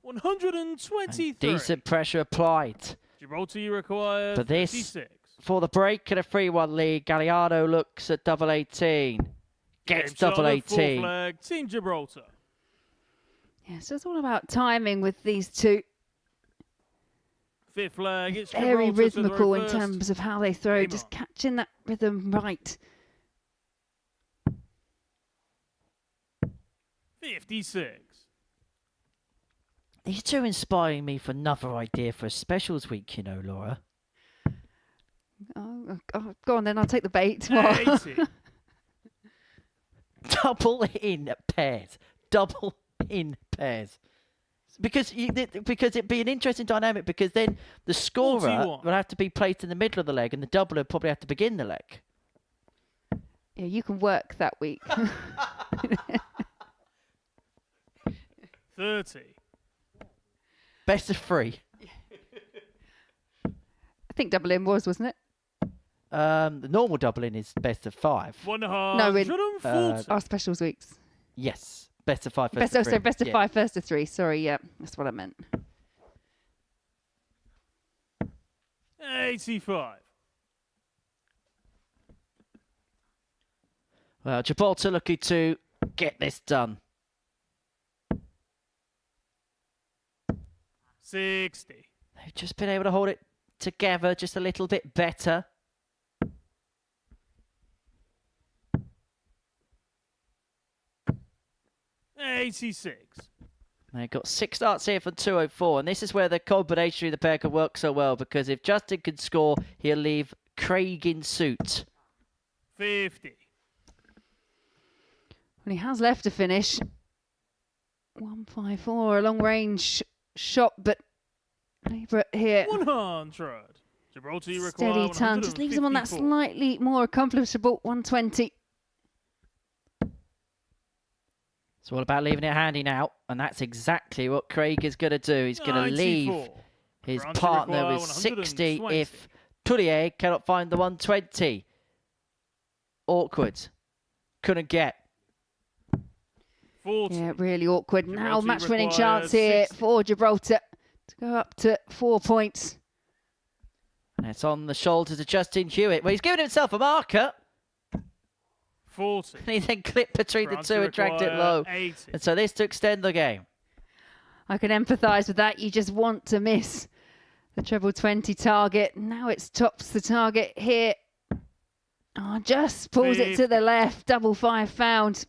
$123. Decent pressure applied. Gibraltar you require But this 56. for the break and a 3-1 lead. Galliano looks at double 18. Gets Game shot double on the fourth 18. leg, Team Gibraltar. Yeah, so it's all about timing with these two. Fifth leg, it's Very Gibraltar to throw rhythmical in first. terms of how they throw, Game just on. catching that rhythm right. 56. These two are inspiring me for another idea for a specials week, you know, Laura. Oh, go on then, I'll take the bait. 80. Double in pairs. Double in pairs. Because it'd be an interesting dynamic, because then the scorer 41. will have to be placed in the middle of the leg and the doubler would probably have to begin the leg. Yeah, you can work that week. 30. Best of 3. I think double in wasn't it? The normal double in is best of 5. 140. Our specials weeks. Yes. Best of 5, first of 3. So best of Yeah. 5, first of 3. Sorry, yeah, that's what I meant. 85. Well, Gibraltar looking to get this done. 60. They've just been able to hold it together just a little bit better. $86. They've got 6 starts here for 204, and this is where the combination of the pair can work so well, because if Justin can score, he'll leave Craig in suit. 50. Well, he has left to finish. 154, a long range shot, but Libra here. 100. Gibraltar you require Steady turn, just leaves him on that 154. slightly more accomplishable 120. It's all about leaving it handy now, and that's exactly what Craig is going to do. He's going to leave 94. his France partner require with 60 120. if Tullier cannot find the 120. Awkward. Couldn't get. 40. Yeah, really awkward. Now Gibraltar match-winning requires chance here 60. for Gibraltar to go up to 4 points. And it's on the shoulders of Justin Hewitt. Well, he's given himself a marker. 40. And he then clipped between France the two and dragged it require low. 80. And so this to extend the game. I can empathise with that. You just want to miss the treble 20 target. Now it's tops the target here. Oh, just pulls it to the left. Double 5 found.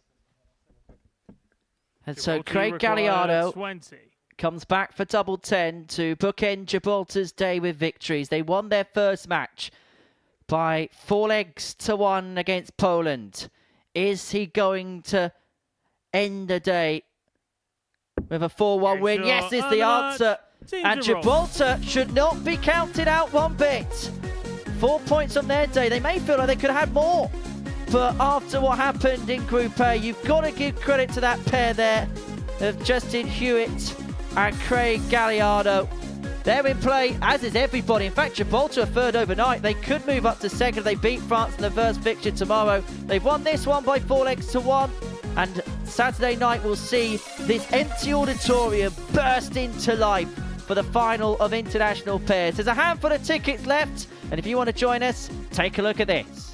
And so Gibraltar Craig require Galliano 20. comes back for double 10 to bookend Gibraltar's day with victories. They won their first match by 4 legs to 1 against Poland. Is he going to end the day with a 4-1 win? Sure. Yes, is And the the match, answer. Team And Gibraltar should not be counted out one bit. 4 points on their day. They may feel like they could have had more. But after what happened in Group A, you've got to give credit to that pair there of Justin Hewitt and Craig Galliano. They're in play, as is everybody. In fact, Gibraltar are third overnight. They could move up to second. They beat France in the first fixture tomorrow. They've won this one by 4 legs to 1. And Saturday night we'll see this empty auditorium burst into life for the final of international pairs. There's a handful of tickets left. And if you want to join us, take a look at this.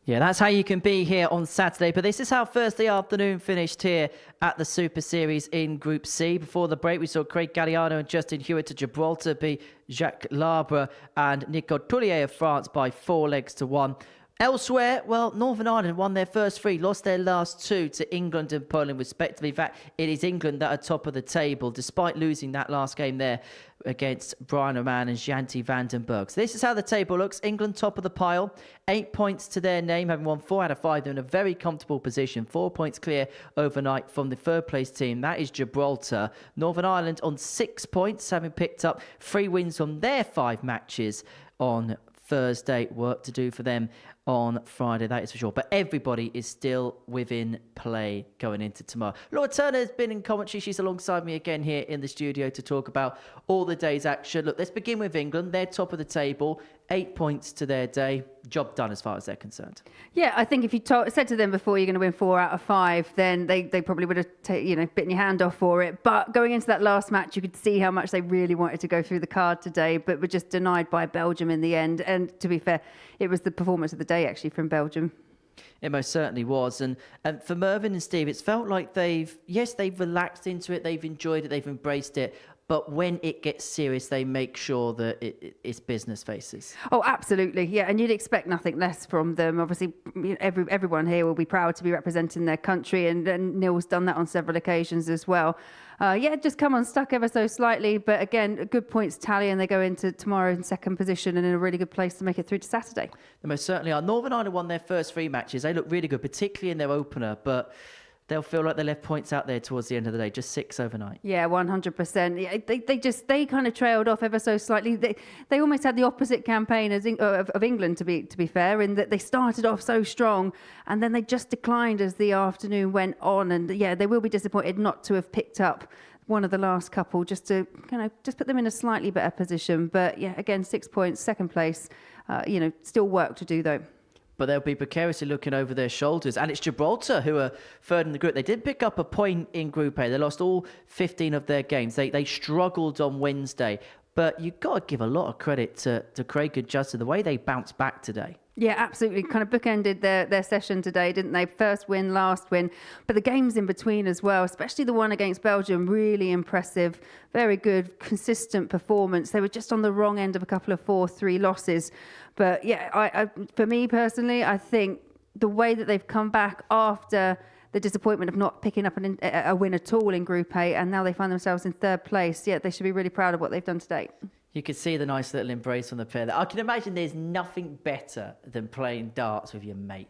Yeah, that's how you can be here on Saturday. But this is how Thursday afternoon finished here at the Super Series in Group C. Before the break, we saw Craig Galliano and Justin Hewitt to Gibraltar beat Jacques Labre and Nico Tullier of France by 4 legs to 1. Elsewhere, well, Northern Ireland won their first 3, lost their last 2 to England and Poland respectively. In fact, it is England that are top of the table, despite losing that last game there against Brian Oman and Janty Vandenberg. So this is how the table looks. England top of the pile, 8 points to their name, having won 4 out of 5. They're in a very comfortable position, 4 points clear overnight from the third place team. That is Gibraltar. Northern Ireland on 6 points, having picked up 3 wins from their 5 matches on Thursday. Work to do for them on Friday, that is for sure. But everybody is still within play going into tomorrow. Laura Turner has been in commentary. She's alongside me again here in the studio to talk about all the day's action. Look, let's begin with England. They're top of the table, 8 points to their day. Job done as far as they're concerned. Yeah, I think if you said to them before you're going to win 4 out of 5, then they probably would have bitten your hand off for it. But going into that last match, you could see how much they really wanted to go through the card today, but were just denied by Belgium in the end. And to be fair, it was the performance of the day actually from Belgium. It most certainly was. And for Mervyn and Steve, it's felt like they've relaxed into it, they've enjoyed it, they've embraced it. But when it gets serious, they make sure that it's business faces. Oh, absolutely. Yeah. And you'd expect nothing less from them. Obviously, everyone here will be proud to be representing their country. And Neil's done that on several occasions as well. Just come unstuck ever so slightly. But again, a good points tally, and they go into tomorrow in second position and in a really good place to make it through to Saturday. They most certainly are. Northern Ireland won their first 3 matches. They look really good, particularly in their opener. But they'll feel like they left points out there towards the end of the day, just 6 overnight. Yeah, 100%. Yeah, they kind of trailed off ever so slightly. They almost had the opposite campaign as of England, to be fair, in that they started off so strong and then they just declined as the afternoon went on. And yeah, they will be disappointed not to have picked up one of the last couple, just to just put them in a slightly better position. But yeah, again, 6 points, second place. Still work to do though. But they'll be precariously looking over their shoulders. And it's Gibraltar who are third in the group. They did pick up a point in Group A. They lost all 15 of their games. They struggled on Wednesday. But you've got to give a lot of credit to Craig and Justin, the way they bounced back today. Yeah, absolutely. Kind of bookended their session today, didn't they? First win, last win. But the games in between as well, especially the one against Belgium, really impressive. Very good, consistent performance. They were just on the wrong end of a couple of 4-3 losses. But yeah, for me personally, I think the way that they've come back after the disappointment of not picking up a win at all in Group A, and now they find themselves in third place. Yeah, they should be really proud of what they've done today. You could see the nice little embrace on the pair there. I can imagine there's nothing better than playing darts with your mate.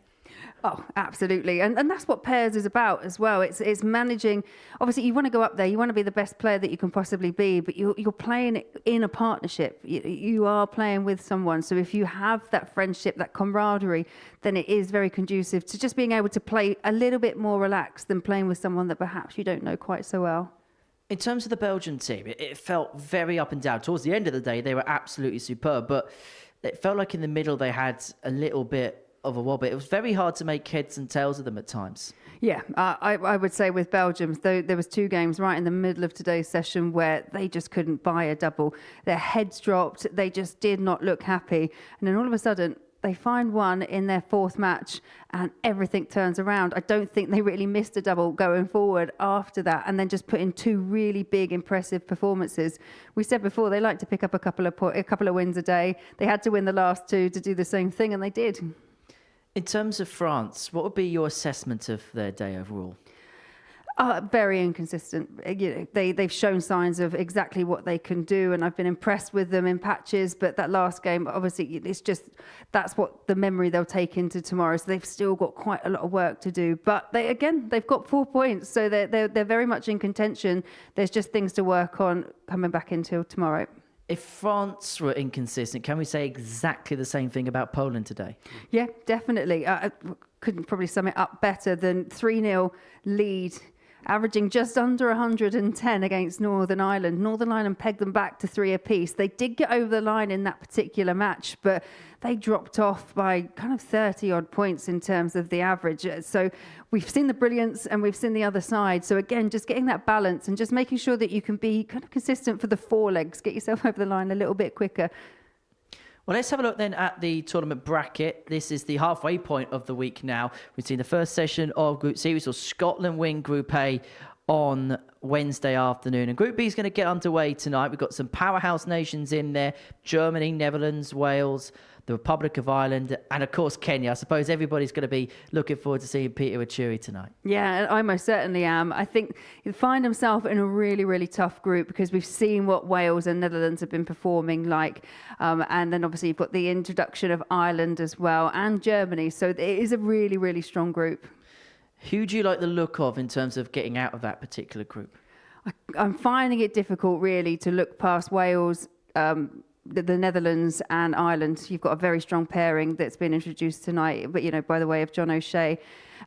Oh, absolutely. And that's what pairs is about as well. It's managing. Obviously, you want to go up there. You want to be the best player that you can possibly be, but you're playing in a partnership. You are playing with someone. So if you have that friendship, that camaraderie, then it is very conducive to just being able to play a little bit more relaxed than playing with someone that perhaps you don't know quite so well. In terms of the Belgian team, it felt very up and down. Towards the end of the day, they were absolutely superb, but it felt like in the middle they had a little bit of a wobble. It was very hard to make heads and tails of them at times. Yeah, I would say with Belgium, though, there was 2 games right in the middle of today's session where they just couldn't buy a double. Their heads dropped. They just did not look happy. And then all of a sudden, they find one in their 4th match and everything turns around. I don't think they really missed a double going forward after that, and then just put in 2 really big, impressive performances. We said before they like to pick up a couple of wins a day. They had to win the last 2 to do the same thing, and they did. In terms of France, what would be your assessment of their day overall? Very inconsistent. They've shown signs of exactly what they can do, and I've been impressed with them in patches. But that last game, obviously, that's what the memory they'll take into tomorrow. So they've still got quite a lot of work to do. But they've got 4 points, so they're very much in contention. There's just things to work on coming back until tomorrow. If France were inconsistent, can we say exactly the same thing about Poland today? Yeah, definitely. I couldn't probably sum it up better than 3-0 lead, averaging just under 110 against Northern Ireland. Northern Ireland pegged them back to 3 apiece. They did get over the line in that particular match, but they dropped off by kind of 30-odd points in terms of the average. So we've seen the brilliance and we've seen the other side. So again, just getting that balance and just making sure that you can be kind of consistent for the 4 legs, get yourself over the line a little bit quicker. Well, let's have a look then at the tournament bracket. This is the halfway point of the week now. We've seen the first session of Group C. We saw Scotland win Group A on Wednesday afternoon. And Group B is going to get underway tonight. We've got some powerhouse nations in there. Germany, Netherlands, Wales, the Republic of Ireland, and of course Kenya. I suppose everybody's going to be looking forward to seeing Peter Wachuri tonight. Yeah, I most certainly am. I think he'll find himself in a really, really tough group because we've seen what Wales and Netherlands have been performing like. And then obviously you've got the introduction of Ireland as well and Germany. So it is a really, really strong group. Who do you like the look of in terms of getting out of that particular group? I'm finding it difficult really to look past Wales, the Netherlands and Ireland. You've got a very strong pairing that's been introduced tonight, but by the way of John O'Shea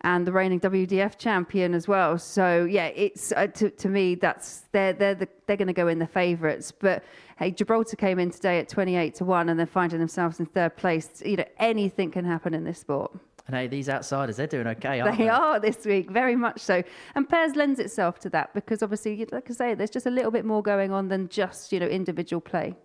and the reigning WDF champion as well. So yeah, it's to me they're going to go in the favourites. But hey, Gibraltar came in today at 28-1 and they're finding themselves in 3rd place. Anything can happen in this sport. And hey, these outsiders, they're doing okay, aren't they? They are this week, very much so. And pairs lends itself to that because obviously, like I say, there's just a little bit more going on than just individual play.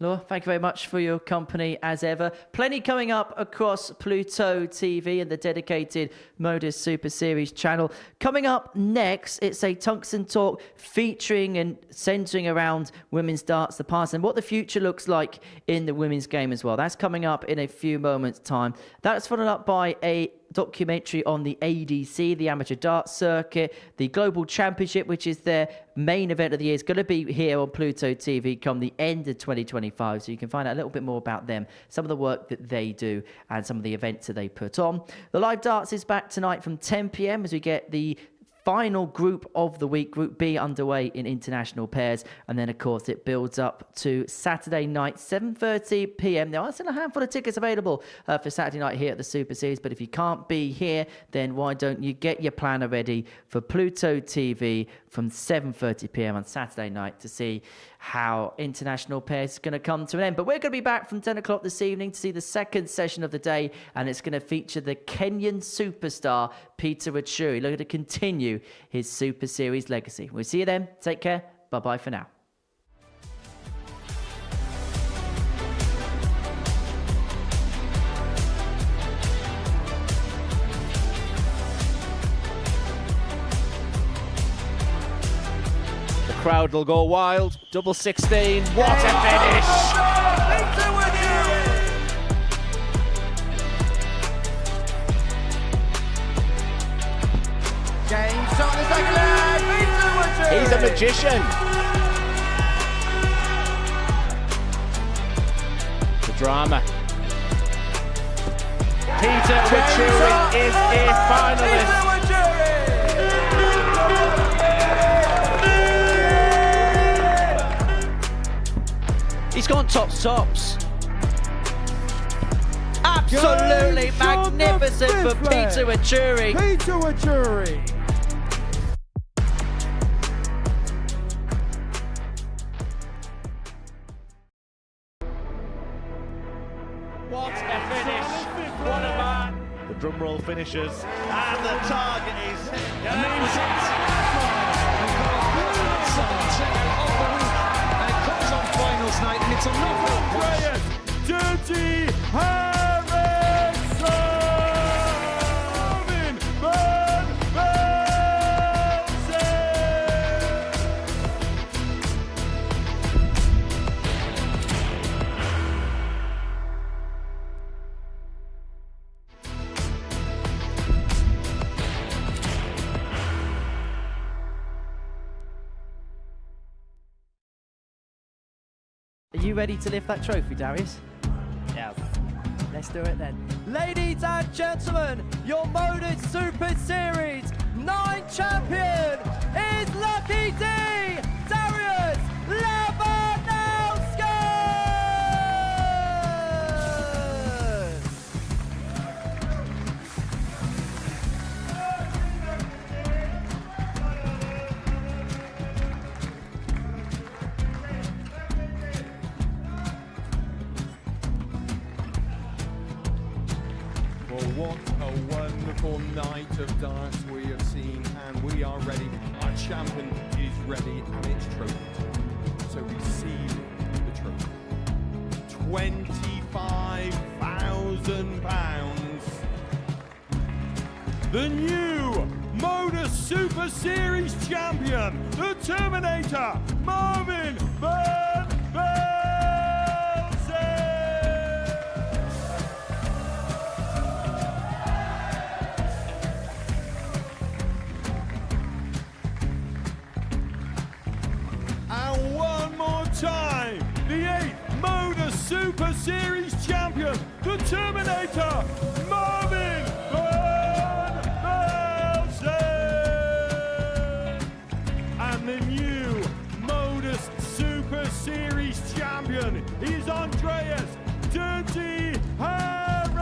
Laura, thank you very much for your company as ever. Plenty coming up across Pluto TV and the dedicated Modus Super Series channel. Coming up next, it's a Tungsten Talk featuring and centering around women's darts, the past, and what the future looks like in the women's game as well. That's coming up in a few moments' time. That's followed up by a documentary on the ADC, the Amateur Darts Circuit, the Global Championship, which is their main event of the year. It's going to be here on Pluto TV come the end of 2025, so you can find out a little bit more about them, some of the work that they do, and some of the events that they put on. The Live Darts is back tonight from 10 p.m. as we get the final group of the week, Group B, underway in international pairs. And then, of course, it builds up to Saturday night, 7:30 p.m. There are still a handful of tickets available for Saturday night here at the Super Series. But if you can't be here, then why don't you get your planner ready for Pluto TV from 7:30 p.m. on Saturday night to see how international pairs is going to come to an end. But we're going to be back from 10 o'clock this evening to see the second session of the day, and it's going to feature the Kenyan superstar Peter Wachuri, looking to continue his Super Series legacy. We'll see you then. Take care. Bye-bye for now. Crowd will go wild. Double 16. What a finish! James shot the second leg. He's a magician. The drama. Peter Wachuri is a finalist. He's gone tops. Absolutely magnificent for Peter Wachuri. Peter Wachuri. What a finish! What a man! The drum roll finishes, and the target is. That was On finals night, and it's a knockout. Dirty Harrison! Van Velzen! Are you ready to lift that trophy, Darius? Yes. Let's do it then. Ladies and gentlemen, your Modus Super Series 9 champion is Lucky D, Darius Labanowski! Well, what a wonderful night of darts we have seen, and we are ready. Our champion is ready, and it's trophy time. So receive the trophy. £25,000. The new Modus Super Series champion, the Terminator, Marvin Van Velzen. And one more time, the 8th Modus Super Series champion, the Terminator, Marvin Van Velzen. And the new Modus Super Series champion is Andreas Dirty Harrison.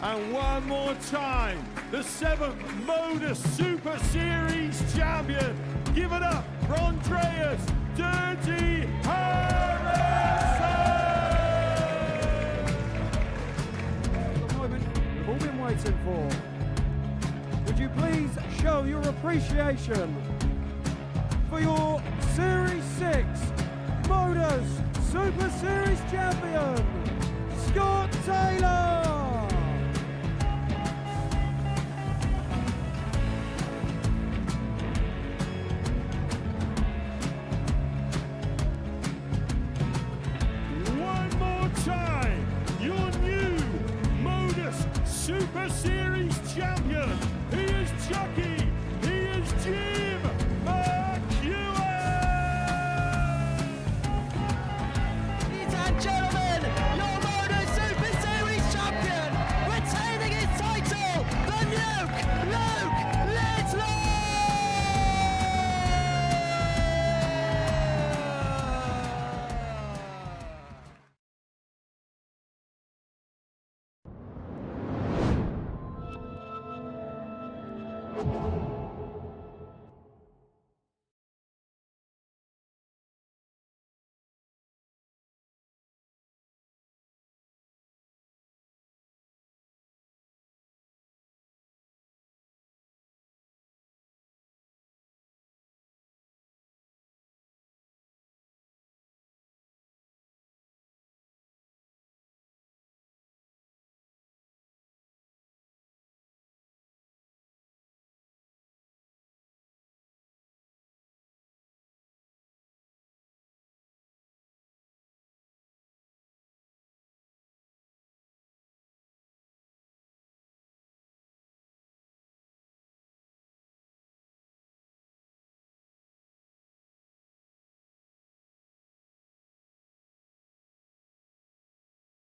And one more time, the 7th Modus Super Series champion. Give it up for Andreas Dirty Harrison! waiting for? Would you please show your appreciation for your Series 6 Modus Super Series champion, Scott Taylor?